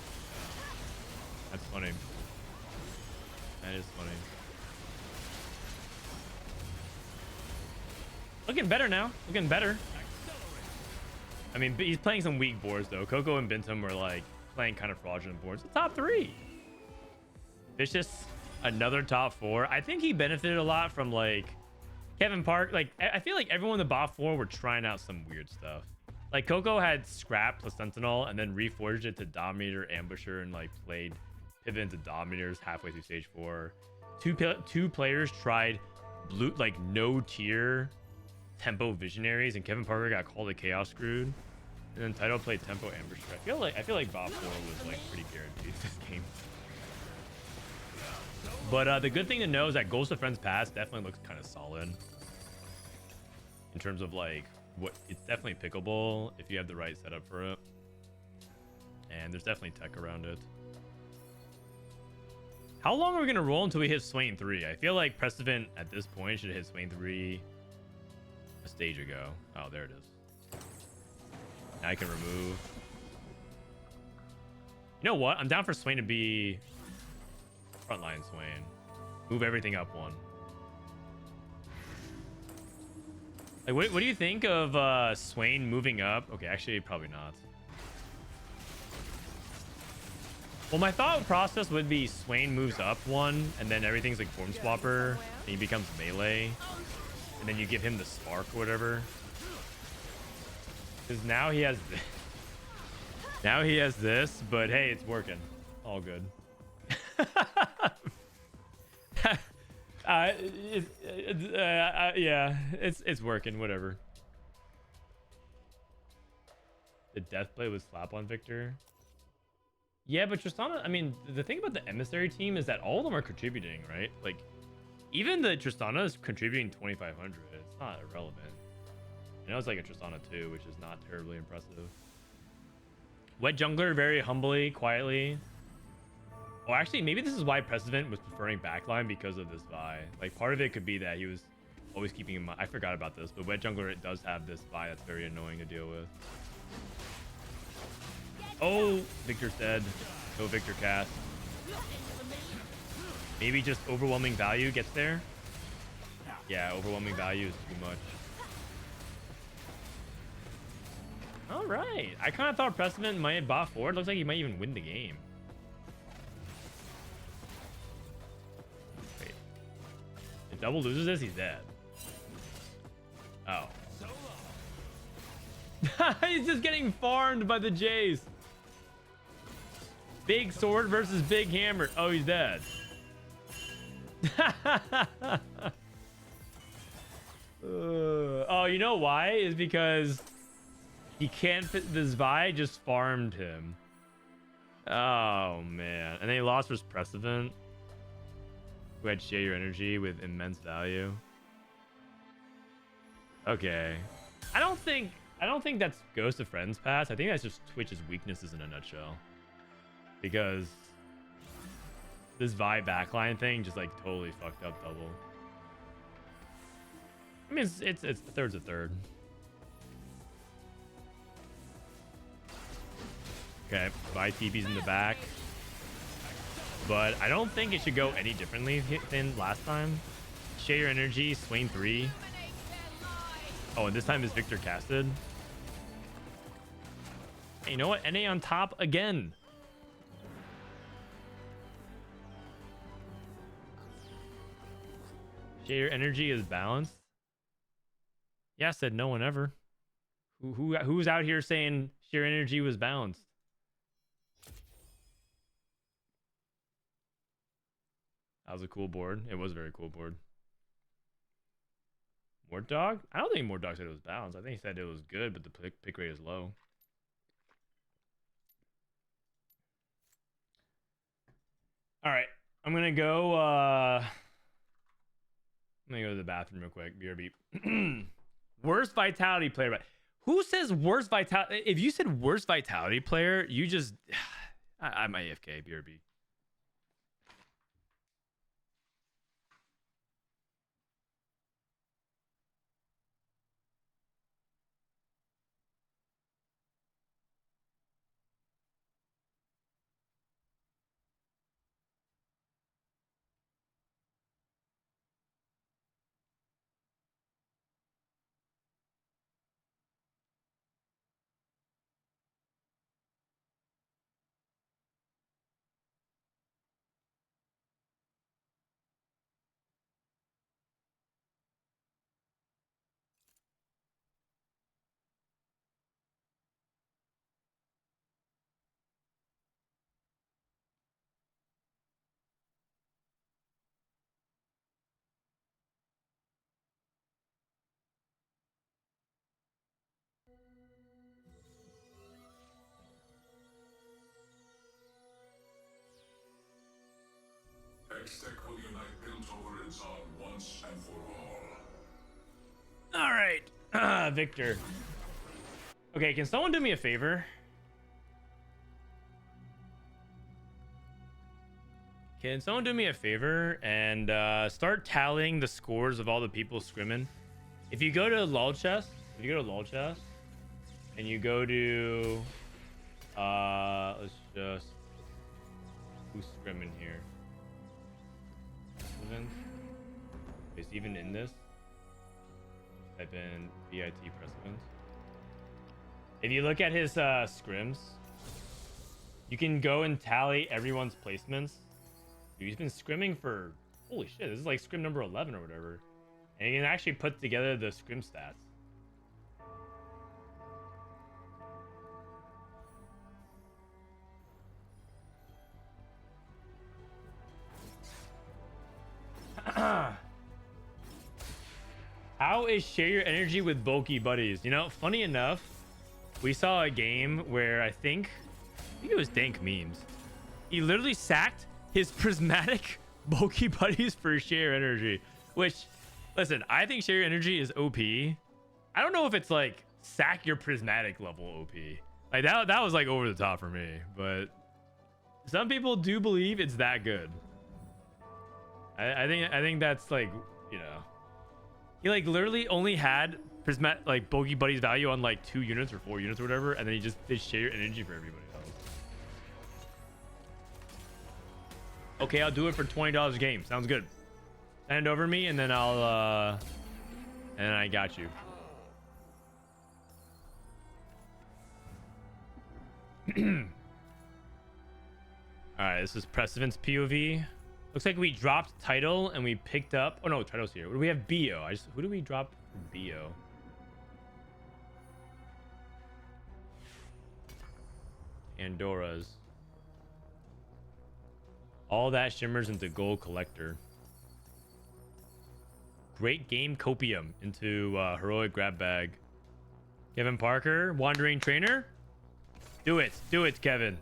That's funny. That is funny. Looking better now. Looking better. I mean, he's playing some weak boards though. Coco and Binteum were like playing kind of fraudulent boards. The top 3. Viciuuss, another top 4. I think he benefited a lot from like Kevin Park. Like I feel like everyone in the bot 4 were trying out some weird stuff. Like Coco had Scrap plus Sentinel and then reforged it to Dominator, Ambusher, and like played pivot into Dominators halfway through stage 4. Two players tried blue like no tier tempo Visionaries, and Kevin Parker got called a Chaos screwed. And then Title played tempo Ambusher. I feel like bot 4 was like pretty guaranteed this game. But the good thing to know is that Ghost of Friends pass definitely looks kind of solid in terms of like what it's definitely pickable if you have the right setup for it, and there's definitely tech around it. How long are we gonna roll until we hit Swain 3? I feel like Prestivent at this point should hit Swain 3 a stage ago. Oh, there it is. Now I can remove. You know what? I'm down for Swain to be frontline Swain. Move everything up 1. Like, what do you think of Swain moving up? Okay, actually, probably not. Well, my thought process would be Swain moves up 1, and then everything's like Form Swapper, and he becomes melee, and then you give him the Spark or whatever. Because now he has now he has this, but hey, it's working. All good. Yeah, it's working. Whatever. The death play was slap on Viktor. Yeah, but Tristana. I mean, the thing about the emissary team is that all of them are contributing, right? Like, even the Tristana is contributing 2,500. It's not irrelevant. I know it's like a Tristana 2, which is not terribly impressive. Wet Jungler, very humbly, quietly. Oh, actually, maybe this is why Prestivent was preferring backline, because of this Vi. Like, part of it could be that he was always keeping in mind. I forgot about this, but Wet Jungler, it does have this Vi that's very annoying to deal with. Oh, Viktor's dead. No Viktor cast. Maybe just overwhelming value gets there. Yeah, overwhelming value is too much. All right. I kind of thought Prestivent might bot forward. Looks like he might even win the game. Wait. If Double loses this, he's dead. Oh. He's just getting farmed by the Jays. Big sword versus big hammer. Oh, he's dead. Oh, you know why? Is because he can't fit this Vi, just farmed him. Oh, man. And then he lost versus Prestivent, who had share your energy with immense value. Okay. I don't think that's Ghost of Friends pass. I think that's just Twitch's weaknesses in a nutshell. Because this Vi backline thing just like totally fucked up Double. I mean, it's a third's a third. Okay, Vi TP's in the back. But I don't think it should go any differently than last time. Share your energy, Swain 3. Oh, and this time is Viktor casted. Hey, you know what? NA on top again. Share your energy is balanced. Yeah, said no one ever. Who's out here saying share energy was balanced? That was a cool board. It was a very cool board. Mort Dog? I don't think Mort Dog said it was balanced. I think he said it was good, but the pick rate is low. All right. I'm going to go to the bathroom real quick. BRB. Worst vitality player. But who says worst vitality? If you said worst vitality player, you just... I'm AFK, BRB. X-Tech will unite Piltover and Zon once and for all. All right. Viktor. Okay, can someone do me a favor? Can someone do me a favor and start tallying the scores of all the people scrimming? If you go to LOL chest, and you go to let's just who's scrimming here? Is even in this? Type in VIT Prestivent. If you look at his scrims, you can go and tally everyone's placements. Dude, he's been scrimming for holy shit. This is like scrim number 11 or whatever, and you can actually put together the scrim stats. How is share your energy with bulky buddies? You know, funny enough, we saw a game where I think it was Dank Memes. He literally sacked his prismatic bulky buddies for share energy, which, listen, I think share your energy is OP. I don't know if it's like sack your prismatic level OP. Like that was like over the top for me, but some people do believe it's that good. I think that's like, you know, he like literally only had prismatic like bulky buddies value on like 2 units or 4 units or whatever, and then he just did share energy for everybody else. Okay, I'll do it for $20 a game. Sounds good. Send it over to me, and then I'll and I got you. All right, this is Prestivent's POV. Looks like we dropped title and we picked up. Oh no, title's here. What do we have? BO. Who do we drop for BO? Pandora's. All that shimmers into gold collector. Great game copium into heroic grab bag. Kevin Parker, wandering trainer. Do it, Kevin.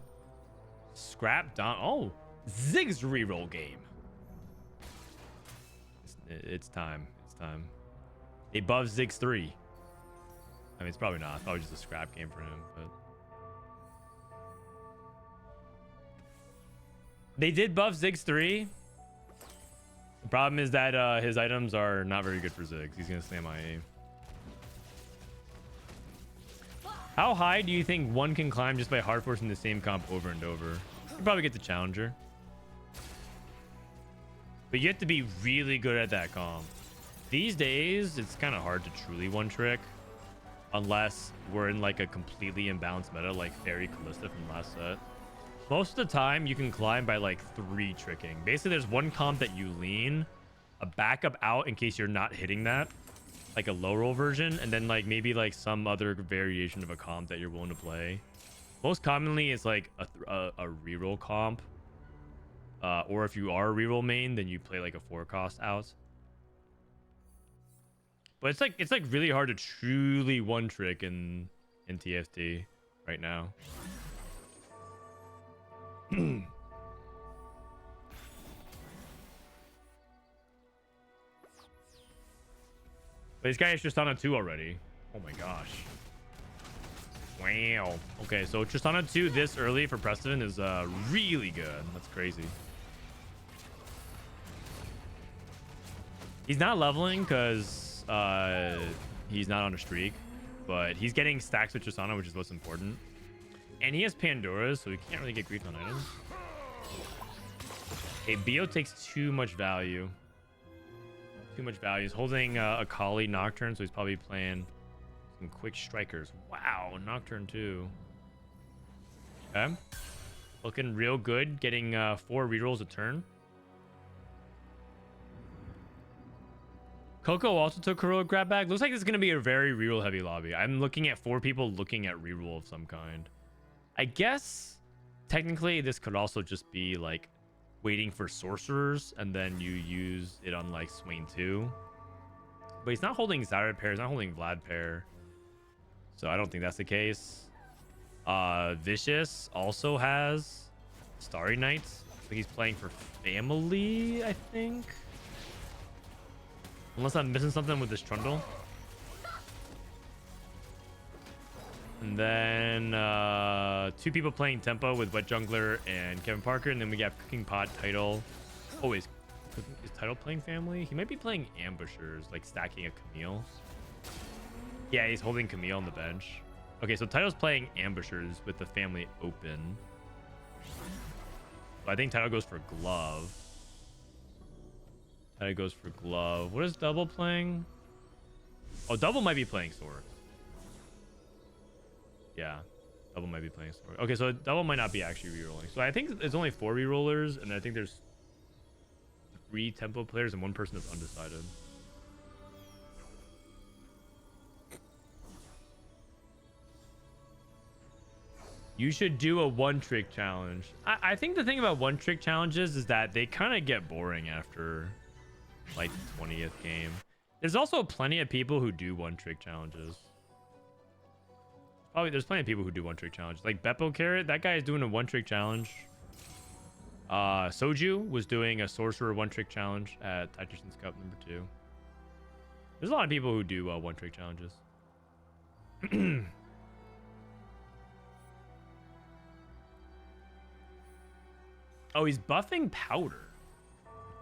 Scrap Don. Oh, Zig's reroll game. It's time. It's time. They buff Zig's 3. I mean, it's probably not. It's probably just a scrap game for him, but they did buff Zig's 3. The problem is that his items are not very good for Ziggs. He's gonna slam IA. How high do you think one can climb just by hard forcing the same comp over and over? You probably get the challenger, but you have to be really good at that comp. These days, it's kind of hard to truly one trick, unless we're in like a completely imbalanced meta, like Fairy Callista from last set. Most of the time, you can climb by like 3 tricking. Basically, there's one comp that you lean, a backup out in case you're not hitting that, like a low roll version, and then like maybe like some other variation of a comp that you're willing to play. Most commonly, it's like a reroll comp. Or if you are a reroll main, then you play like a 4-cost out. But it's like really hard to truly one trick in TFT right now. But this guy is Tristana 2 already. Oh my gosh. Wow. Okay, so Tristana 2 this early for Prestivent is really good. That's crazy. He's not leveling because he's not on a streak, but he's getting stacks with Tristana, which is what's important. And he has Pandora's, so he can't really get griefed on items. Okay, Bio takes too much value. Too much value. He's holding a Kali Nocturne, so he's probably playing some quick strikers. Wow, Nocturne too. Okay. Looking real good. Getting 4 rerolls a turn. Coco also took heroic grab bag. Looks like this is going to be a very reroll heavy lobby. I'm looking at 4 people looking at reroll of some kind. I guess technically this could also just be like waiting for sorcerers and then you use it on like Swain 2. But he's not holding Zyra pair, he's not holding Vlad pair. So I don't think that's the case. Viciuuss also has Starry Nights. So he's playing for family, I think. Unless I'm missing something with this Trundle. And then 2 people playing tempo with Wet Jungler and Kevin Parker. And then we have Cooking Pot, Title. Oh, is Title playing family? He might be playing Ambushers, like stacking a Camille. Yeah, he's holding Camille on the bench. Okay, so Title's playing Ambushers with the family open. So I think Title goes for Glove. Title goes for Glove. What is Double playing? Oh, Double might be playing Sword. Yeah, Double might be playing Sword. Okay, so Double might not be actually rerolling. So I think it's only 4 rerollers, and I think there's 3 tempo players and 1 person that's undecided. You should do a 1-trick challenge. I think the thing about 1-trick challenges is that they kind of get boring after like the 20th game. There's also plenty of people who do 1-trick challenges. There's plenty of people who do 1-trick challenges. Like Beppo Carrot, that guy is doing a 1-trick challenge. Soju was doing a sorcerer 1-trick challenge at Tituson's Cup number 2. There's a lot of people who do 1-trick challenges. Oh, he's buffing powder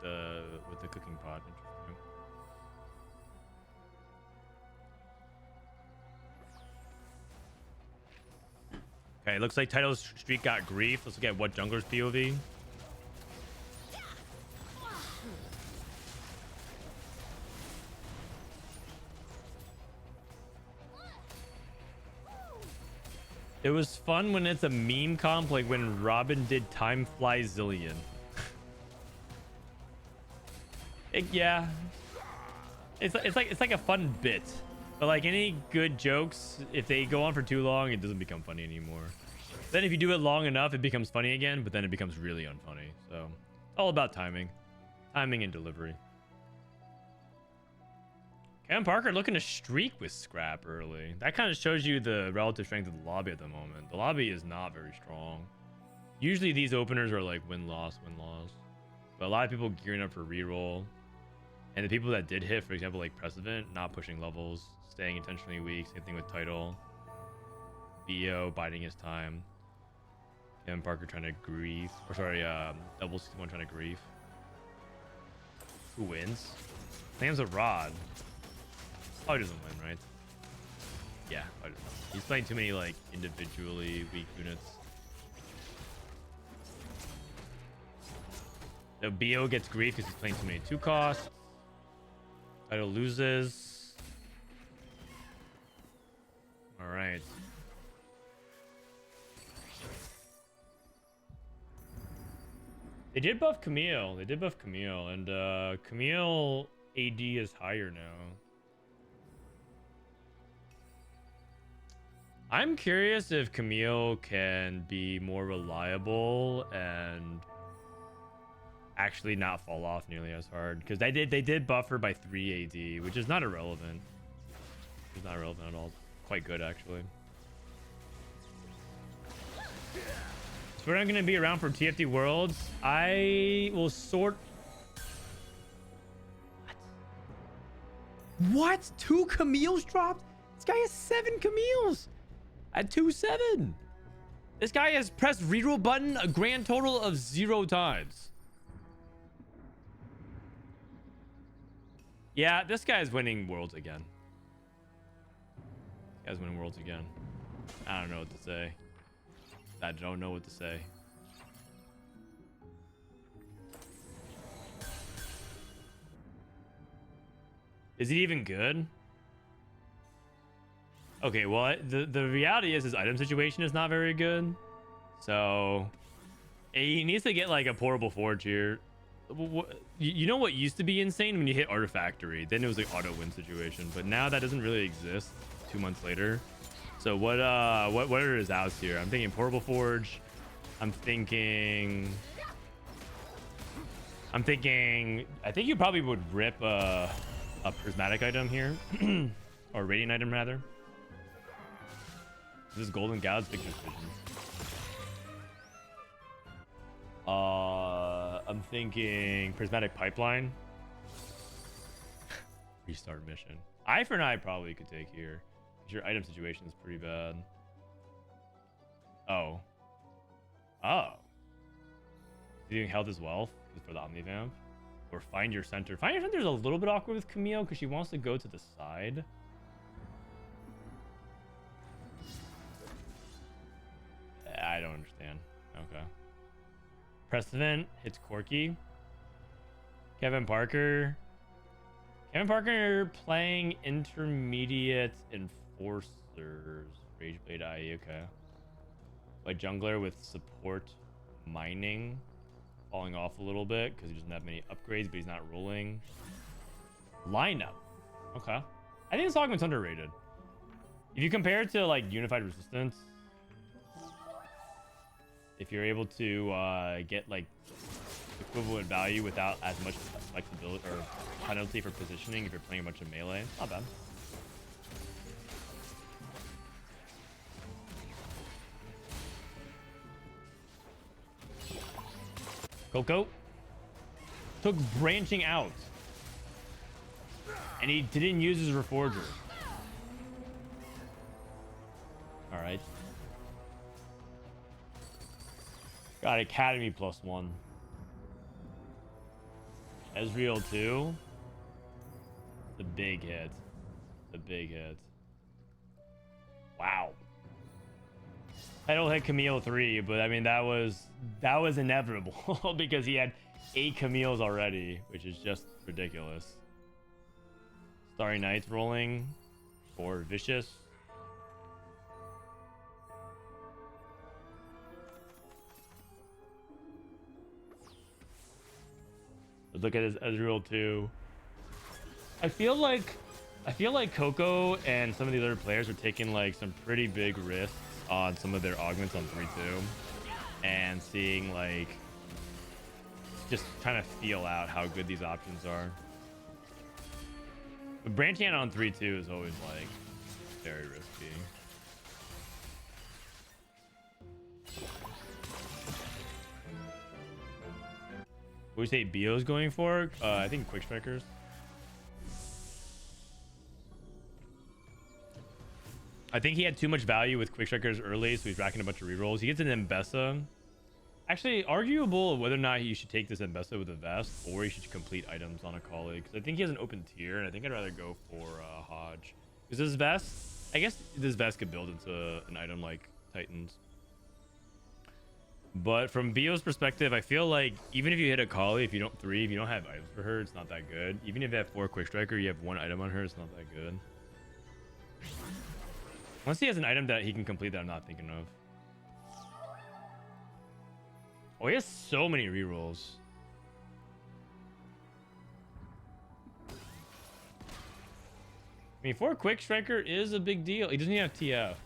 with the cooking pot. Interesting. Okay, looks like Title's streak got grief. Let's look at what jungler's POV. It was fun when it's a meme comp, like when Robin did Time Fly Zillion. Yeah, it's like a fun bit, but like any good jokes, if they go on for too long, it doesn't become funny anymore. Then if you do it long enough, it becomes funny again, but then it becomes really unfunny. So all about timing and delivery. Kevin Parker looking to streak with Scrap early. That kind of shows you the relative strength of the lobby at the moment. The lobby is not very strong. Usually these openers are like win-loss, win-loss. But a lot of people gearing up for reroll. And the people that did hit, for example, like Prestivent, not pushing levels, staying intentionally weak. Same thing with Title. Bo biding his time. Kevin Parker trying to grief. Or sorry, Double 61 trying to grief. Who wins? Sam's a Rod. Probably doesn't win, right? Yeah, probably doesn't. He's playing too many like individually weak units. So Bo gets grief because he's playing too many 2-costs. Title loses. All right. They did buff Camille. And Camille AD is higher now. I'm curious if Camille can be more reliable and actually not fall off nearly as hard because they did buffer by 3 AD, which is not irrelevant. It's not irrelevant at all. Quite good actually. So we're not going to be around for TFT Worlds. I will sort. What? 2 Camille's dropped? This guy has 7 Camille's at 2-7. This guy has pressed reroll button a grand total of 0 times. Yeah, this guy's winning Worlds again. This guy's winning Worlds again. I don't know what to say. I don't know what to say. Is it even good? Okay, well, the reality is his item situation is not very good. So he needs to get like a portable forge here. You know what used to be insane when you hit Artifactory? Then it was like auto win situation, but now that doesn't really exist 2 months later. So what are his outs here? I'm thinking portable forge. I'm thinking I think you probably would rip a prismatic item here or radiant item rather. This is golden Gauss Victor's vision. I'm thinking prismatic pipeline. Restart mission. Eye for an eye probably could take here. Your item situation is pretty bad. Oh. Doing health as wealth for the Omnivamp. Or find your center. Find your center is a little bit awkward with Camille because she wants to go to the side. I don't understand. Okay. Prestivent hits Corky. Kevin Parker playing intermediate enforcers. Rageblade IE, okay. Like jungler with support mining. Falling off a little bit because he doesn't have many upgrades, but he's not rolling. Lineup. Okay. I think this augment's underrated. If you compare it to like Unified Resistance, if you're able to get like equivalent value without as much flexibility or penalty for positioning if you're playing a bunch of melee, not bad. Coco took branching out and he didn't use his reforger. All right. Got Academy +1. Ezreal 2. The big hit. The big hit. Wow. Title hit Camille 3, but I mean that was inevitable because he had 8 Camille's already, which is just ridiculous. Starry Nights rolling for Viciuuss. Let's look at his Ezreal 2. I feel like Coco and some of the other players are taking like some pretty big risks on some of their augments on 3-2 and seeing like just trying to feel out how good these options are. But branching out on 3-2 is always like very risky. What would you say Bio's going for? I think Quick Strikers. I think he had too much value with Quick Strikers early, so he's racking a bunch of rerolls. He gets an Ambessa. Actually, arguable whether or not you should take this Ambessa with a vest or you should complete items on a colleague. Because I think he has an open tier, and I think I'd rather go for Hodge. Because this vest, I guess this vest could build into an item like Titans. But from Bio's perspective, I feel like even if you hit a Kali, if you don't have items for her, it's not that good. Even if you have 4 Quick Striker, you have 1 item on her, it's not that good. Unless he has an item that he can complete that I'm not thinking of. Oh, he has so many rerolls. I mean, 4 Quick Striker is a big deal. He doesn't even have TF.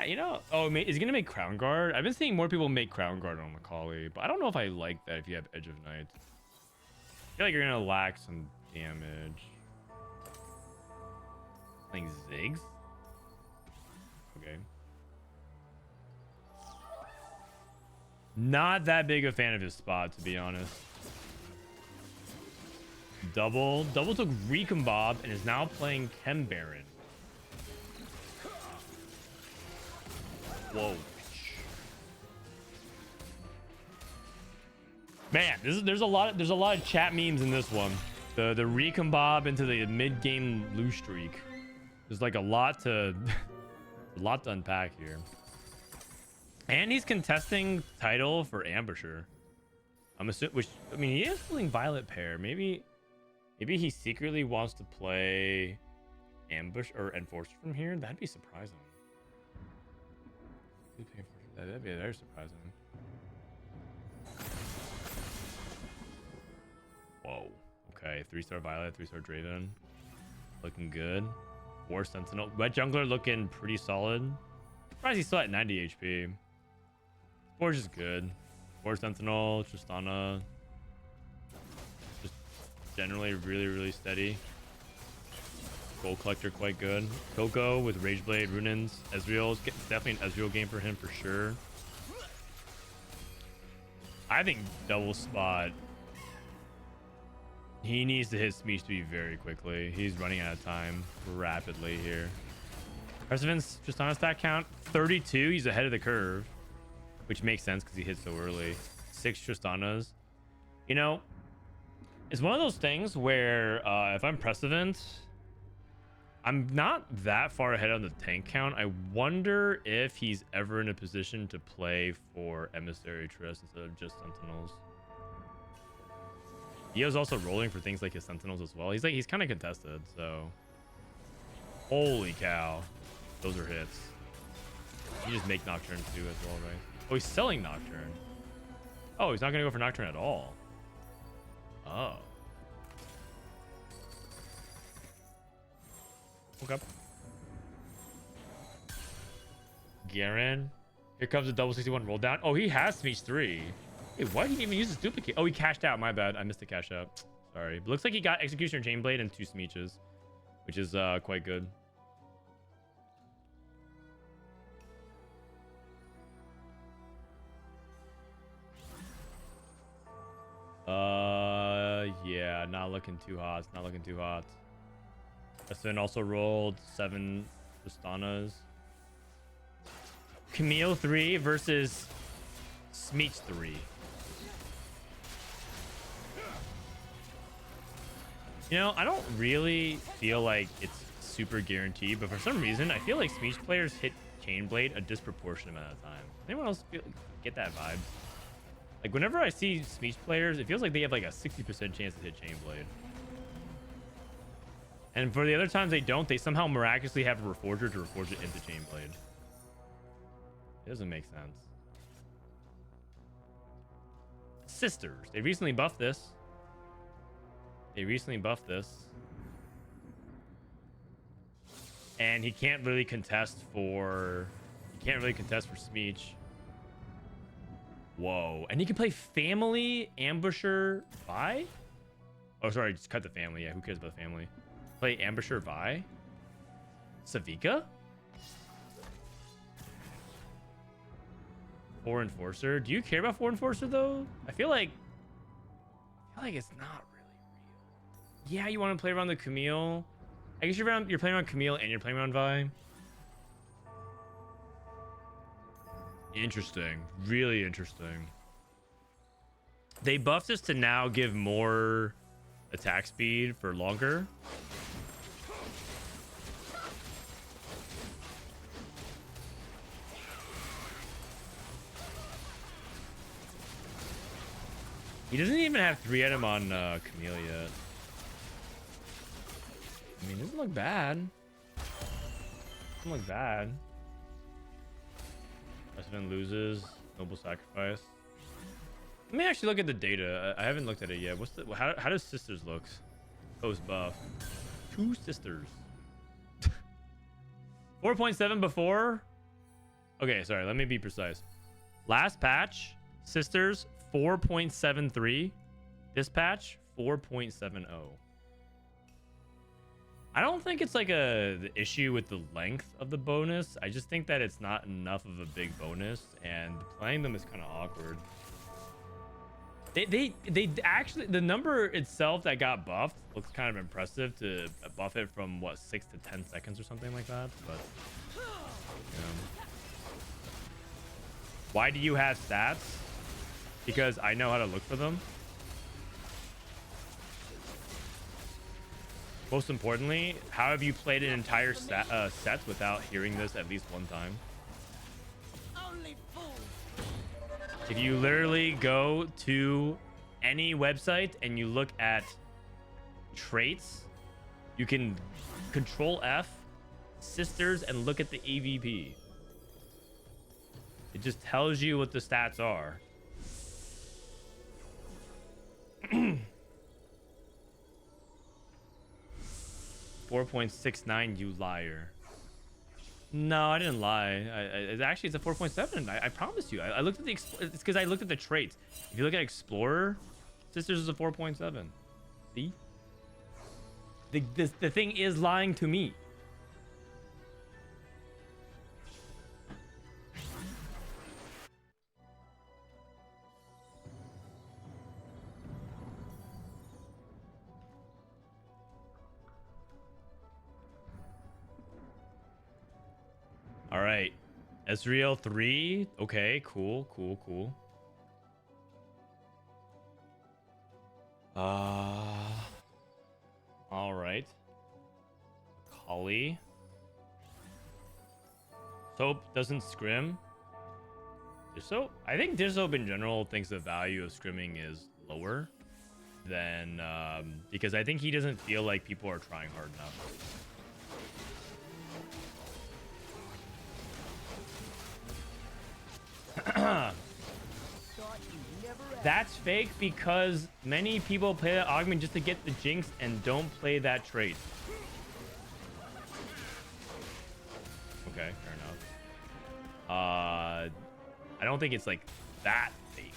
You know, oh, is he gonna make Crown Guard? I've been seeing more people make Crown Guard on Macaulay, but I don't know if I like that if you have Edge of Night. I feel like you're gonna lack some damage. Playing Ziggs? Okay. Not that big a fan of his spot, to be honest. Double took Recombob and is now playing Chem Baron. Whoa. Man, there's a lot of chat memes in this one. The Recombob into the mid-game lose streak. There's like a lot to unpack here. And he's contesting title for Ambusher. I'm assuming, he is playing Violet Pair. Maybe he secretly wants to play Ambush or Enforcer from here. That'd be surprising. That'd be very surprising. Whoa. Okay, 3-star Violet, 3-star Draven. Looking good. 4 Sentinel. Wet Jungler looking pretty solid. Surprised he's still at 90 HP. 4 is just good. 4 Sentinel, Tristana. Just generally really, really steady. Gold Collector quite good. Coco with Rageblade, Runins, Ezreal's definitely an Ezreal game for him for sure. I think double spot. He needs to hit Smeech to be very quickly. He's running out of time rapidly here. Prestivent's just on a stat count 32. He's ahead of the curve, which makes sense because he hit so early. 6 Tristanas. You know, it's one of those things where if I'm Prestivent, I'm not that far ahead on the tank count. I wonder if he's ever in a position to play for Emissary Trist instead of just Sentinels. Io's also rolling for things like his Sentinels as well. He's kind of contested, so holy cow, those are hits. You just make Nocturne too as well, right? Oh, he's selling Nocturne. Oh, he's not gonna go for Nocturne at all. Oh. Okay. Garen. Here comes the double 61 roll down. Oh, he has Smeech 3. Wait, why didn't he even use his duplicate? Oh, he cashed out. My bad. I missed the cash out. Sorry. But looks like he got Executioner Chainblade and 2 Smeeches, which is quite good. Yeah, not looking too hot. Not looking too hot. Preston also rolled 7 Tristanas. Camille 3 versus Smeech 3. You know, I don't really feel like it's super guaranteed, but for some reason, I feel like Smeech players hit Chainblade a disproportionate amount of time. Anyone else get that vibe? Like, whenever I see Smeech players, it feels like they have like a 60% chance to hit Chainblade. And for the other times they don't, they somehow miraculously have a Reforger to reforge it into Chainblade. It doesn't make sense. Sisters. They recently buffed this. And he can't really contest for Smeech. Whoa. And he can play Family, Ambusher, Vi? Oh, sorry, just cut the family. Yeah, who cares about the family? Play Ambusher, Vi? Savika? 4 Enforcer. Do you care about 4 Enforcer though? I feel like it's not really real. Yeah, you want to play around the Camille. I guess you're playing around Camille and you're playing around Vi. Interesting. Really interesting. They buffed this to now give more attack speed for longer. He doesn't even have 3 item on Camille yet. I mean, it doesn't look bad. Doesn't look bad. President loses. Noble Sacrifice. Let me actually look at the data. I haven't looked at it yet. How does Sisters look? Post buff. 2 Sisters. 4.7 before. Okay, sorry. Let me be precise. Last patch, sisters 4.73. This patch 4.70. I don't think it's like the issue with the length of the bonus. I just think that it's not enough of a big bonus, and playing them is kind of awkward. They actually, the number itself that got buffed looks kind of impressive to buff it from what, 6 to 10 seconds or something like that. But why do you have stats? Because I know how to look for them. Most importantly, how have you played an entire set without hearing this at least one time? If you literally go to any website and you look at traits, you can Control F, sisters, and look at the AVP. It just tells you what the stats are. 4.69, you liar. No, I didn't lie. It's a 4.7. I promise you. I looked at the it's because I looked at the traits. If you look at Explorer, sisters is a 4.7. See? The thing is lying to me. All right, Ezreal 3. Okay, cool. All right. Kali. Soap doesn't scrim. Soap. I think Soap in general thinks the value of scrimming is lower than because I think he doesn't feel like people are trying hard enough. That's fake because many people play that augment just to get the jinx and don't play that trait. Okay, fair enough. I don't think it's like that fake.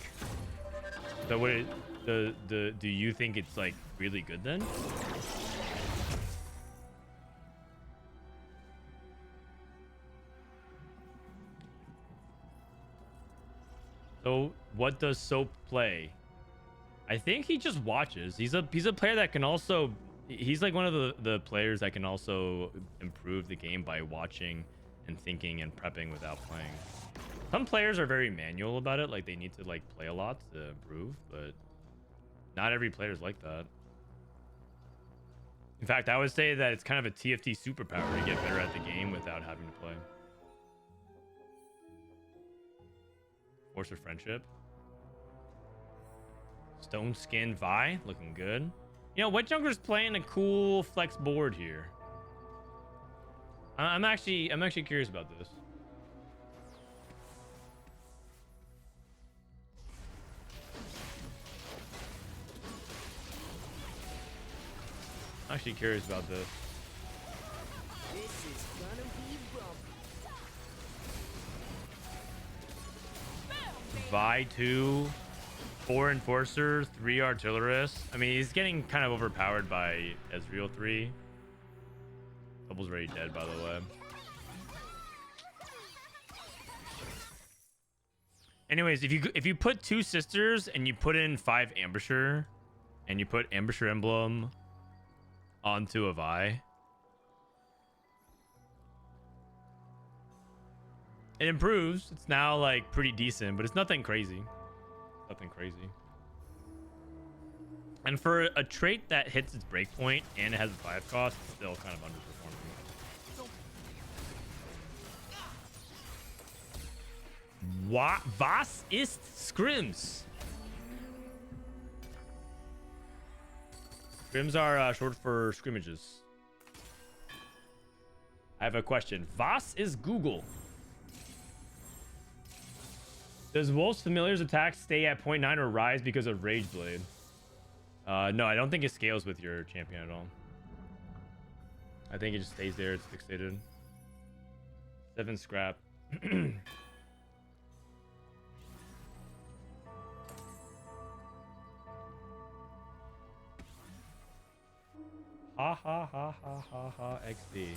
So what? Do you think it's like really good then? So what does Soap play? I think he just watches. He's a player that can also, he's like one of the players that can also improve the game by watching and thinking and prepping without playing. Some players are very manual about it, like they need to like play a lot to improve, but not every player is like that. In fact, I would say that it's kind of a TFT superpower to get better at the game without having to play. Force of Friendship. Stone Skin Vi, looking good. You know, Wet Jungler's playing a cool flex board here. I'm actually curious about this. I'm actually curious about this. This is gonna be rough. Vi 2, 4 Enforcer, 3 Artillerist. I mean, he's getting kind of overpowered by Ezreal 3. Double's already dead, by the way. Anyways, if you put 2 sisters and you put in 5 Ambusher, and you put Ambusher Emblem onto a Vi, it improves. It's now like pretty decent, but it's nothing crazy. Nothing crazy. And for a trait that hits its breakpoint and it has a 5 cost, it's still kind of underperforming. Was ist Scrims? Scrims are short for scrimmages. I have a question. Was is Google? Does Wolf's Familiar's attack stay at 0.9 or rise because of Rage Blade? No, I don't think it scales with your champion at all. I think it just stays there. It's fixated. 7 scrap. Ha ha ha ha ha ha XD.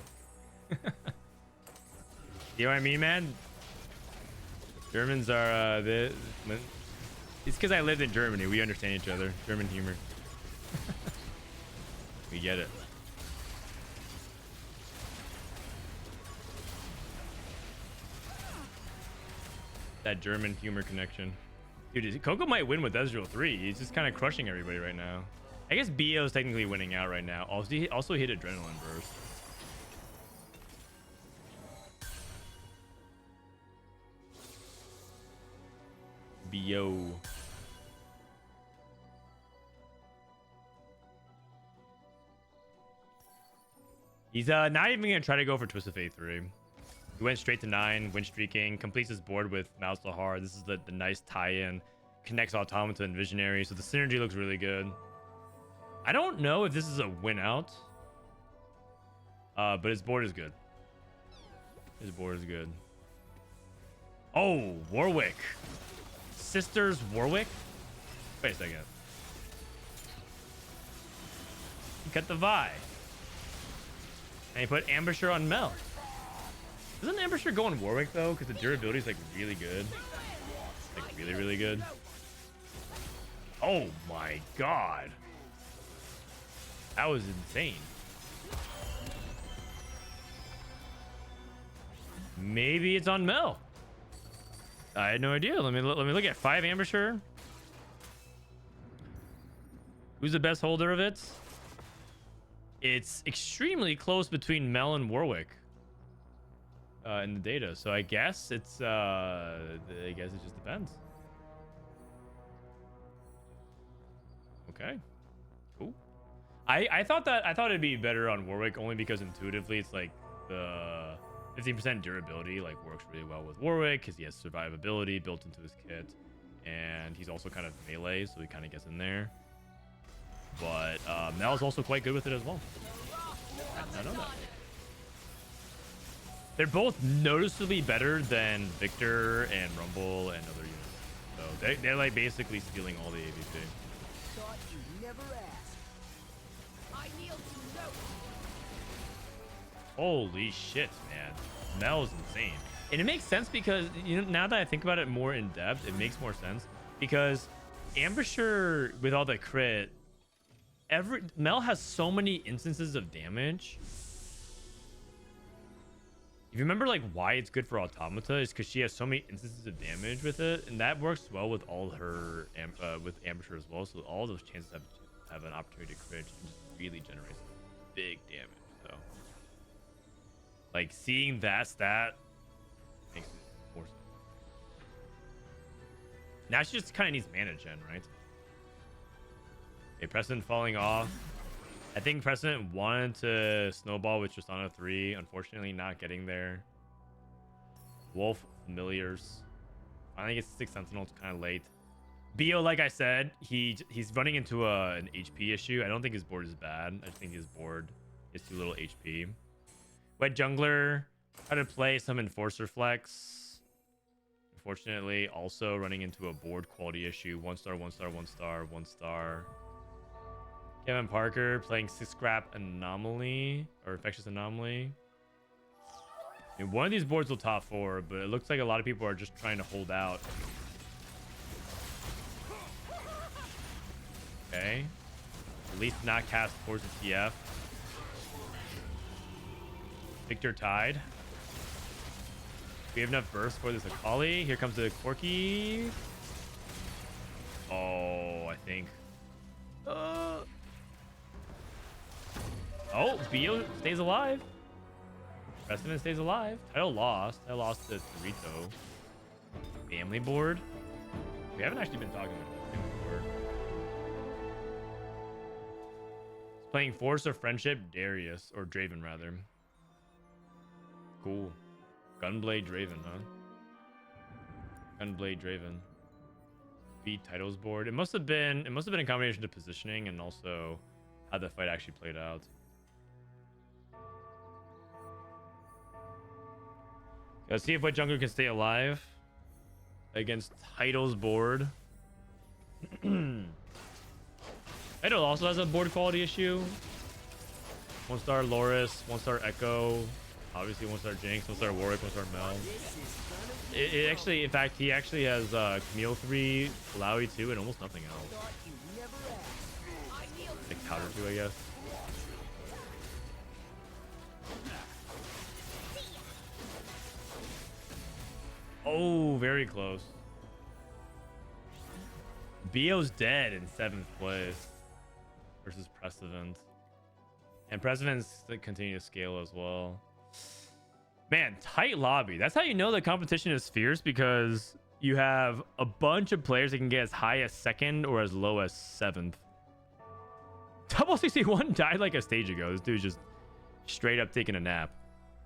You know what I mean, man? Germans are it's because I lived in Germany. We understand each other. German humor. We get it. That German humor connection. Dude, Coco might win with Ezreal 3. He's just kind of crushing everybody right now. I guess BO is technically winning out right now. Also hit Adrenaline Burst. BO. He's not even going to try to go for Twist of Fate 3. He went straight to 9, win streaking, completes his board with Mouse Lahar. This is the nice tie-in. Connects Automata and Visionary, so the synergy looks really good. I don't know if this is a win out. But his board is good. His board is good. Oh, Warwick. Sisters Warwick? Wait a second. He cut the Vi. And he put Ambusher on Mel. Doesn't Ambusher go on Warwick though? Because the durability is like really good. Like really, really good. Oh my god. That was insane. Maybe it's on Mel. I had no idea. Let me look at 5 Ambusher. Who's the best holder of it? It's extremely close between Mel and Warwick in the data. So I guess it's I guess it just depends. Okay. Cool. I thought it'd be better on Warwick only because intuitively it's like the 15% durability like works really well with Warwick because he has survivability built into his kit, and he's also kind of melee, so he kind of gets in there. But Mel's also quite good with it as well. I know that. They're both noticeably better than Viktor and Rumble and other units. So they're like basically stealing all the AVP. Thought you never asked. I kneel to no. Holy shit, man. Mel is insane. And it makes sense because, you know, now that I think about it more in depth, it makes more sense because Ambusher with all the crit, Mel has so many instances of damage. If you remember like why it's good for Automata is because she has so many instances of damage with it, and that works well with all her with Ambusher as well. So all those chances have an opportunity to crit just really generates big damage. So like seeing that stat makes more sense. Now she just kind of needs mana gen, right? Okay, Precedent falling off. I think Precedent wanted to snowball with Tristana 3. Unfortunately, not getting there. Wolf Familiars. Finally gets 6 Sentinels kind of late. Bio, like I said, he's running into an HP issue. I don't think his board is bad. I just think his board is too little HP. Wet Jungler. Try to play some Enforcer Flex. Unfortunately, also running into a board quality issue. 1 star, 1 star, 1 star, 1 star. Kevin Parker playing 6 Scrap Anomaly or Infectious Anomaly. And one of these boards will top 4, but it looks like a lot of people are just trying to hold out. Okay. At least not cast towards the TF. Viktor tied. We have enough burst for this Akali. Here comes the Corki. Oh, I think. Oh, Bio stays alive. Prestivent stays alive. Title lost. I lost to Rito. Family board. We haven't actually been talking about this thing before. He's playing Force of Friendship, Darius, or Draven rather. Cool. Gunblade Draven, huh? Gunblade Draven. Beat titles board. It must have been a combination of positioning and also how the fight actually played out. Let's see if White Jungler can stay alive against Title's board. Title also has a board quality issue. 1-star Loris, 1-star Echo, obviously 1-star Jinx, 1-star Warwick, 1-star Mel. It actually, in fact, he actually has Camille 3, Flowey 2, and almost nothing else. Like Powder 2, I guess. Oh, very close. Bio's dead in 7th place versus Prestivent. And Prestivent's continue to scale as well. Man, tight lobby. That's how you know the competition is fierce, because you have a bunch of players that can get as high as 2nd or as low as 7th. Double 61 died like a stage ago. This dude's just straight up taking a nap.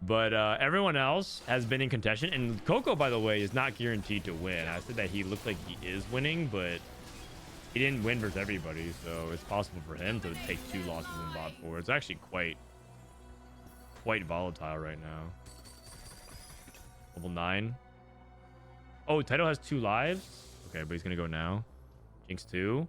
But everyone else has been in contention. And Coco, by the way, is not guaranteed to win. I said that he looked like he is winning, but he didn't win versus everybody. So it's possible for him to take 2 losses in bot 4. It's actually quite volatile right now. Level 9. Oh, Title has 2 lives? Okay, but he's going to go now. Jinx 2.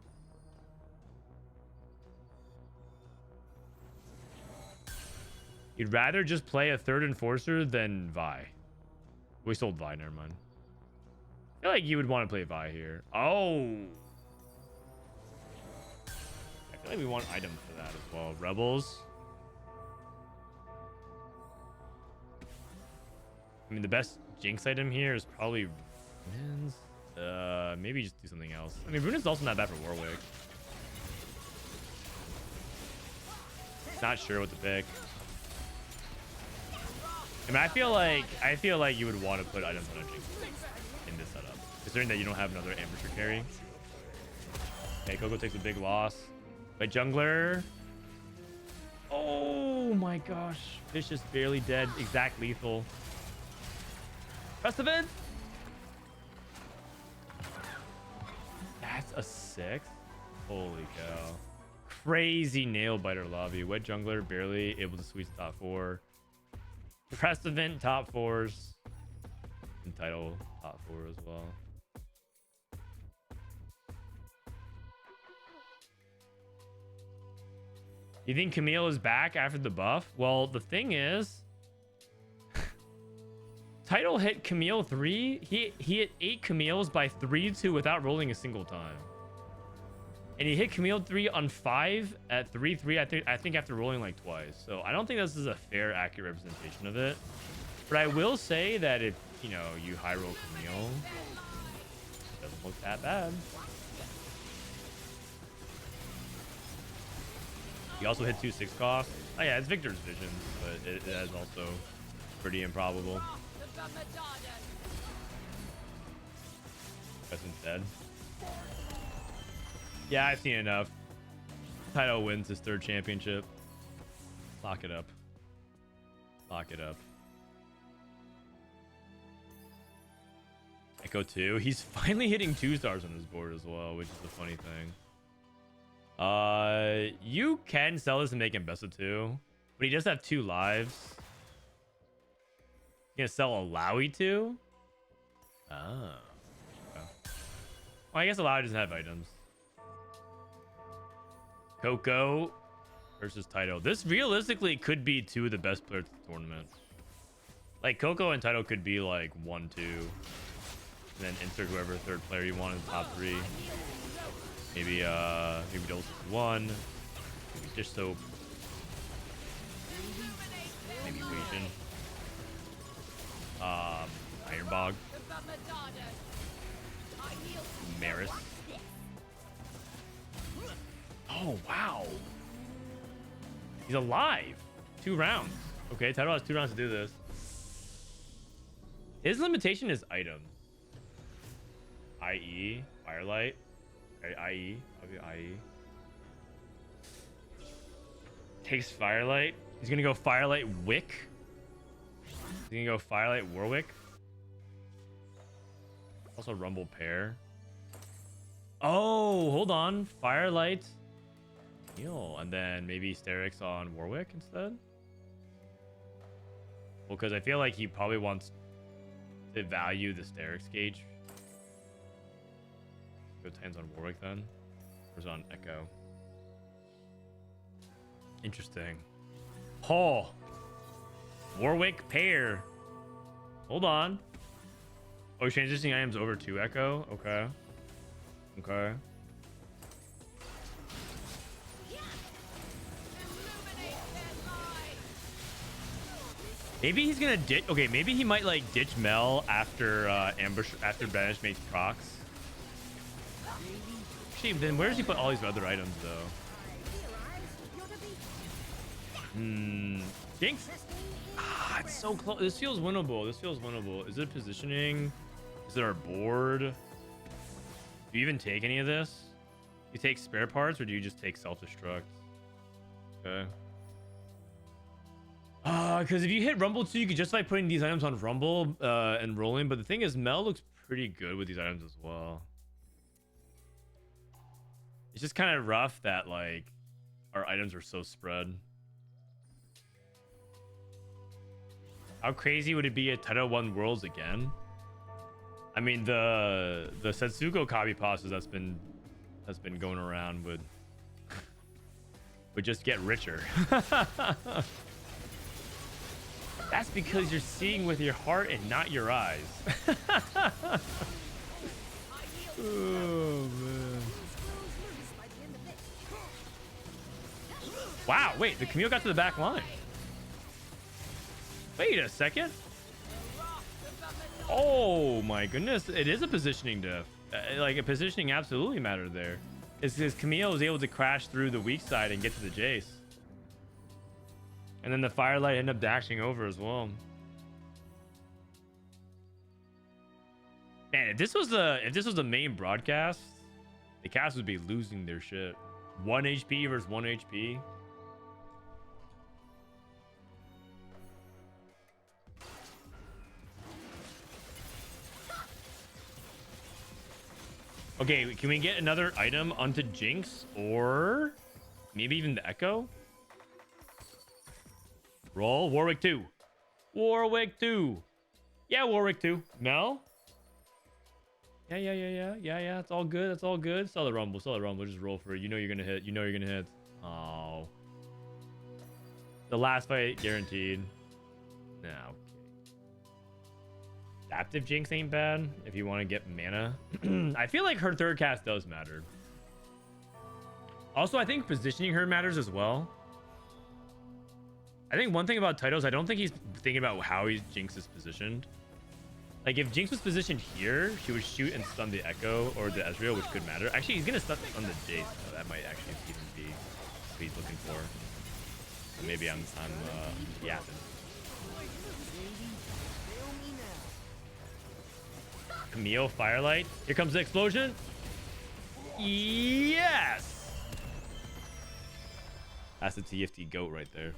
You'd rather just play a 3rd Enforcer than Vi. We sold Vi, never mind. I feel like you would want to play Vi here. Oh! I feel like we want items for that as well. Rebels. I mean, the best Jinx item here is probably Runes. Maybe just do something else. I mean, Runes is also not bad for Warwick. Not sure what to pick. I mean, I feel like you would want to put items on a Jinx in this setup, considering that you don't have another Ambusher carry. Okay, Coco takes a big loss. But Jungler. Oh my gosh. Viciuuss barely dead. Exact lethal. Prestivent. That's a 6. Holy cow. Crazy nail biter lobby. Wet Jungler barely able to sweep top 4. Prestivent top 4s. And Title top 4 as well. You think Camille is back after the buff? Well, the thing is, Title hit Camille 3. He hit 8 Camille's by 3-2 without rolling a single time. And he hit Camille 3 on 5 at 3-3, I think after rolling like twice. So I don't think this is a fair, accurate representation of it. But I will say that if, you know, you high roll Camille, it doesn't look that bad. He also hit 2 6 costs. Oh yeah, it's Viktor's vision, but it is also pretty improbable. Present's dead. Yeah, I've seen enough. Title wins his 3rd championship. Lock it up. Lock it up. Echo 2. He's finally hitting 2 stars on his board as well, which is the funny thing. You can sell this and make Ambessa 2, but he does have 2 lives. He's gonna sell a Lowy 2? Oh. Okay. Well, I guess a Lowy doesn't have items. Coco versus Title. This realistically could be 2 of the best players in the tournament. Like, Coco and Title could be like 1-2. And then insert whoever 3rd player you want in the top 3. Maybe Dose 1. Maybe Dish Soap. Maybe Wasian. Ironbog. Maris. Oh, wow. He's alive. 2 rounds. Okay, Title has 2 rounds to do this. His limitation is items. IE, Firelight. IE. Takes Firelight. He's gonna go Firelight Wick. He's gonna go Firelight Warwick. Also Rumble Pair. Oh, hold on. Firelight Heal. And then maybe Sterix on Warwick instead. Well, because I feel like he probably wants to value the Sterix gauge. Go Titans on Warwick then. Or is it on Echo? Interesting. Oh! Warwick pair. Hold on. Oh, he's transitioning items over to Echo? Okay. Okay. Maybe he's gonna ditch. Okay, maybe he might like ditch Mel after ambush after Banish makes procs. Actually, then where does he put all these other items though? Jinx. Ah, it's so close. This feels winnable. This feels winnable. Is it positioning? Is it our board? Do you even take any of this? You take spare parts, or do you just take self-destruct? Okay. Because if you hit Rumble too, you could justify putting these items on Rumble and rolling. But the thing is, Mel looks pretty good with these items as well. It's just kind of rough that like our items are so spread. How crazy would it be if Title 1 Worlds again? I mean, the Setsuko copy passes that's been going around would just get richer. That's because you're seeing with your heart and not your eyes. Oh, man. Wow, wait, the Camille got to the back line. Wait a second. Oh my goodness, it is a positioning diff. Like a positioning absolutely mattered there. It's because Camille was able to crash through the weak side and get to the Jace. And then the Firelight ended up dashing over as well. Man, if this was the main broadcast, the cast would be losing their shit. 1 HP versus 1 HP. Okay, can we get another item onto Jinx or maybe even the Echo? Roll Warwick 2. Warwick 2. Yeah, Warwick 2. Mel? Yeah. It's all good. It's all good. Sell the Rumble. Sell the Rumble. Just roll for it. You know you're gonna hit. You know you're gonna hit. Oh. The last fight guaranteed. Nah, okay. Adaptive Jinx ain't bad if you want to get mana. I feel like her third cast does matter. Also, I think positioning her matters as well. I think one thing about titles, I don't think he's thinking about how Jinx is positioned. Like, if Jinx was positioned here, she would shoot and stun the Echo or the Ezreal, which could matter. Actually, he's going to stun on the Jace, so that might actually even be what he's looking for. Maybe I'm yapping. Camille, Firelight. Here comes the explosion. Yes! That's the TFT GOAT right there.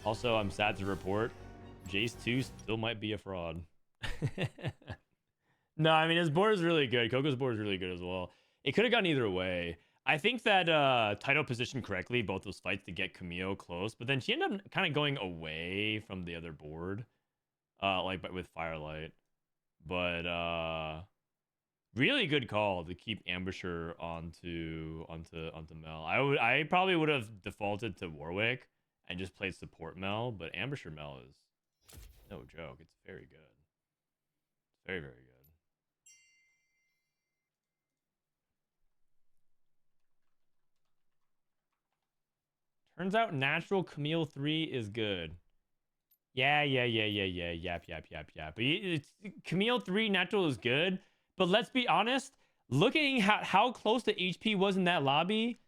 Also, I'm sad to report, Jace 2 still might be a fraud. No, I mean, his board is really good. Coco's board is really good as well. It could have gone either way. I think that Taito positioned correctly both those fights to get Camille close, but then she ended up kind of going away from the other board, but with Firelight. But really good call to keep Ambusher onto Mel. I probably would have defaulted to Warwick and just played support Mel, but Ambusher Mel is no joke. It's very good. It's very, very good. Turns out natural Camille 3 is good. Yeah. Yap. But it's, Camille 3 natural is good, but let's be honest, looking at how close the HP was in that lobby,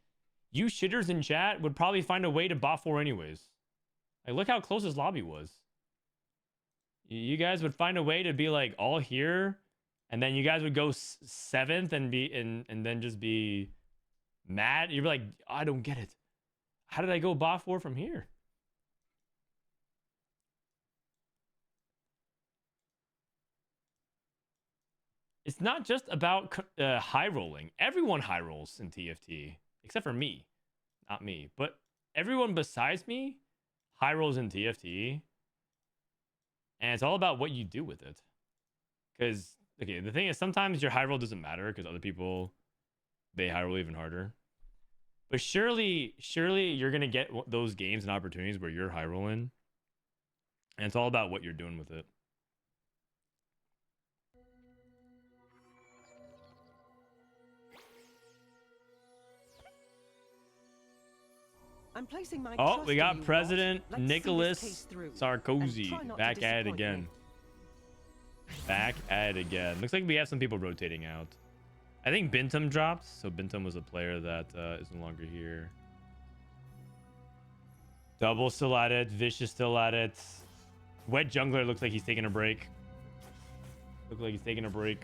you shitters in chat would probably find a way to bot 4 anyways. Like, look how close this lobby was. You guys would find a way to be like all here, and then you guys would go 7th and be and then just be mad. You'd be like, I don't get it. How did I go bot 4 from here? It's not just about high rolling. Everyone high rolls in TFT, except for me. Not me, but everyone besides me high rolls in TFT. And it's all about what you do with it. Because, okay, the thing is, sometimes your high roll doesn't matter because other people, they high roll even harder. But surely you're going to get those games and opportunities where you're high rolling. And it's all about what you're doing with it. I'm placing my Oh, trust we in got you, President Watt. Let's see this Nicholas case through, and Sarkozy try not to back at it disappoint again. me. Back at it again. Looks like we have some people rotating out. I think Binteum dropped, so Binteum was a player that is no longer here. Double still at it. Viciuuss still at it. Wet Jungler looks like he's taking a break. Looks like he's taking a break.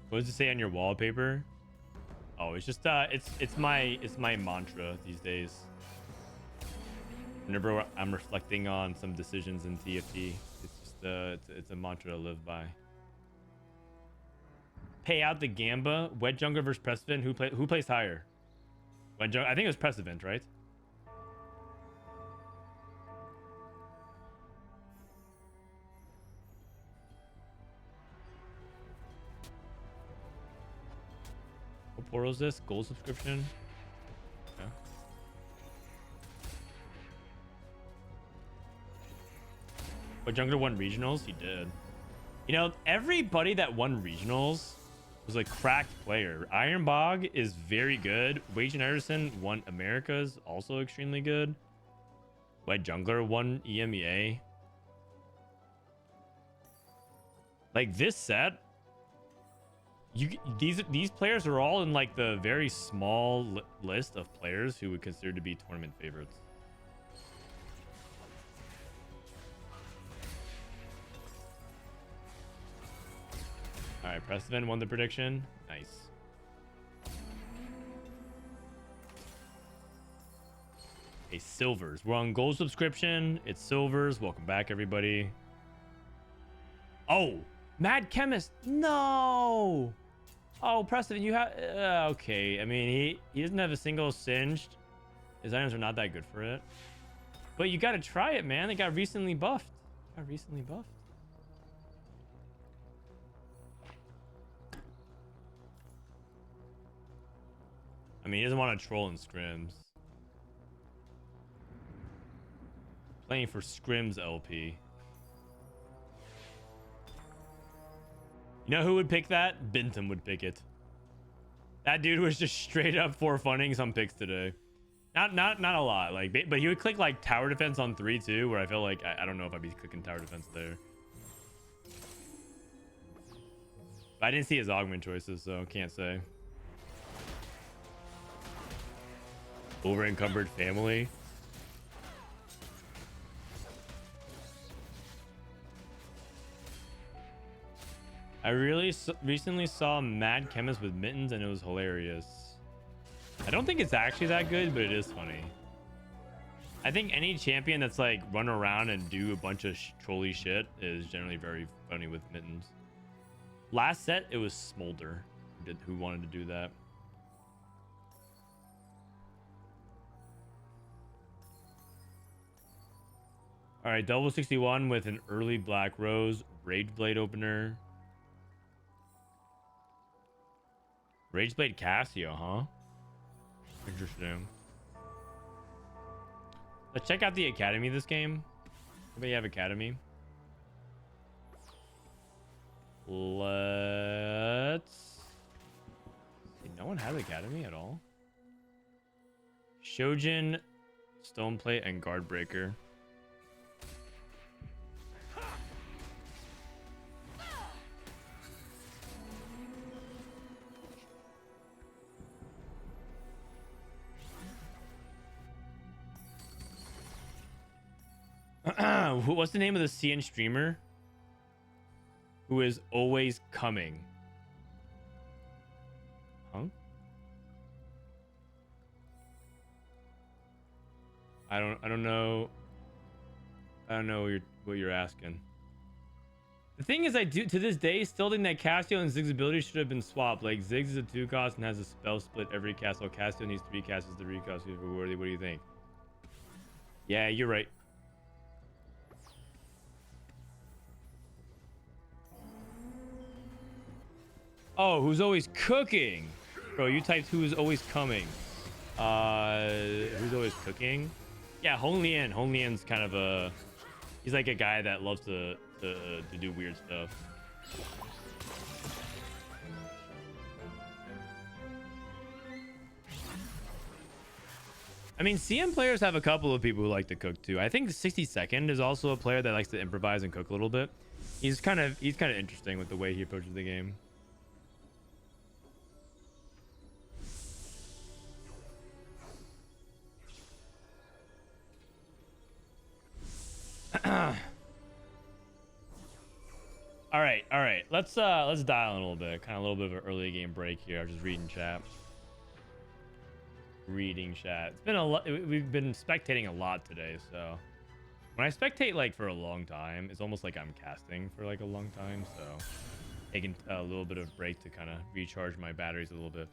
What does it say on your wallpaper? Oh, it's just it's my mantra these days. Whenever I'm reflecting on some decisions in TFT, it's just it's a mantra to live by. Pay out the Gamba. Wet Jungler versus Prestivent. Who plays higher? Wet Jungler, I think it was Prestivent, right? What portal is this? Gold subscription? Okay. But Jungler won regionals? He did. You know, everybody that won regionals was a cracked player. Ironbog is very good. Wasianiverson won Americas, also extremely good. Wet Jungler won EMEA. Like this set, these players are all in like the very small list of players who would consider to be tournament favorites. All right, Prestivent won the prediction. Nice. Hey, silvers. We're on gold subscription. It's silvers. Welcome back, everybody. Oh, Mad Chemist. No. Oh, Prestivent, you have... okay. I mean, he doesn't have a single singed. His items are not that good for it. But you got to try it, man. They got recently buffed. I mean, he doesn't want to troll in scrims. Playing for scrims LP. You know who would pick that? Binteum would pick it. That dude was just straight up for funning some picks today. Not a lot, like, but he would click like tower defense on 3 too, where I feel like I don't know if I'd be clicking tower defense there. But I didn't see his augment choices, so can't say. Over encumbered family. I really recently saw Mad Chemist with mittens and it was hilarious. I don't think it's actually that good, but it is funny. I think any champion that's like run around and do a bunch of trolly shit is generally very funny with mittens. Last set, it was Smolder who wanted to do that. All right, double 61 with an early Black Rose, Rage Blade opener. Rage Blade Cassio, huh? Interesting. Let's check out the Academy this game. Anybody have Academy? Let's see. No one has Academy at all. Shojin, Stoneplate, and Guardbreaker. What's the name of the CN streamer who is always coming? Huh? I don't know. I don't know what you're asking. The thing is, I do to this day still think that Cassio and Ziggs ability should have been swapped. Like Ziggs is a 2-cost and has a spell split every cast, while Cassio needs 3 casts to recast for worthy. What do you think? Yeah, you're right. Oh, who's always cooking? Bro, you typed who's always coming. Who's always cooking? Yeah, Hong Lian. Hong Lian's kind of a... He's like a guy that loves to do weird stuff. I mean, CM players have a couple of people who like to cook too. I think 62nd is also a player that likes to improvise and cook a little bit. He's kind of interesting with the way he approaches the game. All right. Let's dial in a little bit. Kind of a little bit of an early game break here. I'm just reading chat. It's been a lot. We've been spectating a lot today, so when I spectate like for a long time, it's almost like I'm casting for like a long time. So taking a little bit of break to kind of recharge my batteries a little bit.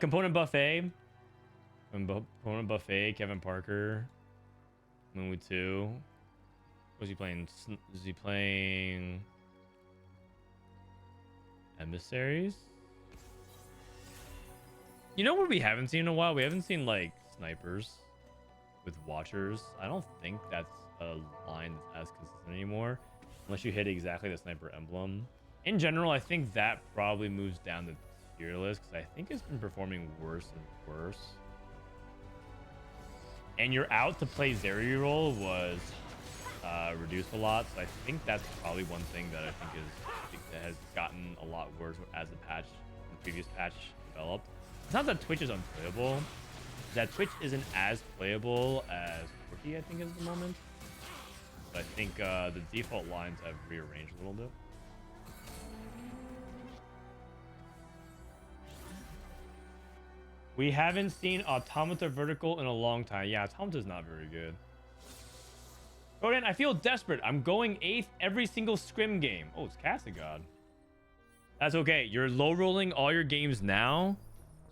Component buffet. Kevin Parker. Moonwoo 2. Was he playing? Is he playing Emissaries? You know what we haven't seen in a while? We haven't seen like snipers with watchers. I don't think that's a line that's as consistent anymore, unless you hit exactly the sniper emblem. In general, I think that probably moves down the tier list because I think it's been performing worse and worse. And your out to play Zeri roll was reduced a lot, so I think that's probably one thing that I think that has gotten a lot worse as the previous patch developed. It's not that Twitch is unplayable, that Twitch isn't as playable as Quirky, I think, is at the moment. But I think the default lines have rearranged a little bit. We haven't seen Automata Vertical in a long time. Yeah, Automata's not very good. Frodan, I feel desperate. I'm going 8th every single scrim game. Oh, it's Cassigod. That's okay. You're low rolling all your games now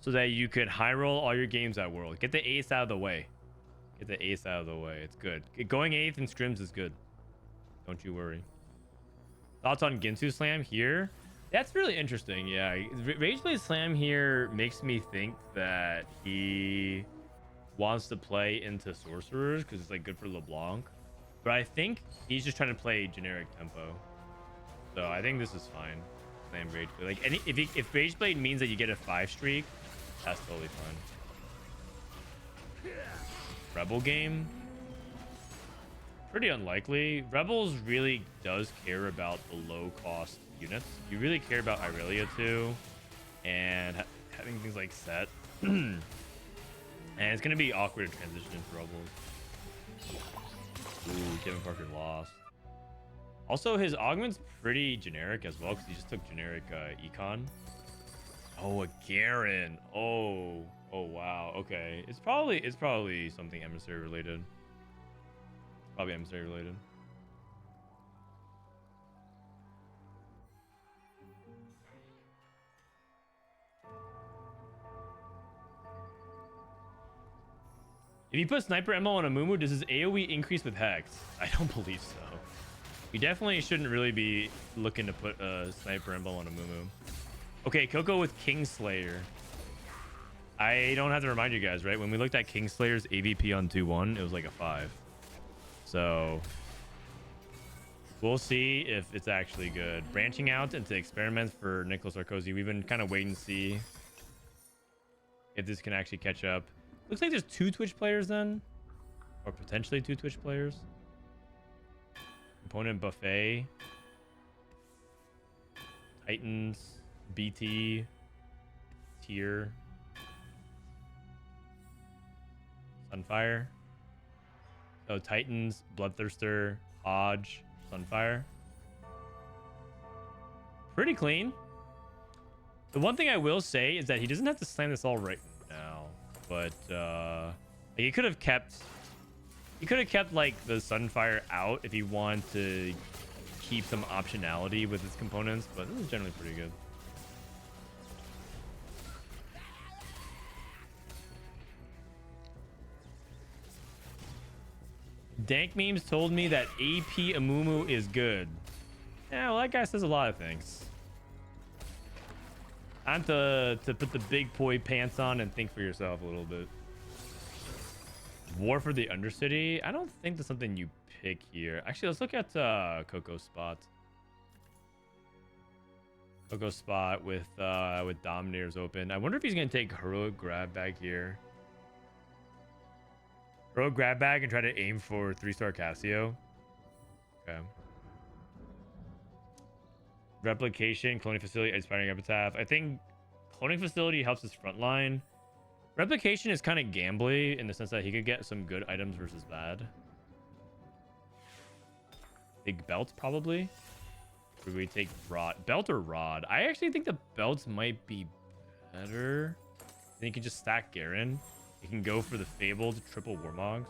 so that you could high roll all your games at World. Get the ace out of the way. Get the ace out of the way. It's good. Going 8th in scrims is good. Don't you worry. Thoughts on Ginsu Slam here? That's really interesting. Yeah, Rageblade Slam here makes me think that he wants to play into sorcerers because it's like good for LeBlanc. But I think he's just trying to play generic tempo. So I think this is fine. Slam Rageblade. Like if Rageblade means that you get a 5 streak, that's totally fine. Rebel game? Pretty unlikely. Rebels really does care about the low cost units. You really care about Irelia too, and having things like set. And it's gonna be awkward to transition into Rebels. Ooh, Kevin Parker lost. Also, his augment's pretty generic as well because he just took generic econ. Oh, a Garen. Oh wow. Okay, it's probably something emissary related. Probably emissary related. If you put Sniper Ammo on a Mumu, does his AoE increase with Hex? I don't believe so. We definitely shouldn't really be looking to put a Sniper Ammo on a Mumu. Okay, Coco with Kingslayer. I don't have to remind you guys, right? When we looked at Kingslayer's AVP on 2-1, it was like a 5. So we'll see if it's actually good. Branching out into experiments for Nicholas Sarkozy. We've been kind of waiting to see if this can actually catch up. Looks like there's 2 Twitch players then, or potentially 2 Twitch players. Component buffet, Titans, BT, Tier, Sunfire. So Titans, Bloodthirster, Hodge, Sunfire. Pretty clean. The one thing I will say is that he doesn't have to slam this all right now. But he could have kept like the Sunfire out if he wanted to keep some optionality with its components, but this is generally pretty good. Dank Memes told me that AP Amumu is good. Yeah, well, that guy says a lot of things. Time to put the big boy pants on and think for yourself a little bit. War for the Undercity? I don't think that's something you pick here. Actually, let's look at Coco Spot. Coco Spot with Dominators open. I wonder if he's gonna take Heroic Grab Bag here. Heroic Grab Bag and try to aim for 3-star Cassio. Okay. Replication, Cloning Facility, Inspiring Epitaph. I think Cloning Facility helps his front line. Replication is kind of gambly in the sense that he could get some good items versus bad. Big Belt, probably. Or we take Rod. Belt or Rod? I actually think the Belts might be better. Then you can just stack Garen. You can go for the Fabled triple Warmogs.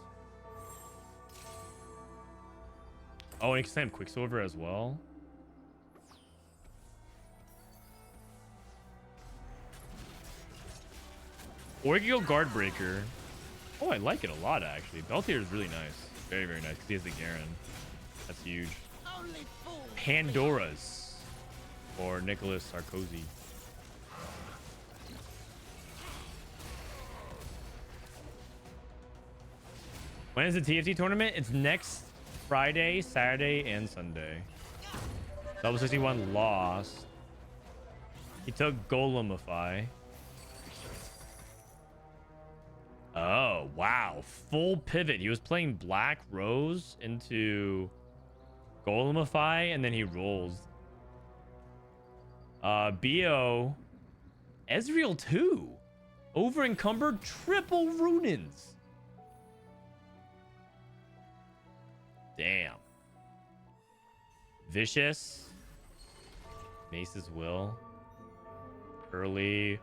Oh, and you can slam Quicksilver as well. Or you can go Guard Breaker. Oh, I like it a lot, actually. Beltier is really nice. Very, very nice. Because he has the Garen. That's huge. Pandora's. Or Nicholas Sarkozy. When is the TFT tournament? It's next Friday, Saturday, and Sunday. Level 61 lost. He took Golemify. Oh, wow. Full pivot. He was playing Black Rose into Golemify, and then he rolls. BO. Ezreal 2. Over encumbered triple Runins. Damn. Viciuuss. Mace's Will. Early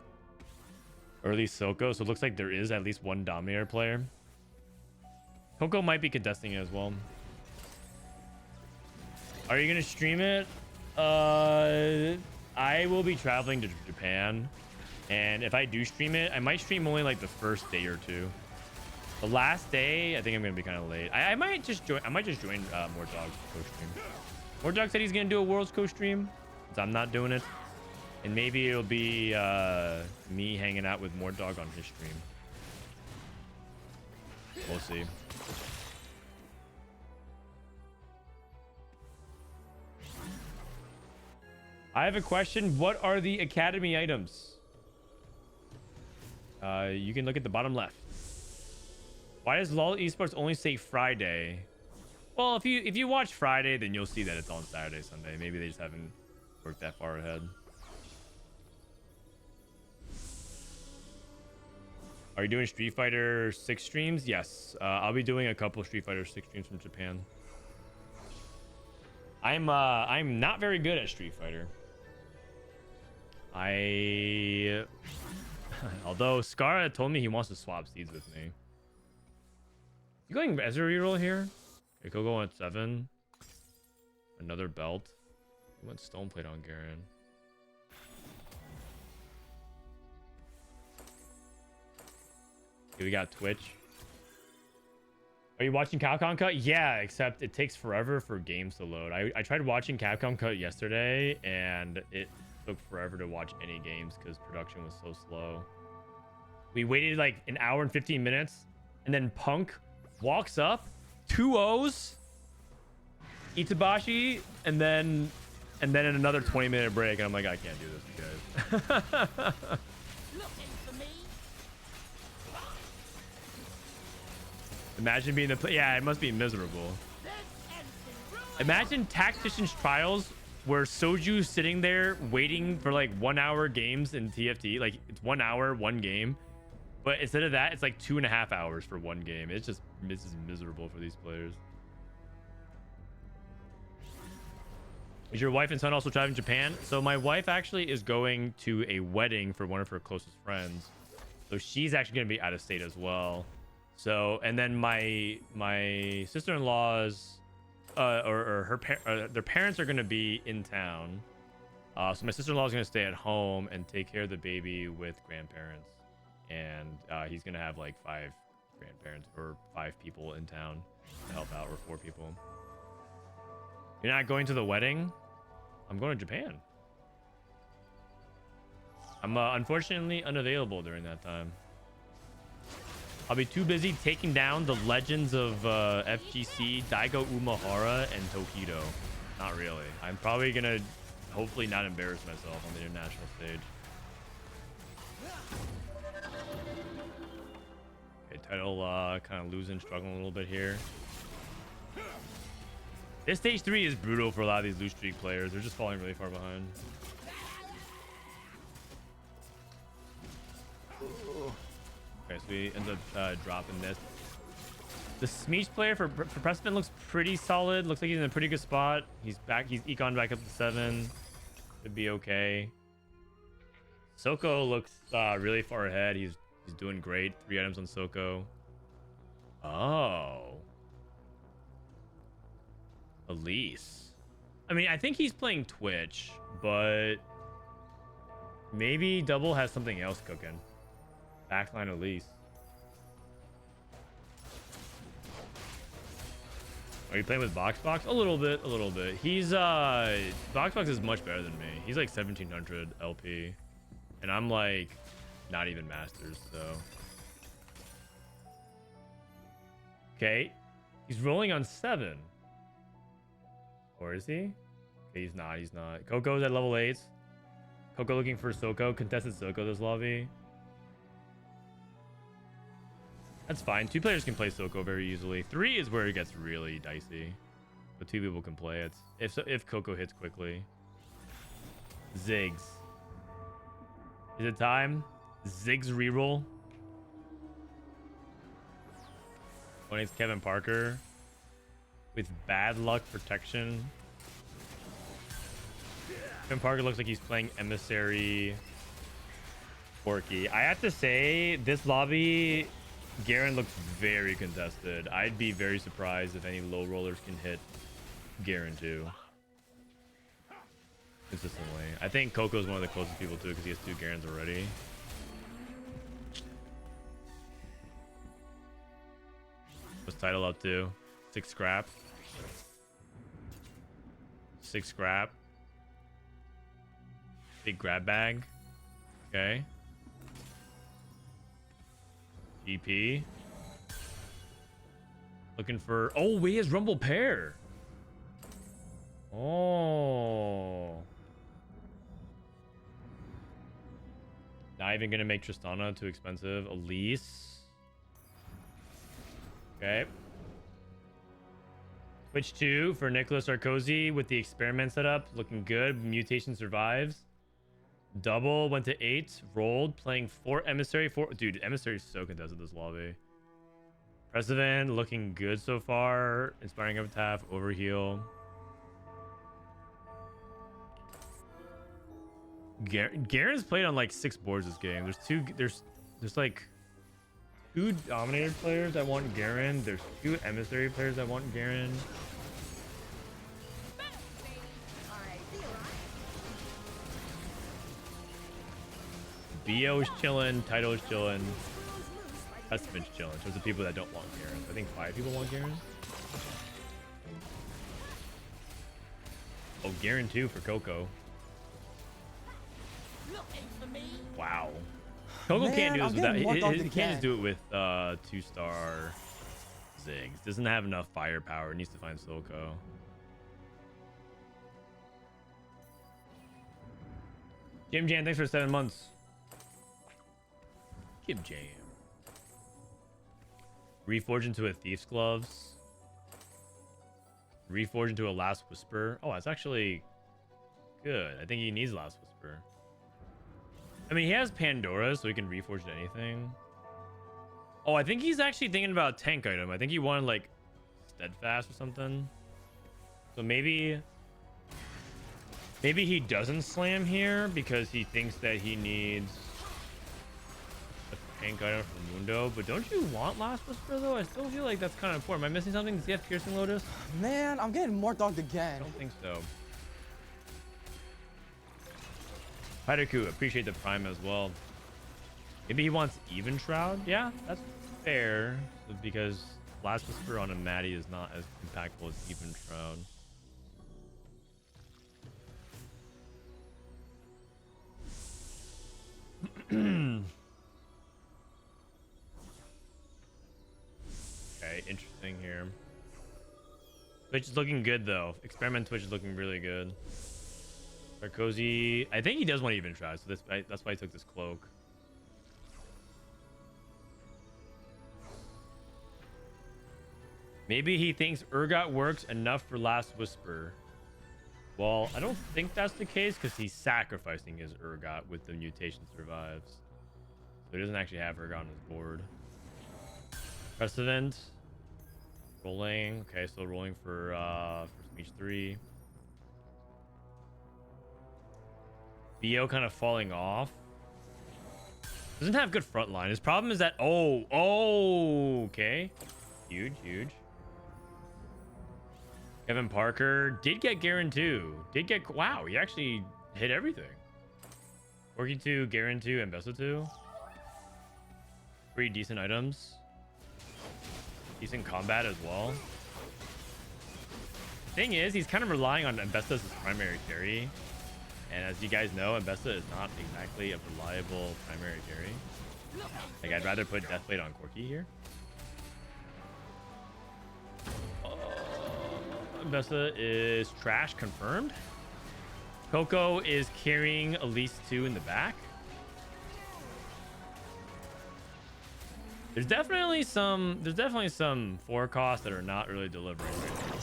L3SCoco. So it looks like there is at least one Dominator player. Coco might be contesting it as well. Are you going to stream it? I will be traveling to Japan. And if I do stream it, I might stream only like the first day or two. The last day, I think I'm gonna be kind of late. I might just join. Mordog's co-stream. Mordog said he's gonna do a Worlds co-stream, so I'm not doing it. And maybe it'll be me hanging out with Mordog on his stream. We'll see. I have a question. What are the Academy items? You can look at the bottom left. Why does LoL Esports only say Friday? Well, if you watch Friday, then you'll see that it's on Saturday, Sunday. Maybe they just haven't worked that far ahead. Are you doing Street Fighter 6 streams? Yes. I'll be doing a couple Street Fighter 6 streams from Japan. I'm not very good at Street Fighter. Although Scar told me he wants to swap seeds with me. You going Ezra reroll here? Okay, Coco on 7. Another belt. He went Stoneplate on Garen. Okay, we got Twitch. Are you watching Capcom Cut? Yeah, except it takes forever for games to load. I tried watching Capcom Cut yesterday, and it took forever to watch any games because production was so slow. We waited like an hour and 15 minutes, and then Punk walks up, 2 O's, Itabashi, and then in another 20-minute break, and I'm like, I can't do this, guys. Imagine being the yeah, it must be miserable. Imagine Tactician's Trials where Soju's sitting there waiting for like 1 hour games in TFT. Like it's 1 hour, one game. But instead of that, it's like 2.5 hours for one game. It's just miserable for these players. Is your wife and son also traveling to Japan? So my wife actually is going to a wedding for one of her closest friends. So she's actually going to be out of state as well. So, and then my sister-in-law's or their parents are gonna be in town. So my sister-in-law is gonna stay at home and take care of the baby with grandparents, and he's gonna have like 5 grandparents or 5 people in town to help out, or 4 people. You're not going to the wedding? I'm going to Japan. I'm unfortunately unavailable during that time. I'll be too busy taking down the legends of FGC, Daigo Umahara, and Tokido. Not really. I'm probably gonna hopefully not embarrass myself on the international stage. Okay, title kind of losing, struggling a little bit here. This stage 3 is brutal for a lot of these loose streak players. They're just falling really far behind. Okay, so we end up dropping this. The Smeech player for Prestivent looks pretty solid. Looks like he's in a pretty good spot. He's back. He's econ back up to 7. Should be okay. Soko looks really far ahead. He's doing great. 3 items on Soko. Oh. Elise. I mean, I think he's playing Twitch, but maybe Double has something else cooking. Backline Elise. Are you playing with Box? A little bit, a little bit. He's Box is much better than me. He's like 1700 LP, and I'm like not even Masters. So okay, he's rolling on 7, or is he? Okay, he's not. He's not. Coco's at level 8. Coco looking for Soko. Contested Soko this lobby. That's fine. 2 players can play Soko very easily. 3 is where it gets really dicey, but 2 people can play it if Coco hits quickly. Ziggs. Is it time? Ziggs reroll. When it's Kevin Parker with bad luck protection. Kevin Parker looks like he's playing Emissary Porky. I have to say, this lobby, Garen looks very contested. I'd be very surprised if any low rollers can hit Garen too. Consistently. I think Coco's one of the closest people to it because he has 2 Garens already. What's title up to? 6 scrap. 6 scrap. Big grab bag. Okay. GP. Looking for... Oh, he has Rumble Pair. Oh. Not even going to make Tristana too expensive. Elise. Okay. Switch 2 for Nicholas Sarkozy with the experiment setup. Looking good. Mutation survives. Double went to 8, rolled, playing 4 Emissary. 4, dude, Emissary is so contested this lobby. Prestivent looking good so far. Inspiring Epitaph, Overheal. Garen's played on like 6 boards this game. There's like 2 Dominator players that want Garen. There's 2 Emissary players that want Garen. BO is chilling, Title is chilling, Prestivent's chilling. So the people that don't want Garen. I think 5 people want Garen. Oh, Garen 2 for Coco. Wow. Coco can't do this without. He can't just do it with 2-star Ziggs. Doesn't have enough firepower. Needs to find Soko. Jim Jan, thanks for 7 months. Jim Jam. Reforge into a Thief's Gloves. Reforge into a Last Whisper. Oh, that's actually good. I think he needs Last Whisper. I mean, he has Pandora, so he can reforge to anything. Oh, I think he's actually thinking about a tank item. I think he wanted, like, Steadfast or something. So maybe he doesn't slam here because he thinks that he needs a tank item from Mundo, but don't you want Last Whisper though? I still feel like that's kind of important. Am I missing something? Does he have Piercing Lotus? Man, I'm getting more dogged I again. don't think so. Haideku, appreciate the Prime as well. Maybe he wants Even Shroud? Yeah, that's fair. Because Last Whisper on a Maddie is not as impactful as Even Shroud. Okay, interesting here. Twitch is looking good though. Experiment Twitch is looking really good. Sarkozy, I think he does want to Even Shroud, so that's why he took this cloak. Maybe he thinks Urgot works enough for Last Whisper. Well, I don't think that's the case because he's sacrificing his Urgot with the mutation survives. So he doesn't actually have Urgot on his board. Prestivent. Rolling. Okay, still rolling for Speech 3. BO kind of falling off. Doesn't have good front line. His problem is that okay. Huge. Kevin Parker did get Garen 2. Wow, he actually hit everything. Corki 2, Garen 2, Ambessa 2. Pretty decent items. Decent combat as well. Thing is, he's kind of relying on Ambessa as his primary carry. And as you guys know, Ambessa is not exactly a reliable primary carry. Like, I'd rather put Deathblade on Corki here. Ambessa is trash confirmed. Coco is carrying at least 2 in the back. There's definitely some forecasts that are not really delivering right now.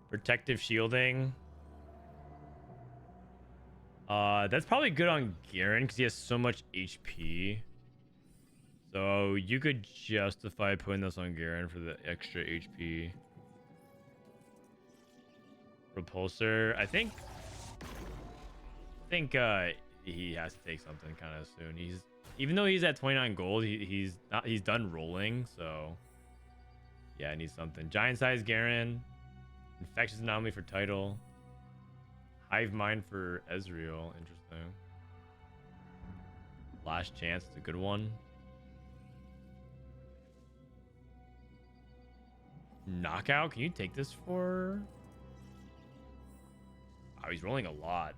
Protective shielding. That's probably good on Garen because he has so much HP. So you could justify putting this on Garen for the extra HP. Repulsor. I think he has to take something kind of soon. Even though he's at 29 gold, he's done rolling, so yeah, I need something. Giant size Garen. Infectious Anomaly for title. Hive Mind for Ezreal. Interesting. Last Chance. It's a good one. Knockout. Can you take this for... Oh, he's rolling a lot.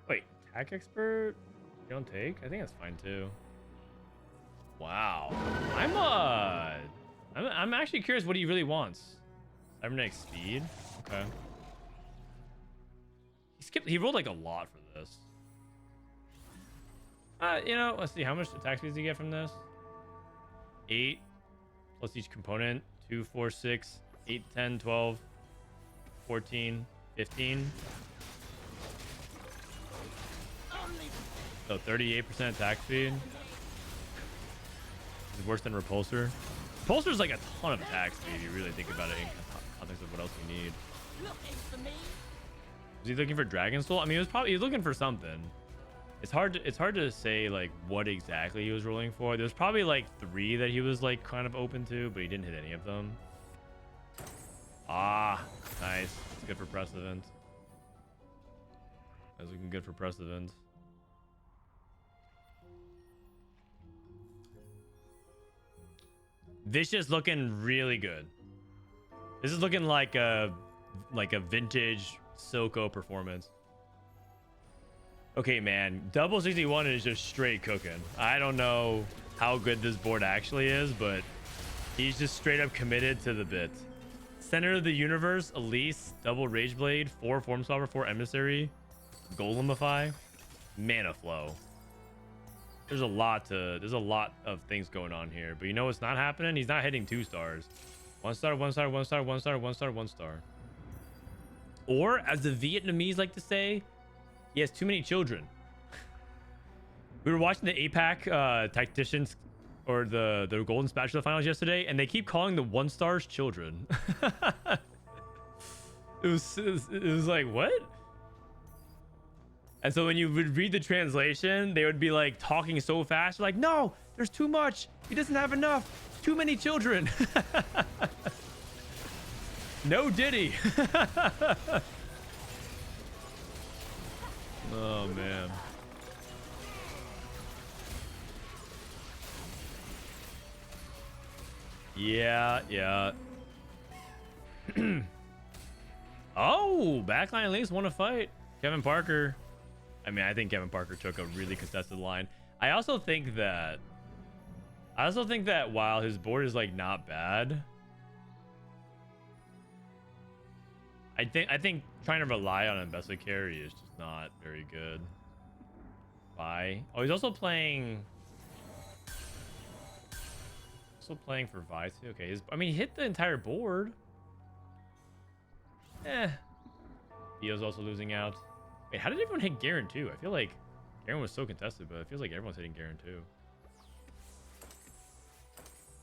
Wait. Attack Expert? You don't take? I think that's fine too. Wow. I'm actually curious what he really wants. Cybernetic speed. Okay. He rolled like a lot for this. You know, let's see. How much attack speed does he get from this? 8 plus each component. 2, 4, 6, 8, 10, 12, 14, 15. So 38% attack speed. This is worse than Repulsor. Repulsor's like a ton of attack speed if you really think about it in context of what else you need. Was he looking for Dragon Soul? I mean, he was looking for something. It's hard to say like what exactly he was rolling for. There's probably like 3 that he was like kind of open to, but he didn't hit any of them. Ah, nice. It's good for Prestivent. That's looking good for Prestivent. Viciuuss looking really good. This is looking like a vintage SoCo performance. Okay, man. Double 61 is just straight cooking. I don't know how good this board actually is, but he's just straight up committed to the bit. Center of the Universe, Elise, double Rage Blade, 4 Form Swapper, 4 Emissary, Golemify, Mana Flow. There's a lot of things going on here, but you know what's not happening? He's not hitting 2 stars. 1 star, 1 star, 1 star, 1 star, 1 star, 1 star. Or, as the Vietnamese like to say, he has too many children. We were watching the APAC Tacticians or the Golden Spatula finals yesterday, and they keep calling the 1 stars children. it was like, what? And so when you would read the translation, they would be like talking so fast, like, no, there's too much. He doesn't have enough. Too many children. No Diddy. Oh man. Yeah. Oh, backline at least won a fight. Kevin Parker. I mean, I think Kevin Parker took a really contested line. I also think that while his board is like not bad, I think trying to rely on Ambessa carry is just not very good. Bye. Oh, he's also playing for Vi too. Okay, I mean, he hit the entire board. Theo's also losing out. Wait, how did everyone hit Garen too? I feel like Garen was so contested, but it feels like everyone's hitting Garen too.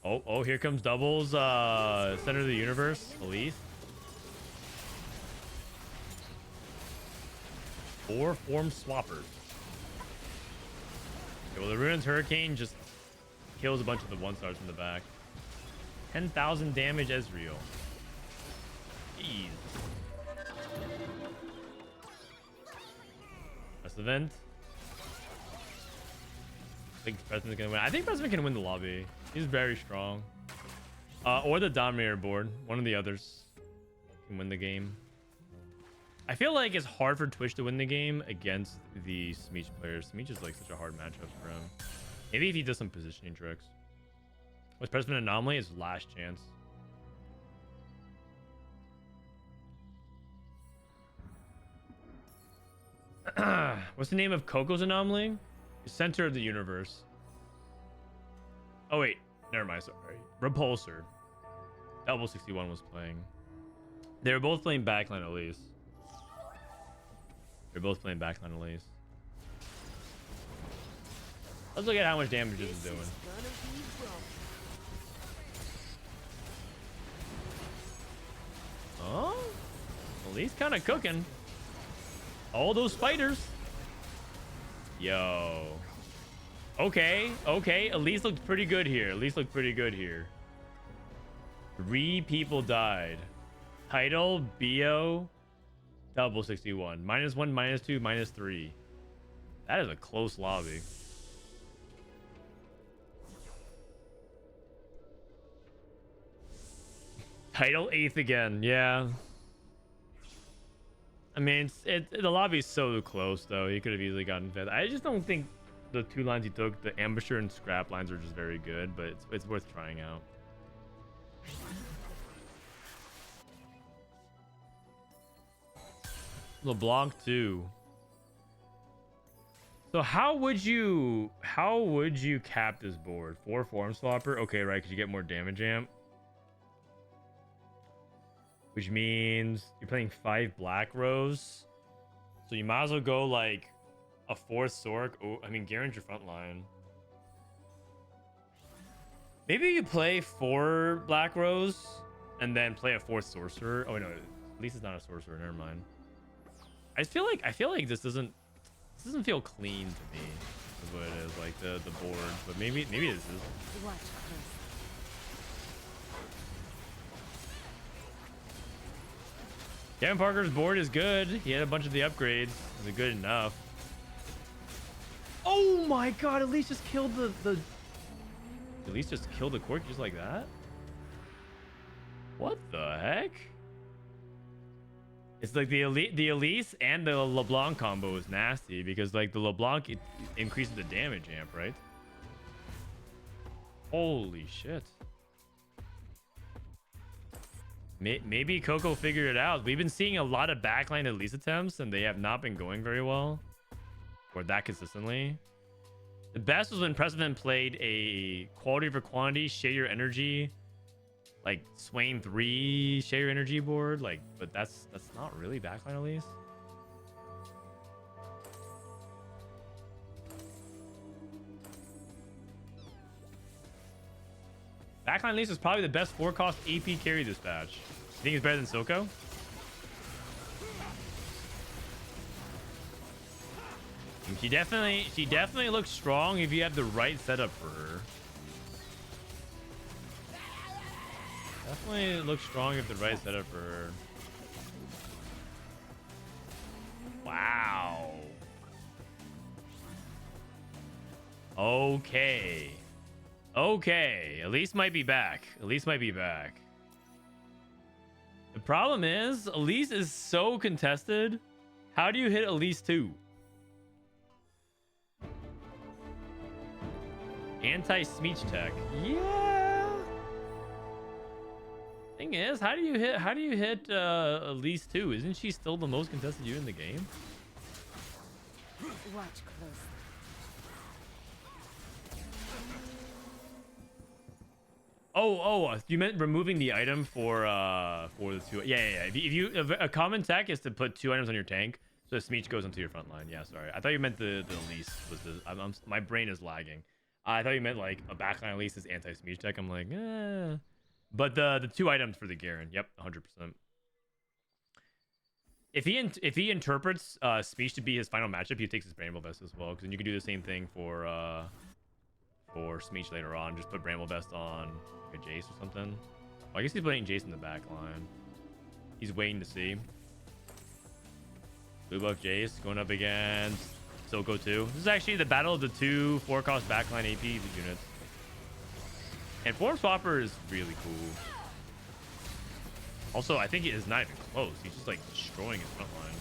Oh, here comes doubles. Center of the universe, Elise. 4 form swappers. Okay, well, the Ruin's Hurricane just kills a bunch of the 1-stars in the back. 10,000 damage, Ezreal. Jeez. Prestivent. I think Prestivent's gonna win. I think Prestivent can win the lobby. He's very strong. Or the Dominator board. One of the others can win the game. I feel like it's hard for Twitch to win the game against the Smeech players. Smeech is like such a hard matchup for him. Maybe if he does some positioning tricks. What's Prestivent Anomaly? Is last chance. What's the name of Coco's Anomaly? Center of the Universe. Oh wait, never mind. Sorry, Repulsor. Double 61 was playing. They were both playing backline at least. They're both playing backline at least. Let's look at how much damage this is doing. Oh, Elise kind of cooking. All those spiders. Yo. Okay. Elise looked pretty good here. 3 people died. Title, BO, double 61. -1, -2, -3. That is a close lobby. Title 8th again. Yeah. I mean, the lobby is so close, though. He could have easily gotten 5th. I just don't think the 2 lines he took, the Ambusher and Scrap lines, are just very good, but it's worth trying out. LeBlanc too. So how would you cap this board? 4 form swapper? Okay, right, because you get more damage amp. Which means you're playing 5 black rows. So you might as well go like a 4th Sork. Oh, I mean, Garen's your front line. Maybe you play 4 black rows and then play a 4th sorcerer. Oh no, at least it's not a sorcerer. Never mind. I feel like this doesn't feel clean to me. Is what it is, like the board. But maybe this is. Watch close. Kevin Parker's board is good. He had a bunch of the upgrades. Is it good enough? Oh my god, at least just killed the at least just killed the Quirk just like that? What the heck? It's like the Elise and the LeBlanc combo is nasty because like the LeBlanc it increases the damage amp, right? Holy shit. Maybe Coco figured it out. We've been seeing a lot of backline Elise attempts and they have not been going very well. Or that consistently. The best was when Prestivent played a quality for quantity, share your energy, like Swain 3 share your energy board, like, but that's not really backline Elise. Backline Elise is probably the best 4-cost AP carry this patch. You think it's better than Silco? And she definitely looks strong if you have the right setup for her. Definitely looks strong if the right setup for her. Wow. Okay. Okay. Elise might be back. Elise might be back. The problem is, Elise is so contested. How do you hit Elise 2? Anti-Smeech tech. Yeah. Thing is, how do you hit Elise 2? Isn't she still the most contested unit in the game? Watch closely. Oh, you meant removing the item for the two. Yeah. If you a common tech is to put 2 items on your tank, so Smeech goes into your front line. Yeah, sorry. I thought you meant the Elise was the. My brain is lagging. I thought you meant like a backline Elise is anti-Smeech tech. I'm like, eh. But the 2 items for the Garen. Yep, 100%. If he interprets Smeech to be his final matchup, he takes his Bramble Vest as well, because then you can do the same thing for Smeech later on. Just put Bramble Vest on like a Jace or something. Well, I guess he's putting Jace in the back line. He's waiting to see. Blue buff Jace going up against Silco 2. This is actually the battle of the 2 4-cost backline AP units. And Form Swapper is really cool. Also, I think it is not even close. He's just like destroying his front line.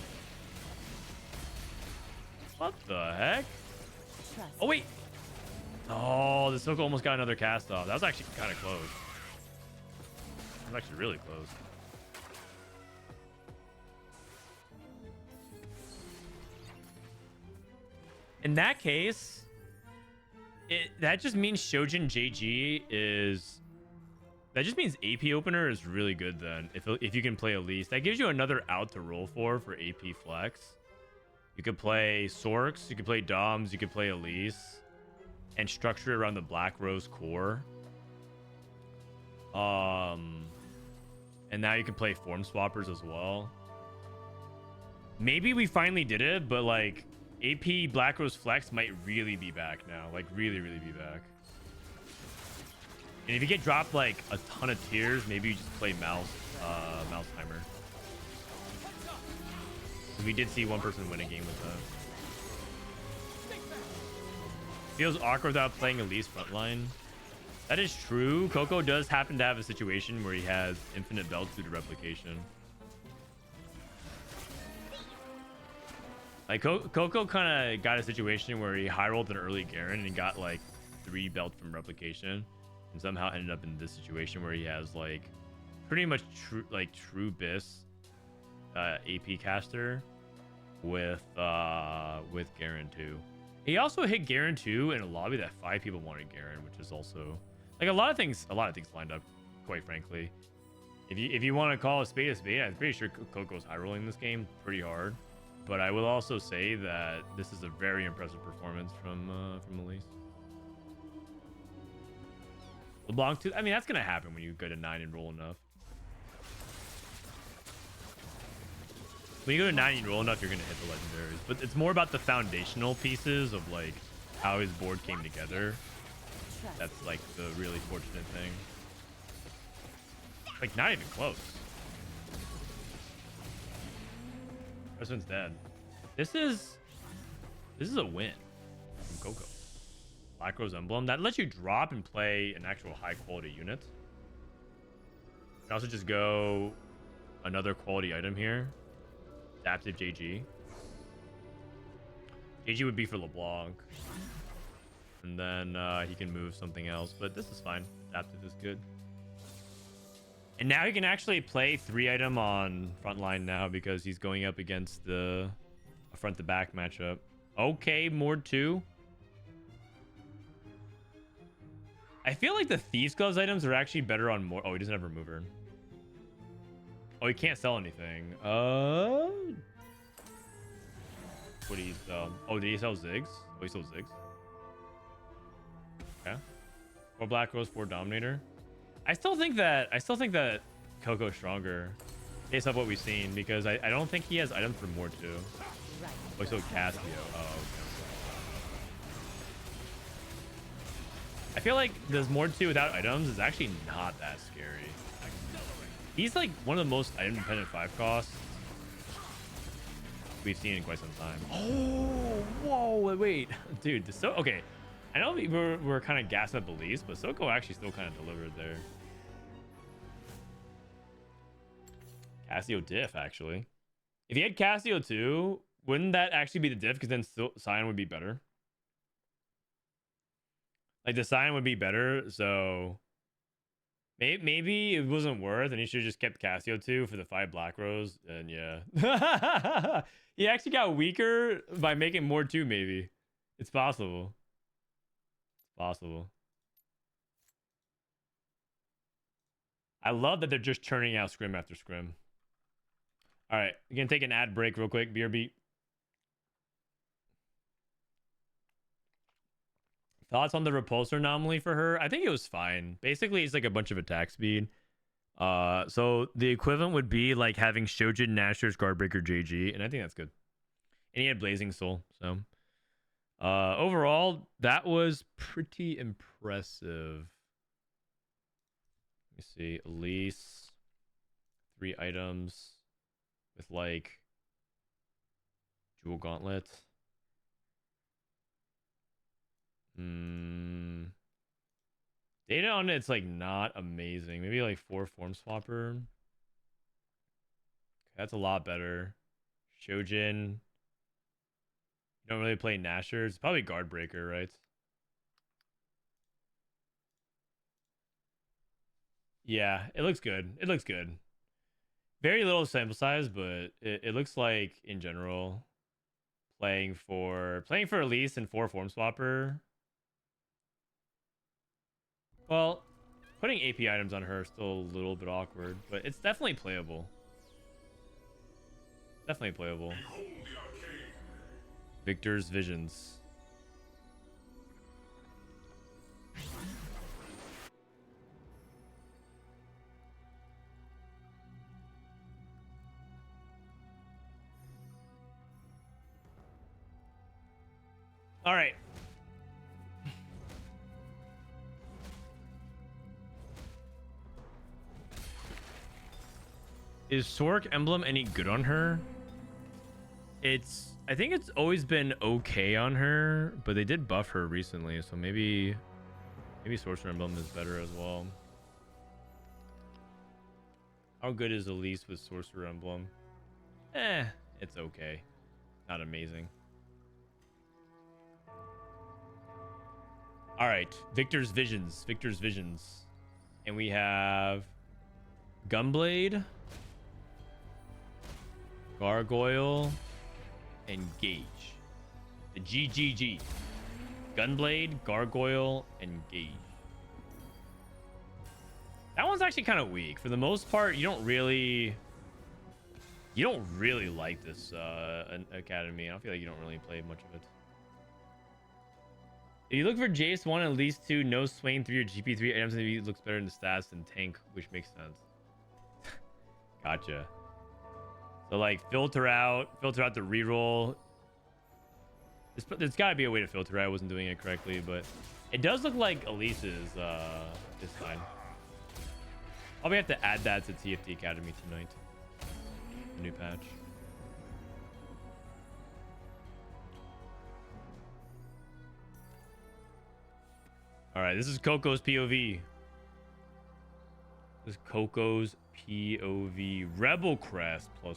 What the heck? Oh, wait. Oh, the Silco almost got another cast off. That was actually kind of close. That was actually really close. In that case, that just means Shojin JG is... That just means AP opener is really good then. If you can play Elise. That gives you another out to roll for AP flex. You could play Sorks, you could play Doms, you could play Elise. And structure it around the Black Rose core. And now you can play Form Swappers as well. Maybe we finally did it, but like AP Black Rose Flex might really be back now. Like really be back. And if you get dropped like a ton of tiers, maybe you just play Mouse Timer. We did see one person win a game with that. Feels awkward without playing Elise frontline. That is true. Coco does happen to have a situation where he has infinite belts due to replication. Like Coco kind of got a situation where he high rolled an early Garen and he got like 3 belts from replication, and somehow ended up in this situation where he has like pretty much true Biss AP caster with Garen too. He also hit Garen 2 in a lobby that 5 people wanted Garen, which is also like a lot of things lined up, quite frankly. If you want to call a spade, I'm pretty sure Coco's high rolling this game pretty hard. But I will also say that this is a very impressive performance from Elise. LeBlanc 2, I mean, that's gonna happen when you go to 9 and roll enough. When you go to 9 and roll enough, you're gonna hit the legendaries. But it's more about the foundational pieces of like how his board came together. That's like the really fortunate thing. Like not even close. This one's dead. This is a win from Coco. Black Rose Emblem that lets you drop and play an actual high quality unit. You can also just go another quality item here. Adaptive JG. JG would be for LeBlanc. And then he can move something else, but this is fine. Adaptive is good. And now he can actually play 3 item on frontline now because he's going up against a front to back matchup. Okay, Mord 2. I feel like the Thieves Gloves items are actually better on Mord. Oh, he doesn't have Remover. Oh, he can't sell anything. What do you sell? Oh, did he sell Ziggs? Oh, he sold Ziggs. Okay. 4 Black Rose, 4 Dominator. I still think that Coco's stronger based off what we've seen, because I don't think he has items for more too. Oh, he sold Cassio. Oh, okay. I feel like there's more to without items is actually not that scary. He's like one of the most item dependent 5 costs we've seen in quite some time. Oh, whoa, wait, dude. So okay, I know we're kind of gassed at the least, but Coco actually still kind of delivered there. Cassio diff, actually. If he had Cassio too, wouldn't that actually be the diff? Because then still Scion would be better. Like the Scion would be better, so maybe it wasn't worth, and he should have just kept Cassio too for the 5 black rows. And yeah, he actually got weaker by making more too. Maybe it's possible. It's possible. I love that they're just churning out scrim after scrim. All right, we're gonna take an ad break real quick. BRB. Thoughts on the repulsor anomaly for her? I think it was fine. Basically, it's like a bunch of attack speed. So the equivalent would be like having Shojin, Nashor's, Guardbreaker, JG, and I think that's good. And he had Blazing Soul, so overall, that was pretty impressive. Let me see. Elise, 3 items with like Jewel Gauntlet. Data on it's like not amazing. Maybe like 4 Form Swapper. That's a lot better. Shojin. You don't really play Nashers. It's probably Guardbreaker, right? Yeah, it looks good. It looks good. Very little sample size, but it looks like in general playing for Elise and 4 Form Swapper. Well, putting AP items on her is still a little bit awkward, but it's definitely playable. Definitely playable. Viktor's Visions. All right. Is Sork emblem any good on her? I think it's always been okay on her, but they did buff her recently, so maybe Sorcerer emblem is better as well. How good is Elise with Sorcerer emblem? It's okay. Not amazing. All right, Viktor's Visions. And we have Gunblade, Gargoyle, and Gauge. The GGG. Gunblade, Gargoyle, and Gauge. That one's actually kind of weak. For the most part, you don't really like this academy. I don't feel like you don't really play much of it. If you look for Jace 1 at least 2, no Swain 3 or GP3 items, maybe looks better in the stats than Tank, which makes sense. Gotcha. So like filter out the reroll. There's got to be a way to filter out. I wasn't doing it correctly, but it does look like Elise is fine. Probably have to add that to TFT Academy tonight. The new patch. All right, this is Coco's POV. This is Coco's POV. Rebel Crest +1.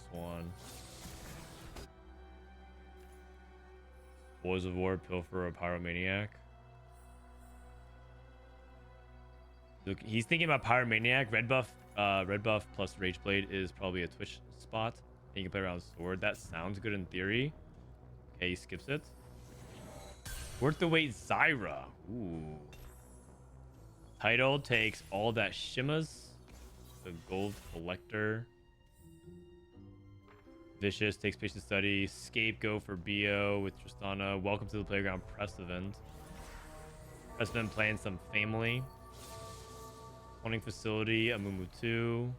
Boys of War, Pilfer, a Pyromaniac. Look, he's thinking about Pyromaniac. Red buff plus Rageblade is probably a Twitch spot. And you can play around Sword. That sounds good in theory. Okay, he skips it. Worth the wait, Zyra. Ooh. Title takes all that shimmas. The gold collector. Viciuuss takes patient study. Scapegoat for BO with Tristana. Welcome to the playground, Prestivent. Prestivent playing some family. Cloning facility, Amumu 2.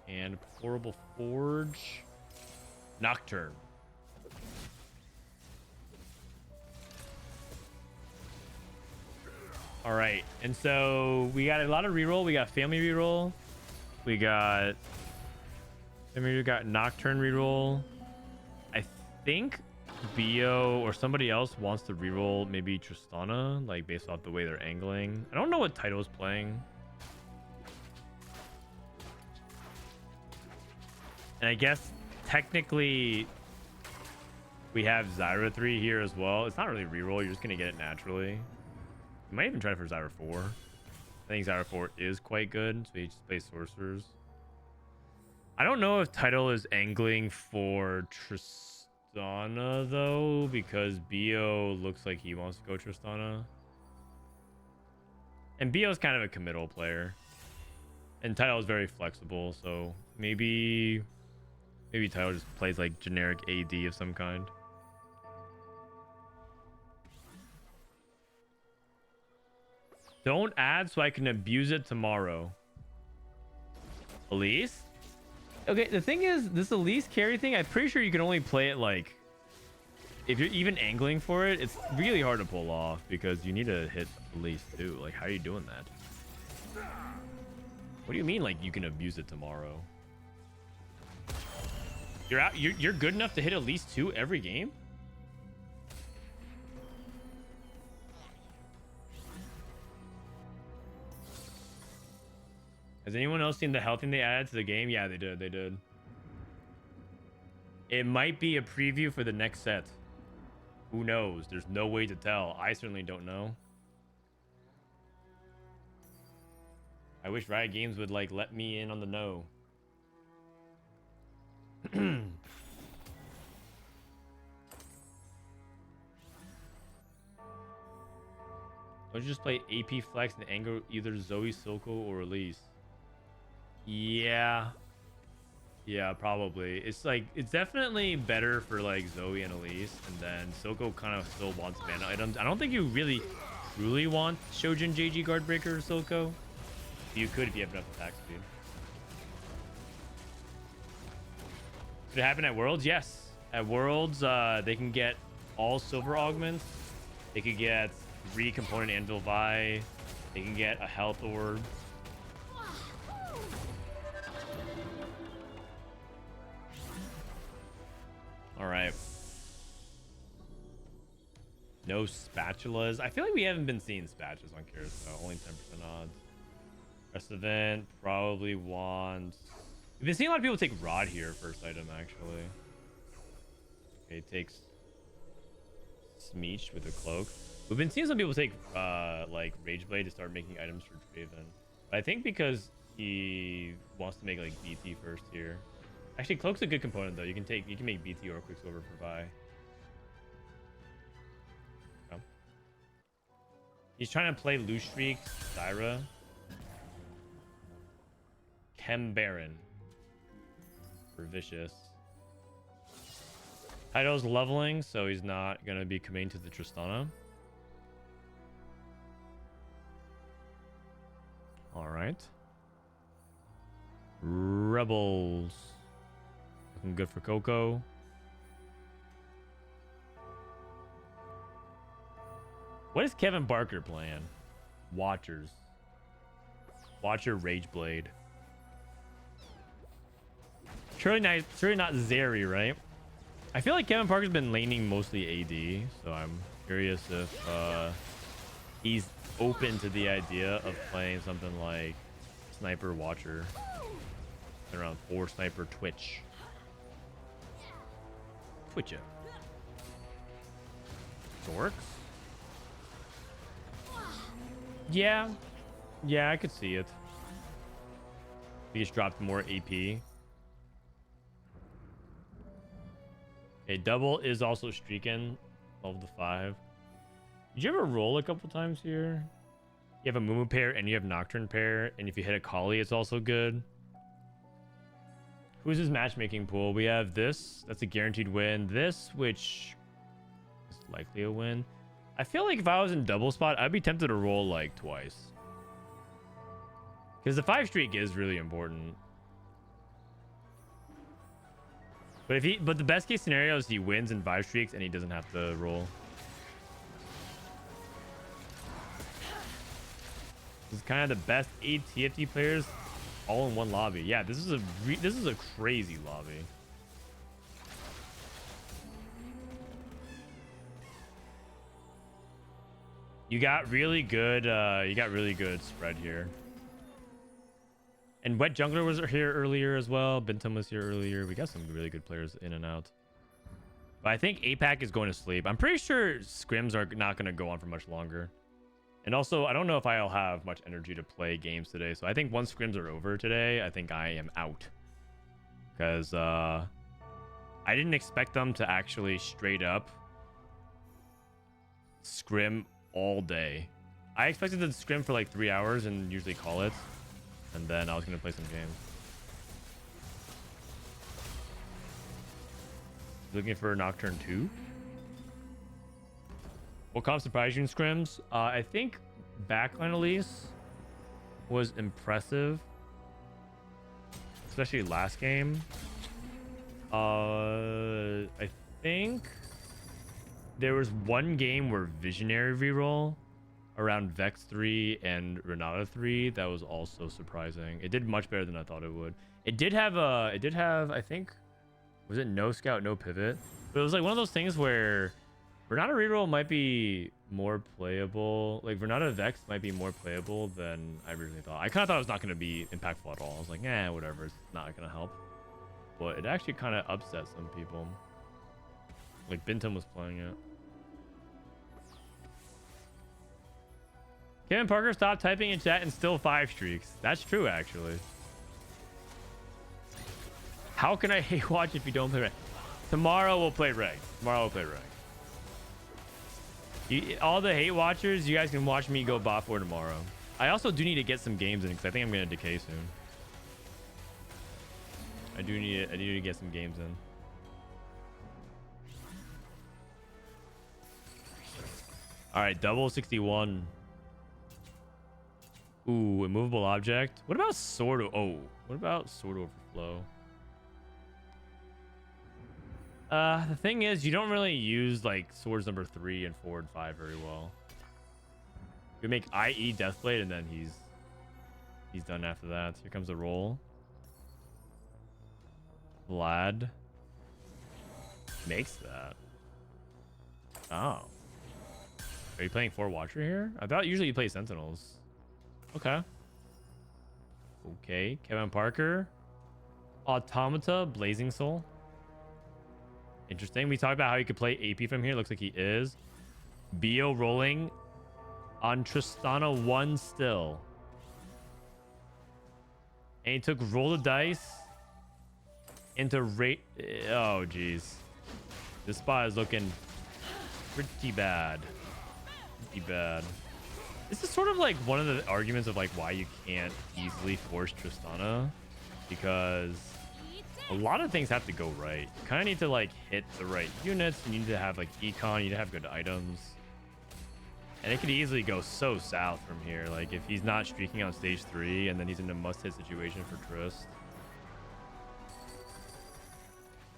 And Horrible Forge. Nocturne. All right, and so we got a lot of reroll. We got family reroll. We got nocturne reroll. I think Bio or somebody else wants to reroll maybe Tristana, like based off the way they're angling. I don't know what Title's playing. And I guess technically we have Zyra 3 here as well. It's not really reroll, you're just gonna get it naturally. You might even try for Zyra 4. I think Zyra 4 is quite good, so he just plays sorcerers. I don't know if Title is angling for Tristana though, because Bio looks like he wants to go Tristana. And Bio's kind of a committal player. And Title is very flexible, so maybe Title just plays like generic AD of some kind. Don't add so I can abuse it tomorrow. Elise? Okay, the thing is, this Elise carry thing, I'm pretty sure you can only play it like... If you're even angling for it, it's really hard to pull off because you need to hit Elise too. Like, how are you doing that? What do you mean, like, you can abuse it tomorrow? You're good enough to hit Elise 2 every game? Has anyone else seen the health thing they added to the game? Yeah, they did. It might be a preview for the next set. Who knows? There's no way to tell. I certainly don't know. I wish Riot Games would like let me in on the know. Don't you just play AP Flex and anger either Zoe, Silco, or Elise? Yeah, probably. It's like, it's definitely better for like Zoe and Elise, and then Silco kind of still wants mana. I don't think you really truly want Shojin JG Guardbreaker or Silco. You could if you have enough attack speed. Could it happen at Worlds? Yes. At Worlds, they can get all silver augments. They could get 3 component Anvil Vi. They can get a health orb. All right. No spatulas. I feel like we haven't been seeing spatulas on Carousel. Only 10% odds. Prestivent probably wants... We've been seeing a lot of people take Rod here first item, actually. Okay, takes Smeech with a cloak. We've been seeing some people take like Rageblade to start making items for Draven. But I think because he wants to make like BT first here. Actually, Cloak's a good component though. You can make BT or Quicksilver for Vi. Oh. He's trying to play Loose Streak, Zyra, Chem Baron for Viciuuss. Kaido's leveling, so he's not gonna be committing to the Tristana. All right. Rebels. Looking good for Coco. What is Kevin Barker playing? Watchers. Watcher Rageblade. Surely not Zeri, right? I feel like Kevin Parker's been laning mostly AD, so I'm curious if he's open to the idea of playing something like Sniper Watcher. Around 4 Sniper Twitch. Twitcha. Dorks? Yeah. Yeah, I could see it. He just dropped more AP. Okay, double is also streaking. 12 to 5. Did you ever roll a couple times here? You have a Mumu pair and you have Nocturne pair, and if you hit a Kali, it's also good. Who's his matchmaking pool? We have this. That's a guaranteed win. This, which is likely a win. I feel like if I was in double spot, I'd be tempted to roll like twice. Because the 5 streak is really important. But the best case scenario is he wins in 5 streaks and he doesn't have to roll. This is kind of the best 8 TFT players all in one lobby. Yeah, this is a crazy lobby. You got really good spread here. And Wet Jungler was here earlier as well. Binteum was here earlier. We got some really good players in and out. But I think APAC is going to sleep. I'm pretty sure scrims are not going to go on for much longer. And also, I don't know if I'll have much energy to play games today. So I think once scrims are over today, I think I am out. Because I didn't expect them to actually straight up scrim all day. I expected them to scrim for like 3 hours and usually call it. And then I was going to play some games. Looking for Nocturne 2. What comp surprised you in scrims? I think backline Elise was impressive, especially last game. I think there was one game where Visionary reroll around Vex 3 and Renata 3 that was also surprising. It did much better than I thought it would. It did have I think, was it no scout, no pivot? But it was like one of those things where Renata reroll might be more playable. Like Renata Vex might be more playable than I originally thought. I kind of thought it was not going to be impactful at all. I was like, eh, whatever. It's not going to help. But it actually kind of upset some people. Like Binteum was playing it. Kevin Parker stopped typing in chat and still 5 streaks. That's true, actually. How can I hate watch if you don't play reg? Tomorrow we'll play reg. All the hate watchers, you guys can watch me go bot for tomorrow. I also do need to get some games in because I think I'm going to decay soon. I need to get some games in. All right, double 61. Ooh, immovable object. What about sword? What about sword overflow? The thing is, you don't really use like swords number 3 and 4 and 5 very well. You make IE Deathblade and then he's done after that. Here comes the roll. Vlad makes that. Oh. Are you playing 4 Watcher here? I thought usually you play Sentinels. Okay. Okay. Kevin Parker. Automata, Blazing Soul. Interesting. We talked about how you could play AP from here. Looks like he is. Bio rolling on Tristana 1 still. And he took roll the dice into rate. Oh, geez. This spot is looking pretty bad. Pretty bad. This is sort of like one of the arguments of like why you can't easily force Tristana, because a lot of things have to go right. You kind of need to like hit the right units. You need to have like econ. You need to have good items. And it could easily go so south from here. Like if he's not streaking on stage 3 and then he's in a must-hit situation for Trist.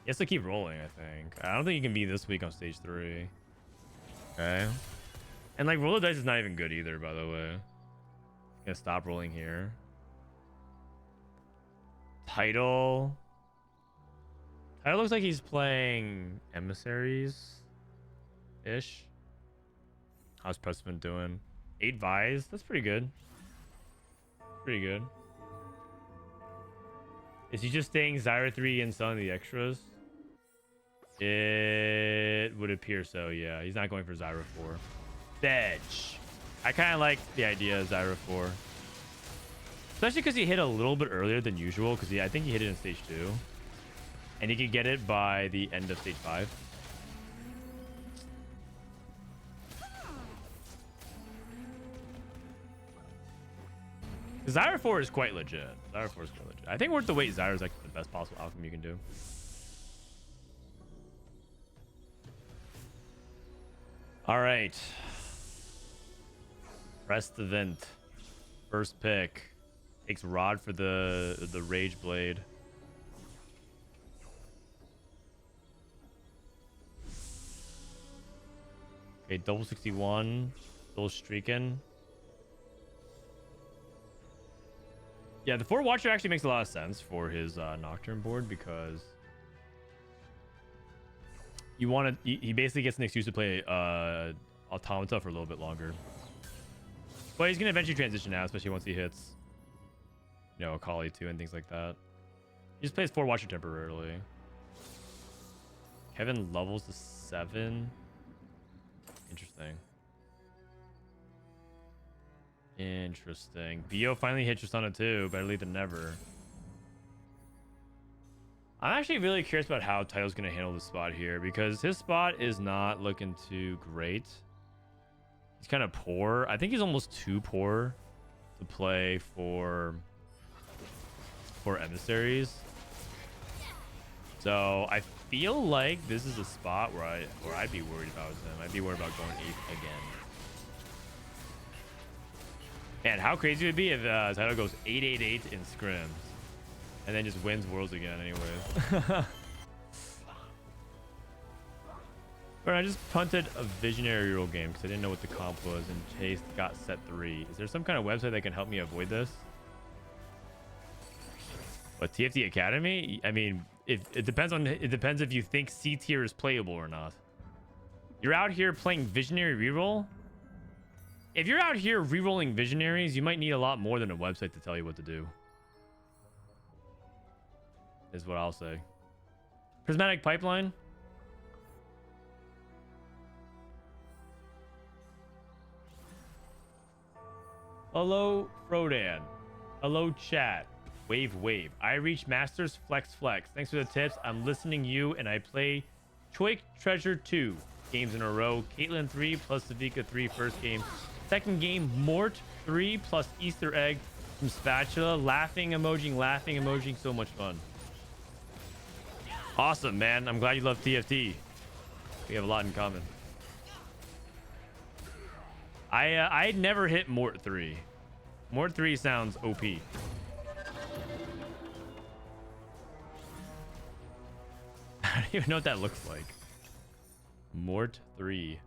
He has to keep rolling, I think. I don't think he can be this weak on stage 3. Okay. And like roll the dice is not even good either, by the way. Gonna stop rolling here. Title looks like he's playing emissaries ish. How's Prestivent doing? 8 Vies, that's pretty good. Pretty good. Is he just staying Zyra 3 and selling the extras? It would appear so, yeah. He's not going for Zyra 4. Fetch. I kind of like the idea of Zyra 4. Especially because he hit a little bit earlier than usual, because I think he hit it in stage 2. And he could get it by the end of stage 5. Zyra 4 is quite legit. I think worth the wait, Zyra is like the best possible outcome you can do. All right. Prestivent. First pick. Takes Rod for the Rage Blade. Okay, double 61. Still streaking. Yeah, the 4 Watcher actually makes a lot of sense for his Nocturne board because you want to. He basically gets an excuse to play Automata for a little bit longer. But he's gonna eventually transition out, especially once he hits, you know, Akali 2 and things like that. He just plays 4 Watcher temporarily. Kevin levels to 7. Interesting. Interesting. BO finally hit Tristana too. Better late than never. I'm actually really curious about how Tito's going to handle this spot here because his spot is not looking too great. He's kind of poor. I think he's almost too poor to play for emissaries. So I feel like this is a spot where I'd be worried about him. I'd be worried about going 8th again. And how crazy would it be if Tito goes 8-8-8 in scrims and then just wins Worlds again anyways. But I just punted a Visionary Reroll game because I didn't know what the comp was and Chase got set 3. Is there some kind of website that can help me avoid this? What, TFT Academy? I mean, it depends if you think C tier is playable or not. You're out here playing Visionary Reroll? If you're out here rerolling Visionaries, you might need a lot more than a website to tell you what to do. Is what I'll say. Prismatic Pipeline? Hello, Frodan. Hello, chat. Wave, wave. I reach Masters, flex, flex. Thanks for the tips. I'm listening to you, and I play Choice Treasure 2 games in a row. Caitlyn 3 plus Savika 3 first game. Second game, Mort 3 plus Easter egg from Spatula. Laughing emoji. So much fun. Awesome, man. I'm glad you love TFT. We have a lot in common. I'd never hit Mort 3. Mort 3 sounds OP. I don't even know what that looks like. Mort 3.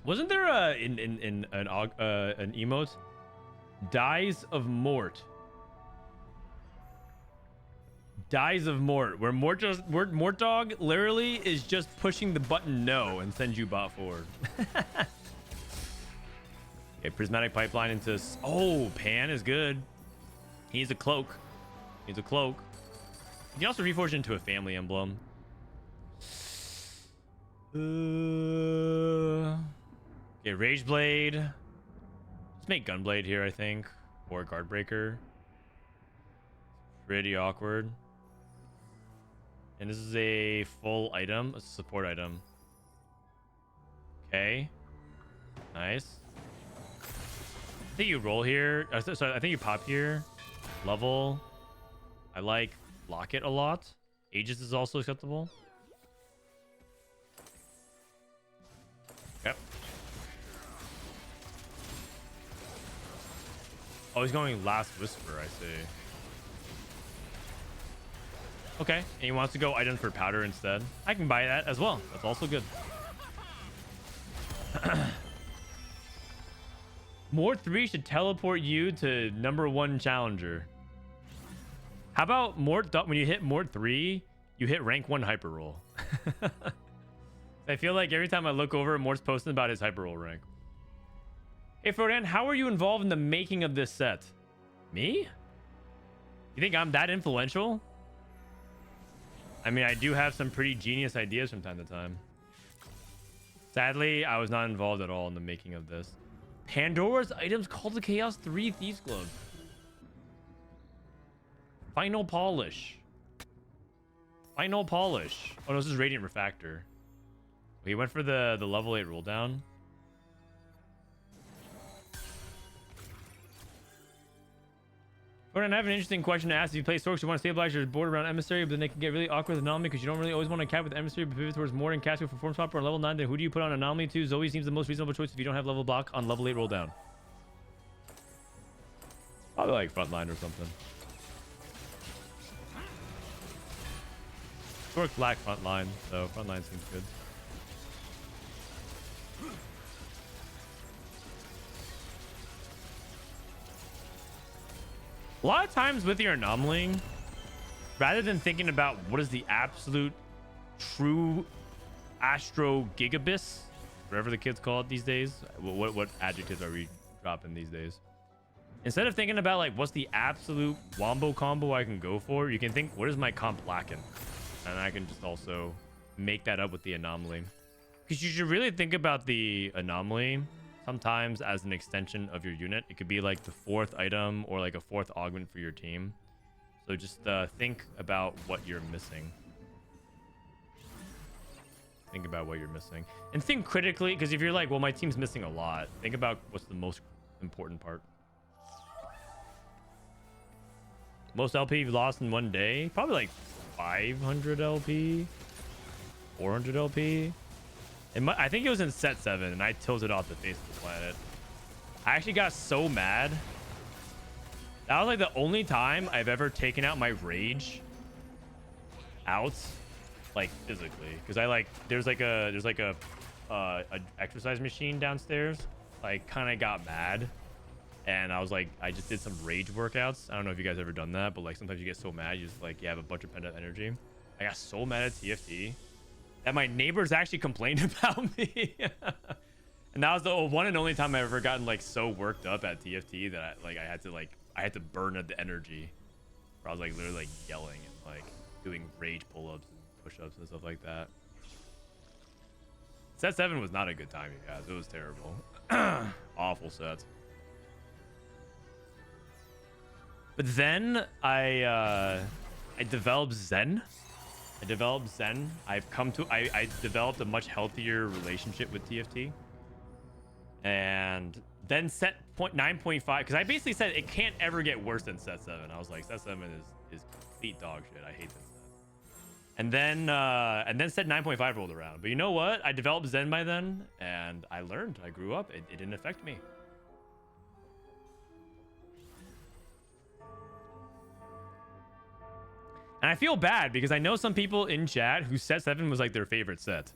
Wasn't there an emote? Dies of Mort. Dies of Mort, where Mort Dog literally is just pushing the button no and sends you bot forward. Okay, Prismatic Pipeline into... Oh, Pan is good. He's a cloak. You can also reforge into a family emblem. Okay, Rage Blade. Let's make Gunblade here, I think. Or Guardbreaker. Pretty awkward. And this is a full item, a support item. Okay. Nice. I think you roll here. Sorry, I think you pop here. Level. I like Locket a lot. Aegis is also acceptable. Yep. Oh, he's going Last Whisper, I see. Okay, and he wants to go item for powder instead. I can buy that as well. That's also good. Mort 3 should teleport you to #1 challenger. How about Mort? When you hit Mort 3, you hit rank 1 hyper roll. I feel like every time I look over, Mort's posting about his hyper roll rank. Hey, Frodan, how are you involved in the making of this set? Me? You think I'm that influential? I mean, I do have some pretty genius ideas from time to time. Sadly, I was not involved at all in the making of this. Pandora's items called the Kjaos 3 Thieves Glove. Final polish. Oh, no, this is Radiant Refactor. He went for the level 8 roll down. Gordon, I have an interesting question to ask. If you play Storks, you want to stabilize your board around Emissary, but then they can get really awkward with Anomaly because you don't really always want to cap with Emissary, but pivot towards more and Cassigod for Form Swapper on level 9. Then who do you put on Anomaly to? Zoe seems the most reasonable choice if you don't have level block on level 8 roll down. Probably like Frontline or something. Torque Black front line, so front line seems good. A lot of times with your anomaly, rather than thinking about what is the absolute true astro gigabis, whatever the kids call it these days, what adjectives are we dropping these days? Instead of thinking about like what's the absolute wombo combo I can go for, you can think what is my comp lacking, and I can just also make that up with the anomaly. Because you should really think about the anomaly sometimes as an extension of your unit. It could be like the 4th item or like a 4th augment for your team. So just think about what you're missing. Think about what you're missing. And think critically, because if you're like, well, my team's missing a lot, think about what's the most important part. Most LP you've lost in one day? Probably like 500 LP, 400 LP. I think it was in set 7, and I tilted off the face of the planet. I actually got so mad. That was like the only time I've ever taken out my rage out, like physically, because I like there's like a exercise machine downstairs. I kind of got mad, and I was like, I just did some rage workouts. I don't know if you guys ever done that, but like sometimes you get so mad, you just like you have a bunch of pent up energy. I got so mad at TFT that my neighbors actually complained about me. And that was the one and only time I've ever gotten like so worked up at TFT that I had to burn the energy. Where I was like literally like yelling and like doing rage pull-ups and push-ups and stuff like that. Set 7 was not a good time, you guys. It was terrible. Awful set. But then I developed Zen. I developed a much healthier relationship with TFT. And then set 9.5, because I basically said it can't ever get worse than set 7. I was like, set 7 is complete dog shit. I hate this set. And then set 9.5 rolled around. But you know what? I developed Zen by then, and I learned. I grew up. It didn't affect me. And I feel bad because I know some people in chat who set 7 was like their favorite set,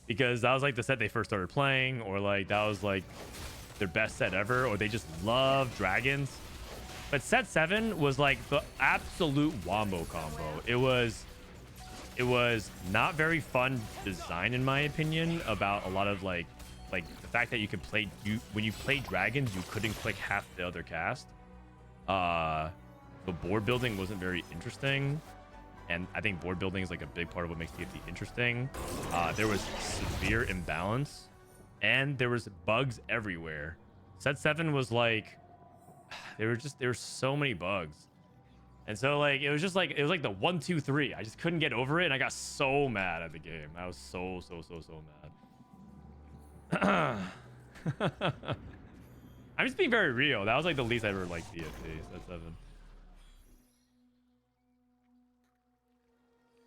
because that was like the set they first started playing, or like that was like their best set ever, or they just love dragons. But set 7 was like the absolute wombo combo. It was not very fun design in my opinion, about a lot of like the fact that you could play, when you play dragons you couldn't click half the other cast. The board building wasn't very interesting. And I think board building is like a big part of what makes TFT interesting. There was severe imbalance, and there was bugs everywhere. Set 7 was like, there were so many bugs, and so like it was like the 1, 2, 3. I just couldn't get over it, and I got so mad at the game. I was so mad. I'm just being very real. That was like the least I ever liked TFT. Set 7.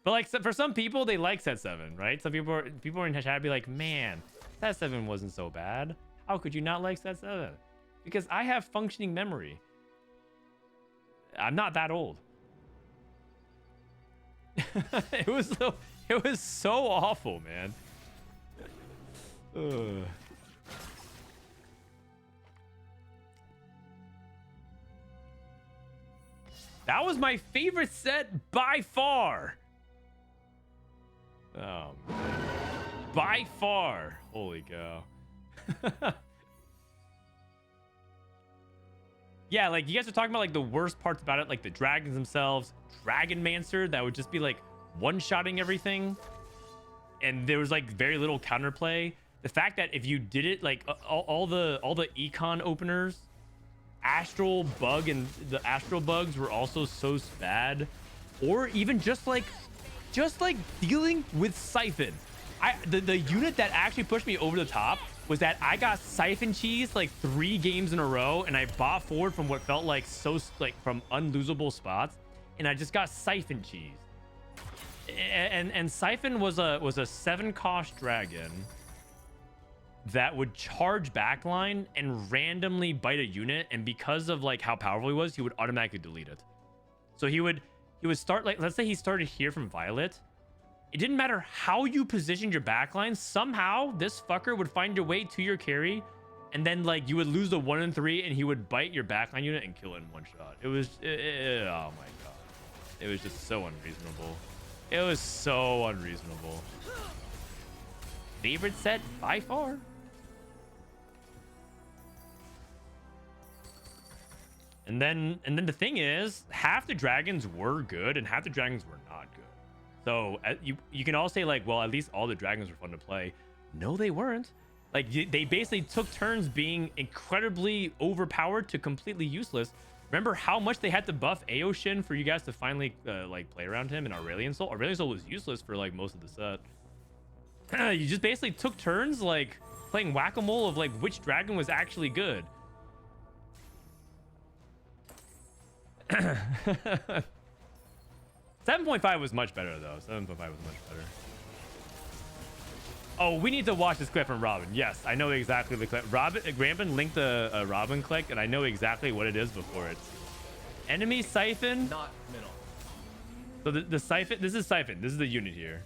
But like for some people, they like set 7, right? Some people are in chat be like, man, set 7 wasn't so bad. How could you not like set 7? Because I have functioning memory. I'm not that old. It was so awful, man. Ugh. That was my favorite set by far. Oh, man. By far. Holy cow. Yeah, like you guys are talking about like the worst parts about it, like the dragons themselves, Dragonmancer that would just be like one-shotting everything, and there was like very little counterplay. The fact that if you did it, like all the econ openers, Astral Bug and the Astral Bugs were also so bad, or even just like dealing with Siphon. The unit that actually pushed me over the top was that I got Siphon Cheese like 3 games in a row, and I bought forward from what felt like from unlosable spots, and I just got Siphon Cheese. And Siphon was a 7-cost dragon that would charge backline and randomly bite a unit, and because of like how powerful he was, he would automatically delete it. So he would start, like, let's say he started here from Violet, it didn't matter how you positioned your backline. Somehow this fucker would find your way to your carry, and then like you would lose the 1 and 3, and he would bite your backline unit and kill it in one shot. It was, oh my god, it was just so unreasonable. It was so unreasonable. Favorite set by far. And then the thing is, half the dragons were good and half the dragons were not good. So you can all say like, well, at least all the dragons were fun to play. No, they weren't. Like they basically took turns being incredibly overpowered to completely useless. Remember how much they had to buff Aoshin for you guys to finally like play around him? And Aurelion Soul was useless for like most of the set. You just basically took turns like playing whack-a-mole of like which dragon was actually good. 7.5 was much better though. 7.5 was much better. Oh, we need to watch this clip from Robin. Yes, I know exactly the clip. Rampin linked the Robin clip, and I know exactly what it is before it. Enemy Siphon. Not middle. So the Siphon, this is Siphon. This is the unit here.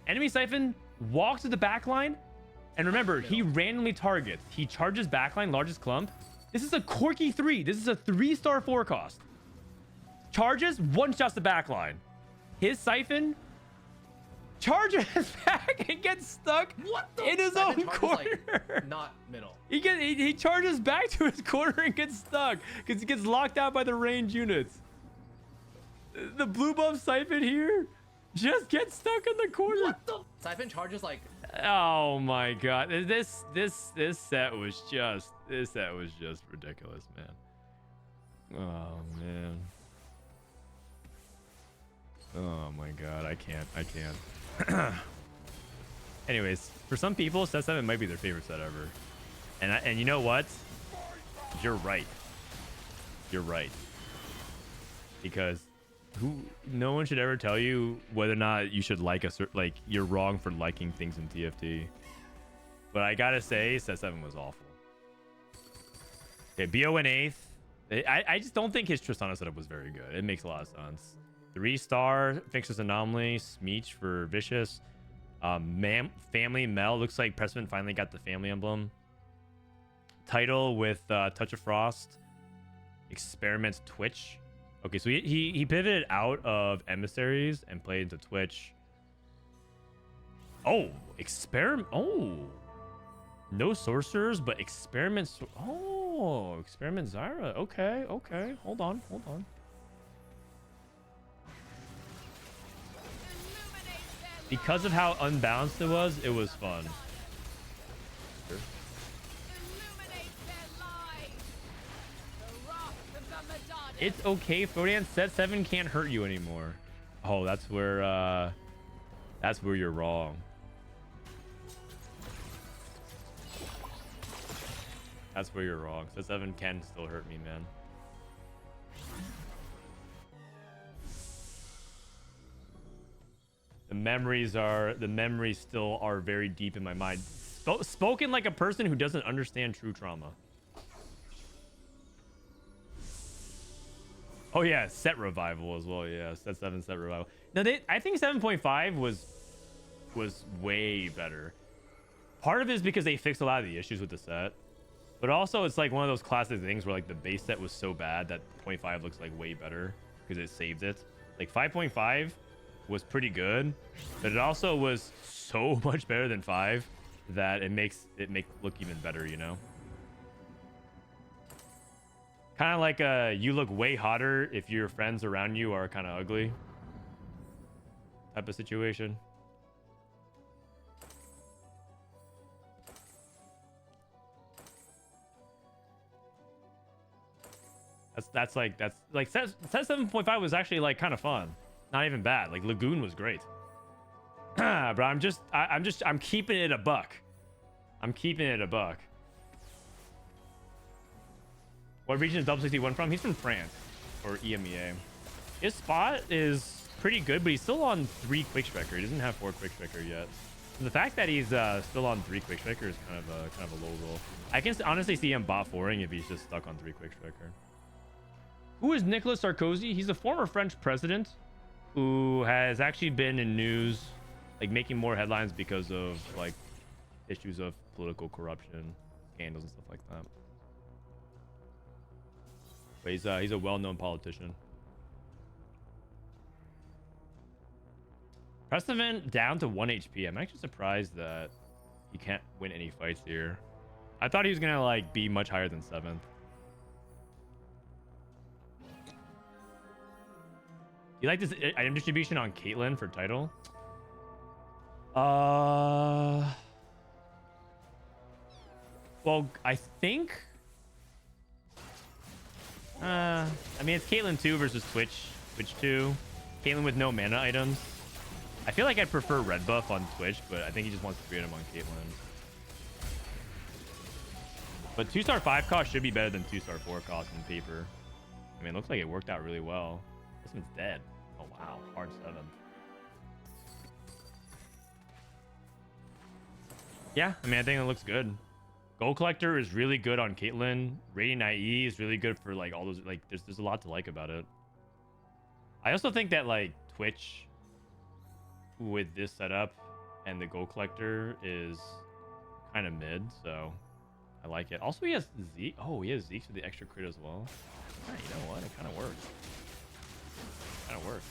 Enemy Siphon walks to the back line, and remember, he randomly targets. He charges backline, largest clump. This is a Corky 3. This is a 3-star 4 cost. Charges, one-shots the backline. His Siphon charges back and gets stuck in his own corner. Like, not middle. He charges back to his corner and gets stuck because he gets locked out by the range units. The blue buff Siphon here just gets stuck in the corner. What the? Siphon charges like. Oh my god! This set was just ridiculous, man. Oh man. Oh my god! I can't. Anyways, for some people, set 7 might be their favorite set ever. And you know what? You're right. You're right. Because no one should ever tell you whether or not you should like like you're wrong for liking things in TFT. But I gotta say, set 7 was awful. Okay, BO in 8th. I just don't think his Tristana setup was very good. It makes a lot of sense. 3-star Fixer's Anomaly, Smeech for Viciuuss. Family Mel. Looks like Prestivent finally got the family emblem. Title with Touch of Frost. Experiments Twitch. Okay, so he pivoted out of Emissaries and played into Twitch. Oh, Experiment. Oh, no sorcerers, but Experiments. Oh, Experiment Zyra. Okay. Hold on. Because of how unbalanced it was fun. It's okay, Frodan. Set 7 can't hurt you anymore. Oh, that's where you're wrong. That's where you're wrong. Set 7 can still hurt me, man. The memories still are very deep in my mind. Spoken like a person who doesn't understand true trauma. Oh yeah, set revival as well. Yeah, set 7 set revival. No, I think 7.5 was way better. Part of it is because they fixed a lot of the issues with the set, but also it's like one of those classic things where like the base set was so bad that 0.5 looks like way better because it saved it. Like 5.5 was pretty good, but it also was so much better than 5 that it makes it look even better, you know. Kind of like you look way hotter if your friends around you are kind of ugly type of situation. That's like set 7.5 was actually like kind of fun, not even bad. Like Lagoon was great. Bro, I'm keeping it a buck. I'm keeping it a buck. What region is Double 61 from? He's from France or EMEA. His spot is pretty good, but he's still on 3 Quick Striker. He doesn't have 4 Quick Striker yet. And the fact that he's still on 3 Quick Striker is kind of a low roll. I can honestly see him bot 4ing if he's just stuck on 3 Quick Striker. Who is Nicolas Sarkozy? He's a former French president who has actually been in news, like making more headlines because of like issues of political corruption, scandals and stuff like that. But he's a well-known politician. Prestivent down to 1 HP. I'm actually surprised that he can't win any fights here. I thought he was gonna like be much higher than 7th. You like this item distribution on Caitlyn for title? Well, I think. I mean, it's Caitlyn 2 versus Twitch 2. Caitlyn with no mana items. I feel like I'd prefer red buff on Twitch, but I think he just wants to create him on Caitlyn. But 2-star 5 cost should be better than 2-star 4 cost in paper. I mean, it looks like it worked out really well. This one's dead. Oh, wow. Hard 7. Yeah, I mean, I think it looks good. Gold Collector is really good on Caitlyn. Radiant IE is really good for, like, all those... Like, there's a lot to like about it. I also think that, like, Twitch with this setup and the Gold Collector is kind of mid, so I like it. Also, he has Zeke. Oh, he has Zeke for the extra crit as well. Yeah, you know what? It kind of works. Kind of works.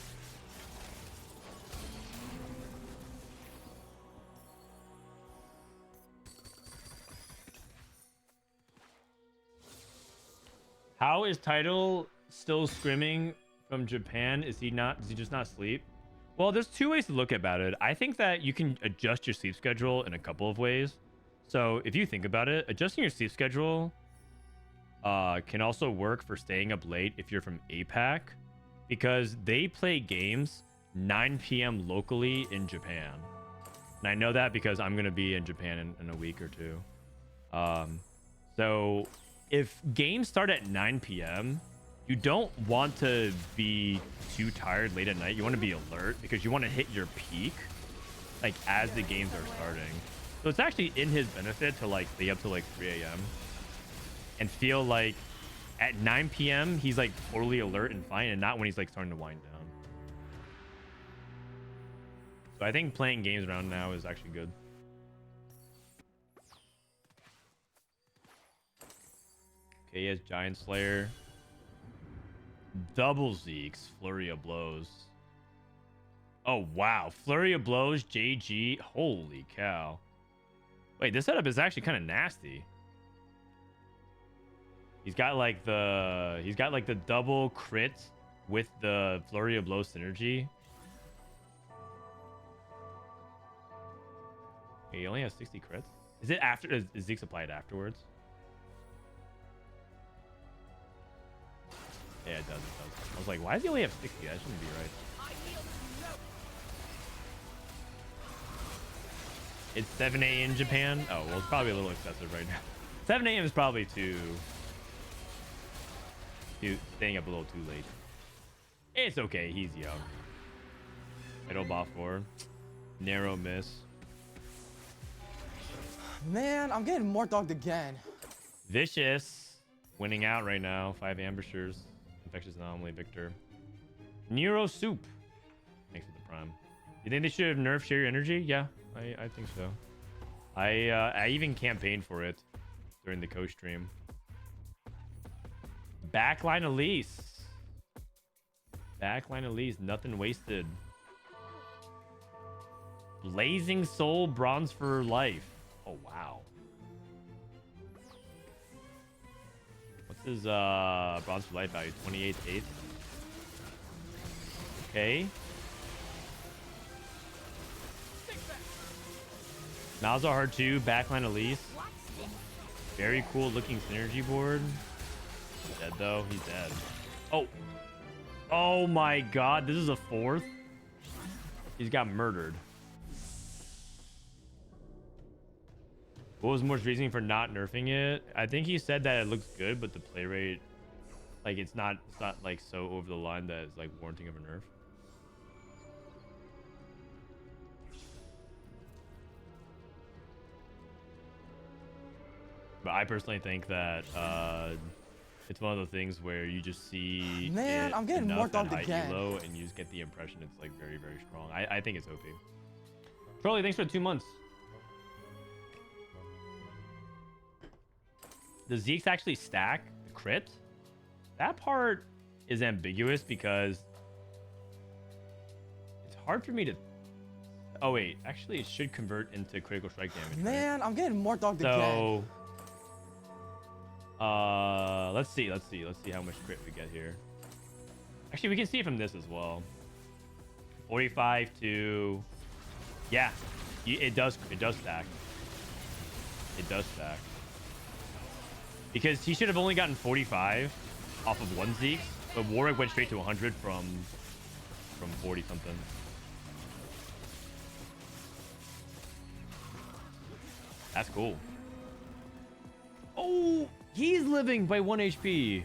How is Title still scrimming from Japan? Is he not? Does he just not sleep? Well, there's two ways to look about it. I think that you can adjust your sleep schedule in a couple of ways. So if you think about it, adjusting your sleep schedule can also work for staying up late if you're from APAC, because they play games 9 p.m. locally in Japan. And I know that because I'm going to be in Japan in a week or two. So if games start at 9 p.m., you don't want to be too tired late at night. You want to be alert because you want to hit your peak like as the games are starting. So it's actually in his benefit to like stay up till like 3 a.m. and feel like at 9 p.m. he's like totally alert and fine, and not when he's like starting to wind down. So I think playing games around now is actually good. Okay, he has Giant Slayer. Double Zeke's Flurry of Blows. Oh, wow. Flurry of Blows, JG. Holy cow. Wait, this setup is actually kind of nasty. He's got like the double crit with the Flurry of Blows synergy. He only has 60 crits. Is it after? Is Zeke's applied afterwards? Yeah, it does. I was like, why does he only have 60? That shouldn't be right. It's 7 a.m. in Japan. Oh, well, it's probably a little excessive right now. 7 a.m. is probably too staying up a little too late. It's okay. He's young. Middle bot 4. Narrow miss. Man, I'm getting more dogged again. Viciuuss winning out right now. 5 ambushers. Infectious Anomaly, Viktor. Nero Soup. Thanks for the prime. You think they should have nerfed Share Your Energy? Yeah, I think so. I even campaigned for it during the co-stream. Backline Elise. Backline Elise. Nothing wasted. Blazing Soul Bronze for Life. Oh, wow. What's his Bronze for Life value? 28/8. Okay. Malzahar 2, Backline Elise. Very cool looking synergy board. He's dead though. He's dead. Oh. Oh my god. This is a 4th. He's got murdered. What was Moore's reasoning for not nerfing it? I think he said that it looks good, but the play rate, like it's not like so over the line that it's like warranting of a nerf. But I personally think that It's one of the things where you just see Man, it I'm getting enough more at dogged high again. elo, and you just get the impression it's like very, very strong. I think it's OP. Trolley, thanks for the 2 months. Does Zeke's actually stack the crit? That part is ambiguous because it's hard for me to... Oh, wait. Actually, it should convert into critical strike damage. Man, I'm getting more dogged again. So, let's see how much crit we get here. Actually, we can see it from this as well. 45 to... Yeah, it does stack. It does stack. Because he should have only gotten 45 off of one Zeke, but Warwick went straight to 100 from 40 something. That's cool. Oh, he's living by 1 HP.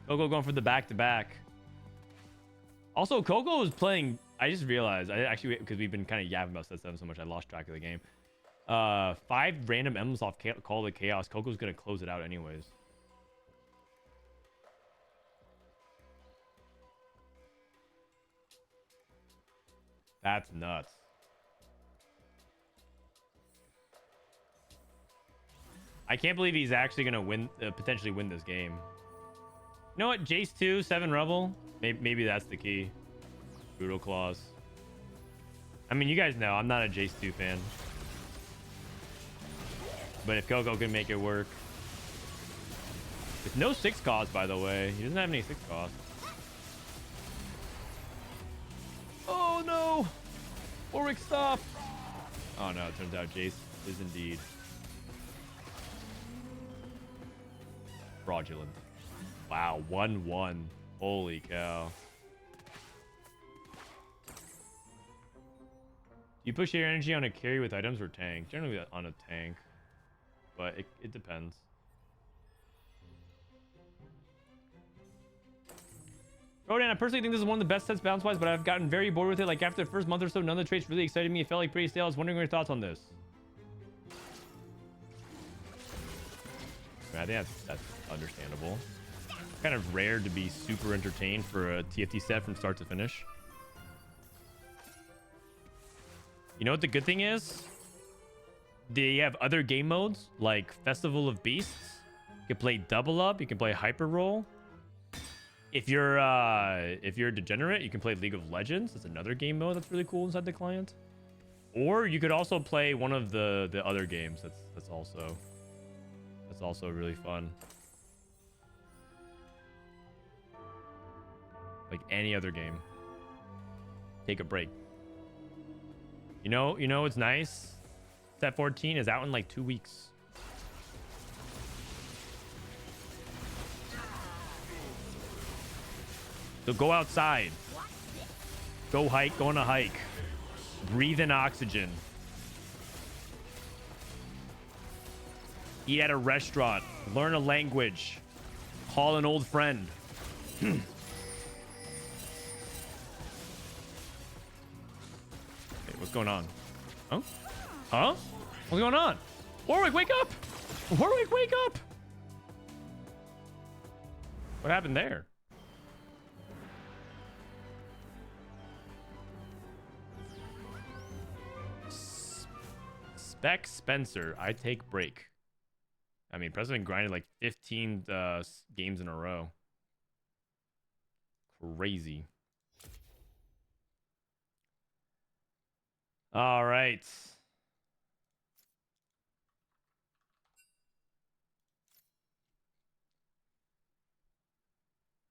Coco going for the back-to-back. Also, Coco is playing... I just realized, because we've been kind of yapping about set 7 so much, I lost track of the game. 5 random M's off Call the Kjaos. Coco's going to close it out anyways. That's nuts. I can't believe he's actually going to win, potentially win this game. You know what? Jace 2, 7 Rebel. Maybe that's the key. Brutal Claws. I mean, you guys know I'm not a Jace 2 fan. But if Coco can make it work. With no 6 cost, by the way. He doesn't have any 6 cost. Oh, no. Warwick, stop. Oh, no. It turns out Jace is indeed fraudulent. Wow. 1-1. Holy cow. Do you push your energy on a carry with items or tank? Generally on a tank. But it depends. Frodan, I personally think this is one of the best sets balance-wise, but I've gotten very bored with it. Like, after the first month or so, none of the traits really excited me. It felt like pretty stale. I was wondering your thoughts on this. I think that's understandable. Kind of rare to be super entertained for a TFT set from start to finish. You know what the good thing is? They have other game modes like Festival of Beasts. You can play Double Up. You can play Hyper Roll. If you're a degenerate, you can play League of Legends. That's another game mode that's really cool inside the client. Or you could also play one of the other games. That's also really fun. Like any other game. Take a break. You know what's nice? Set 14 is out in like 2 weeks. So go outside. Go hike, go on a hike. Breathe in oxygen. Eat at a restaurant. Learn a language. Call an old friend. Hey, what's going on? Huh? Huh? What's going on? Warwick, wake up! Warwick, wake up! What happened there? Spec Spencer, I take break. I mean, President grinded like 15 games in a row. Crazy. All right.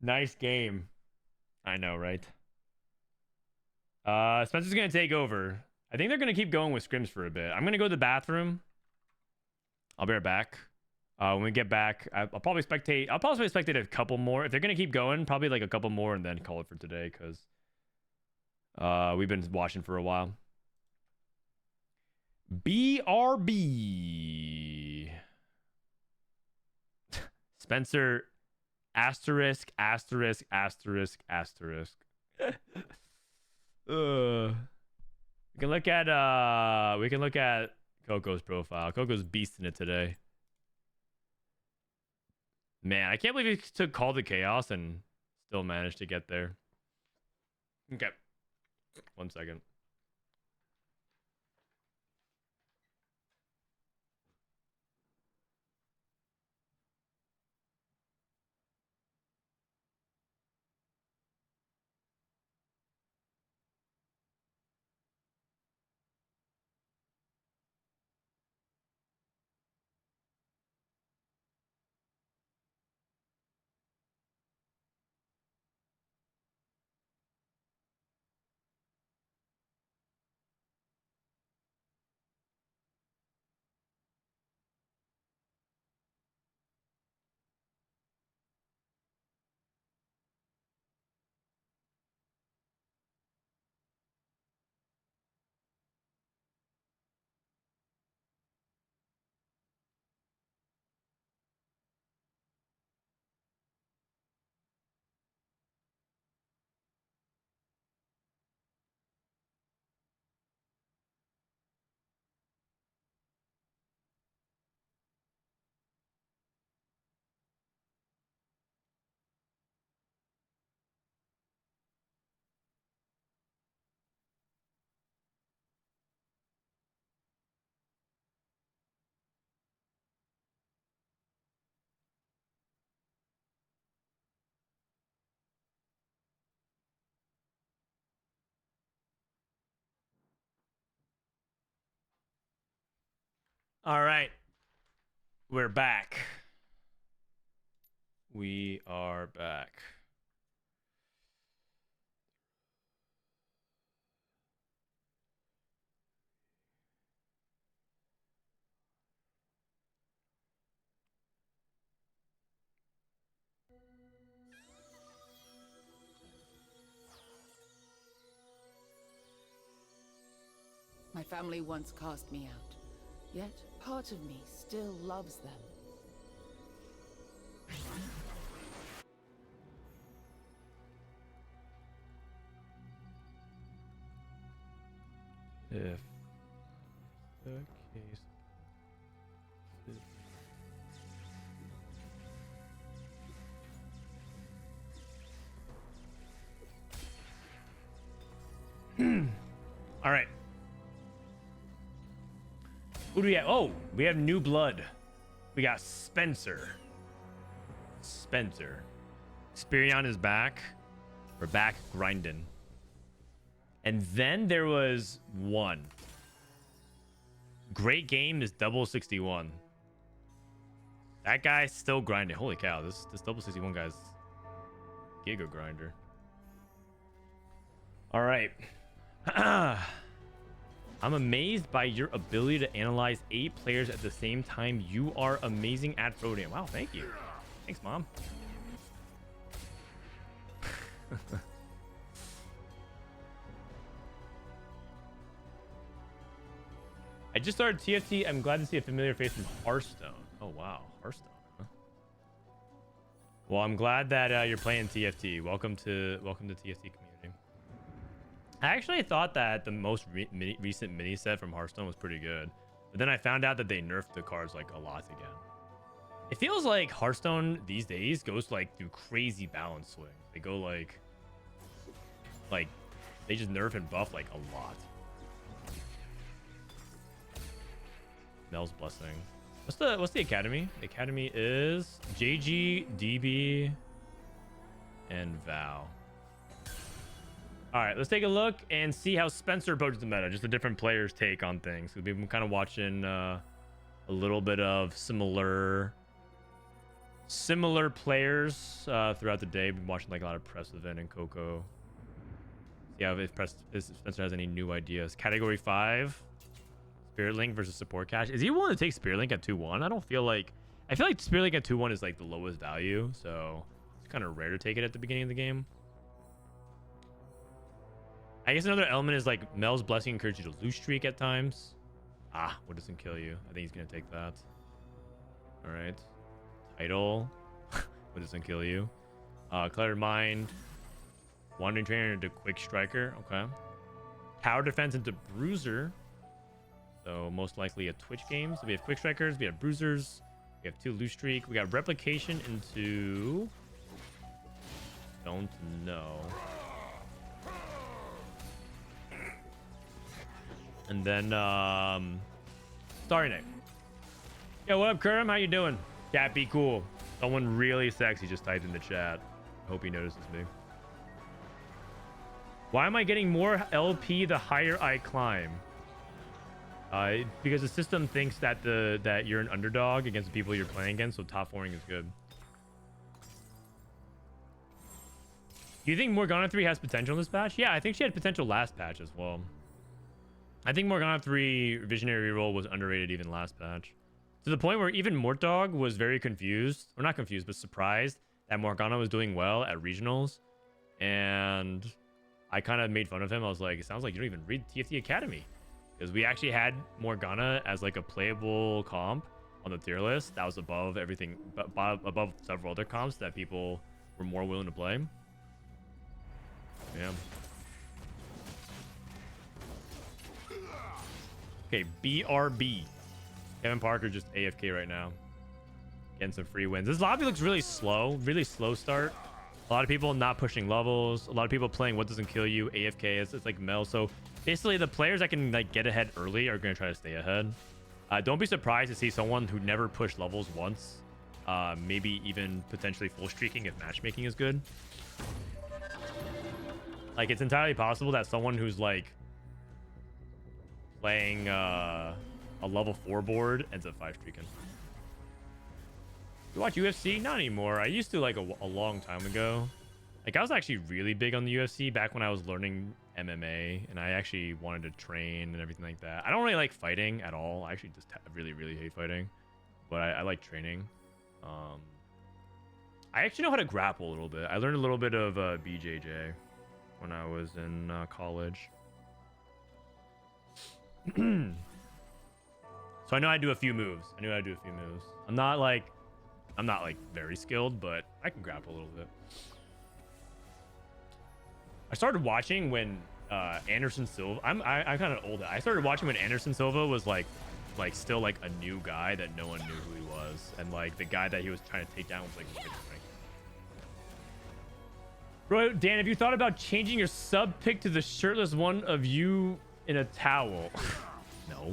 Nice game. I know, right? Spencer's going to take over. I think they're going to keep going with scrims for a bit. I'm going to go to the bathroom. I'll be right back. When we get back, I'll probably spectate. I'll probably spectate a couple more. If they're going to keep going, probably like a couple more and then call it for today because we've been watching for a while. BRB. Spencer, asterisk, asterisk, asterisk, asterisk. We can look at Coco's profile. Coco's beasting it today. Man, I can't believe he took Call to Kjaos and still managed to get there. Okay. 1 second. All right. We're back. We are back. My family once cast me out, yet part of me still loves them. If the case is... All right. Who do we have? Oh, we have new blood. We got Spencer. Xperion is back. We're back grinding. And then there was one. Great game is double 61. That guy's still grinding. Holy cow, this double 61 guy's giga grinder. All right. I'm amazed by your ability to analyze 8 players at the same time. You are amazing at Frodan. Wow, thank you. Thanks, Mom. I just started TFT. I'm glad to see a familiar face from Hearthstone. Oh, wow. Hearthstone, huh? Well, I'm glad that you're playing TFT. Welcome to TFT community. I actually thought that the most recent mini set from Hearthstone was pretty good. But then I found out that they nerfed the cards like a lot again. It feels like Hearthstone these days goes like through crazy balance swings. They go like they just nerf and buff like a lot. Mel's Blessing. What's the academy? The academy is JG, DB, and Val. All right, let's take a look and see how Spencer approaches the meta. Just a different player's take on things. We've been kind of watching a little bit of similar players throughout the day. Been watching like a lot of Prestivent and Coco. Yeah, if Spencer has any new ideas. Category 5, Spirit Link versus Support Cash. Is he willing to take Spirit Link at 2-1? I feel like Spirit Link at 2-1 is like the lowest value, so it's kind of rare to take it at the beginning of the game. I guess another element is like Mel's Blessing encourages you to lose streak at times. What doesn't kill you? I think he's gonna take that. All right. Title. What doesn't kill you? Cluttered Mind. Wandering Trainer into Quick Striker. Okay. Tower Defense into Bruiser. So most likely a Twitch game. So we have Quick Strikers, we have Bruisers, We have 2 loose streak. We got replication into... Don't know. And then, Starry Nick. Yo, what up, Kerm? How you doing? Cat be cool. Someone really sexy just typed in the chat. I hope he notices me. Why am I getting more LP the higher I climb? Because the system thinks that that you're an underdog against the people you're playing against, so top 4ing is good. Do you think Morgana 3 has potential in this patch? Yeah, I think she had potential last patch as well. I think Morgana 3 Visionary Reroll was underrated even last patch. To the point where even Mortdog was very confused, or not confused, but surprised that Morgana was doing well at regionals. And I kind of made fun of him. I was like, it sounds like you don't even read TFT Academy. Because we actually had Morgana as like a playable comp on the tier list. That was above everything, above several other comps that people were more willing to play. Yeah. Okay, BRB. Kevin Parker just AFK right now. Getting some free wins. This lobby looks really slow start. A lot of people not pushing levels. A lot of people playing what doesn't kill you. AFK. It's like Mel. So basically, the players that can like get ahead early are going to try to stay ahead. Don't be surprised to see someone who never pushed levels once. Maybe even potentially full streaking if matchmaking is good. Like, it's entirely possible that someone who's like playing a level 4 board ends up 5 streaking. You watch UFC? Not anymore. I used to like a long time ago. Like, I was actually really big on the UFC back when I was learning MMA, and I actually wanted to train and everything like that. I don't really like fighting at all. I actually just really, really hate fighting, but I like training. I actually know how to grapple a little bit. I learned a little bit of BJJ when I was in college. So I know I do a few moves. I'm not like very skilled, but I can grapple a little bit. I started watching when Anderson Silva. I'm kind of old. I started watching when Anderson Silva was like still like a new guy that no one knew who he was, and like the guy that he was trying to take down was like the biggest rank. Bro, Dan, have you thought about changing your sub pic to the shirtless one of you in a towel? No,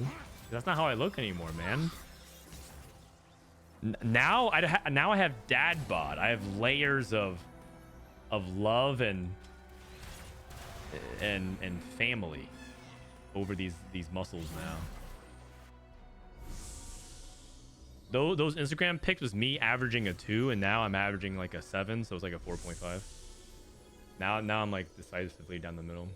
that's not how I look anymore, man. Now I have dad bod. I have layers of love and family over these muscles now. Those Instagram pics was me averaging a 2, and now I'm averaging like a 7, so it's like a 4.5. Now I'm like decisively down the middle.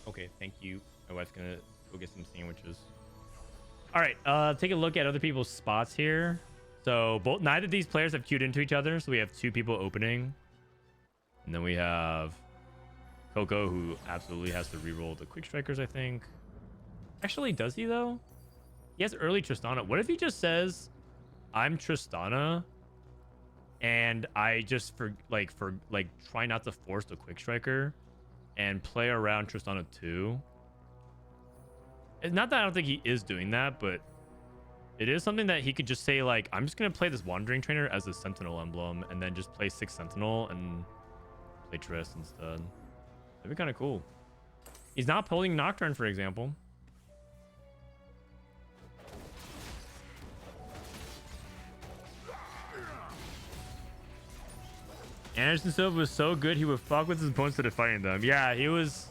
Okay, thank you. My wife's gonna go get some sandwiches. All right, take a look at other people's spots here. So neither of these players have queued into each other, so we have 2 people opening, and then we have Coco, who absolutely has to reroll the quick strikers, I think. Actually, does he though? He has early Tristana. What if he just says, "I'm Tristana," and I just try not to force the quick striker and play around Tristana 2? It's not that I don't think he is doing that, but it is something that he could just say, like, I'm just going to play this Wandering Trainer as a Sentinel emblem and then just play 6 Sentinel and play Trist instead. That'd be kind of cool. He's not pulling Nocturne, for example. Anderson Silva was so good he would fuck with his opponents to fighting them. Yeah, he was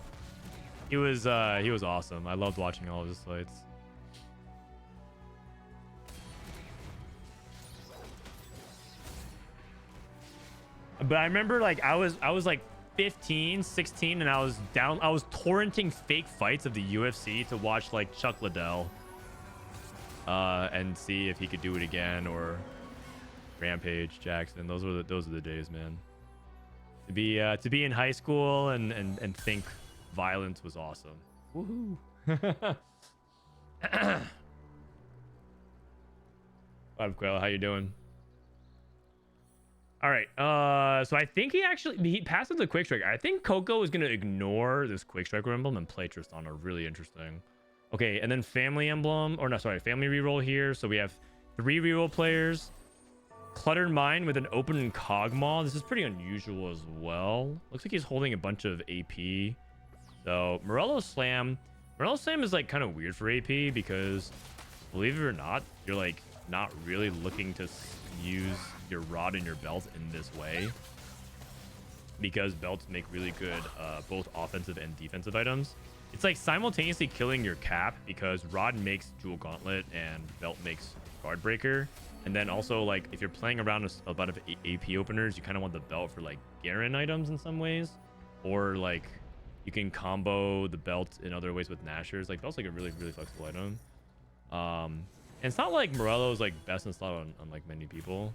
awesome. I loved watching all of his fights. But I remember like I was like 15, 16, and I was torrenting fake fights of the UFC to watch like Chuck Liddell and see if he could do it again, or Rampage Jackson. Those are the days, man. To be in high school and think violence was awesome. Woohoo. What up, Quail? How you doing? All right. So I think he passes the quick strike. I think Coco is gonna ignore this quick striker emblem and play Tristana. Really interesting. Okay, and then family emblem, or no, sorry, family reroll here. So we have 3 reroll players. Cluttered Mind with an open Cogmaw. This is pretty unusual as well. Looks like he's holding a bunch of AP. So Morello Slam. Morello Slam is like kind of weird for AP because, believe it or not, you're like not really looking to use your rod and your belt in this way, because belts make really good both offensive and defensive items. It's like simultaneously killing your cap, because rod makes Jewel Gauntlet and belt makes Guard Breaker. And then also, like, if you're playing around a lot of AP openers, you kind of want the belt for like Garen items in some ways, or like you can combo the belt in other ways with Nashers. Like, belt's like a really flexible item. And it's not like Morello's like best in slot on like many people.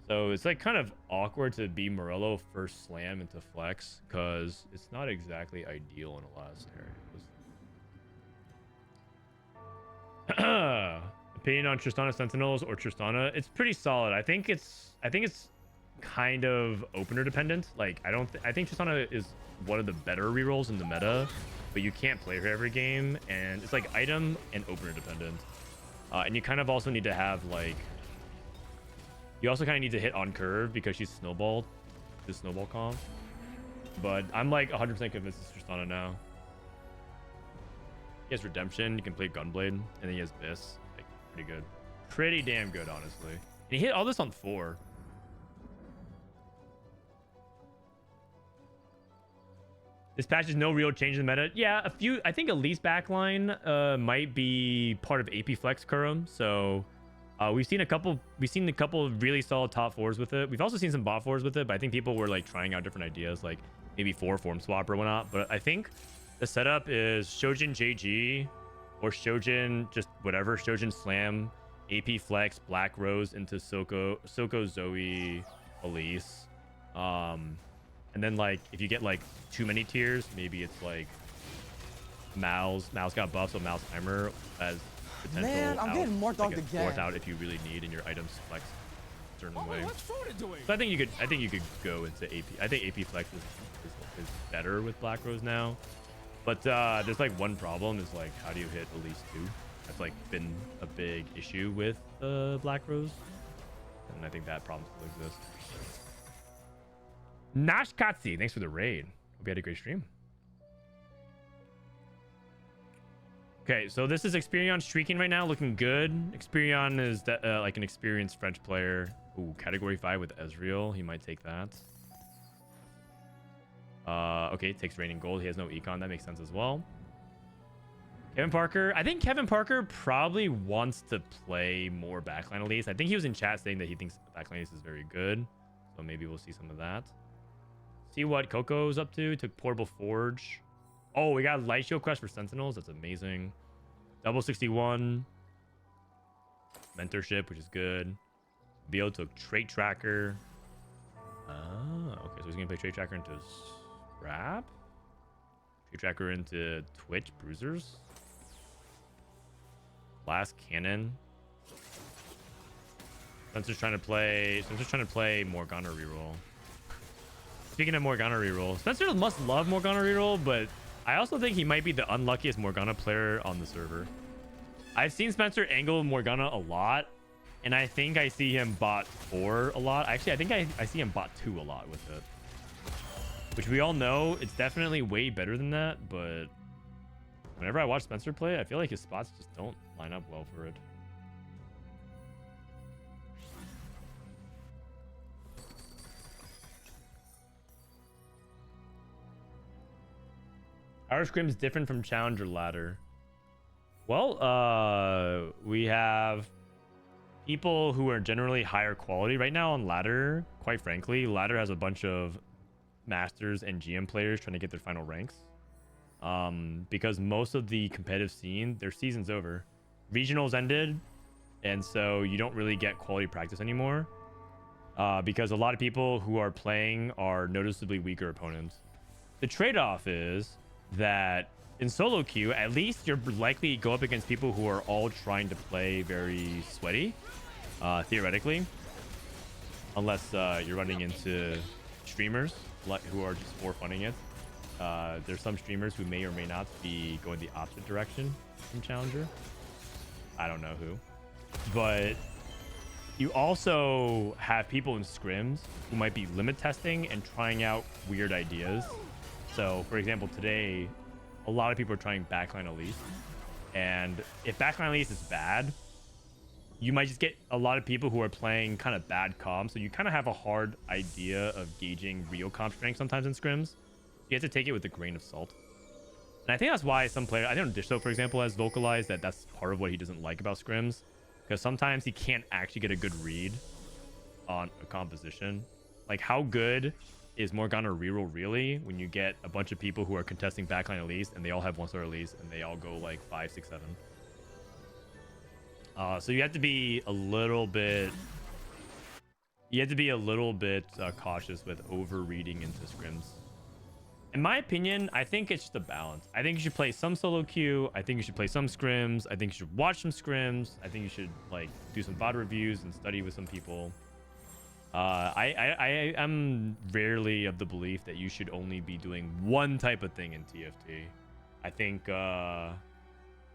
So it's like kind of awkward to be Morello first slam into flex, because it's not exactly ideal in a lot of scenarios. Opinion on Tristana Sentinels or Tristana? It's pretty solid. I think it's kind of opener dependent. Like, I think Tristana is one of the better rerolls in the meta, but you can't play her every game, and it's like item and opener dependent. And you kind of also need to have like, you also kind of need to hit on curve because she's snowballed, the snowball comp. But I'm like 100% convinced it's Tristana now. He has Redemption, you can play Gunblade, and then he has this. Like, pretty good. Pretty damn good, honestly. And he hit all this on 4. This patch is no real change in the meta. Yeah, I think Elise backline might be part of AP Flex Kurum. So we've seen a couple of really solid top 4s with it. We've also seen some bot 4s with it, but I think people were like trying out different ideas, like maybe 4 form swap or whatnot. But I think the setup is Shojin JG or Shojin just whatever, Shojin Slam, AP Flex, Black Rose into Soko Zoe Elise. And then like if you get like too many tiers, maybe it's like Mal's got buffs, so Mal's timer as potential. Man, I'm getting more dogged like again. Fourth out if you really need, and your items flex a certain way. What's Frodan doing? So I think you could go into AP. I think AP flex is better with Black Rose now. But there's like one problem is like, how do you hit Elise 2? That's like been a big issue with Black Rose, and I think that problem still exists. Nashkatsi, thanks for the raid. Hope you had a great stream. Okay, so this is Xperion streaking right now, looking good. Xperion is like an experienced French player. Ooh, category 5 with Ezreal. He might take that. Okay, takes Raining Gold. He has no econ. That makes sense as well. Kevin Parker. I think Kevin Parker probably wants to play more backline Elise. I think he was in chat saying that he thinks backline Elise is very good. So maybe we'll see some of that. See what Coco's up to. Took Portable Forge. Oh, we got Light Shield Quest for Sentinels. That's amazing. Double 61. Mentorship, which is good. Bio took Trait Tracker. Ah, okay. So he's going to play Trait Tracker into Scrap. Trait Tracker into Twitch Bruisers. Blast Cannon. Spencer's trying to play Morgana reroll. Speaking of Morgana reroll, Spencer must love Morgana reroll, but I also think he might be the unluckiest Morgana player on the server. I've seen Spencer angle Morgana a lot, and I think I see him bot 4 a lot. Actually, I think I see him bot 2 a lot with it. Which we all know, it's definitely way better than that, but whenever I watch Spencer play, I feel like his spots just don't line up well for it. Our Scrims different from Challenger Ladder. Well, we have people who are generally higher quality right now on Ladder. Quite frankly, Ladder has a bunch of Masters and GM players trying to get their final ranks. Because most of the competitive scene, their season's over. Regionals ended, and so you don't really get quality practice anymore. Because a lot of people who are playing are noticeably weaker opponents. The trade-off is that in solo queue, at least you're likely to go up against people who are all trying to play very sweaty, theoretically. unless you're running into streamers like who are just for funning it. There's some streamers who may or may not be going the opposite direction from Challenger. I don't know who. But you also have people in scrims who might be limit testing and trying out weird ideas. So, for example, today, a lot of people are trying backline Elise. And if backline Elise is bad, you might just get a lot of people who are playing kind of bad comp. So you kind of have a hard idea of gauging real comp strength sometimes in scrims. You have to take it with a grain of salt. And I think that's why some players, I think Disho, for example, has vocalized that that's part of what he doesn't like about scrims. Because sometimes he can't actually get a good read on a composition. Like, how good is Morgana reroll really when you get a bunch of people who are contesting backline Elise and they all have 1-star Elise and they all go like 5, 6, 7. So you have to be a little bit... cautious with over-reading into scrims. In my opinion, I think it's just a balance. I think you should play some solo queue. I think you should play some scrims. I think you should watch some scrims. I think you should like do some VOD reviews and study with some people. I am rarely of the belief that you should only be doing one type of thing in TFT. I think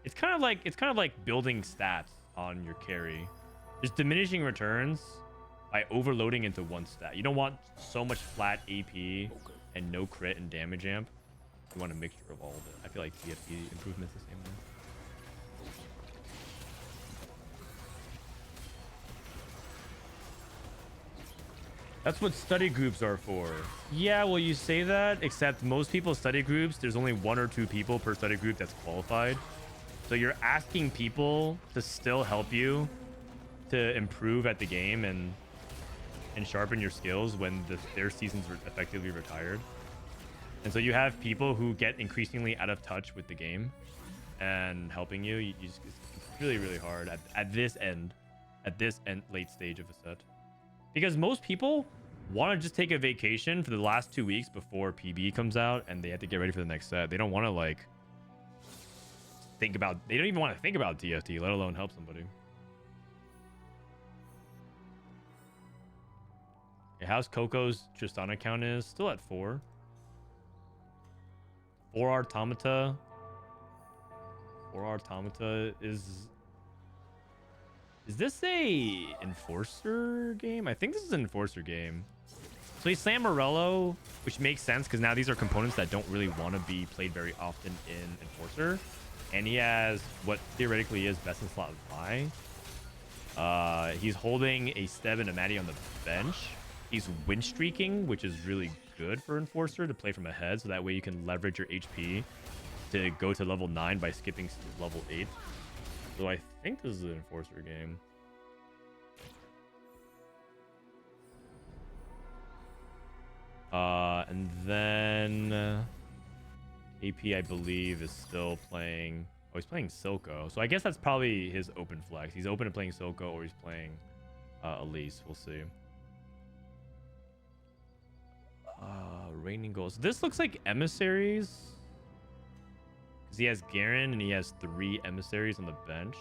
it's kind of like building stats on your carry. There's diminishing returns by overloading into one stat. You don't want so much flat AP and no crit and damage amp. You want a mixture of all of it. I feel like TFT improvement's the same way. That's what study groups are for. Yeah, well, you say that, except most people's study groups, there's only 1 or 2 people per study group that's qualified. So you're asking people to still help you to improve at the game and sharpen your skills when their seasons are effectively retired. And so you have people who get increasingly out of touch with the game and helping you. It's really, really hard at this late stage of a set. Because most people want to just take a vacation for the last 2 weeks before PB comes out and they have to get ready for the next set. They don't want to like they don't even want to think about TFT, let alone help somebody. How's Coco's Tristana count is? Still at 4. 4 Automata. 4 Automata is this a Enforcer game? I think this is an Enforcer game. So he's Sam Morello, which makes sense because now these are components that don't really want to be played very often in Enforcer. And he has what theoretically is best in slot Vi. He's holding a Steb and a Maddie on the bench. He's win streaking, which is really good for Enforcer to play from ahead, so that way you can leverage your HP to go to level 9 by skipping level 8. So I think this is an Enforcer game. And then AP, I believe, is still playing... Oh, he's playing Silco. So I guess that's probably his open flex. He's open to playing Silco or he's playing Elise. We'll see. Raining goals. This looks like emissaries. Because he has Garen and he has 3 emissaries on the bench.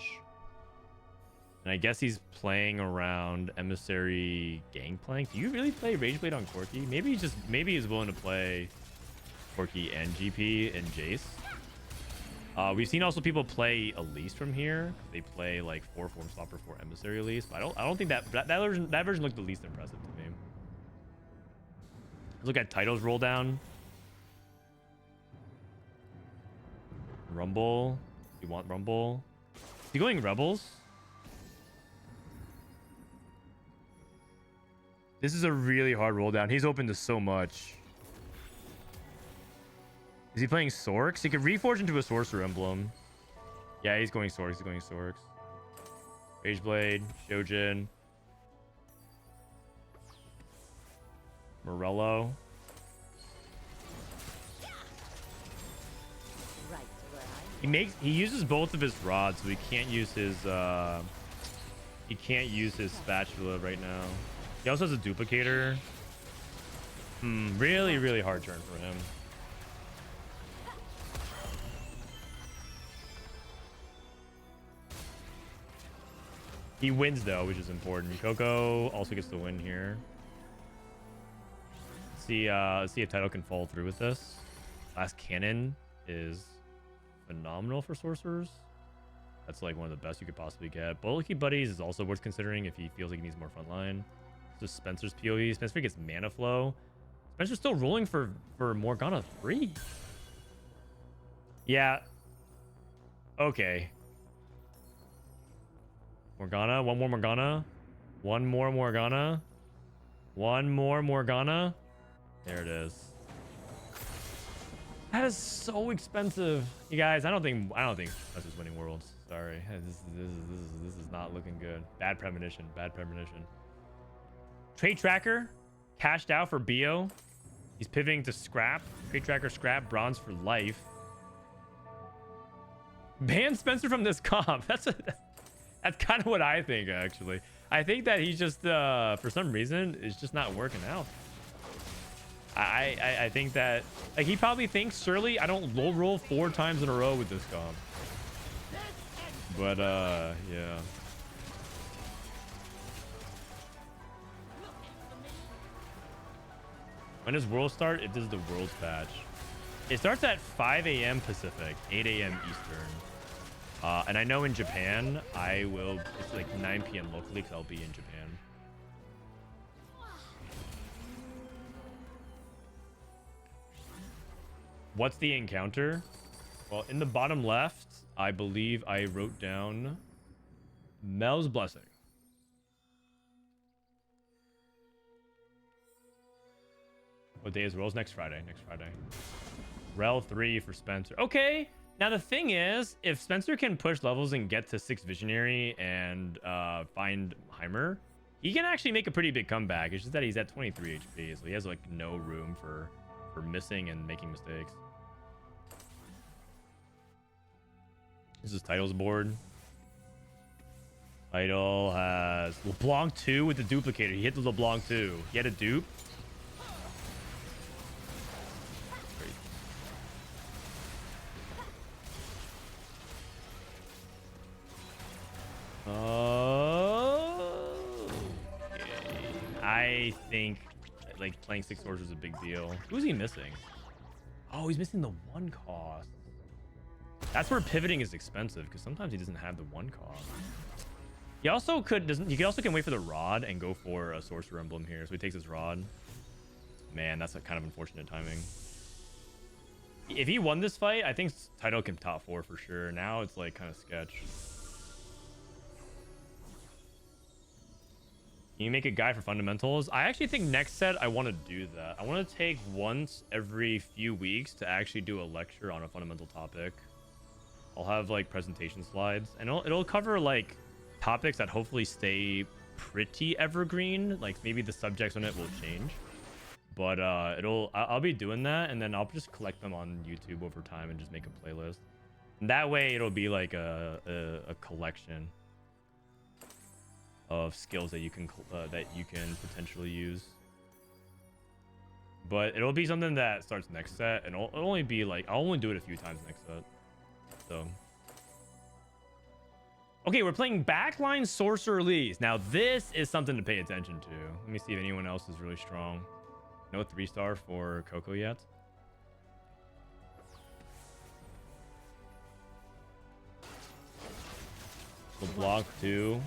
And I guess he's playing around emissary Gangplank. Do you really play Rageblade on Corki? Maybe he's willing to play Corki and GP and Jace. We've seen also people play Elise from here. They play like 4 Form Stopper, 4 Emissary Elise. But I don't think that version looked the least impressive to me. Look at titles roll down. Rumble. You want Rumble? Is he going Rebels? This is a really hard roll down. He's open to so much. Is he playing Sorks? He could reforge into a Sorcerer Emblem. Yeah, he's going Sorks. He's going Sorks. Rageblade, Shojin. Morello. He uses both of his rods, so he can't use his spatula right now. He also has a duplicator. Really, really hard turn for him. He wins though, which is important. Coco also gets the win here. Let's see if Title can follow through with this. Last Cannon is phenomenal for sorcerers. That's like one of the best you could possibly get. Bulky Buddies is also worth considering if he feels like he needs more frontline. So Spencer's PoE. Spencer gets Mana Flow. Spencer's still rolling for Morgana 3. Yeah. Okay. Morgana. One more Morgana. One more Morgana. One more Morgana. There it is. That is so expensive. You guys, I don't think Spencer's winning Worlds. Sorry. This is not looking good. Bad premonition. Bad premonition. Trade Tracker cashed out for Bio. He's pivoting to Scrap. Trade Tracker Scrap. Bronze for life. Ban Spencer from this comp. That's kind of what I think, actually. I think that he's just, for some reason, it's just not working out. I think that, like, he probably thinks, surely I don't low roll 4 times in a row with this comp. But, yeah. When does World start? It does the Worlds patch. It starts at 5 a.m. Pacific, 8 a.m. Eastern. And I know in Japan, it's like 9 p.m. locally because I'll be in Japan. What's the encounter? Well, in the bottom left, I believe I wrote down Mel's Blessing. What day is Rolls? Next Friday. Next Friday. Rel 3 for Spencer. Okay. Now the thing is, if Spencer can push levels and get to 6 Visionary and find Heimer, he can actually make a pretty big comeback. It's just that he's at 23 HP, so he has like no room for missing and making mistakes. This is Title's board. Title has LeBlanc 2 with the duplicator. He hit the LeBlanc 2. He had a dupe. I think like playing 6 swords is a big deal. Who's he missing? Oh, he's missing the 1 cost. That's where pivoting is expensive because sometimes he doesn't have the 1 cost. He also can wait for the rod and go for a sorcerer emblem here. So he takes his rod. Man, that's a kind of unfortunate timing. If he won this fight, I think Title can top 4 for sure. Now it's like kind of sketch. You make a guy for fundamentals. I actually think next set I want to do that. I want to take once every few weeks to actually do a lecture on a fundamental topic. I'll have like presentation slides and it'll cover like topics that hopefully stay pretty evergreen. Like maybe the subjects on it will change, but I'll be doing that and then I'll just collect them on YouTube over time and just make a playlist. And that way it'll be like a collection of skills that you can potentially use. But it'll be something that starts next set and it'll only be like I'll only do it a few times next set. So okay, we're playing backline sorcerer leagues. Now this is something to pay attention to. Let me see if anyone else is really strong. No 3-star for Coco yet. LeBlanc 2.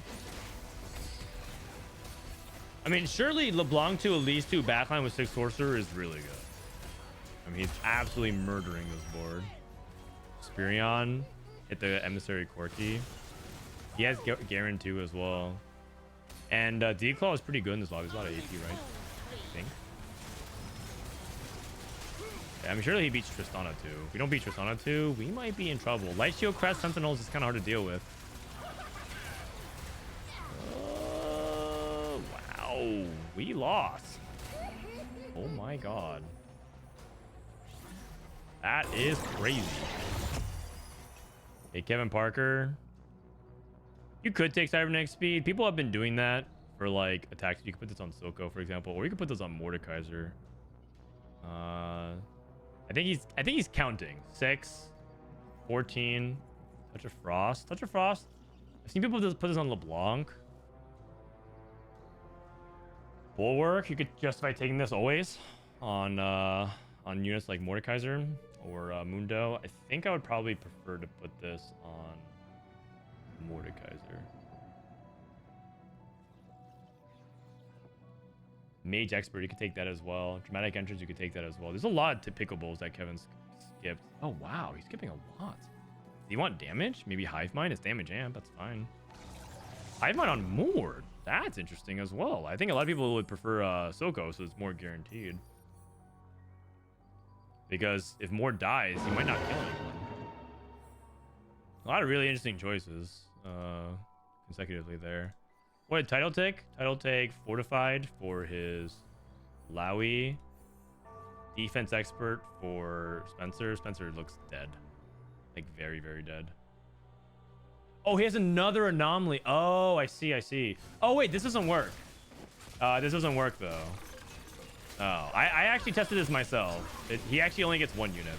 I mean, surely LeBlanc 2 at least 2 backline with 6 sorcerer is really good. I mean, he's absolutely murdering this board. Xperion hit the emissary Corky. He has Garen 2 as well. And D-Claw is pretty good in this lobby. He's a lot of AP, right? I think. Yeah, I mean, surely he beats Tristana 2. If we don't beat Tristana 2, we might be in trouble. Light Shield Crest Sentinels is kind of hard to deal with. Wow. We lost. Oh my god. That is crazy. Hey, Kevin Parker. You could take Cybernetic Speed. People have been doing that for like attacks. You could put this on Silco, for example, or you could put this on Mordekaiser. I think he's counting. 6, 14, Touch of Frost. Touch of Frost. I've seen people put this on LeBlanc. Bulwark, you could justify taking this always on units like Mordekaiser or Mundo. I think I would probably prefer to put this on Mordekaiser. Mage Expert, you could take that as well. Dramatic Entrance, you could take that as well. There's a lot of pickables that Kevin skipped. Oh wow, he's skipping a lot. Do you want damage? Maybe Hive Mind is damage amp. That's fine. Hive Mind on Mord. That's interesting as well. I think a lot of people would prefer Soko, so it's more guaranteed. Because if Mord dies, he might not kill anyone. A lot of really interesting choices consecutively there. What did Title take? Title take Fortified for his Lowy. Defense Expert for Spencer. Spencer looks dead. Like very, very dead. Oh, he has another anomaly. Oh, I see, I see. Oh, wait, this doesn't work. This doesn't work, though. Oh, I actually tested this myself. He actually only gets one unit.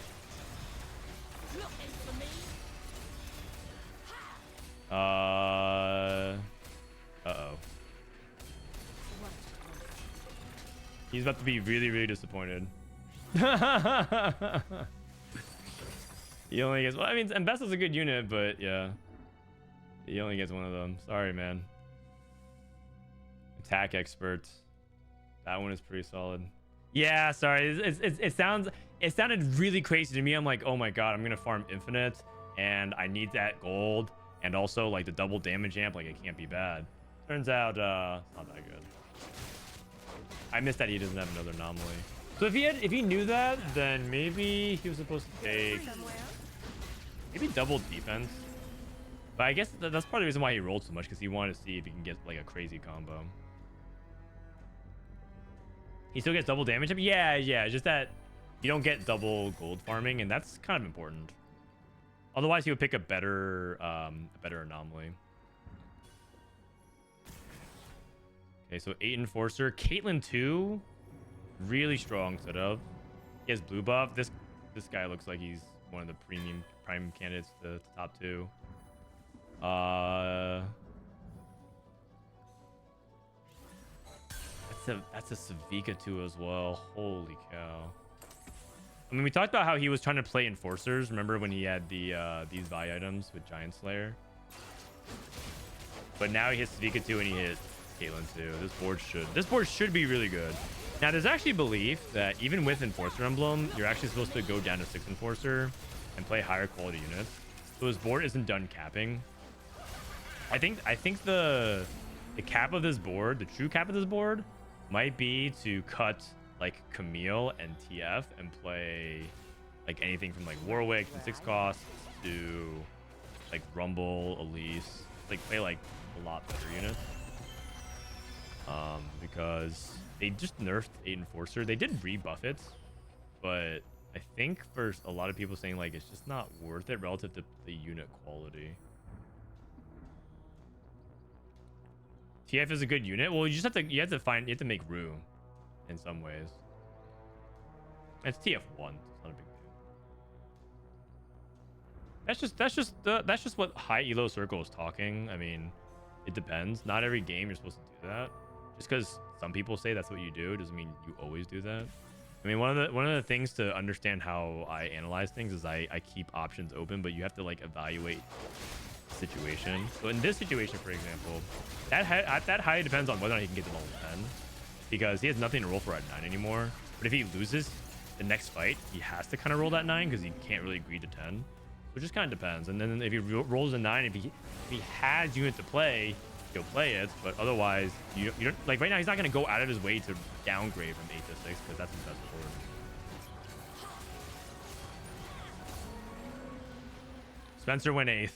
Uh-oh. He's about to be really, really disappointed. He only gets... Well, I mean, Ambessa's a good unit, but yeah. He only gets one of them. Sorry, man. Attack Expert. That one is pretty solid. Yeah, sorry. It sounded really crazy to me. I'm like, oh my god, I'm gonna farm infinite, and I need that gold, and also like the double damage amp. Like, it can't be bad. Turns out, it's not that good. I missed that he doesn't have another anomaly. So if he knew that, then maybe he was supposed to take maybe double defense. But I guess that's part of the reason why he rolled so much, because he wanted to see if he can get like a crazy combo. He still gets double damage. Yeah. Just that you don't get double gold farming, and that's kind of important. Otherwise, he would pick a better anomaly. Okay, so 8 Enforcer, Caitlyn 2, really strong setup. He has blue buff. This guy looks like he's one of the prime candidates to top 2. That's a Savika 2 as well. Holy cow. I mean, we talked about how he was trying to play Enforcers. Remember when he had the these Vi items with Giant Slayer? But now he hits Savika 2 and he hit Caitlyn 2. This board should be really good. Now, there's actually belief that even with Enforcer Emblem, you're actually supposed to go down to 6 Enforcer and play higher quality units. So this board isn't done capping. I think the cap of this board, the true cap of this board, might be to cut like Camille and TF and play like anything from like Warwick and 6 costs to like Rumble, Elise, like play like a lot better units. Because they just nerfed 8 Enforcer. They did rebuff it, but I think for a lot of people saying like it's just not worth it relative to the unit quality. TF is a good unit. Well, you have to make room in some ways. It's TF1. It's not a big deal. That's just what high elo circle is talking. I mean, it depends. Not every game you're supposed to do that. Just because some people say that's what you do doesn't mean you always do that. I mean, one of the things to understand how I analyze things is I keep options open, but you have to like evaluate the situation. So in this situation, for example, that high depends on whether or not he can get to level 10, because he has nothing to roll for at 9 anymore. But if he loses the next fight, he has to kind of roll that 9 because he can't really agree to 10. So it just kind of depends. And then if he rolls a 9, if he has unit to play, he'll play it. But otherwise, you don't like right now. He's not going to go out of his way to downgrade from 8 to 6 because that's his best board. Spencer went 8th.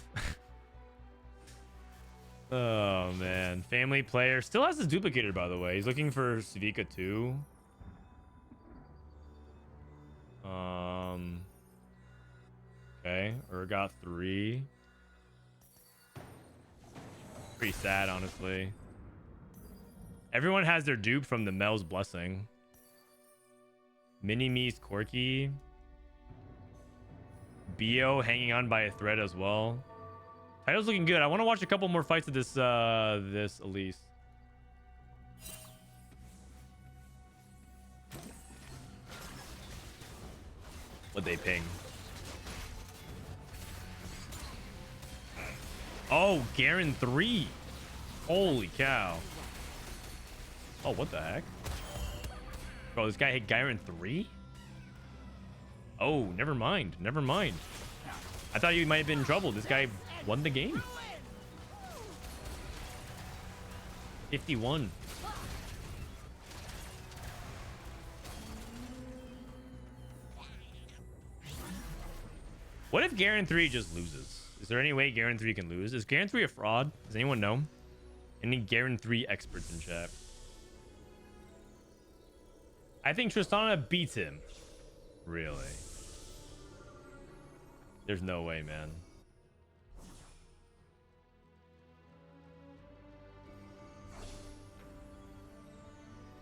Oh man, family player still has his duplicator, by the way. He's looking for Savika 2. Okay, got 3. Pretty sad, honestly. Everyone has their dupe from the Mel's Blessing. Mini-Me's Corky. Bio hanging on by a thread as well. Title's looking good. I want to watch a couple more fights of this Elise. What they ping. Oh, Garen 3. Holy cow. Oh, what the heck? Bro, this guy hit Garen 3? Oh, never mind. Never mind. I thought you might have been in trouble. This guy won the game. 51. What if Garen 3 just loses? Is there any way Garen 3 can lose? Is Garen 3 a fraud? Does anyone know? Any Garen 3 experts in chat? I think Tristana beats him. Really? There's no way, man.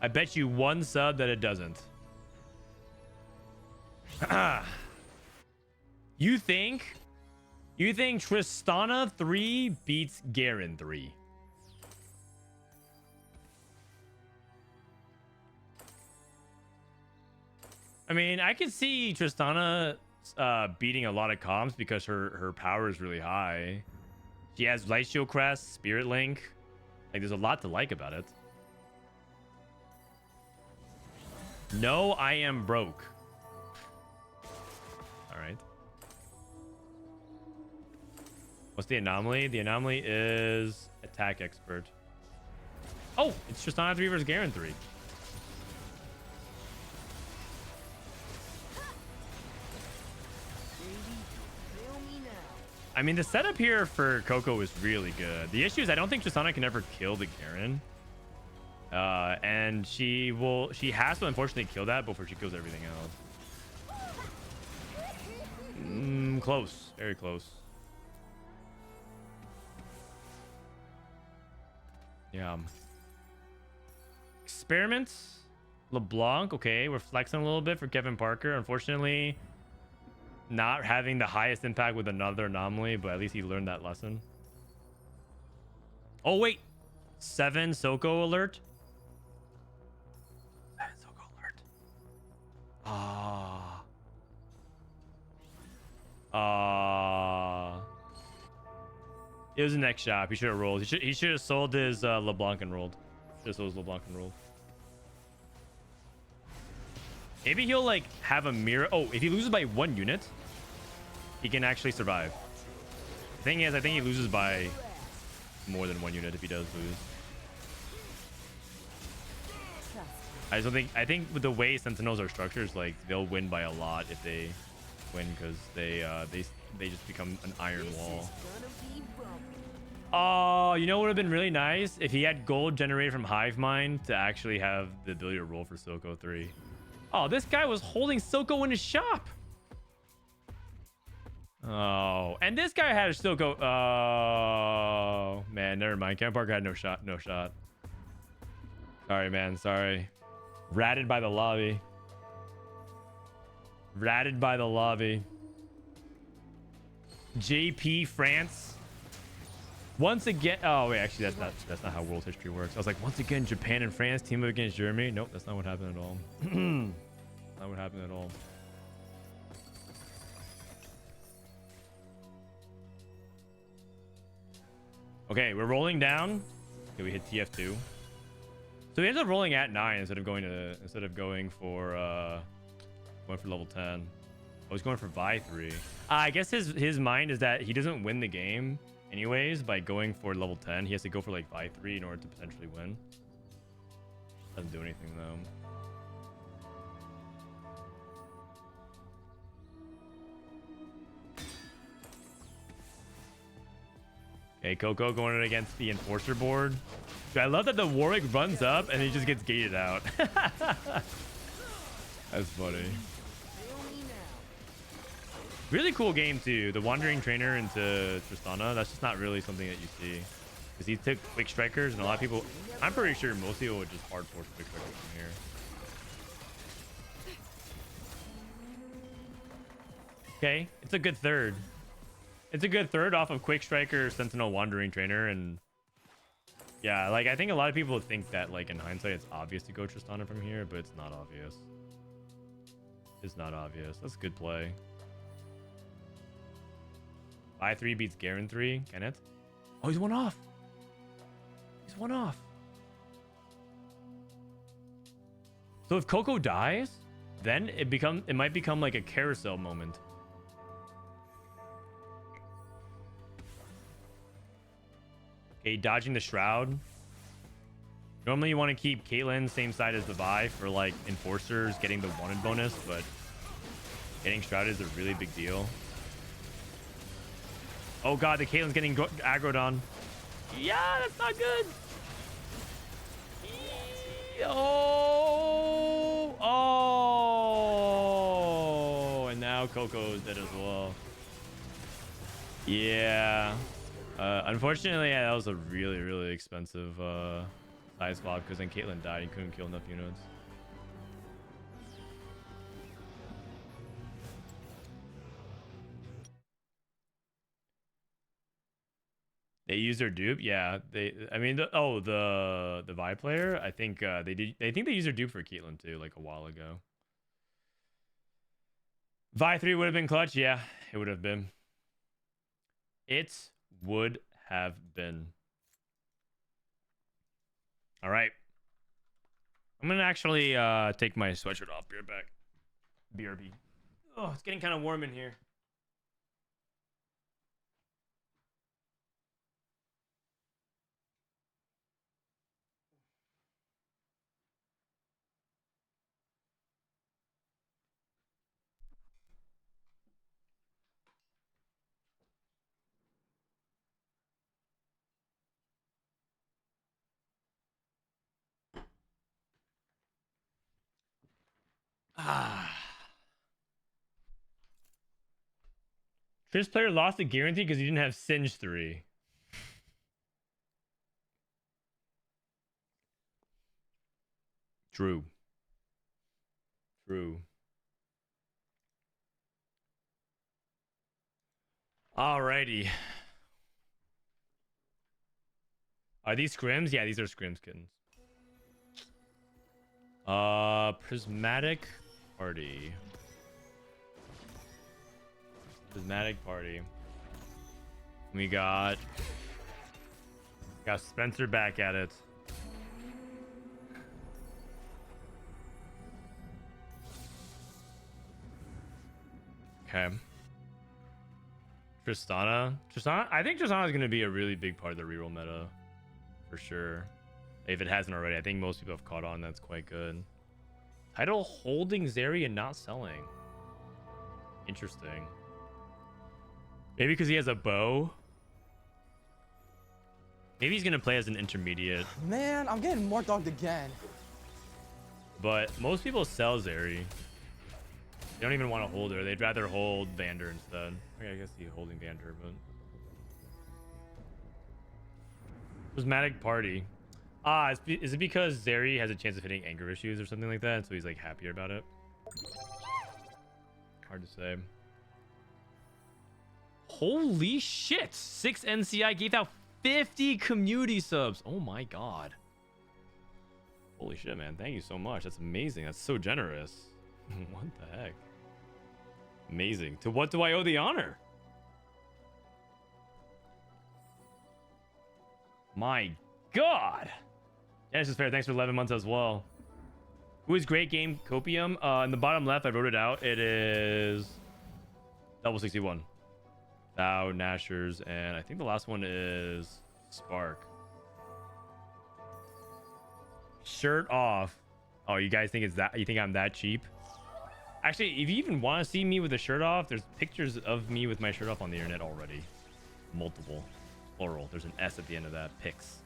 I bet you one sub that it doesn't. You think Tristana 3 beats Garen 3? I mean, I could see Tristana beating a lot of comps because her power is really high. She has Light Shield Crest, Spirit Link. Like, there's a lot to like about it. No, I am broke. All right. What's the anomaly? The anomaly is attack expert. Oh, it's Tristana 3 versus Garen 3. I mean, the setup here for Coco is really good. The issue is I don't think Tristana can ever kill the Garen. And she has to unfortunately kill that before she kills everything else. Close. Very close. Yeah. Experiments. LeBlanc. Okay, we're flexing a little bit for Kevin Parker. Unfortunately, not having the highest impact with another anomaly, but at least he learned that lesson. Oh, wait. 7 Soko alert. 7 Soko alert. It was the next shop. He should have rolled. He should have sold his LeBlanc and rolled. Should have sold his LeBlanc and rolled. Maybe he'll like have a mirror. Oh, if he loses by 1 unit, he can actually survive. The thing is, I think he loses by more than 1 unit if he does lose. I just don't think. I think with the way Sentinels are structured, like they'll win by a lot if they win because they just become an iron wall. Oh, you know what would have been really nice if he had gold generated from Hive Mind to actually have the ability to roll for Silco 3. Oh, this guy was holding Silco in his shop. Oh, and this guy had a Silco. Oh, man, never mind. Kevin Parker had no shot. No shot. Sorry, man. Sorry. Ratted by the lobby. Ratted by the lobby. JP France. Once again. Oh, wait. Actually, that's not how world history works. I was like, once again, Japan and France team up against Germany. Nope, that's not what happened at all. Not what happened at all. Okay, we're rolling down. Okay, we hit TF2. So we ended up rolling at 9 instead of going for level 10. I was going for Vi 3. I guess his mind is that he doesn't win the game anyways by going for level 10. He has to go for like Vi 3 in order to potentially win. Doesn't do anything though. Okay, Coco going against the Enforcer board. Dude, I love that the Warwick runs up and he just gets gated out. That's funny. Really cool game too. The Wandering Trainer into Tristana. That's just not really something that you see. Because he took Quick Strikers and a lot of people... I'm pretty sure most people would just hard force Quick Strikers from here. Okay, it's a good third. It's a good third off of Quick Striker, Sentinel, Wandering Trainer, and yeah, like I think a lot of people think that like in hindsight it's obvious to go Tristana from here, but it's not obvious. is not obvious. That's a good play. 5-3 beats Garen 3. Can it? Oh, he's one off. He's one off. So if Coco dies, then it might become like a carousel moment. Okay, dodging the shroud. Normally you want to keep Caitlyn same side as the Vi for like enforcers getting the wanted bonus, but getting shrouded is a really big deal. Oh god, the Caitlyn's getting aggroed on. Yeah, that's not good. Oh, oh, and now Coco is dead as well. Yeah. Unfortunately, yeah, that was a really, really expensive side swap because then Caitlyn died and couldn't kill enough units. They used their dupe, yeah. I mean, the Vi player. I think they did. I think they used their dupe for Caitlyn too, like a while ago. Vi 3 would have been clutch, yeah. It would have been. It would have been. All right. I'm gonna actually take my sweatshirt off. Be right back. BRB. Oh, it's getting kind of warm in here. This player lost a guarantee because he didn't have Singe 3. True. True. Alrighty. Are these Scrims? Yeah, these are Scrims kittens. Prismatic party. Prismatic party. We got Spencer back at it. Okay. Tristana. I think Tristana is going to be a really big part of the reroll meta. For sure. If it hasn't already. I think most people have caught on. That's quite good. Title holding Zeri and not selling. Interesting. Maybe because he has a bow. Maybe he's going to play as an intermediate. Man, I'm getting more dogged again. But most people sell Zeri. They don't even want to hold her. They'd rather hold Vander instead. Okay, I guess he's holding Vander, but... Prismatic party. Is it because Zeri has a chance of hitting anger issues or something like that? So he's like happier about it? Hard to say. Holy shit! 6 NCI gave out 50 community subs. Oh my god. Holy shit, man. Thank you so much. That's amazing. That's so generous. What the heck? Amazing. To what do I owe the honor? My god. Yeah, this is fair. Thanks for 11 months as well. Who is great game copium? In the bottom left, I wrote it out. It is double 61. Thou, Nashers, and I think the last one is Spark. Shirt off. Oh, you guys think it's that? You think I'm that cheap? Actually, if you even want to see me with a shirt off, there's pictures of me with my shirt off on the internet already. Multiple. Plural. There's an S at the end of that. Pics.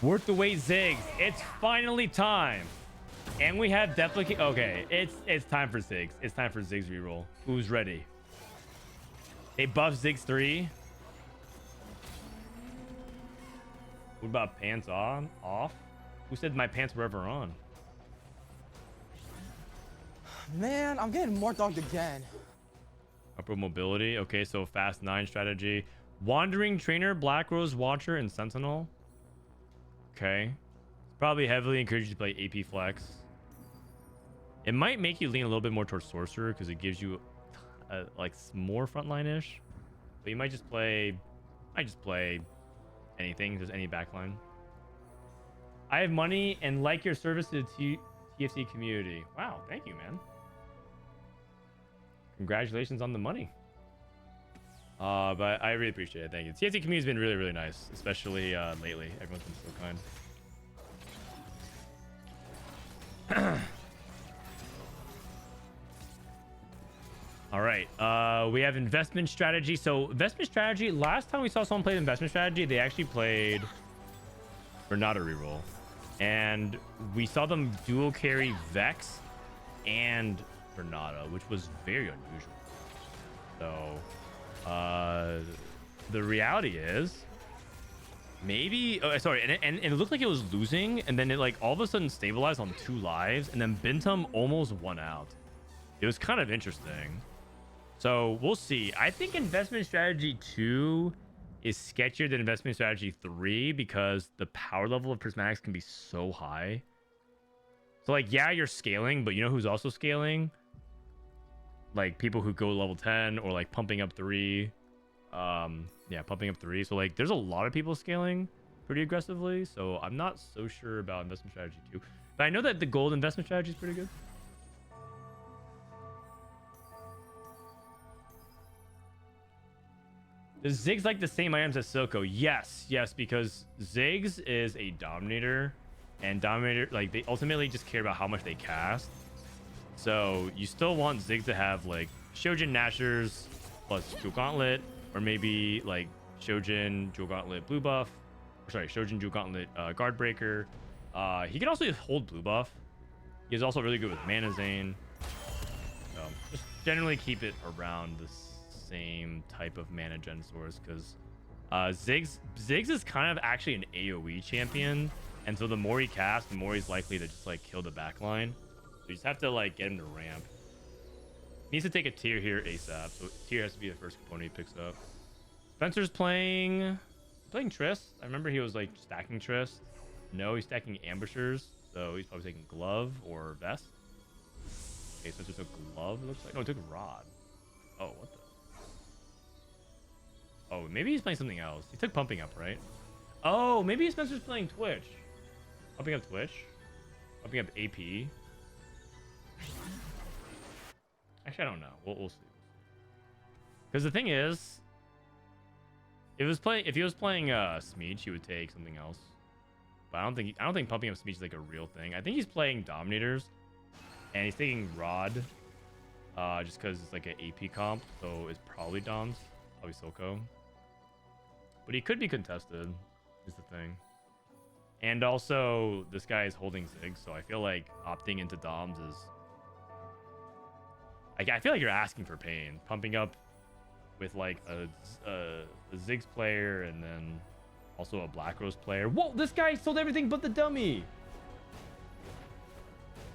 Worth the wait, Ziggs. It's finally time. And we have duplicate. Okay, it's time for Ziggs. It's time for Ziggs reroll. Who's ready? They buffed Ziggs 3. What about pants on? Off? Who said my pants were ever on? Man, I'm getting more dogged again. Upper mobility. Okay, so fast 9 strategy. Wandering Trainer, Black Rose Watcher, and Sentinel. Okay. Probably heavily encourage you to play AP Flex. It might make you lean a little bit more towards sorcerer because it gives you like more frontline-ish. But you might just play anything, just any backline. I have money and like your service to the TFT community. Wow, thank you, man. Congratulations on the money. But I really appreciate it. Thank you. TFT community's been really, really nice, especially lately. Everyone's been so kind. All right. We have investment strategy. So investment strategy. Last time we saw someone play investment strategy, they actually played Renata reroll, and we saw them dual carry Vex and Renata, which was very unusual. So the reality is maybe and it looked like it was losing, and then it like all of a sudden stabilized on 2 lives, and then Binteum almost won out. It was kind of interesting. So we'll see. I think investment strategy 2 is sketchier than investment strategy 3 because the power level of prismatics can be so high. So like, yeah, you're scaling, but you know who's also scaling? Like people who go level 10 or like pumping up 3. Yeah, pumping up 3. So like there's a lot of people scaling pretty aggressively. So I'm not so sure about investment strategy 2. But I know that the gold investment strategy is pretty good. Does Ziggs like the same items as Silco? Yes, because Ziggs is a Dominator, and Dominator, like, they ultimately just care about how much they cast. So you still want Ziggs to have like Shojin Nashers plus Jewel Gauntlet, or maybe like Shojin Jewel Gauntlet blue buff, or sorry, Shojin Jewel Gauntlet guard breaker. He can also hold blue buff. He's also really good with Mana Zane. So just generally keep it around this same type of mana gen source, because Ziggs is kind of actually an AoE champion, and so the more he casts, the more he's likely to just like kill the backline. So you just have to like get him to ramp. He needs to take a tier here ASAP, so tier has to be the first component he picks up. Spencer's playing Trist. I remember he was like stacking Trist. No, he's stacking ambushers, so he's probably taking glove or vest. Okay, Spencer took glove, it looks like. No, he took rod. Oh, what the? Oh, maybe he's playing something else. He took pumping up, right? Oh, maybe Spencer's playing Twitch. Pumping up Twitch. Pumping up AP. Actually, I don't know. We'll see. Because the thing is, if he was playing Smeech, he would take something else. But I don't think pumping up Smeech is like a real thing. I think he's playing Dominators, and he's taking Rod, just because it's like an AP comp, so it's probably Doms, probably Silco. But he could be contested, is the thing. And also, this guy is holding Ziggs, so I feel like opting into Doms is... I feel like you're asking for pain. Pumping up with like a Ziggs player and then also a Black Rose player. Whoa, this guy sold everything but the dummy!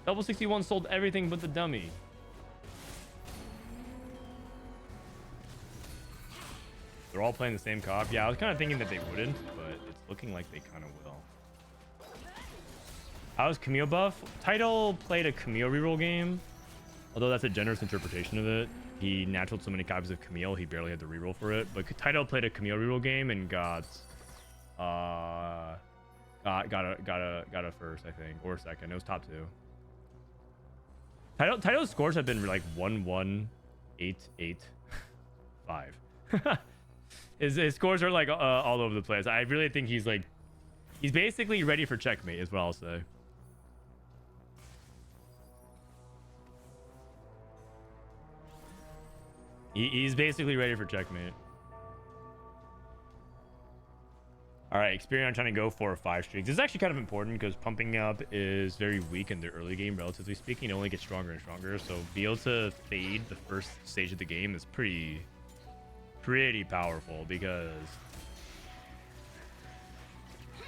Double 61 sold everything but the dummy. They're all playing the same cop. Yeah, I was kind of thinking that they wouldn't, but it's looking like they kind of will. How's Camille buff? Title played a Camille reroll game, although that's a generous interpretation of it. He naturaled so many copies of Camille, he barely had to reroll for it. But Title played a Camille reroll game and got a first, I think, or a second. It was top 2. Title's scores have been like 1-1, 8-8, 5. His scores are like all over the place. I really think he's basically ready for checkmate, is what I'll say. He's basically ready for checkmate. All right, Xperion trying to go 4 or 5 streaks. This is actually kind of important because pumping up is very weak in the early game, relatively speaking. It only gets stronger and stronger. So be able to fade the first stage of the game is pretty powerful, because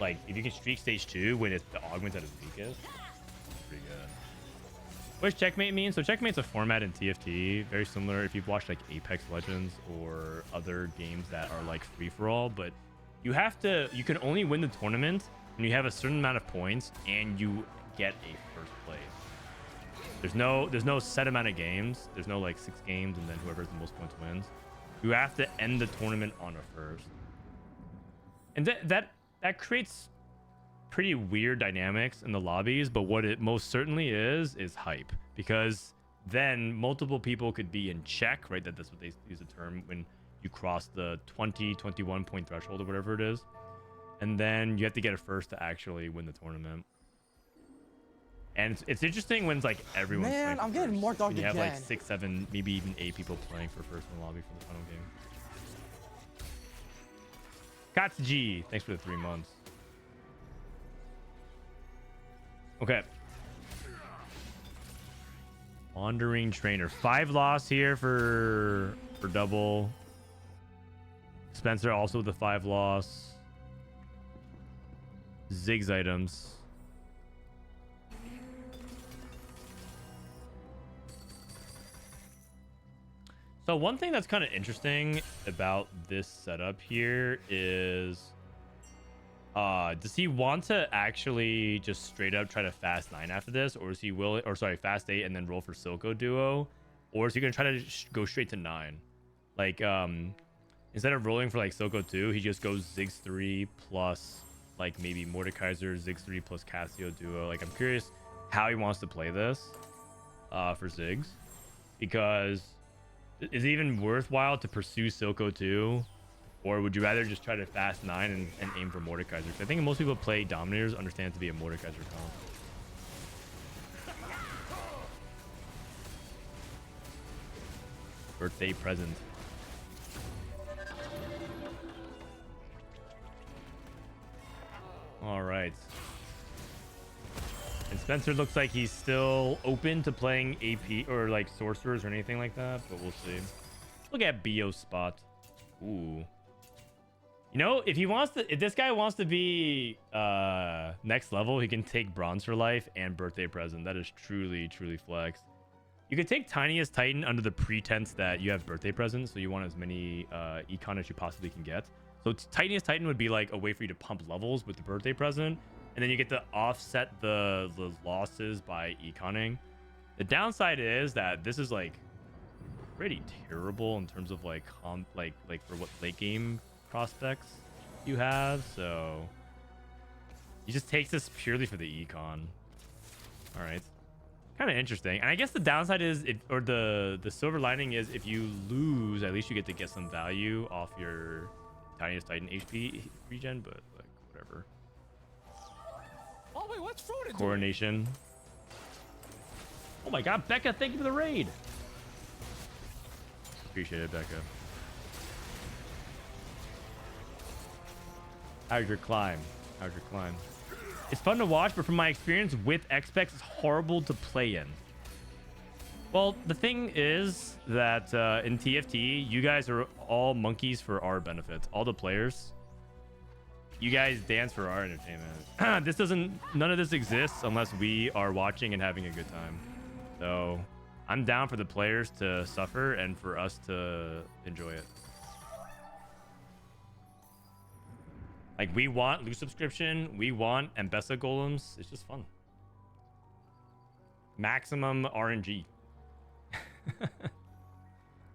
like if you can streak stage 2 when it's the augment at its weakest, it's pretty good. What does checkmate mean? So checkmate's a format in TFT, very similar if you've watched like Apex Legends or other games that are like free-for-all, but you can only win the tournament when you have a certain amount of points and you get a first place. There's no set amount of games. There's no like 6 games and then whoever has the most points wins. You have to end the tournament on a first. And that creates pretty weird dynamics in the lobbies, but what it most certainly is hype, because then multiple people could be in check, right? That's what they use the term when you cross the 21 point threshold or whatever it is. And then you have to get a first to actually win the tournament. And it's interesting when it's like everyone's Man, I'm getting more dogged again. You have like again. 6, 7, maybe even 8 people playing for first in the lobby for the final game. Katsuji, thanks for the 3 months. Okay. Wandering Trainer. 5 loss here for double. Spencer also with the 5 loss. Ziggs items. So one thing that's kind of interesting about this setup here is does he want to actually just straight up try to fast 9 after this, or is he willing, or sorry, fast 8 and then roll for Silco duo, or is he gonna try to go straight to 9? Like instead of rolling for like Silco 2, he just goes Ziggs 3 plus like maybe Mordekaiser, Ziggs 3 plus Cassigod duo. Like I'm curious how he wants to play this for Ziggs, because is it even worthwhile to pursue Silco 2? Or would you rather just try to fast 9 and aim for Mordekaiser? I think most people play Dominators understand it to be a Mordekaiser comp. Birthday present. All right. And Spencer looks like he's still open to playing AP or like sorcerers or anything like that, but we'll see. Look at Bio spot. Ooh. You know, if this guy wants to be next level, he can take Bronze for Life and Birthday Present. That is truly, truly flex. You could take Tiniest Titan under the pretense that you have Birthday Present, so you want as many econ as you possibly can get. So Tiniest Titan would be like a way for you to pump levels with the Birthday Present, and then you get to offset the losses by econing. The downside is that this is like pretty terrible in terms of like for what late game prospects you have, so he just takes this purely for the econ. All right, kind of interesting. And I guess the downside is, the silver lining is, if you lose, at least you get to get some value off your Tiniest Titan HP regen, but like whatever. Oh wait, what's Frodan doing? Coronation. Oh my god, Becca, thank you for the raid. Appreciate it, Becca. How's your climb? How's your climb? It's fun to watch, but from my experience with X-Specs, it's horrible to play in. Well, the thing is that in TFT, you guys are all monkeys for our benefits. All the players, you guys dance for our entertainment. None of this exists unless we are watching and having a good time. So I'm down for the players to suffer and for us to enjoy it. Like, we want loot subscription, we want Ambessa golems. It's just fun. Maximum RNG.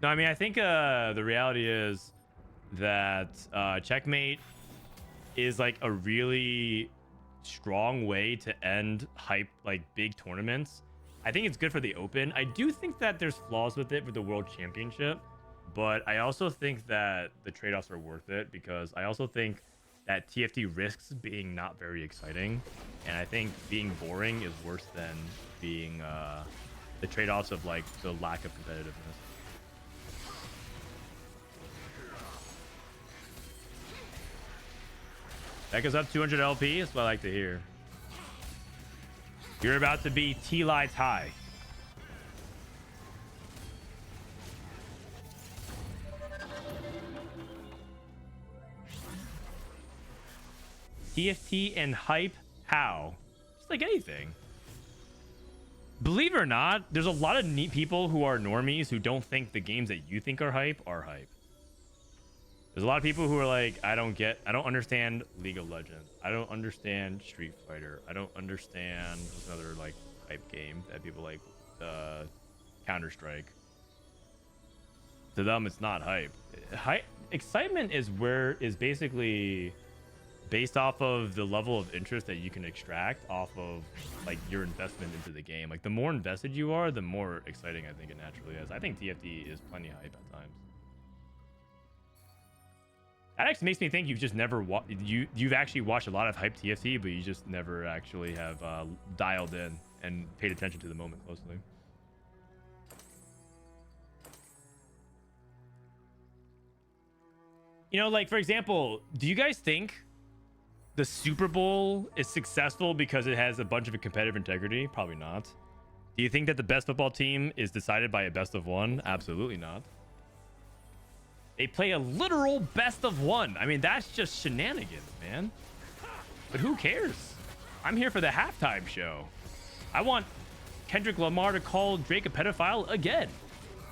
No, I mean, I think the reality is that Checkmate is like a really strong way to end hype, like big tournaments. I think it's good for the open. I do think that there's flaws with it for the World Championship, but I also think that the trade-offs are worth it, because I also think that TFT risks being not very exciting, and I think being boring is worse than being the trade-offs of like the lack of competitiveness. Becca's up 200 LP. That's what I like to hear. You're about to be T-Lights high. TFT and hype? How? Just like anything. Believe it or not, there's a lot of neat people who are normies who don't think the games that you think are hype are hype. There's a lot of people who are like, I don't understand League of Legends. I don't understand Street Fighter. I don't understand this other like hype game that people like, Counter-Strike. To them, it's not hype. Excitement is basically based off of the level of interest that you can extract off of like your investment into the game. Like the more invested you are, the more exciting I think it naturally is. I think TFT is plenty hype at times. That actually makes me think you've just never you've actually watched a lot of hype TFT, but you just never actually have dialed in and paid attention to the moment closely. You know, like for example, do you guys think the Super Bowl is successful because it has a bunch of competitive integrity? Probably not. Do you think that the best football team is decided by a best of one? Absolutely not. They play a literal best of one. I mean, that's just shenanigans, man. But who cares? I'm here for the halftime show. I want Kendrick Lamar to call Drake a pedophile again.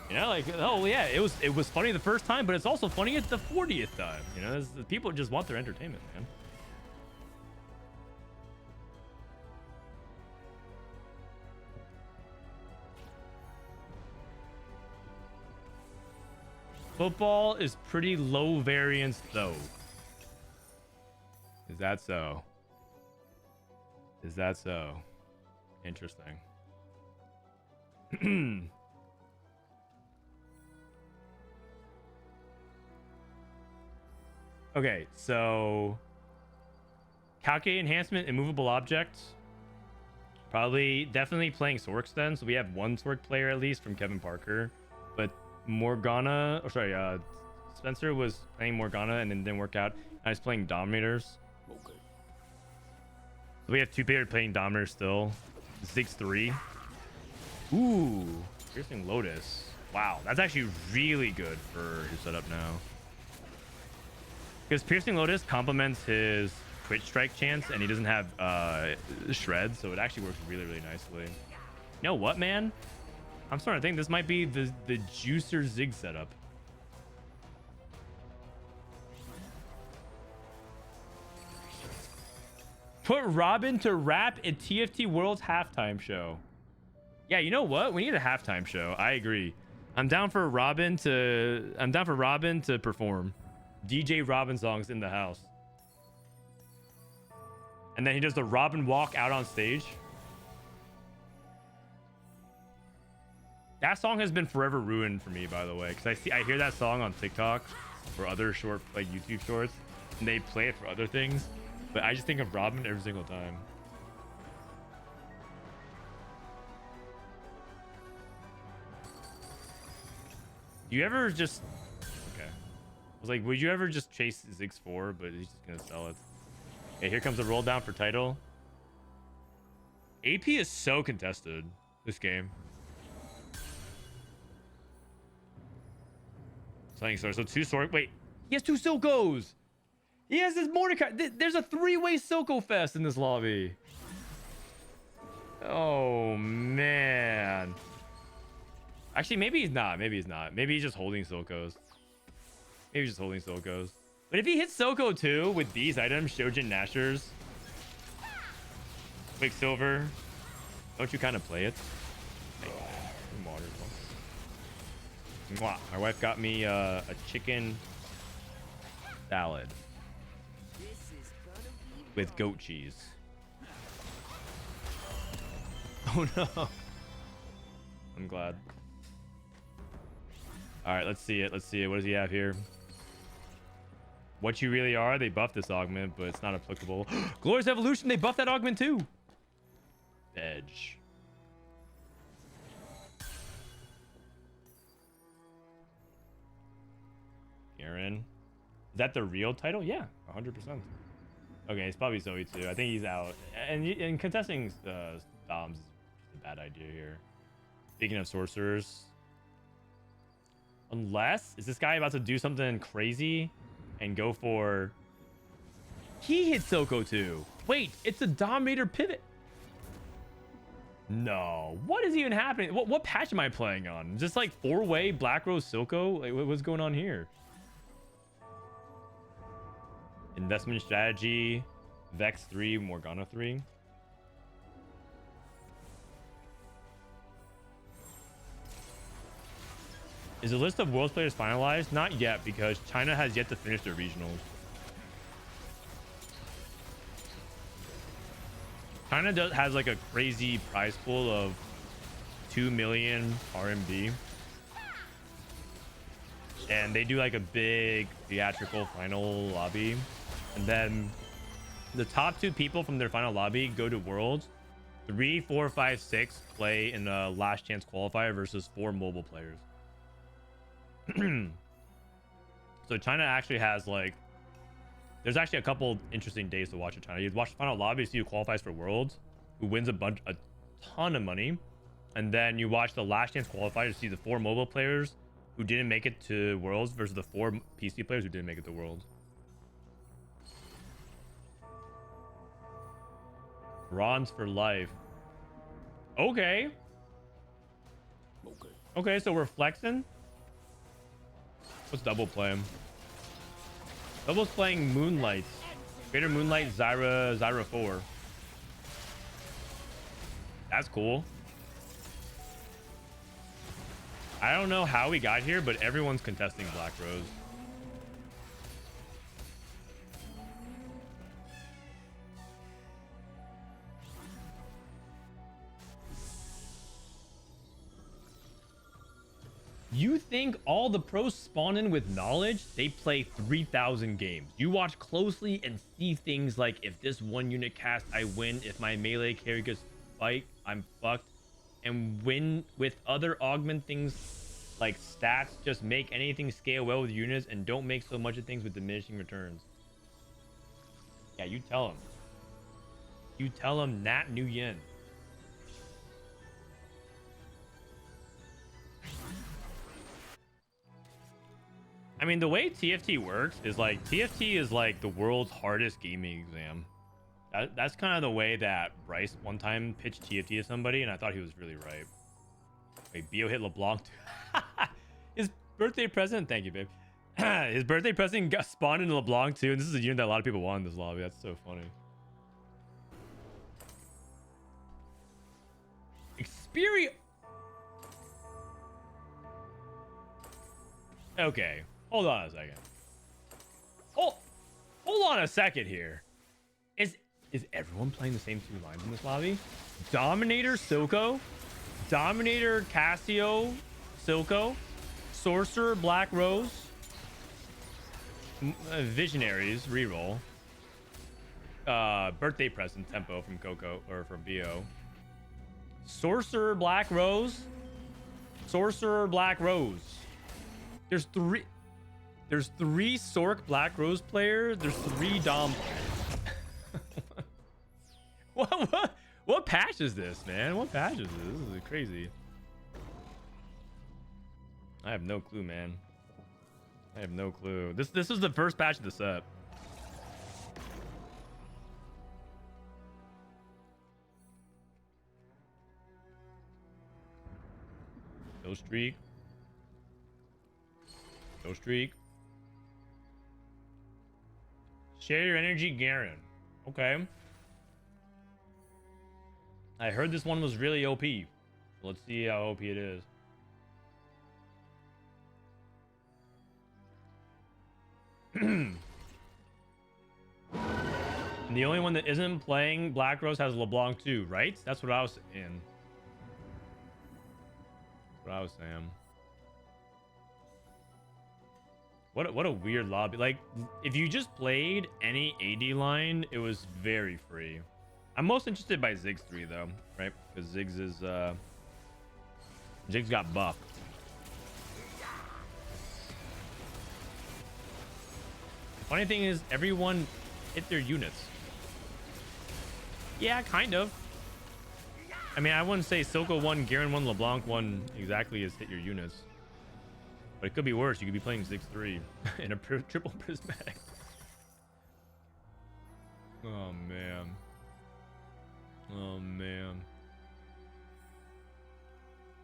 You know, like, oh yeah, it was funny the first time, but it's also funny at the 40th time. You know, people just want their entertainment, man. Football is pretty low variance, though. Is that so? Is that so? Interesting. Okay, so calculate enhancement, immovable objects. Probably, definitely playing Sorks then. So we have one Sork player at least from Kevin Parker, but Morgana, or sorry, Spencer was playing Morgana and then didn't work out. I was playing Dominators. Okay. So we have two players playing Dominators still. 6-3. Ooh, Piercing Lotus. Wow, that's actually really good for his setup now. Because Piercing Lotus complements his Twitch strike chance, and he doesn't have Shred, so it actually works really, really nicely. You know what, man? I'm starting to think this might be the Juicer Zig setup. Put Robin to rap at TFT World's halftime show. Yeah, you know what? We need a halftime show. I agree. I'm down for Robin to perform. DJ Robin songs in the house. And then he does the Robin walk out on stage. That song has been forever ruined for me, by the way, because I hear that song on TikTok or other short, like YouTube shorts, and they play it for other things, but I just think of Robin every single time. You ever just... Okay. I was like, would you ever just chase Ziggs 4, but he's just gonna sell it. Okay, here comes the roll down for title. AP is so contested, this game. Playing Sword. So two Sword. Wait, he has two Silcos. He has his Mordecai. There's a three-way Silco fest in this lobby. Oh man. Actually, maybe he's not. Maybe he's not. Maybe he's just holding Silcos. Maybe he's just holding Silcos. But if he hits Silco too with these items, Shojin Nashers, Quicksilver, don't you kind of play it? Hey, water. Mwah. My wife got me a chicken salad with goat cheese. Oh no. I'm glad. All right, let's see it. Let's see it. What does he have here? What you really are. They buffed this augment, but it's not applicable. Glorious Evolution. They buffed that augment too. Edge. Aaron. Is that the real title? Yeah, 100%. Okay, it's probably Zoe too. I think he's out. And contesting Doms is a bad idea here. Speaking of sorcerers. Unless, is this guy about to do something crazy and go for... He hit Silco too. Wait, it's a Dominator pivot. No, what is even happening? What patch am I playing on? Just like 4-way Black Rose Silco? Like, what's going on here? Investment strategy, Vex 3, Morgana 3. Is the list of Worlds players finalized? Not yet, because China has yet to finish their regionals. China has like a crazy prize pool of 2 million RMB. And they do like a big theatrical final lobby. And then the top 2 people from their final lobby go to Worlds. 3, 4, 5, 6 play in the last chance qualifier versus 4 mobile players. So China actually has like, there's actually a couple interesting days to watch in China. You watch the final lobby to see who qualifies for Worlds, who wins a ton of money, and then you watch the last chance qualifier to see the 4 mobile players who didn't make it to Worlds versus the 4 PC players who didn't make it to Worlds. Bronze for life. Okay. Okay, so we're flexing. What's double playing? Double's playing Moonlight. Greater Moonlight, Zyra 4. That's cool. I don't know how we got here, but everyone's contesting Black Rose. You think all the pros spawn in with knowledge? They play 3,000 games. You watch closely and see things like, if this one unit cast, I win. If my melee carry gets spiked, I'm fucked. And win with other augment things like stats. Just make anything scale well with units and don't make so much of things with diminishing returns. Yeah, you tell them. You tell them Nat Nguyen. I mean, the way TFT works is like, TFT is like the world's hardest gaming exam. That's kind of the way that Bryce one time pitched TFT to somebody, and I thought he was really right. Wait, Bio hit LeBlanc too. His birthday present, thank you, babe. His birthday present got spawned in LeBlanc too, and this is a unit that a lot of people want in this lobby. That's so funny. Xperion. Okay. Hold on a second. Hold on a second here. Is everyone playing the same 2 lines in this lobby? Dominator Silco, Dominator Cassio Silco, Sorcerer Black Rose, Visionaries reroll, birthday present tempo from Coco or from Bo, Sorcerer Black Rose, Sorcerer Black Rose. There's 3 Sorc Black Rose players. There's 3 Dom players. What patch is this, man? What patch is this? This is crazy. I have no clue, man. I have no clue. This was the first patch of the set. No streak. No streak. Share your energy, Garen. Okay. I heard this one was really OP. Let's see how OP it is. And the only one that isn't playing Black Rose has LeBlanc too, right? That's what I was saying. That's what I was saying. What a weird lobby. Like, if you just played any AD line, it was very free. I'm most interested by Ziggs 3 though, right? Because Ziggs is Ziggs got buffed. The funny thing is everyone hit their units. Yeah, kind of. I mean, I wouldn't say Silco 1, Garen 1, LeBlanc 1 exactly is hit your units. But it could be worse. You could be playing Ziggs 3 in a triple prismatic. Oh, man. Oh, man.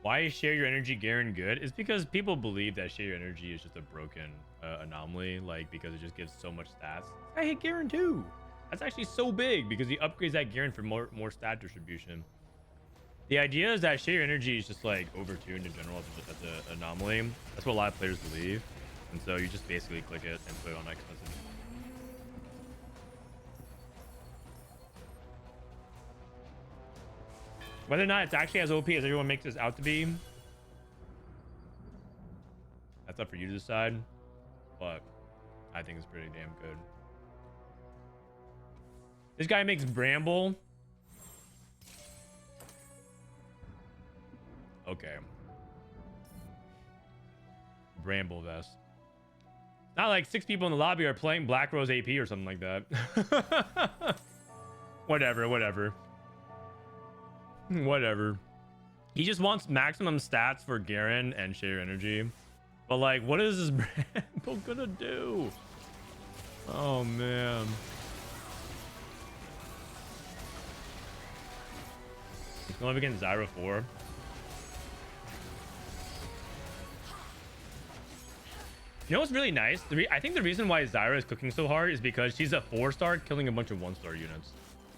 Why is share your energy Garen good? It's because people believe that share your energy is just a broken anomaly, like because it just gives so much stats. I hate Garen too. That's actually so big because he upgrades that Garen for more stat distribution. The idea is that share your energy is just like overtuned in general as an anomaly. That's what a lot of players believe, and so you just basically click it and put it on expensive. Whether or not it's actually as OP as everyone makes this out to be, that's up for you to decide. But I think it's pretty damn good. This guy makes Bramble. Okay. Bramble vest. Not like 6 people in the lobby are playing Black Rose AP or something like that. Whatever. He just wants maximum stats for Garen and share energy. But like, what is this Bramble gonna do? Oh man. He's going up against Zyra 4. You know what's really nice? I think the reason why Zyra is cooking so hard is because she's a 4-star killing a bunch of 1-star units.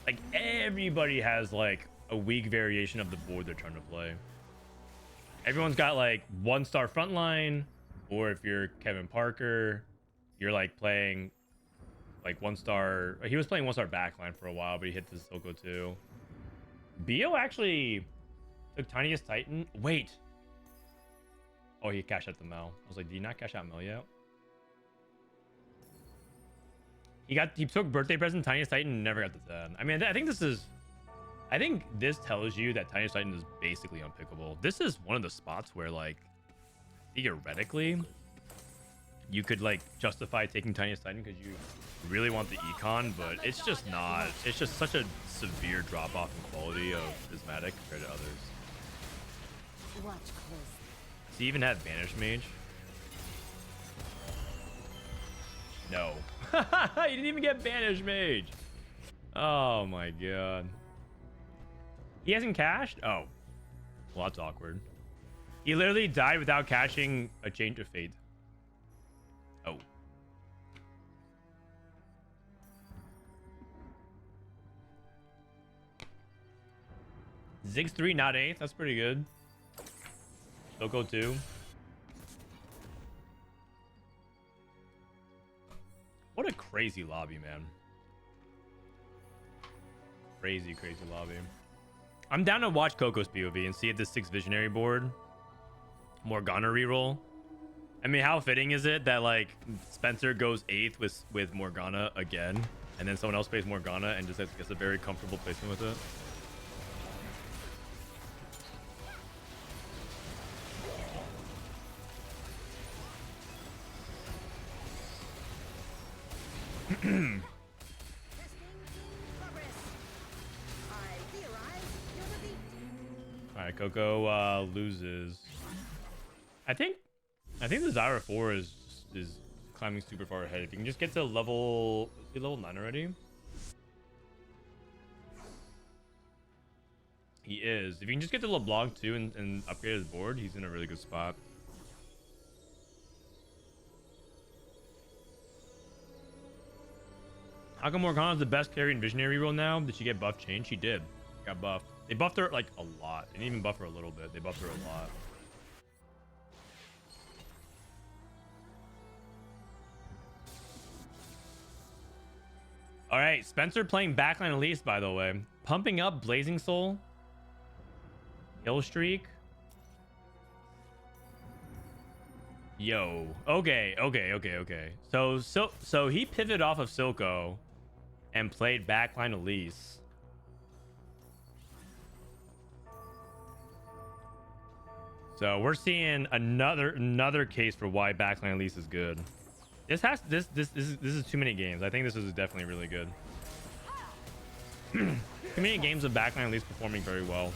Like everybody has like a weak variation of the board they're trying to play. Everyone's got like 1-star frontline, or if you're Kevin Parker, you're like playing like 1-star. He was playing 1-star backline for a while, but he hit the Soko too. Bio actually took Tiniest Titan. Wait. Oh, he cashed out the Mel. I was like, did he not cash out Mel yet? He took birthday present Tiniest Titan and never got the 10. I mean, I think this tells you that Tiniest Titan is basically unpickable. This is one of the spots where like theoretically you could like justify taking Tiniest Titan because you really want the econ, but it's just not. It's just such a severe drop off in quality of Prismatic compared to others. Watch close. Does he even have Banish Mage? No. He didn't even get Banish Mage. Oh my god. He hasn't cashed? Oh. Well, that's awkward. He literally died without cashing a Change of Fate. Oh. Ziggs 3, not 8th. That's pretty good. Soko 2. What a crazy lobby, man. Crazy lobby. I'm down to watch Coco's POV and see if this 6 Visionary board Morgana reroll. I mean, how fitting is it that like Spencer goes 8th with Morgana again, and then someone else plays Morgana and just gets a very comfortable placement with it. All right, Coco loses. I think the Zyra 4 is climbing super far ahead. If you can just get to level 9 already. He is. If you can just get to LeBlanc too and upgrade his board, he's in a really good spot. How come Morgana's the best carry in Visionary reroll now? Did she get buff change? She did. Got buffed. They buffed her like a lot. They didn't even buff her a little bit. They buffed her a lot. All right, Spencer playing backline Elise, by the way. Pumping up Blazing Soul. Kill Streak. Yo. Okay. So he pivoted off of Silco and played backline Elise. So we're seeing another case for why backline Elise is good. This is too many games. I think this is definitely really good. Too many games of backline Elise performing very well.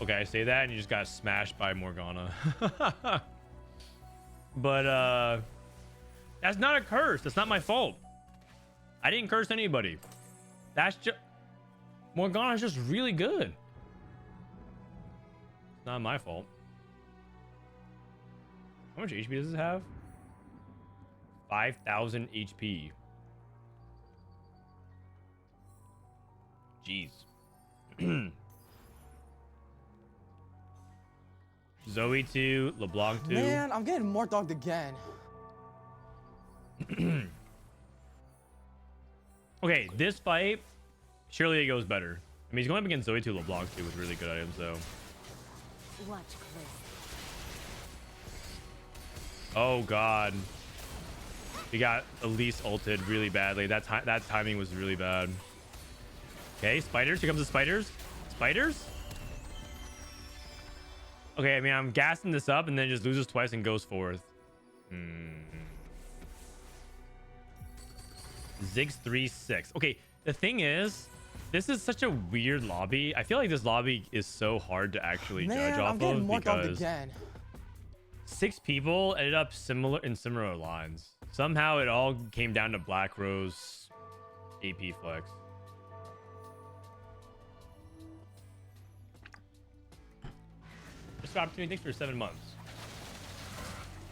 Okay, I say that and you just got smashed by Morgana. but that's not a curse. That's not my fault. I didn't curse anybody. That's just Morgana's just really good. It's not my fault. How much HP does it have? 5,000 HP. Jeez. Zoe 2, LeBlanc 2. Man, I'm getting more dogged again. Okay, this fight, surely it goes better. I mean, he's going up against Zoe 2, LeBlanc 2 with really good items, though. Watch close. Oh, God. He got Elise ulted really badly. That timing was really bad. Okay, spiders. Here comes the spiders. Spiders? Okay, I mean, I'm gassing this up and then just loses twice and goes fourth. Ziggs 3-6. Okay, the thing is, this is such a weird lobby. I feel like this lobby is so hard to actually judge off I'm getting of more dogged because again. 6 people ended up similar lines. Somehow it all came down to Black Rose AP flex. Just opportunity. Thanks for 7 months.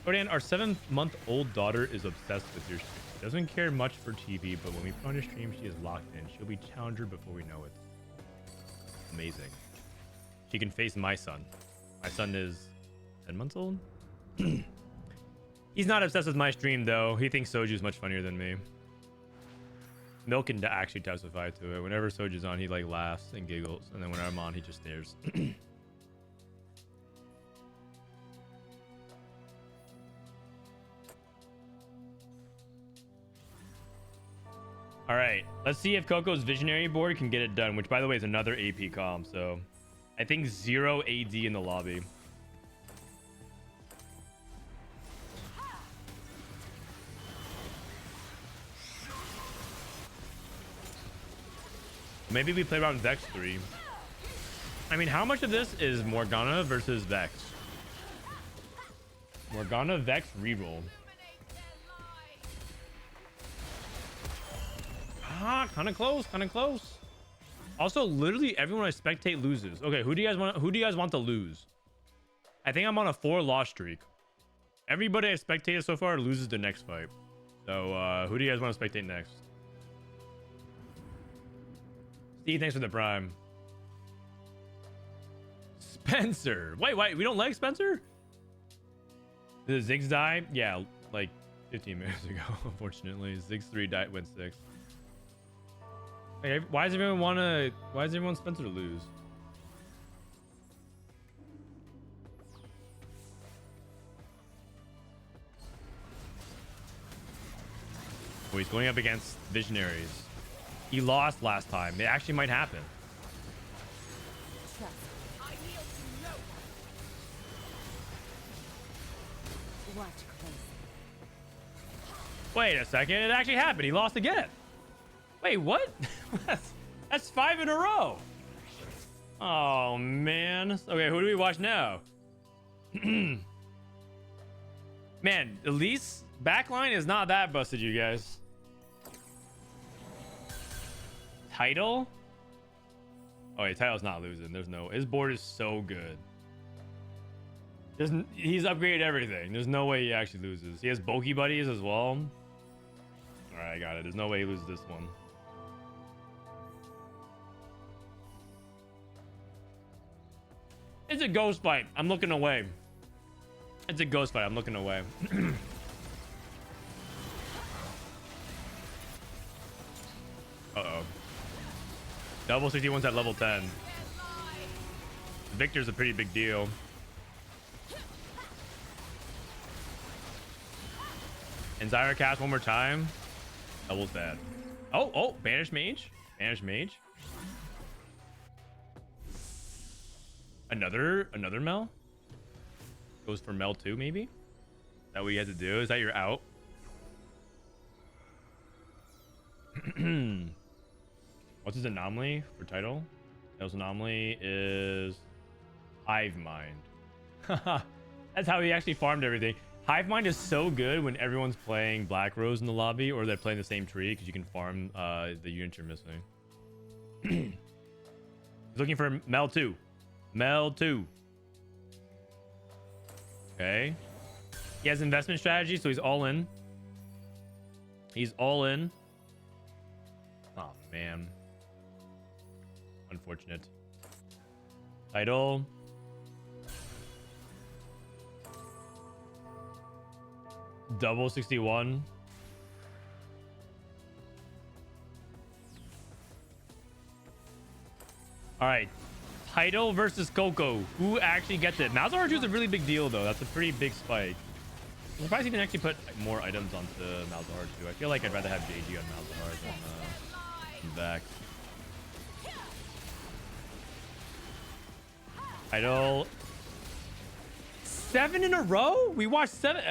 Frodan, our 7-month-old daughter is obsessed with your stream. She doesn't care much for TV, but when we put on a stream, she is locked in. She'll be challenger before we know it. Amazing. She can face my son. My son is 10 months old. He's not obsessed with my stream, though. He thinks Soju's much funnier than me. Milk can actually testify to it. Whenever Soju's on, he like laughs and giggles, and then when I'm on, he just stares. All right, let's see if Coco's Visionary board can get it done, which, by the way, is another AP comp. So I think 0 AD in the lobby. Maybe we play around Vex 3. I mean, how much of this is Morgana versus Vex? Morgana Vex reroll. Ah, kind of close, kind of close. Also, literally everyone I spectate loses. Okay, who do you guys want to lose? I think I'm on a 4-loss streak. Everybody I spectated so far loses the next fight. So, who do you guys want to spectate next? Steve, thanks for the prime. Spencer. Wait, we don't like Spencer? Did the Ziggs die? Yeah, like 15 minutes ago, unfortunately. Ziggs 3 died, went 6. Hey, why does everyone Spencer to lose? Oh, he's going up against Visionaries. He lost last time. It actually might happen. Trust. I kneel to no one. Watch close. Wait a second. It actually happened. He lost again. Wait, what? That's 5 in a row. Oh, man. Okay, who do we watch now? Man, Elise backline is not that busted, you guys. Title? Oh, yeah, Title's not losing. There's no... His board is so good. He's upgraded everything. There's no way he actually loses. He has bulky buddies as well. All right, I got it. There's no way he loses this one. It's a ghost fight. I'm looking away. It's a ghost fight. I'm looking away. Uh-oh. Double 61's at level 10. Viktor's a pretty big deal. And Zyra cast one more time. Double's bad. Oh, Banish Mage. Banish Mage. Another Mel? Goes for Mel 2, maybe? Is that what you had to do? Is that your out? What's his anomaly for title? His anomaly is Hive Mind. That's how he actually farmed everything. Hive Mind is so good when everyone's playing Black Rose in the lobby or they're playing the same tree because you can farm the units you're missing. He's looking for Mel 2. Mel 2. Okay. He has investment strategy, so he's all in. He's all in. Oh, man. Unfortunate. Title. Double 61. All right. Title versus Coco. Who actually gets it? Malzahar 2 is a really big deal, though. That's a pretty big spike. I'm surprised he didn't actually put more items onto Malzahar 2. I feel like I'd rather have JG on Malzahar than Vex. Title. 7 in a row? We watched 7.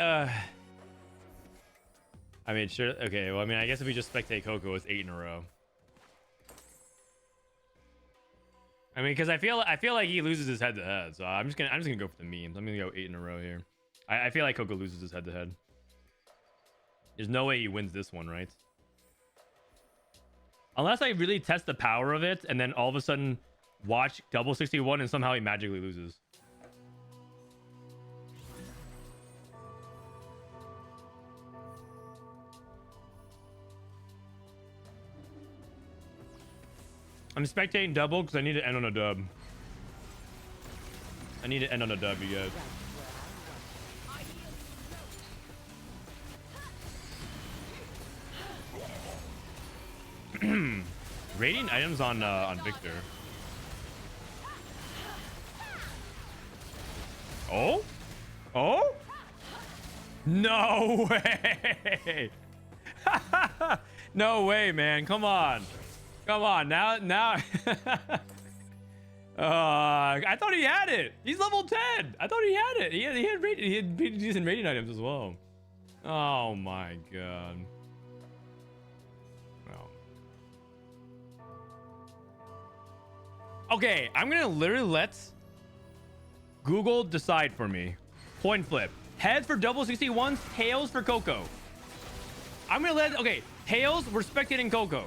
I mean, sure. Okay. Well, I mean, I guess if we just spectate Coco, it's 8 in a row. I mean, because I feel like he loses his head to head, so I'm just gonna go for the memes. I'm gonna go 8 in a row here. I feel like Coco loses his head to head. There's no way he wins this one, right? Unless I really test the power of it, and then all of a sudden watch double 61, and somehow he magically loses. I'm spectating double because I need to end on a dub. I need to end on a dub, you guys. Rating items on Viktor. Oh? Oh? No way! No way, man. Come on. Come on, now. I thought he had it. He's level 10. I thought he had it. He had decent rating items as well. Oh my god. Oh. Okay, I'm gonna literally let Google decide for me. Coin flip. Heads for double 61s, tails for Coco. I'm gonna let. Okay, tails. We're spectating Coco.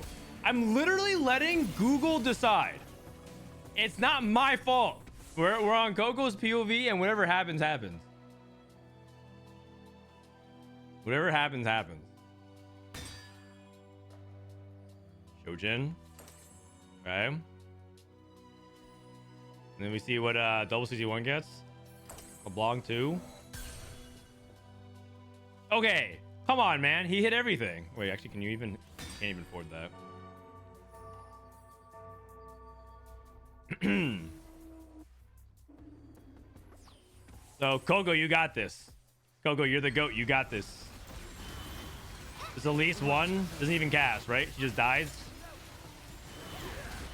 I'm literally letting Google decide. It's not my fault. We're on Coco's POV, and whatever happens, happens. Whatever happens, happens. Shojin. Okay. And then we see what double 61 gets. LeBlanc 2. Okay. Come on, man. He hit everything. Wait, actually, can't even afford that. So Coco, you got this. Coco, you're the GOAT. You got this. There's at least one. Doesn't even cast, right? She just dies.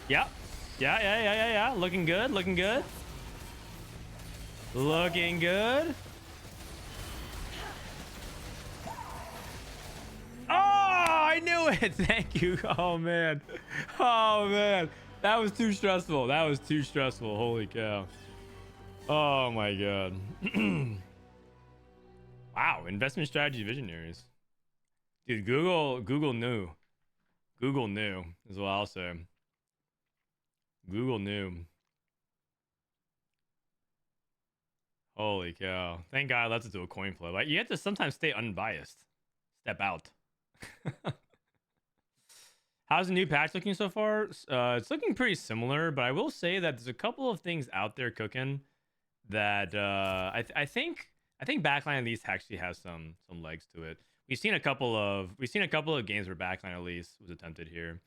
Yep. Yeah. Looking good. Looking good. Looking good. Oh, I knew it. Thank you. Oh, man. Oh, man. That was too stressful. That was too stressful. Holy cow. Oh my god. Wow, investment strategy visionaries. Dude, Google knew. Google knew is what I'll say. Google knew. Holy cow. Thank God I left it to a coin flip. Like, you have to sometimes stay unbiased. Step out. How's the new patch looking so far? It's looking pretty similar, but I will say that there's a couple of things out there cooking that I think Backline at least actually has some legs to it. We've seen a couple of games where Backline at least was attempted here.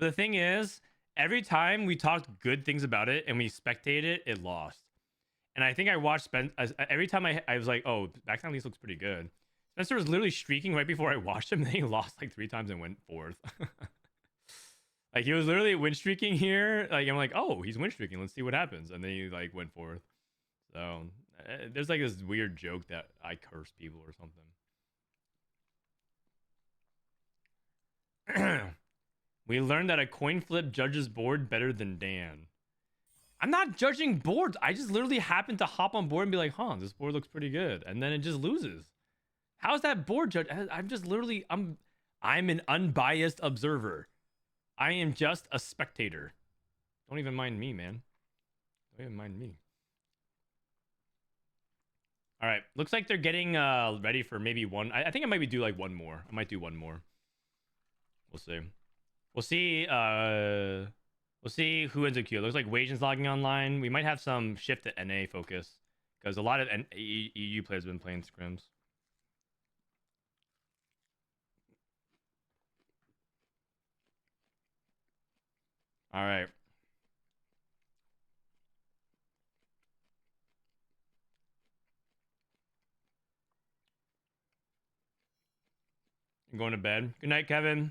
But the thing is, every time we talked good things about it and we spectated it, it lost. And I think I watched every time I was like, oh, Backline at least looks pretty good. Spencer was literally streaking right before I watched him, and then he lost like 3 times and went 4th. Like, he was literally win streaking here. Like, I'm like, oh, he's win streaking. Let's see what happens. And then he like went 4th. So there's like this weird joke that I curse people or something. We learned that a coin flip judges board better than Dan. I'm not judging boards. I just literally happen to hop on board and be like, huh, this board looks pretty good. And then it just loses. How's that board judge? I'm just literally I'm an unbiased observer. I am just a spectator. Don't even mind me, man. Don't even mind me. All right, looks like they're getting ready for maybe one. I think I might do like one more. I might do one more. We'll see. We'll see. We'll see who ends up queue. Looks like Wajan's logging online. We might have some shift to NA focus because a lot of EU players have been playing scrims. All right. I'm going to bed. Good night, Kevin.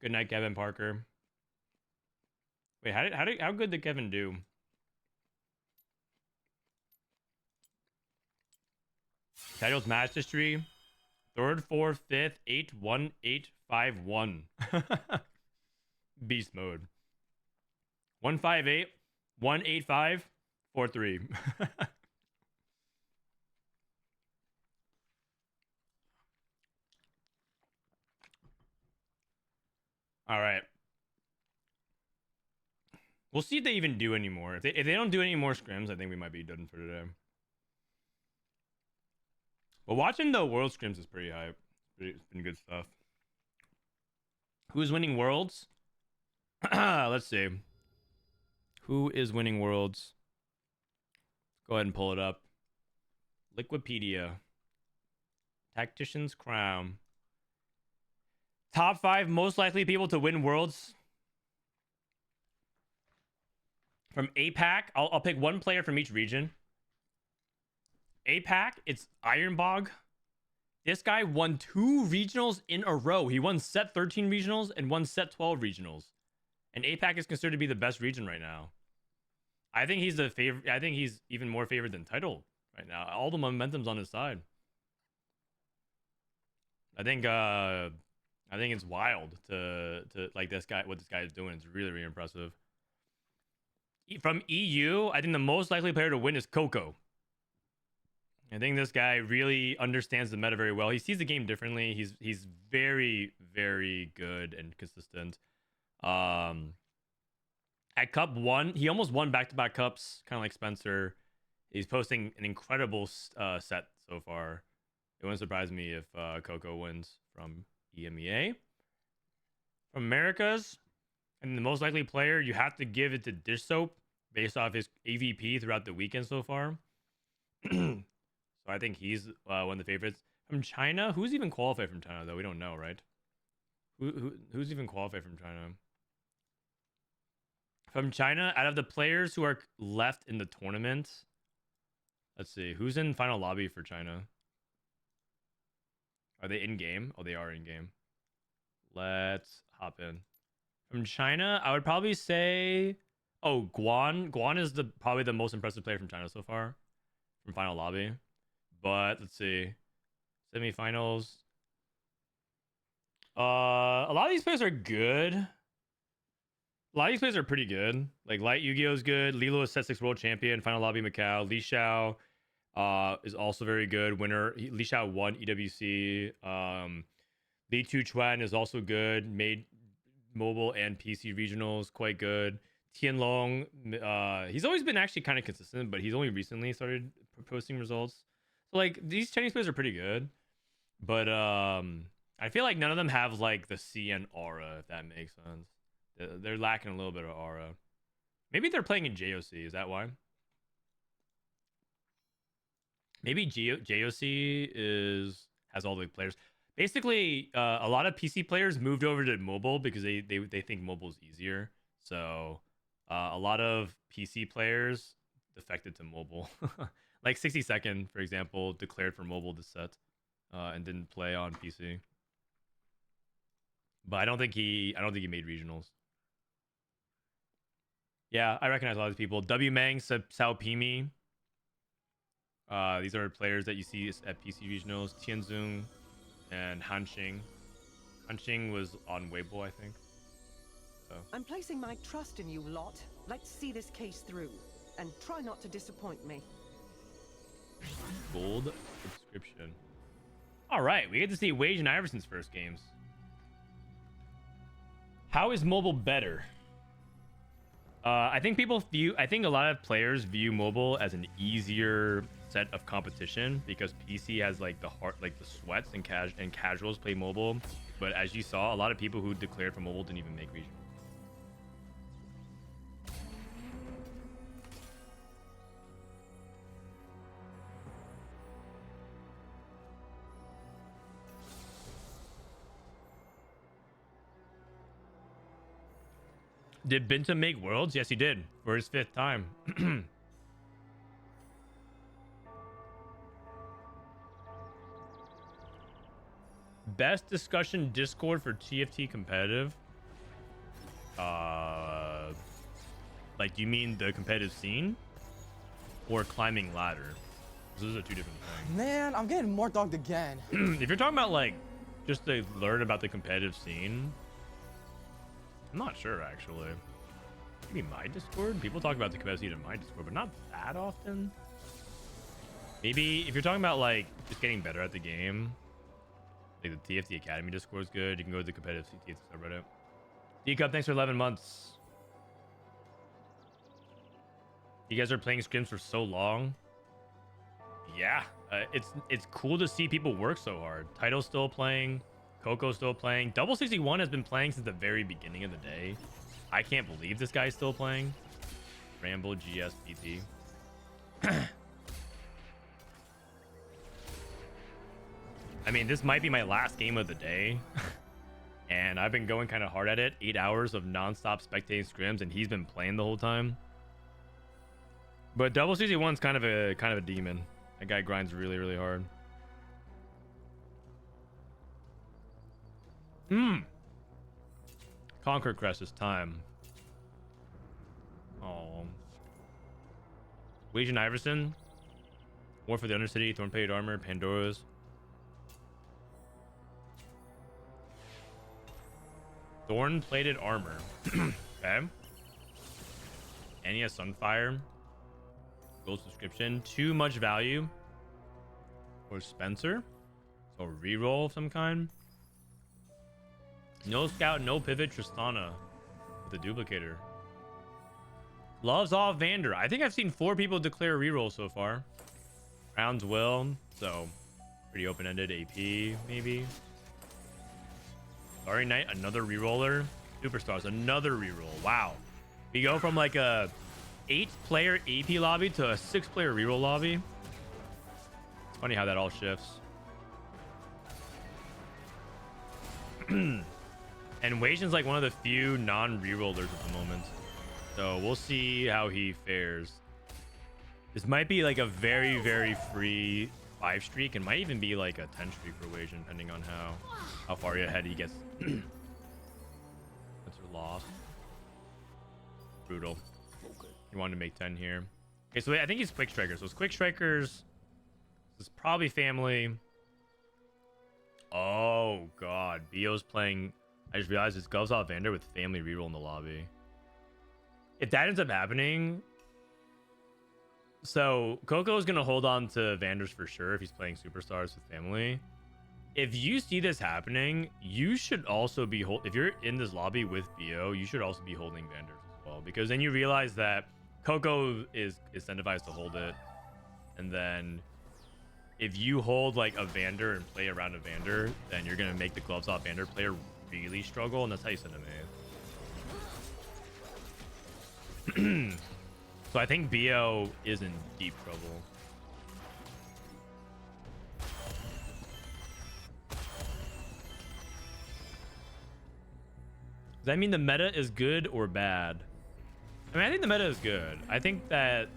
Good night, Kevin Parker. Wait, how good did Kevin do? Titles match history. 3rd, 4th, 5th, 8, 1, 8, 5, 1. Beast mode. 158, 185, 43. All right. We'll see if they even do any more. If they don't do any more scrims, I think we might be done for today. But watching the world scrims is pretty hype. It's been good stuff. Who's winning worlds? Let's see. Who is winning worlds? Go ahead and pull it up. Liquipedia. Tactician's Crown. Top 5 most likely people to win worlds. From APAC, I'll pick one player from each region. APAC, it's Ironbog. This guy won 2 regionals in a row. He won set 13 regionals and won set 12 regionals. And APAC is considered to be the best region right now. I think he's the favorite. I think he's even more favored than Title right now. All the momentum's on his side. I think it's wild to like this guy. What this guy is doing is really, really impressive. From EU, I think the most likely player to win is Coco. I think this guy really understands the meta very well. He sees the game differently. He's very, very good and consistent. At Cup 1, he almost won back-to-back cups, kind of like Spencer. He's posting an incredible set so far. It wouldn't surprise me if Coco wins from EMEA. From Americas, and the most likely player, you have to give it to Dish Soap based off his AVP throughout the weekend so far. So I think he's one of the favorites. From China, who's even qualified from China, though? We don't know, right? Who's even qualified from China? From China, out of the players who are left in the tournament, let's see. Who's in final lobby for China? Are they in-game? Oh, they are in-game. Let's hop in. From China, I would probably say... Oh, Guan. Guan is probably the most impressive player from China so far. From final lobby. But, let's see. Semifinals. A lot of these players are good. A lot of these players are pretty good. Like, Light Yu-Gi-Oh! Is good. Lilo is set 6 world champion. Final lobby Macau. Li Xiao is also very good. Winner. Li Xiao won EWC. Li Chuchuan is also good. Made mobile and PC regionals quite good. Tianlong, he's always been actually kind of consistent, but he's only recently started posting results. So like these Chinese players are pretty good, but I feel like none of them have like the CN aura, if that makes sense. They're lacking a little bit of aura. Maybe they're playing in JOC. Is that why? Maybe JOC has all the players. Basically, a lot of PC players moved over to mobile because they think mobile is easier. So a lot of PC players defected to mobile. Like 60-second, for example, declared for mobile this set and didn't play on PC. But I don't think he made regionals. Yeah, I recognize a lot of these people. W Mang, Sao Pimi. These are players that you see at PC regionals. Tianzung and Hanxing. Hanxing was on Weibo, I think. So. I'm placing my trust in you lot. Let's see this case through. And try not to disappoint me. Gold subscription. All right, we get to see Wasianiverson's first games. How is mobile better? I think a lot of players view mobile as an easier set of competition because PC has like the sweats and casuals play mobile. But as you saw, a lot of people who declared for mobile didn't even make regional. Did Binteum make Worlds? Yes, he did. For his 5th time. Best discussion Discord for TFT competitive? Like, you mean the competitive scene? Or climbing ladder? Those are 2 different things. Man, I'm getting more dogged again. If you're talking about, like, just to learn about the competitive scene... I'm not sure, actually. Maybe my Discord? People talk about the competitive scene in my Discord, but not that often. Maybe if you're talking about, like, just getting better at the game, like the TFT Academy Discord is good. You can go to the competitive TFT subreddit. D-Cup, thanks for 11 months. You guys are playing Scrims for so long. Yeah, it's cool to see people work so hard. Title's still playing. Coco's still playing. Double 61 has been playing since the very beginning of the day. I can't believe this guy's still playing. Ramble GS PT. I mean, this might be my last game of the day. And I've been going kind of hard at it. 8 hours of non-stop spectating Scrims, and he's been playing the whole time. But Double 61's kind of a demon. That guy grinds really, really hard. Conquer Crest is time. Oh. Wasianiverson. War for the Undercity, Thorn-Plated Armor, Pandora's. Thorn-Plated Armor. Okay. And he has Sunfire. Gold subscription. Too much value. Or Spencer. So reroll of some kind. No scout, no pivot, Tristana with a duplicator. Loves off Vander. I think I've seen 4 people declare reroll so far. Rounds will, so pretty open-ended. AP maybe. Starry Knight, another reroller. Superstars, another reroll. Wow, we go from like a 8-player AP lobby to a 6-player reroll lobby. It's funny how that all shifts. And Wasian's like one of the few non-rerollers at the moment. So we'll see how he fares. This might be like a very, very free 5 streak. And might even be like a 10 streak for Wasian, depending on how far ahead he gets. That's a loss. Brutal. He wanted to make 10 here. Okay, so I think he's Quick Strikers. So it's Quick Strikers. This is probably family. Oh, God. Bio's playing... I just realized it's Gloves off Vander with family reroll in the lobby. If that ends up happening... So, Coco is going to hold on to Vander's for sure if he's playing Superstars with family. If you see this happening, you should also be... If you're in this lobby with Bio, you should also be holding Vander's as well. Because then you realize that Coco is incentivized to hold it. And then... If you hold like a Vander and play around a Vander, then you're going to make the Gloves off Vander player really struggle, and that's how you send him in. So I think Bio is in deep trouble. Does that mean the meta is good or bad? I mean, I think the meta is good. I think that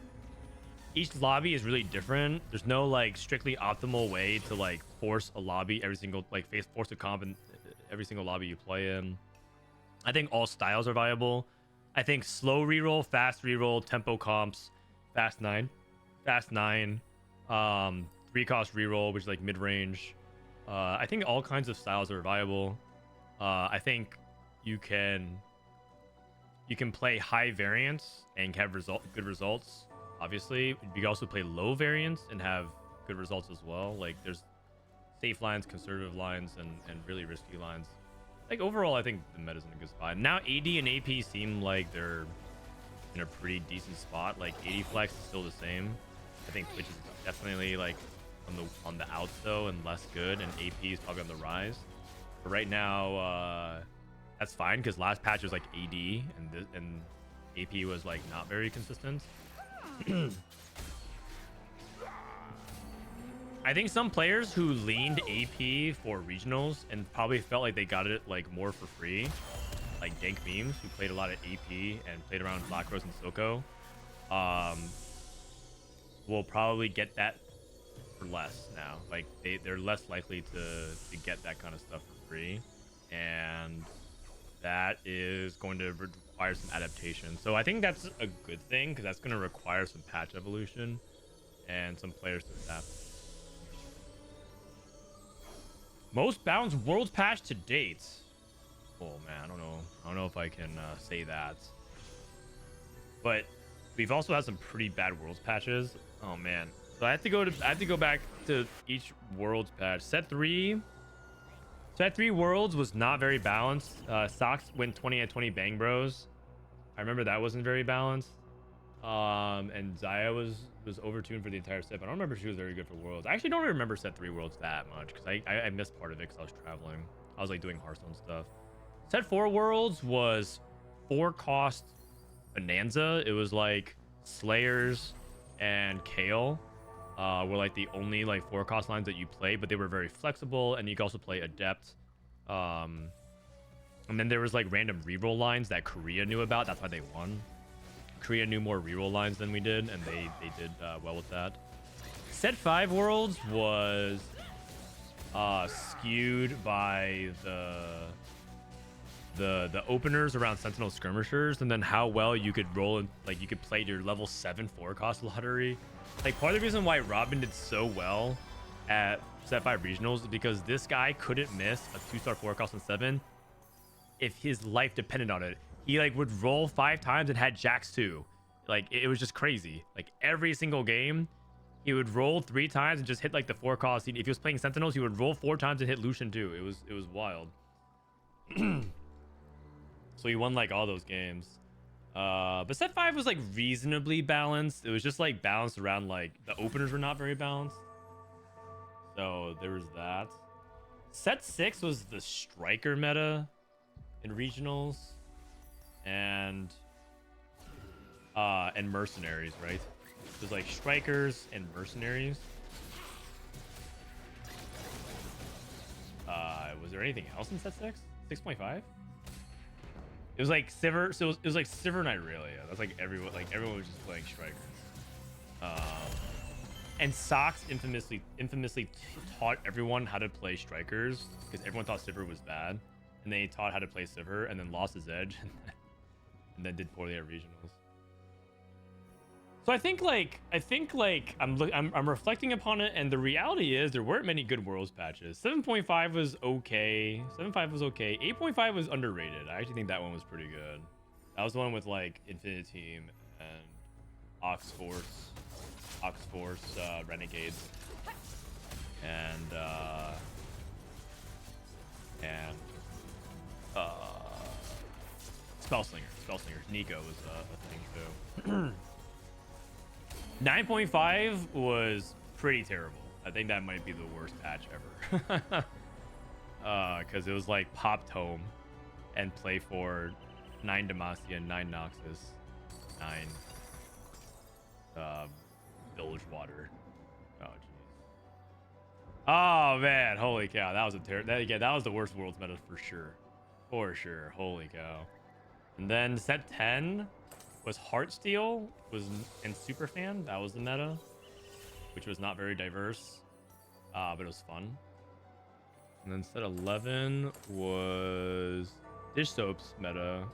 each lobby is really different. There's no like strictly optimal way to like force a lobby every single force a comp in every single lobby you play in. I think all styles are viable. I think slow reroll, fast reroll, tempo comps, fast 9, 3-cost reroll, which is like mid-range. I think all kinds of styles are viable. I think you can play high variance and have good results. Obviously, you can also play low variance and have good results as well. Like there's safe lines, conservative lines, and really risky lines. Like overall, I think the meta's in a good spot. Now AD and AP seem like they're in a pretty decent spot. Like 80 flex is still the same. I think Twitch is definitely like on the outs though and less good, and AP is probably on the rise. But right now, that's fine because last patch was like AD and AP was like not very consistent. I think some players who leaned AP for regionals and probably felt like they got it like more for free, like Dank Memes, who played a lot of AP and played around Black Rose and Soko, will probably get that for less now. Like they're less likely to get that kind of stuff for free, and that is going to require some adaptation. So I think that's a good thing because that's going to require some patch evolution and some players to adapt. Most balanced worlds patch to date. Oh man, I don't know if I can say that. But we've also had some pretty bad worlds patches. Oh man, so I have to go back to each worlds patch. Set 3 worlds was not very balanced. Socks went 20 at 20 Bang Bros. I remember that wasn't very balanced. And Zaya was overtuned for the entire set, but I don't remember she was very good for worlds. I actually don't remember set 3 worlds that much because I missed part of it because I was traveling. I was like doing Hearthstone stuff. Set 4 worlds was 4-cost Bonanza. It was like Slayers and Kale were like the only like 4-cost lines that you play, but they were very flexible, and you could also play Adept. And then there was like random reroll lines that Korea knew about. That's why they won. Korea knew more reroll lines than we did, and they did well with that. Set 5 worlds was skewed by the openers around Sentinel Skirmishers, and then how well you could roll and like you could play your level 7 4-cost lottery. Like part of the reason why Robin did so well at set 5 regionals is because this guy couldn't miss a 2-star 4-cost on 7 if his life depended on it. He like would roll 5 times and had Jacks 2. Like it was just crazy. Like every single game, he would roll 3 times and just hit like the 4-cost. If he was playing Sentinels, he would roll 4 times and hit Lucian too. It was wild. So he won like all those games. But set 5 was like reasonably balanced. It was just like balanced around like the openers were not very balanced. So there was that. Set 6 was the striker meta in regionals. And mercenaries, right? There's like strikers and mercenaries. Was there anything else in set 6? 6.5? It was like Sivir, so it was like Sivir and Irelia. That's like everyone was just playing strikers. And Sox infamously taught everyone how to play strikers because everyone thought Sivir was bad, and they taught how to play Sivir and then lost his edge. And then did poorly at regionals. So I think I'm reflecting upon it, and the reality is there weren't many good worlds patches. 7.5 was okay. 7.5 was okay. 8.5 was underrated. I actually think that one was pretty good. That was the one with like Infinite Team and Oxforce Renegades, and Spellslingers. Nico was a thing too. 9.5 was pretty terrible. I think that might be the worst patch ever. Because it was like pop Tome and play for 9 Demacia, 9 Noxus, 9 Village Water. Oh jeez. Oh man, holy cow, that was that was the worst world's meta for sure. Holy cow. And then set 10 was Heartsteel and Superfan. That was the meta, which was not very diverse, but it was fun. And then set 11 was Dish Soap's meta.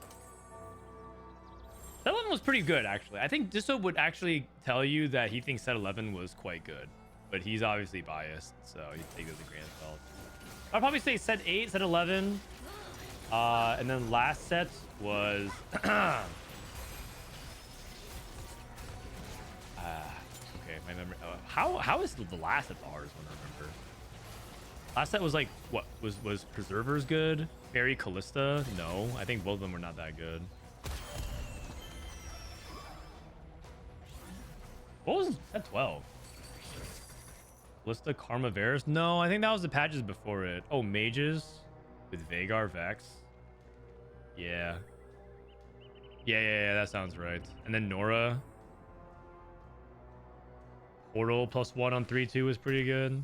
Set 11 was pretty good, actually. I think Dish Soap would actually tell you that he thinks set 11 was quite good, but he's obviously biased, so you take it as a grain of salt. I'd probably say set 8, set 11. And then last set was okay, my memory. How is the last set ours? I don't remember. Last set was like, what? Was Preservers good? Fairy Callista? No, I think both of them were not that good. What was that 12? Callista Karma Varus? No, I think that was the patches before it. Oh, Mages with Vagar Vex. Yeah. Yeah, that sounds right. And then Nora. Portal +1 on 3/2 is pretty good.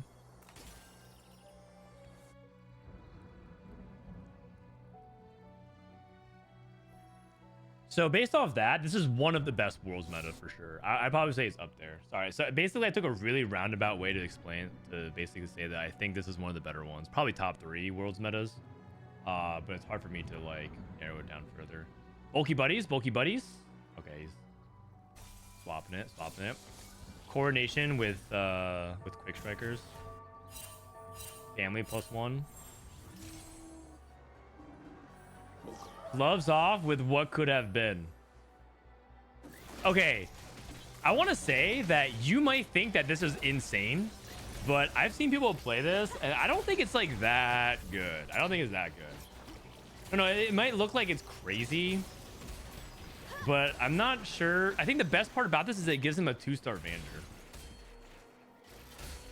So based off that, this is one of the best Worlds meta for sure. I'd probably say it's up there. Sorry. So basically, I took a really roundabout way to explain, to basically say that I think this is one of the better ones. Probably top 3 Worlds metas. But it's hard for me to like narrow it down further. Bulky Buddies. Okay, he's swapping it. Coordination with Quick Strikers. Family +1. Gloves off with what could have been. Okay, I want to say that you might think that this is insane, but I've seen people play this, and I don't think it's like that good. I don't think it's that good. I don't know, it might look like it's crazy, but I'm not sure. I think the best part about this is it gives him a 2-star Vander.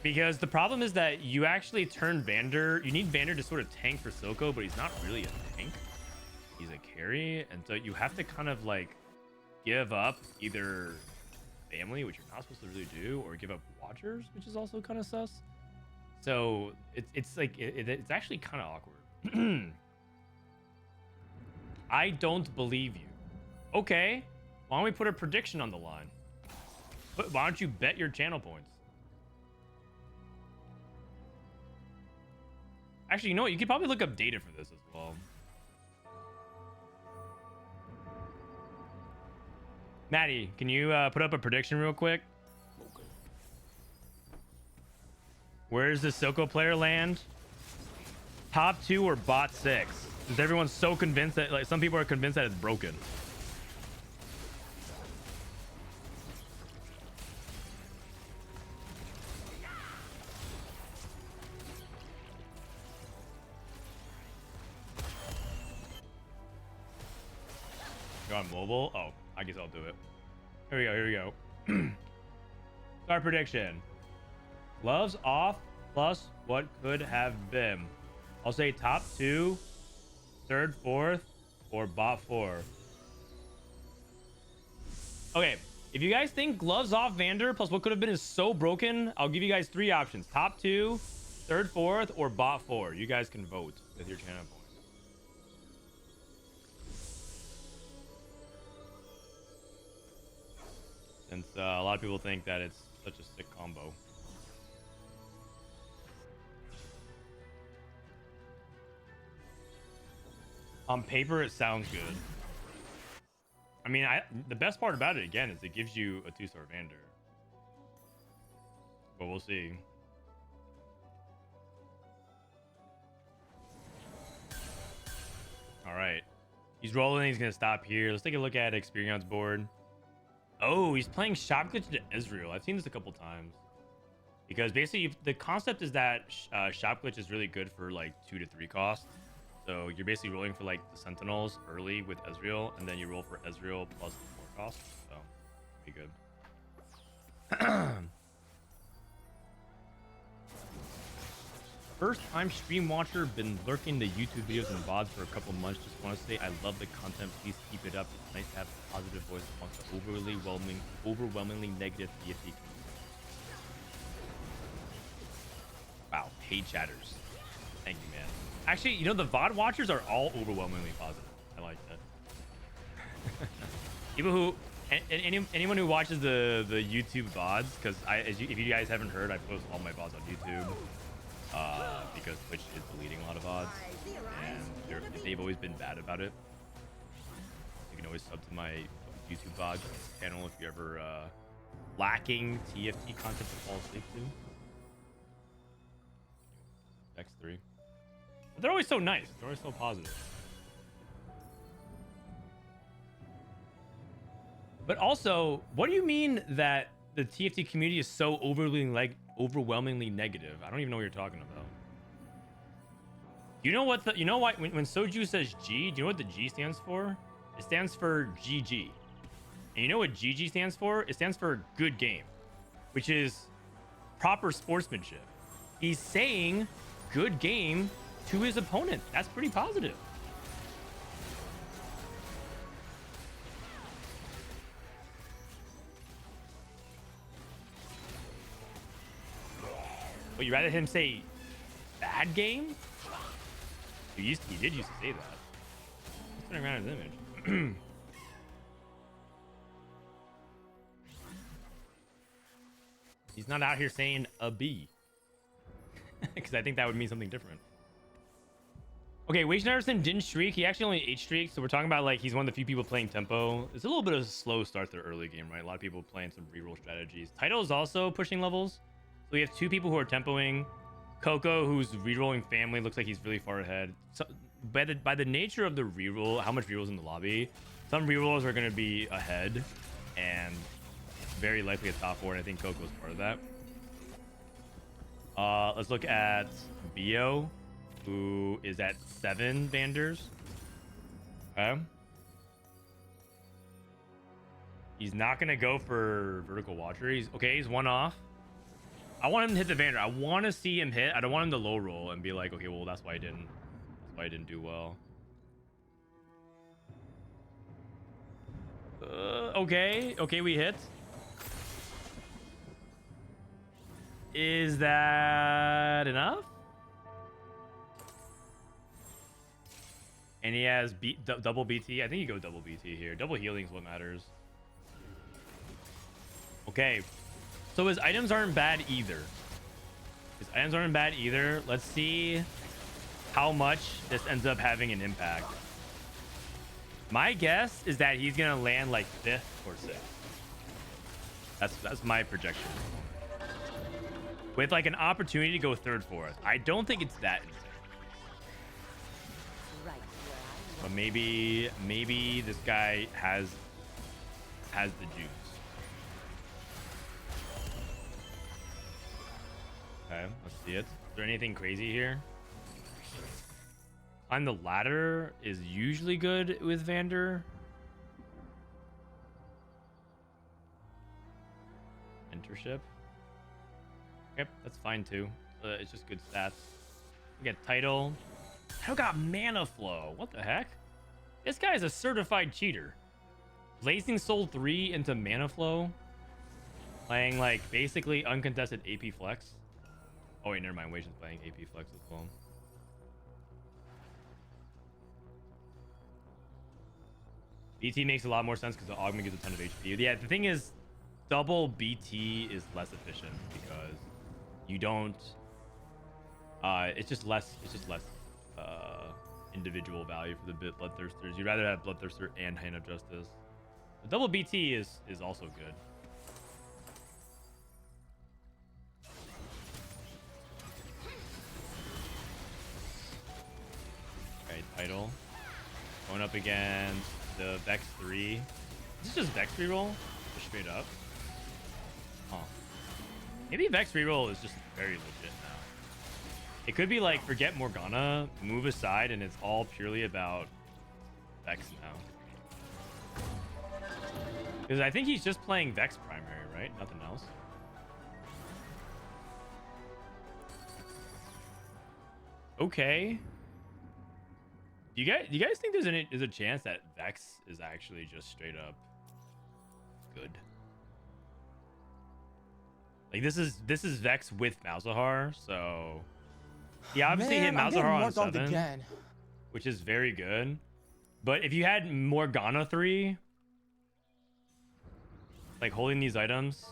Because the problem is that you actually turn Vander. You need Vander to sort of tank for Silco, but he's not really a tank. He's a carry, and so you have to kind of like give up either family, which you're not supposed to really do, or give up Watchers, which is also kind of sus. So it's like it's actually kind of awkward. I don't believe you. Okay, why don't we put a prediction on the line? Why don't you bet your channel points? Actually, you know what? You could probably look up data for this as well. Maddie, can you put up a prediction real quick? Where's the Silco player land? Top 2 or bot 6? Is everyone so convinced that, like, some people are convinced that it's broken? You're on mobile? Oh, I guess I'll do it. Here we go. Start prediction. Gloves off plus what could have been. I'll say top 2, 3rd, 4th, or bot 4. Okay, if you guys think gloves off Vander plus what could have been is so broken, I'll give you guys 3 options. Top 2, 3rd, 4th, or bot 4. You guys can vote with your channel points. Since a lot of people think that it's such a sick combo. On paper, it sounds good. I mean, the best part about it, again, is it gives you a 2-star Vander. But we'll see. All right. He's rolling. He's going to stop here. Let's take a look at Xperion's board. Oh, he's playing Shop Glitch to Ezreal. I've seen this a couple times. Because basically, the concept is that Shop Glitch is really good for like 2 to 3 cost. So you're basically rolling for like the Sentinels early with Ezreal, and then you roll for Ezreal plus the 4 cost. So, be good. First time stream watcher, been lurking the YouTube videos and VODs for a couple months. Just want to say I love the content. Please keep it up. It's nice to have a positive voice amongst the overwhelmingly negative TFT community. Wow, hate chatters. Thank you, man. Actually, you know, the VOD watchers are all overwhelmingly positive. I like that. People who, anyone who watches the YouTube VODs, because if you guys haven't heard, I post all my VODs on YouTube. Because Twitch is deleting a lot of VODs, and they've always been bad about it. You can always sub to my YouTube VOD channel if you're ever lacking TFT content to fall asleep to. X3. But they're always so nice. They're always so positive. But also, what do you mean that the TFT community is so overwhelmingly negative? I don't even know what you're talking about. You know what the, you know what, when Soju says G, do you know what the G stands for? It stands for GG. And you know what GG stands for? It stands for good game, which is proper sportsmanship. He's saying good game to his opponent. That's pretty positive. But you rather him say bad game? He did used to say that. Let's turn around his image. He's not out here saying a B. Because I think that would mean something different. Okay, Wasianiverson didn't streak. He actually only 8 streaks. So we're talking about like he's one of the few people playing tempo. It's a little bit of a slow start to the early game, right? A lot of people playing some reroll strategies. Title is also pushing levels. So we have 2 people who are tempoing. Coco, who's rerolling family, looks like he's really far ahead. So by the nature of the reroll, how much rerolls in the lobby, some rerolls are going to be ahead and very likely a top 4, and I think Coco's part of that. Let's look at Bio, who is at 7 Vanders. Okay. He's not going to go for Vertical Watcher. He's 1 off. I want him to hit the Vander. I want to see him hit. I don't want him to low roll and be like, okay, well, that's why I didn't do well. Okay, we hit. Is that enough? And he has double BT. I think you go double BT here. Double healing is what matters. Okay. So his items aren't bad either. Let's see how much this ends up having an impact. My guess is that he's going to land like 5th or 6th. That's my projection. With like an opportunity to go 3rd, 4th. I don't think it's that insane. But maybe this guy has the juice. Okay, let's see it. Is there anything crazy here? On the ladder is usually good with Vander. Mentorship. Yep, that's fine too. It's just good stats. We get title. I got mana flow. What the heck? This guy is a certified cheater. Blazing Soul 3 into mana flow. Playing like basically uncontested AP flex. Oh wait, never mind. Wasion's playing AP flex as well. BT makes a lot more sense because the augment gives a ton of HP. Yeah, the thing is, double BT is less efficient because you don't. It's just less individual value for the Bloodthirsters. You'd rather have Bloodthirster and Hand of Justice. The double BT is also good. Okay, title. Going up against the Vex 3. Is this just Vex reroll? Just straight up? Huh. Maybe Vex reroll is just very legit now. It could be like, forget Morgana, move aside, and it's all purely about Vex now. Because I think he's just playing Vex primary, right? Nothing else. Okay. Do you guys think there's a chance that Vex is actually just straight up good? Like this is Vex with Malzahar, so he obviously hit Malzahar on 7, which is very good. But if you had Morgana 3, like holding these items,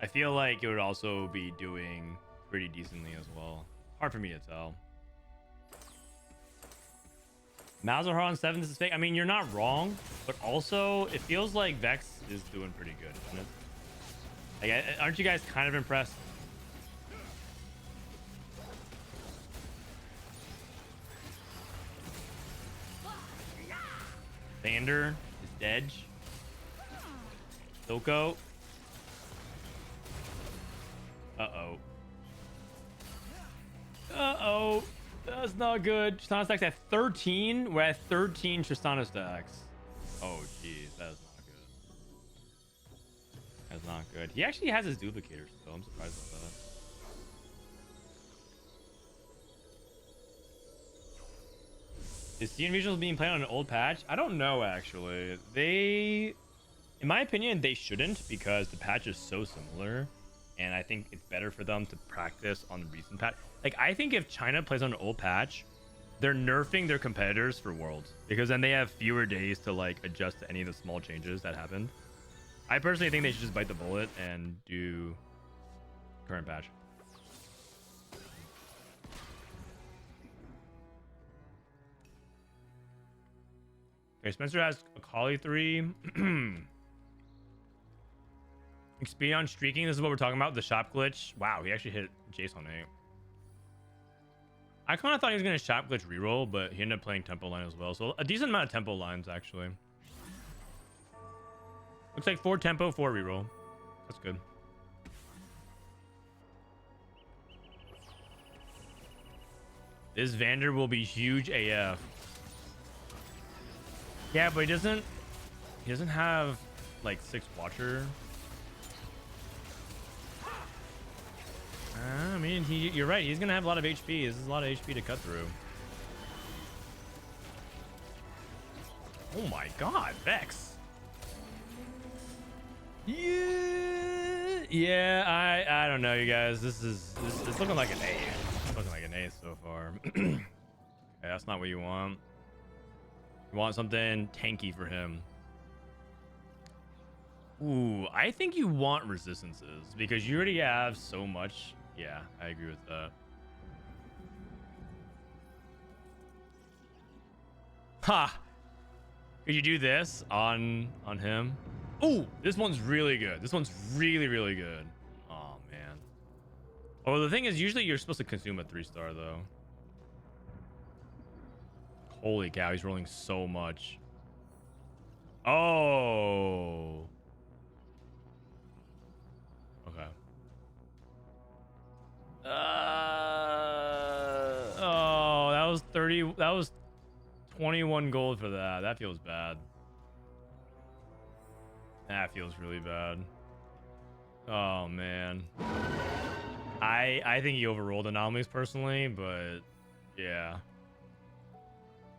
I feel like it would also be doing pretty decently as well. Hard for me to tell. Malzahar on 7, this is fake. I mean, you're not wrong, but also it feels like Vex is doing pretty good, isn't it? Like, aren't you guys kind of impressed? Vander is dead. Silco. Uh-oh. Uh-oh. That's not good. Tristana stacks at 13. We're at 13 Tristana stacks. Oh, jeez. That is not good. That's not good. He actually has his duplicators, so I'm surprised about that. Is Sea Regionals being played on an old patch? I don't know, actually. In my opinion, they shouldn't, because the patch is so similar. And I think it's better for them to practice on the recent patch. Like, I think if China plays on an old patch, they're nerfing their competitors for Worlds, because then they have fewer days to like adjust to any of the small changes that happened. I personally think they should just bite the bullet and do current patch. Okay, Spencer has a Kali 3. Xperion streaking. This is what we're talking about. The shop glitch. Wow, he actually hit Jace on 8. I kind of thought he was going to shop glitch reroll, but he ended up playing tempo line as well. So a decent amount of tempo lines, actually. Looks like 4 tempo, 4 reroll. That's good. This Vander will be huge AF. Yeah, but he doesn't have like 6 Watcher. I mean, you're right. He's gonna have a lot of HP. This is a lot of HP to cut through. Oh my God, Vex. Yeah. I don't know, you guys. This is looking like an A. It's looking like an A so far. Okay, that's not what you want. You want something tanky for him. Ooh, I think you want resistances because you already have so much. Yeah, I agree with that. Ha! Could you do this on him? Ooh, this one's really good. This one's really, really good. Oh, man. Oh, the thing is, usually you're supposed to consume a 3-star, though. Holy cow, he's rolling so much. Oh. Okay. Oh, that was 30. That was 21 gold for that. That feels bad. That feels really bad. Oh, man. I think he overrolled anomalies personally, but yeah.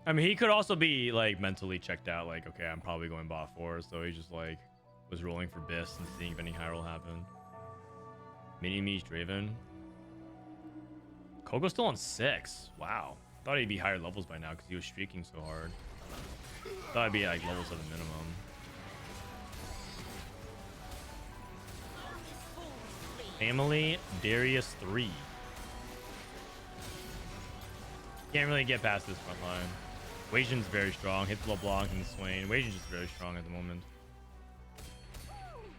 I mean, he could also be like mentally checked out, like, okay, I'm probably going bot 4, so he just like was rolling for Biss and seeing if any high roll happened. Mini Me's Draven. Coco's still on 6. Wow. Thought he'd be higher levels by now because he was streaking so hard. Thought he'd be like levels at a minimum. Family Darius 3. Can't really get past this front line. Wasian's very strong. Hits low block and Swain. Wasian's just very strong at the moment.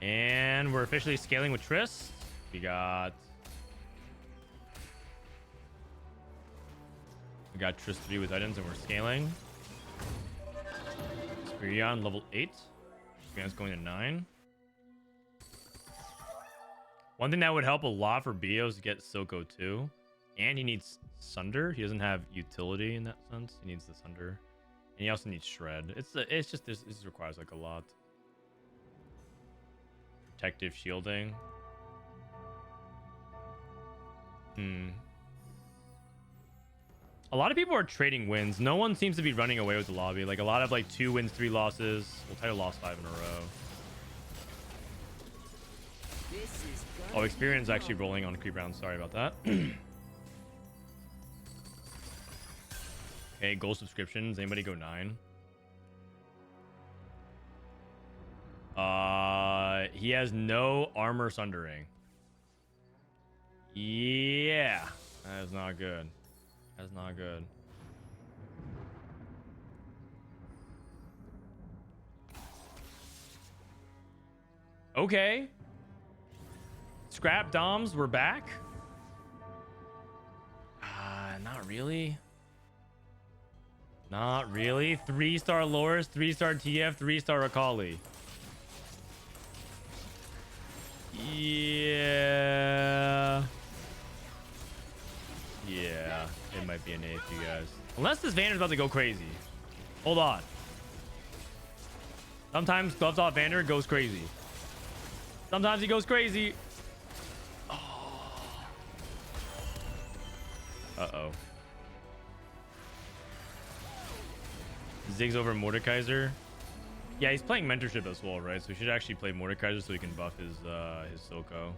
And we're officially scaling with Triss. We got Triss 3 with items and we're scaling. Xperion level 8. Xperion's going to 9. One thing that would help a lot for Bios is to get Silco too. And he needs Sunder. He doesn't have utility in that sense. He needs the Sunder. And he also needs Shred. It's just this requires like a lot. Protective shielding. A lot of people are trading wins. No one seems to be running away with the lobby. Like a lot of like 2 wins, 3 losses. We'll try to lost 5 in a row. Oh, Xperion's actually rolling on creep round. Sorry about that. Okay, gold subscriptions. Anybody go 9? He has no armor sundering. Yeah, that is not good. That's not good. Okay. Scrap Doms, we're back. Not really. Not really. 3-star Loris, 3-star TF, 3-star Akali. Yeah. Yeah, it might be an A for you guys. Unless this Vander's about to go crazy. Hold on. Sometimes gloves off Vander goes crazy. Sometimes he goes crazy. Oh. Uh-oh. Ziggs over Mordekaiser. Yeah, he's playing mentorship as well, right? So he should actually play Mordekaiser so he can buff his Soko.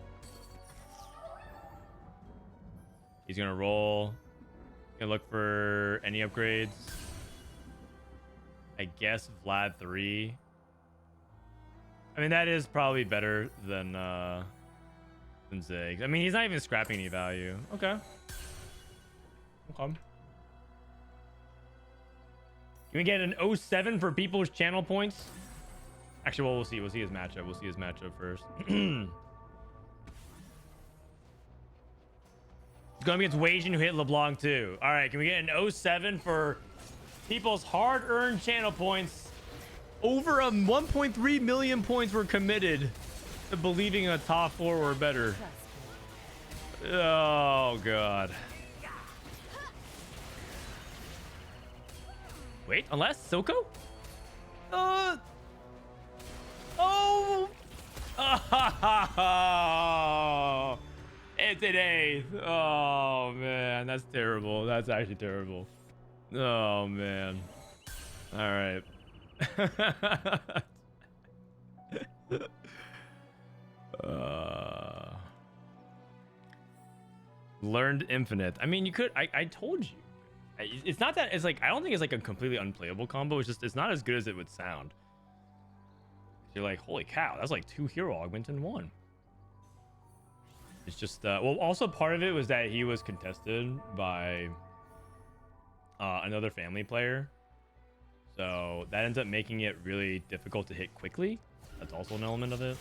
He's gonna roll. Gonna look for any upgrades. I guess Vlad 3. I mean, that is probably better than Ziggs. I mean, he's not even scrapping any value. Okay. Okay. Can we get an 07 for people's channel points? Actually, well, we'll see. We'll see his matchup. We'll see his matchup first. He's going against Wasian, who hit LeBlanc too. All right, can we get an 07 for people's hard-earned channel points? Over 1.3 million points were committed to believing a top 4 or better. Oh, God. Wait, unless Soko? Oh! Oh! It's an 8. Oh, man. That's terrible. That's actually terrible. Oh, man. All right. Learned Infinite. I mean, you could... I told you. It's not that... It's like... I don't think it's like a completely unplayable combo. It's just... It's not as good as it would sound. You're like, holy cow. That's like 2 hero augments in 1. It's just... well, also part of it was that he was contested by another family player. So that ends up making it really difficult to hit quickly. That's also an element of it.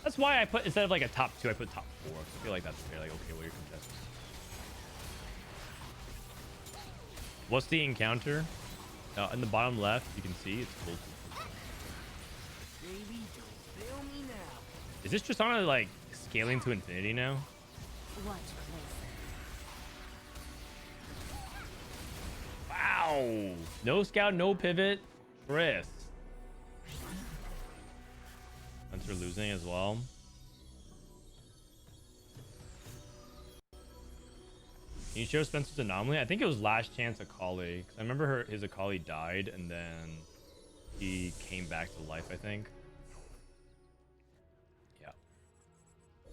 That's why I put... Instead of like a top 2, I put top 4. I feel like that's fair. Like, okay, well, you're contested. What's the encounter? In the bottom left, you can see it's cool. Baby, don't fail me now. Is this just on like scaling to infinity now? Watch closer. Wow. No scout, no pivot. Chris. Spencer losing as well. Can you show Spencer's anomaly? I think it was last chance Akali. I remember his Akali died and then he came back to life, I think. Yeah.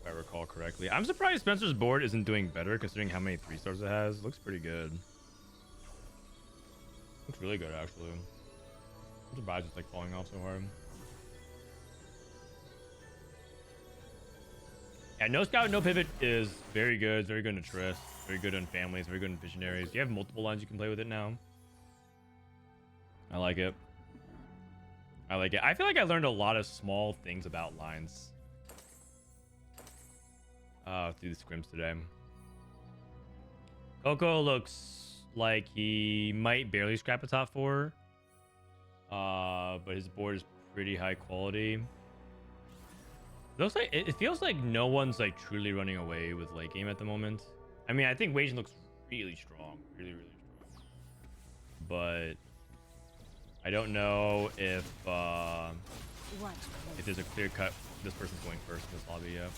If I recall correctly. I'm surprised Spencer's board isn't doing better considering how many 3-stars it has. It looks pretty good. Looks really good, actually. I'm surprised it's like falling off so hard. Yeah, no scout, no pivot is very good. It's very good in Triss. Very good in families. Very good in visionaries. You have multiple lines you can play with it now. I like it. I like it. I feel like I learned a lot of small things about lines through the scrims today. Coco looks like he might barely scrap a top 4. But his board is pretty high quality. Looks like it feels like no one's like truly running away with late game at the moment. I mean, I think Wasian looks really strong, really strong. But I don't know if there's a clear cut. This person's going first in this lobby. Yeah.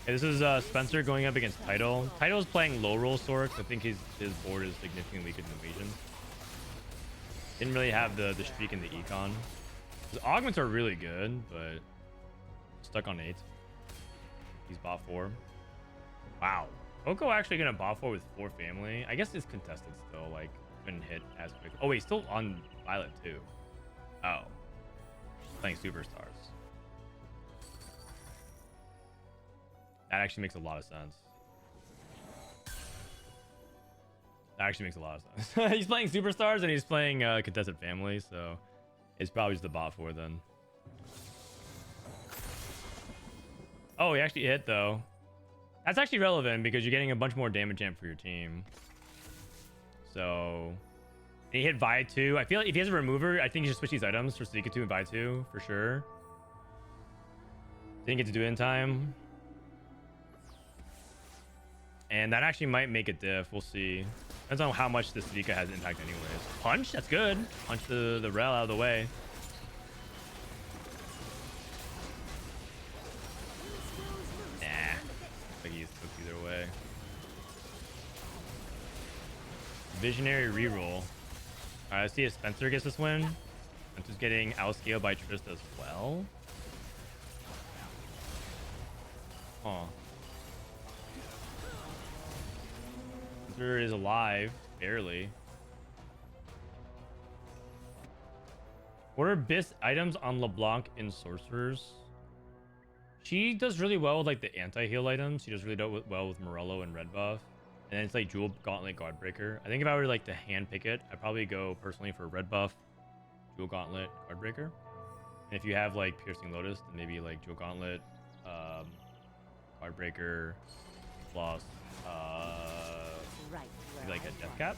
Okay, this is Spencer going up against Tidal. Tidal's playing low roll Sorks. I think his board is significantly weaker than Wasian's. Didn't really have the streak in the econ. His augments are really good, but stuck on 8. He's bot 4. Wow. Coco actually gonna bot 4 with 4 family. I guess it's contested still. Like, couldn't hit as quick. Oh wait, still on Violet too. Oh, playing superstars. That actually makes a lot of sense. That actually makes a lot of sense. He's playing superstars and he's playing contested family, so it's probably just the bot 4 then. Oh, he actually hit though. That's actually relevant because you're getting a bunch more damage amp for your team. So he hit Vi 2. I feel like if he has a remover, I think he should switch these items for Suika 2 and Vi 2 for sure. Didn't get to do it in time. And that actually might make a diff. We'll see. Depends on how much this Vika has impact anyways. Punch? That's good. Punch the rel out of the way. Nah. I think he's cooked either way. Visionary reroll. Alright, let's see if Spencer gets this win. Spencer's getting outscaled by Trista as well. Huh. Spencer is alive, barely. What are Biss items on LeBlanc in Sorcerers? She does really well with like the anti-heal items. She does really well with Morello and Red Buff. And then it's like Jewel Gauntlet Guardbreaker. I think if I were like to hand pick it, I'd probably go personally for Red Buff, Jewel Gauntlet, Guardbreaker. And if you have like Piercing Lotus, then maybe like Jewel Gauntlet, Guardbreaker, plus like a Death Cap.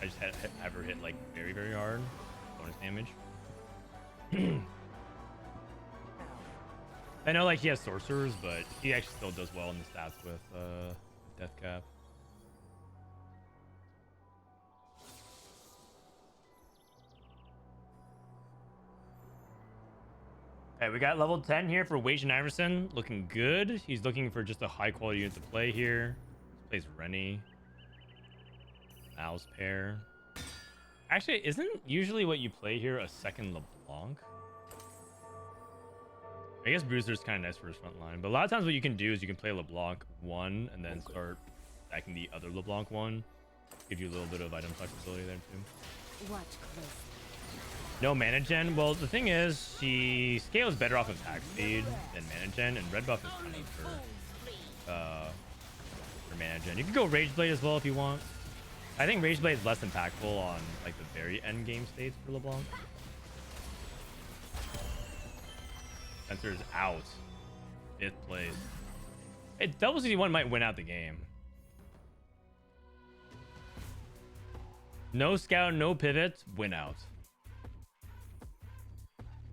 I just have her hit like very, very hard. Bonus damage. I know like he has Sorcerers, but he actually still does well in the stats with Death Cap. Okay, we got level 10 here for Wasianiverson. Looking good. He's looking for just a high quality unit to play here. He plays Rennie. Mouse pair. Actually, isn't usually what you play here a second LeBlanc? I guess Bruiser's kind of nice for his front line, but a lot of times what you can do is you can play LeBlanc 1 and then start stacking the other LeBlanc 1. Give you a little bit of item flexibility there too. Watch close. No mana gen. Well, the thing is, she scales better off attack speed than mana gen, and red buff is kind of for mana gen. You can go Rage Blade as well if you want. I think Rage Blade is less impactful on like the very end game states for LeBlanc. Spencer's out. 5th place. Hey, Double 61 might win out the game. No scout, no pivot, win out.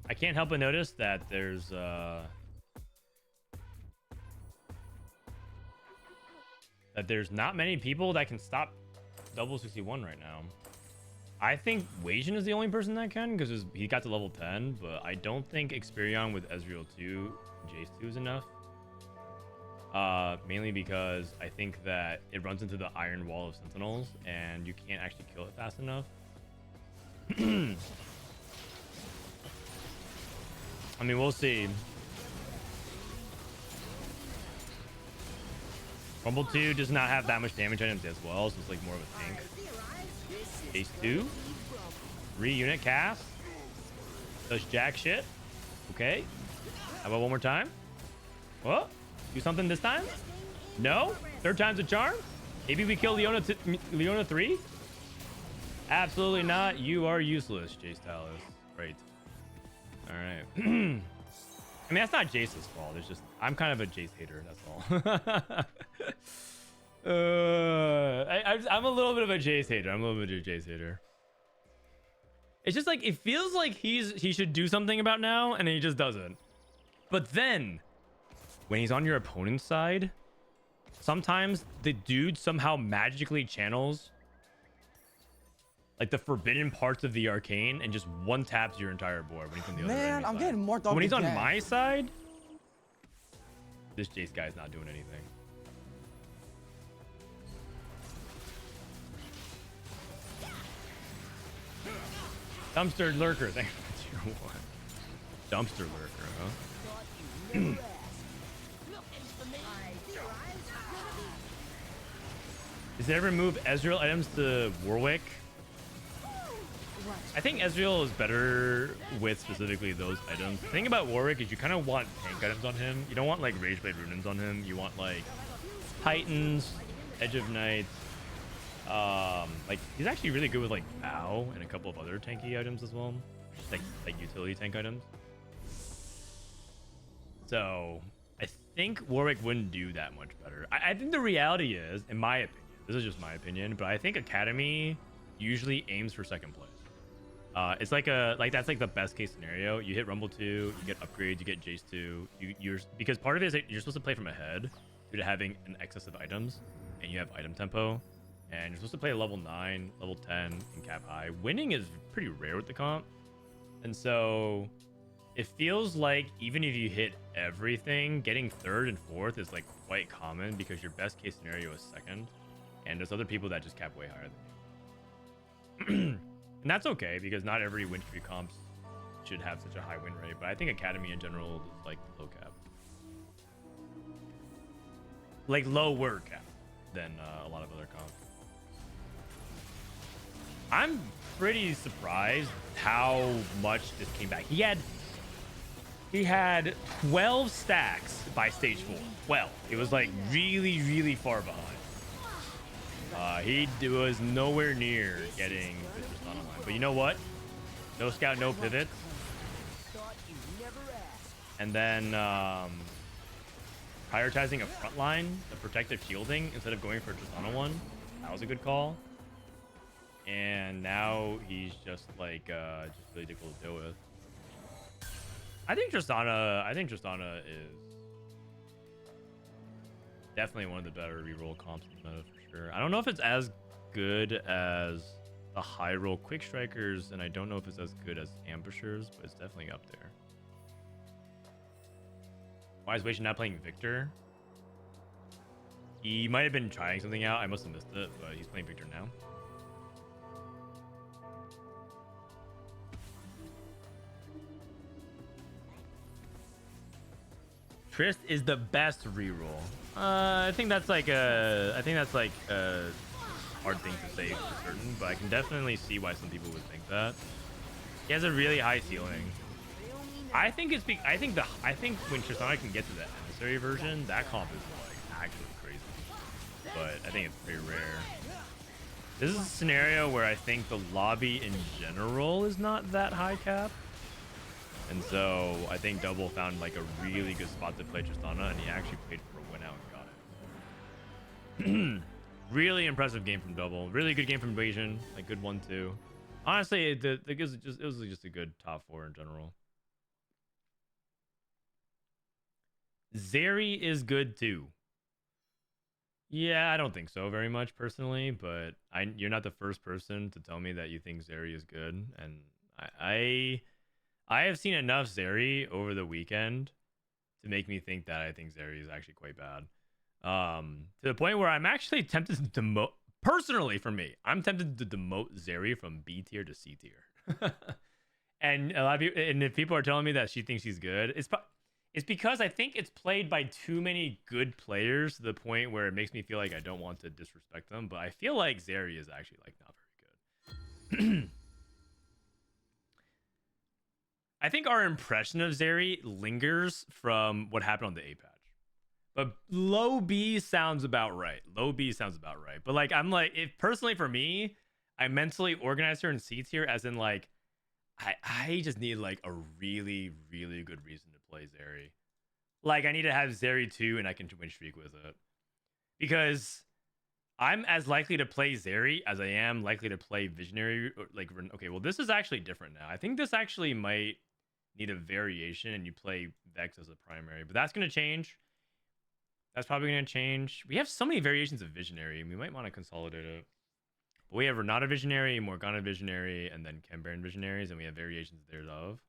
I can't help but notice that there's not many people that can stop Double 61 right now. I think Wasian is the only person that can because he got to level 10, but I don't think Xperion with Ezreal 2 and Jace 2 is enough. Mainly because I think that it runs into the iron wall of Sentinels and you can't actually kill it fast enough. I mean, we'll see. Rumble 2 does not have that much damage items as well, so it's like more of a tank. Ace 2. 3 unit cast. Does jack shit. Okay. How about one more time? What? Do something this time? No? 3rd time's a charm? Maybe we kill Leona 3? Absolutely not. You are useless, Jace Talus. Great. All right. I mean, that's not Jace's fault. It's just I'm kind of a Jace hater. That's all. I'm a little bit of a Jace hater. It's just like it feels like he should do something about now, and he just doesn't. But then, when he's on your opponent's side, sometimes the dude somehow magically channels like the forbidden parts of the arcane and just one taps your entire board when he's on the other Man, I'm side. getting more dog When he's on again. my side, this Jace guy is not doing anything. Dumpster lurker. Thank you. Dumpster lurker, huh? Does it ever move Ezreal items to Warwick? I think Ezreal is better with specifically those items. The thing about Warwick is you kind of want tank items on him. You don't want like Rageblade Runins on him. You want like Titans, Edge of Night. Like he's actually really good with like Bow and a couple of other tanky items as well. Just like utility tank items. So I think Warwick wouldn't do that much better. I think the reality is, in my opinion, this is just my opinion, but I think Academy usually aims for 2nd place. It's like that's like the best case scenario. You hit Rumble 2, you get upgrades, you get Jace 2. You're because part of it is that you're supposed to play from ahead. due to having an excess of items, and you have item tempo, and you're supposed to play level 9, level 10, and cap high. Winning is pretty rare with the comp, and so it feels like even if you hit everything, getting third and fourth is like quite common because your best case scenario is second, and there's other people that just cap way higher than you. And that's okay because not every win streak comps should have such a high win rate, but I think Academy in general is like low cap. Like lower cap than a lot of other comps. I'm pretty surprised how much this came back. He had 12 stacks by stage 4. 12. It was like really, really far behind. He was nowhere near getting Viciuuss on line. But you know what? No scout, no pivots. And then prioritizing a front line, a protective shielding, instead of going for Tristana one. That was a good call. And now he's just like just really difficult to deal with. I think Tristana is definitely one of the better reroll comps in the meta for sure. I don't know if it's as good as the high roll quick strikers, and I don't know if it's as good as ambushers, but it's definitely up there. Why is Wasian not playing Viktor? He might have been trying something out. I must have missed it, but he's playing Viktor now. Trist is the best reroll. I think that's like a hard thing to say for certain, but I can definitely see why some people would think that. He has a really high ceiling. I think when Tristana can get to the emissary version, that comp is like actually crazy. But I think it's pretty rare. This is a scenario where I think the lobby in general is not that high cap. And so I think Double found like a really good spot to play Tristana, and he actually played for a win out and got it. Really impressive game from Double. Really good game from Wasian. Like good 1-2. Honestly, it was just a good top 4 in general. Zeri is good too. Yeah, I don't think so very much personally, but you're not the first person to tell me that you think Zeri is good, and I have seen enough Zeri over the weekend to make me think that I think Zeri is actually quite bad. To the point where I'm actually tempted to demote, personally for me, I'm tempted to demote Zeri from B tier to C tier. And a lot of people, and if people are telling me that she thinks she's good, it's because I think it's played by too many good players to the point where it makes me feel like I don't want to disrespect them. But I feel like Zeri is actually like not very good. I think our impression of Zeri lingers from what happened on the A patch. But low B sounds about right. But like, I'm like, if personally for me, I mentally organize her in C tier as in like, I just need like a really, really good reason to play Zeri. Like I need to have Zeri 2 and I can win streak with it. Because I'm as likely to play Zeri as I am likely to play Visionary. Like, okay, well, this is actually different now. I think this actually might need a variation and you play Vex as a primary, but that's going to change. That's probably going to change. We have so many variations of Visionary and we might want to consolidate it. But we have Renata Visionary, Morgana Visionary, and then Cambaran Visionaries, and we have variations thereof.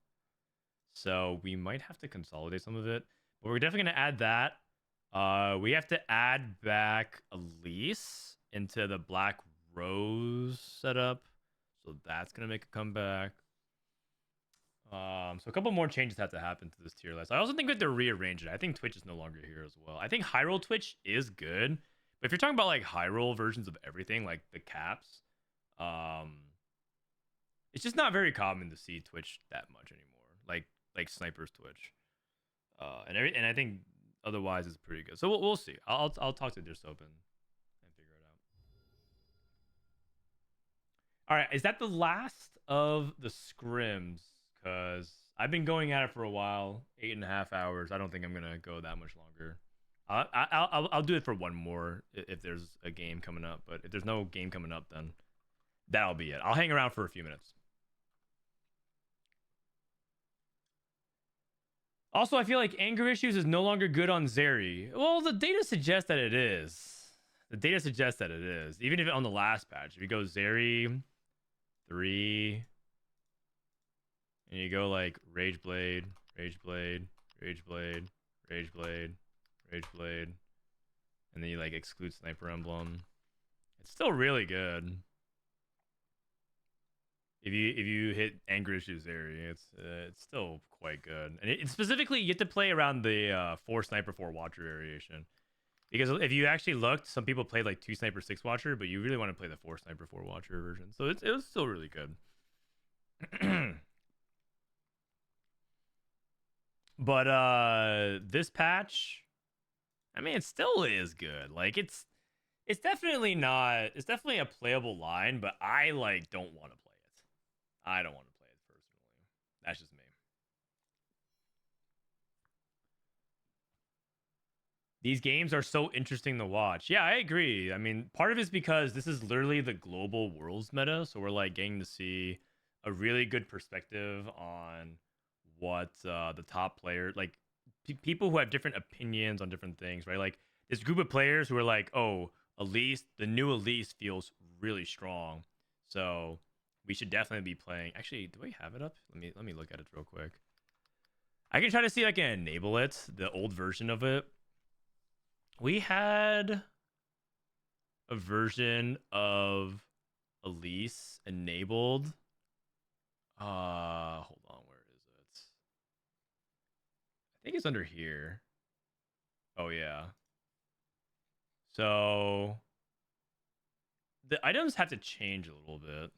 So we might have to consolidate some of it. But we're definitely going to add that. We have to add back Elise into the Black Rose setup. So that's going to make a comeback. So a couple more changes have to happen to this tier list. I also think we have to rearrange it. I think Twitch is no longer here as well. I think high roll Twitch is good. But if you're talking about like high roll versions of everything, like the caps, it's just not very common to see Twitch that much anymore. Like Sniper's Twitch, and I think otherwise it's pretty good. So we'll see. I'll talk to Dirsopen and figure it out. All right, is that the last of the scrims? Because I've been going at it for a while, 8.5 hours. I don't think I'm gonna go that much longer. I'll do it for one more if there's a game coming up. But if there's no game coming up, then that'll be it. I'll hang around for a few minutes. Also, I feel like anger issues is no longer good on Zeri. Well, the data suggests that it is. The data suggests that it is. Even if on the last patch, if you go Zeri 3, and you go like Rage Blade, Rage Blade, Rage Blade, Rage Blade, Rage Blade, and then you like exclude Sniper Emblem, it's still really good. If you hit anger issues area, it's still quite good. And it specifically, you get to play around the 4 Sniper 4 Watcher variation. Because if you actually looked, some people played like 2 Sniper 6 Watcher, but you really want to play the 4 Sniper 4 Watcher version. So it was still really good. But this patch, I mean, it still is good. Like it's definitely not. It's definitely a playable line, but I like don't want to play it. I don't want to play it personally. That's just me. These games are so interesting to watch. Yeah, I agree. I mean, part of it is because this is literally the global worlds meta, so we're like getting to see a really good perspective on what the top player, like people who have different opinions on different things, right? Like this group of players who are like, oh, Elise, the new Elise feels really strong, so we should definitely be playing. Actually, do we have it up? Let me look at it real quick. I can try to see if I can enable it, the old version of it. We had a version of Elise enabled. Hold on, where is it? I think it's under here. Oh yeah. So the items have to change a little bit,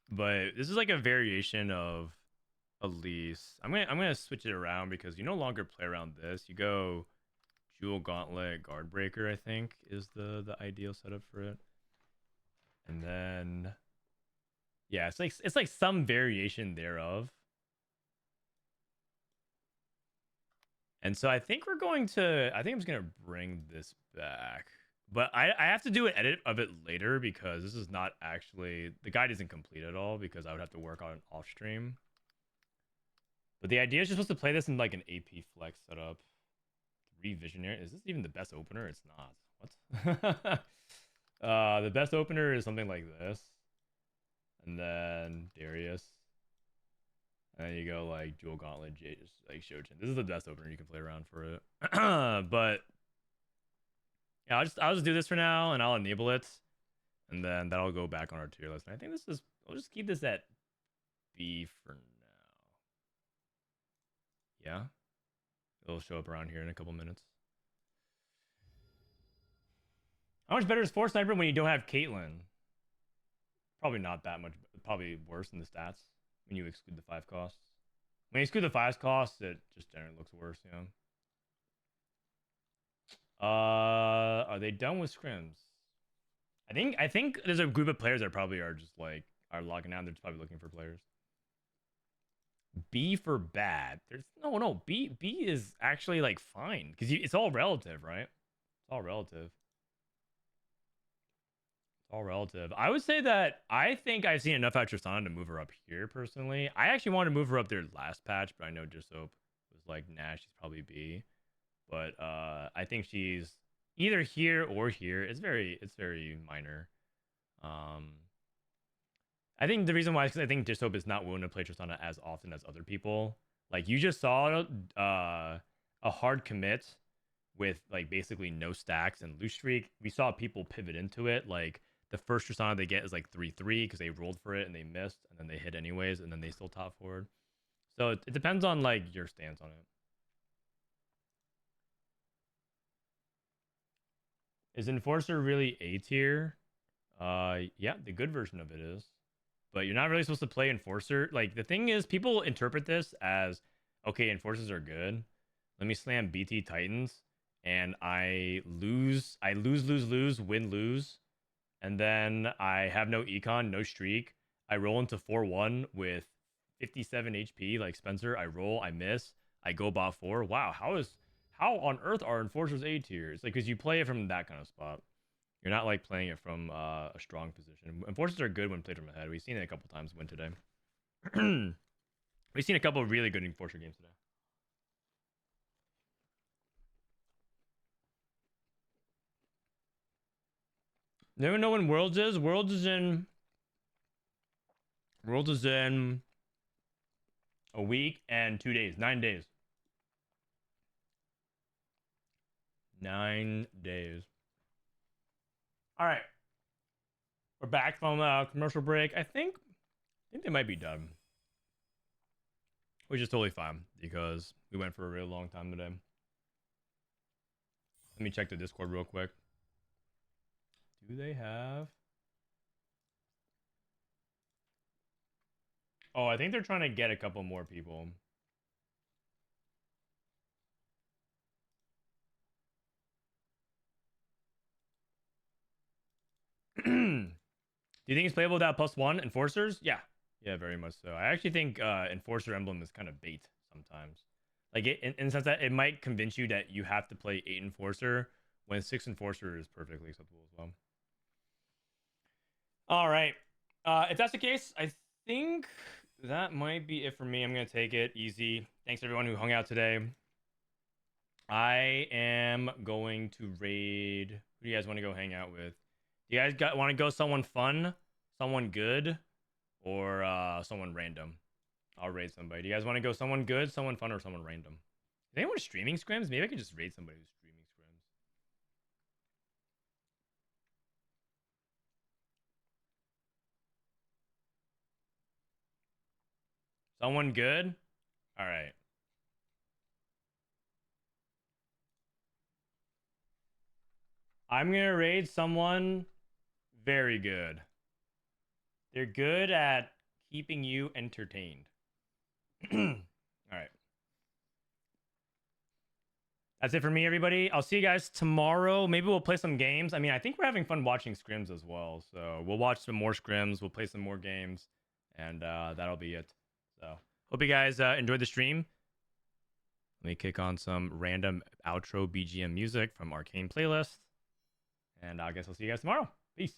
but this is like a variation of Elise. I'm gonna switch it around because you no longer play around this. You go Jewel Gauntlet Guard Breaker, I think, is the ideal setup for it. And then yeah, it's like some variation thereof. And so I think I'm just gonna bring this back. But I have to do an edit of it later because this is not actually, the guide isn't complete at all because I would have to work on it off stream. But the idea is you're supposed to play this in like an AP flex setup. Visionary, is this even the best opener? It's not. What? The best opener is something like this, and then Darius, and then you go like Jewel Gauntlet, like Shojin. This is the best opener you can play around for it. But yeah, I'll just do this for now, and I'll enable it, and then that'll go back on our tier list. And I think this is, I'll just keep this at B for now. Yeah. It'll show up around here in a couple minutes. How much better is 4 Sniper when you don't have Caitlyn? Probably not that much. Probably worse in the stats when you exclude the 5 costs. When you exclude the 5 costs, it just generally looks worse, you know. Are they done with scrims? I think there's a group of players that probably are just like are logging out. They're just probably looking for players. B for bad. There's no B is actually like fine because it's all relative, right? It's all relative. It's all relative. I would say that I think I've seen enough out Tristana to move her up here personally. I actually wanted to move her up there last patch, but I know Jisoap was like, nah, she's probably B. But I think she's either here or here. It's very minor. I think the reason why is because I think Jisoap is not willing to play Tristana as often as other people. Like, you just saw a hard commit with, like, basically no stacks and loose streak. We saw people pivot into it. Like, the first Tristana they get is, like, 3-3 because they rolled for it and they missed, and then they hit anyways, and then they still top forward. So it depends on, like, your stance on it. Is Enforcer really A tier? Yeah, the good version of it is. But you're not really supposed to play Enforcer. Like, the thing is, people interpret this as, okay, Enforcers are good. Let me slam BT Titans, and I lose, win, lose. And then I have no econ, no streak. I roll into 4-1 with 57 HP, like Spencer. I roll, I miss. I go bot 4. Wow, how on earth are Enforcers A tier? It's like, because you play it from that kind of spot. You're not like playing it from a strong position. Enforcers are good when played from ahead. We've seen it a couple times win today. We've seen a couple of really good Enforcer games today. You never know when Worlds is. Worlds is in a week and 2 days. 9 days. 9 days. All right. We're back from commercial break. I think they might be done. Which is totally fine because we went for a real long time today. Let me check the Discord real quick. Do they have... Oh, I think they're trying to get a couple more people. Do you think it's playable without +1 enforcers? Yeah. Yeah, very much so. I actually think enforcer emblem is kind of bait sometimes. Like in the sense that it might convince you that you have to play 8 enforcer when 6 enforcer is perfectly acceptable as well. All right. If that's the case, I think that might be it for me. I'm going to take it easy. Thanks everyone who hung out today. I am going to raid. Who do you guys want to go hang out with? Do you guys want to go someone fun, someone good, or someone random? I'll raid somebody. Do you guys want to go someone good, someone fun, or someone random? Is anyone streaming scrims? Maybe I could just raid somebody who's streaming scrims. Someone good? All right. I'm going to raid someone very good. They're good at keeping you entertained. All right. That's it for me, everybody. I'll see you guys tomorrow. Maybe we'll play some games. I mean, I think we're having fun watching scrims as well. So we'll watch some more scrims. We'll play some more games. And that'll be it. So hope you guys enjoyed the stream. Let me kick on some random outro BGM music from Arcane Playlist. And I guess I'll see you guys tomorrow. Peace.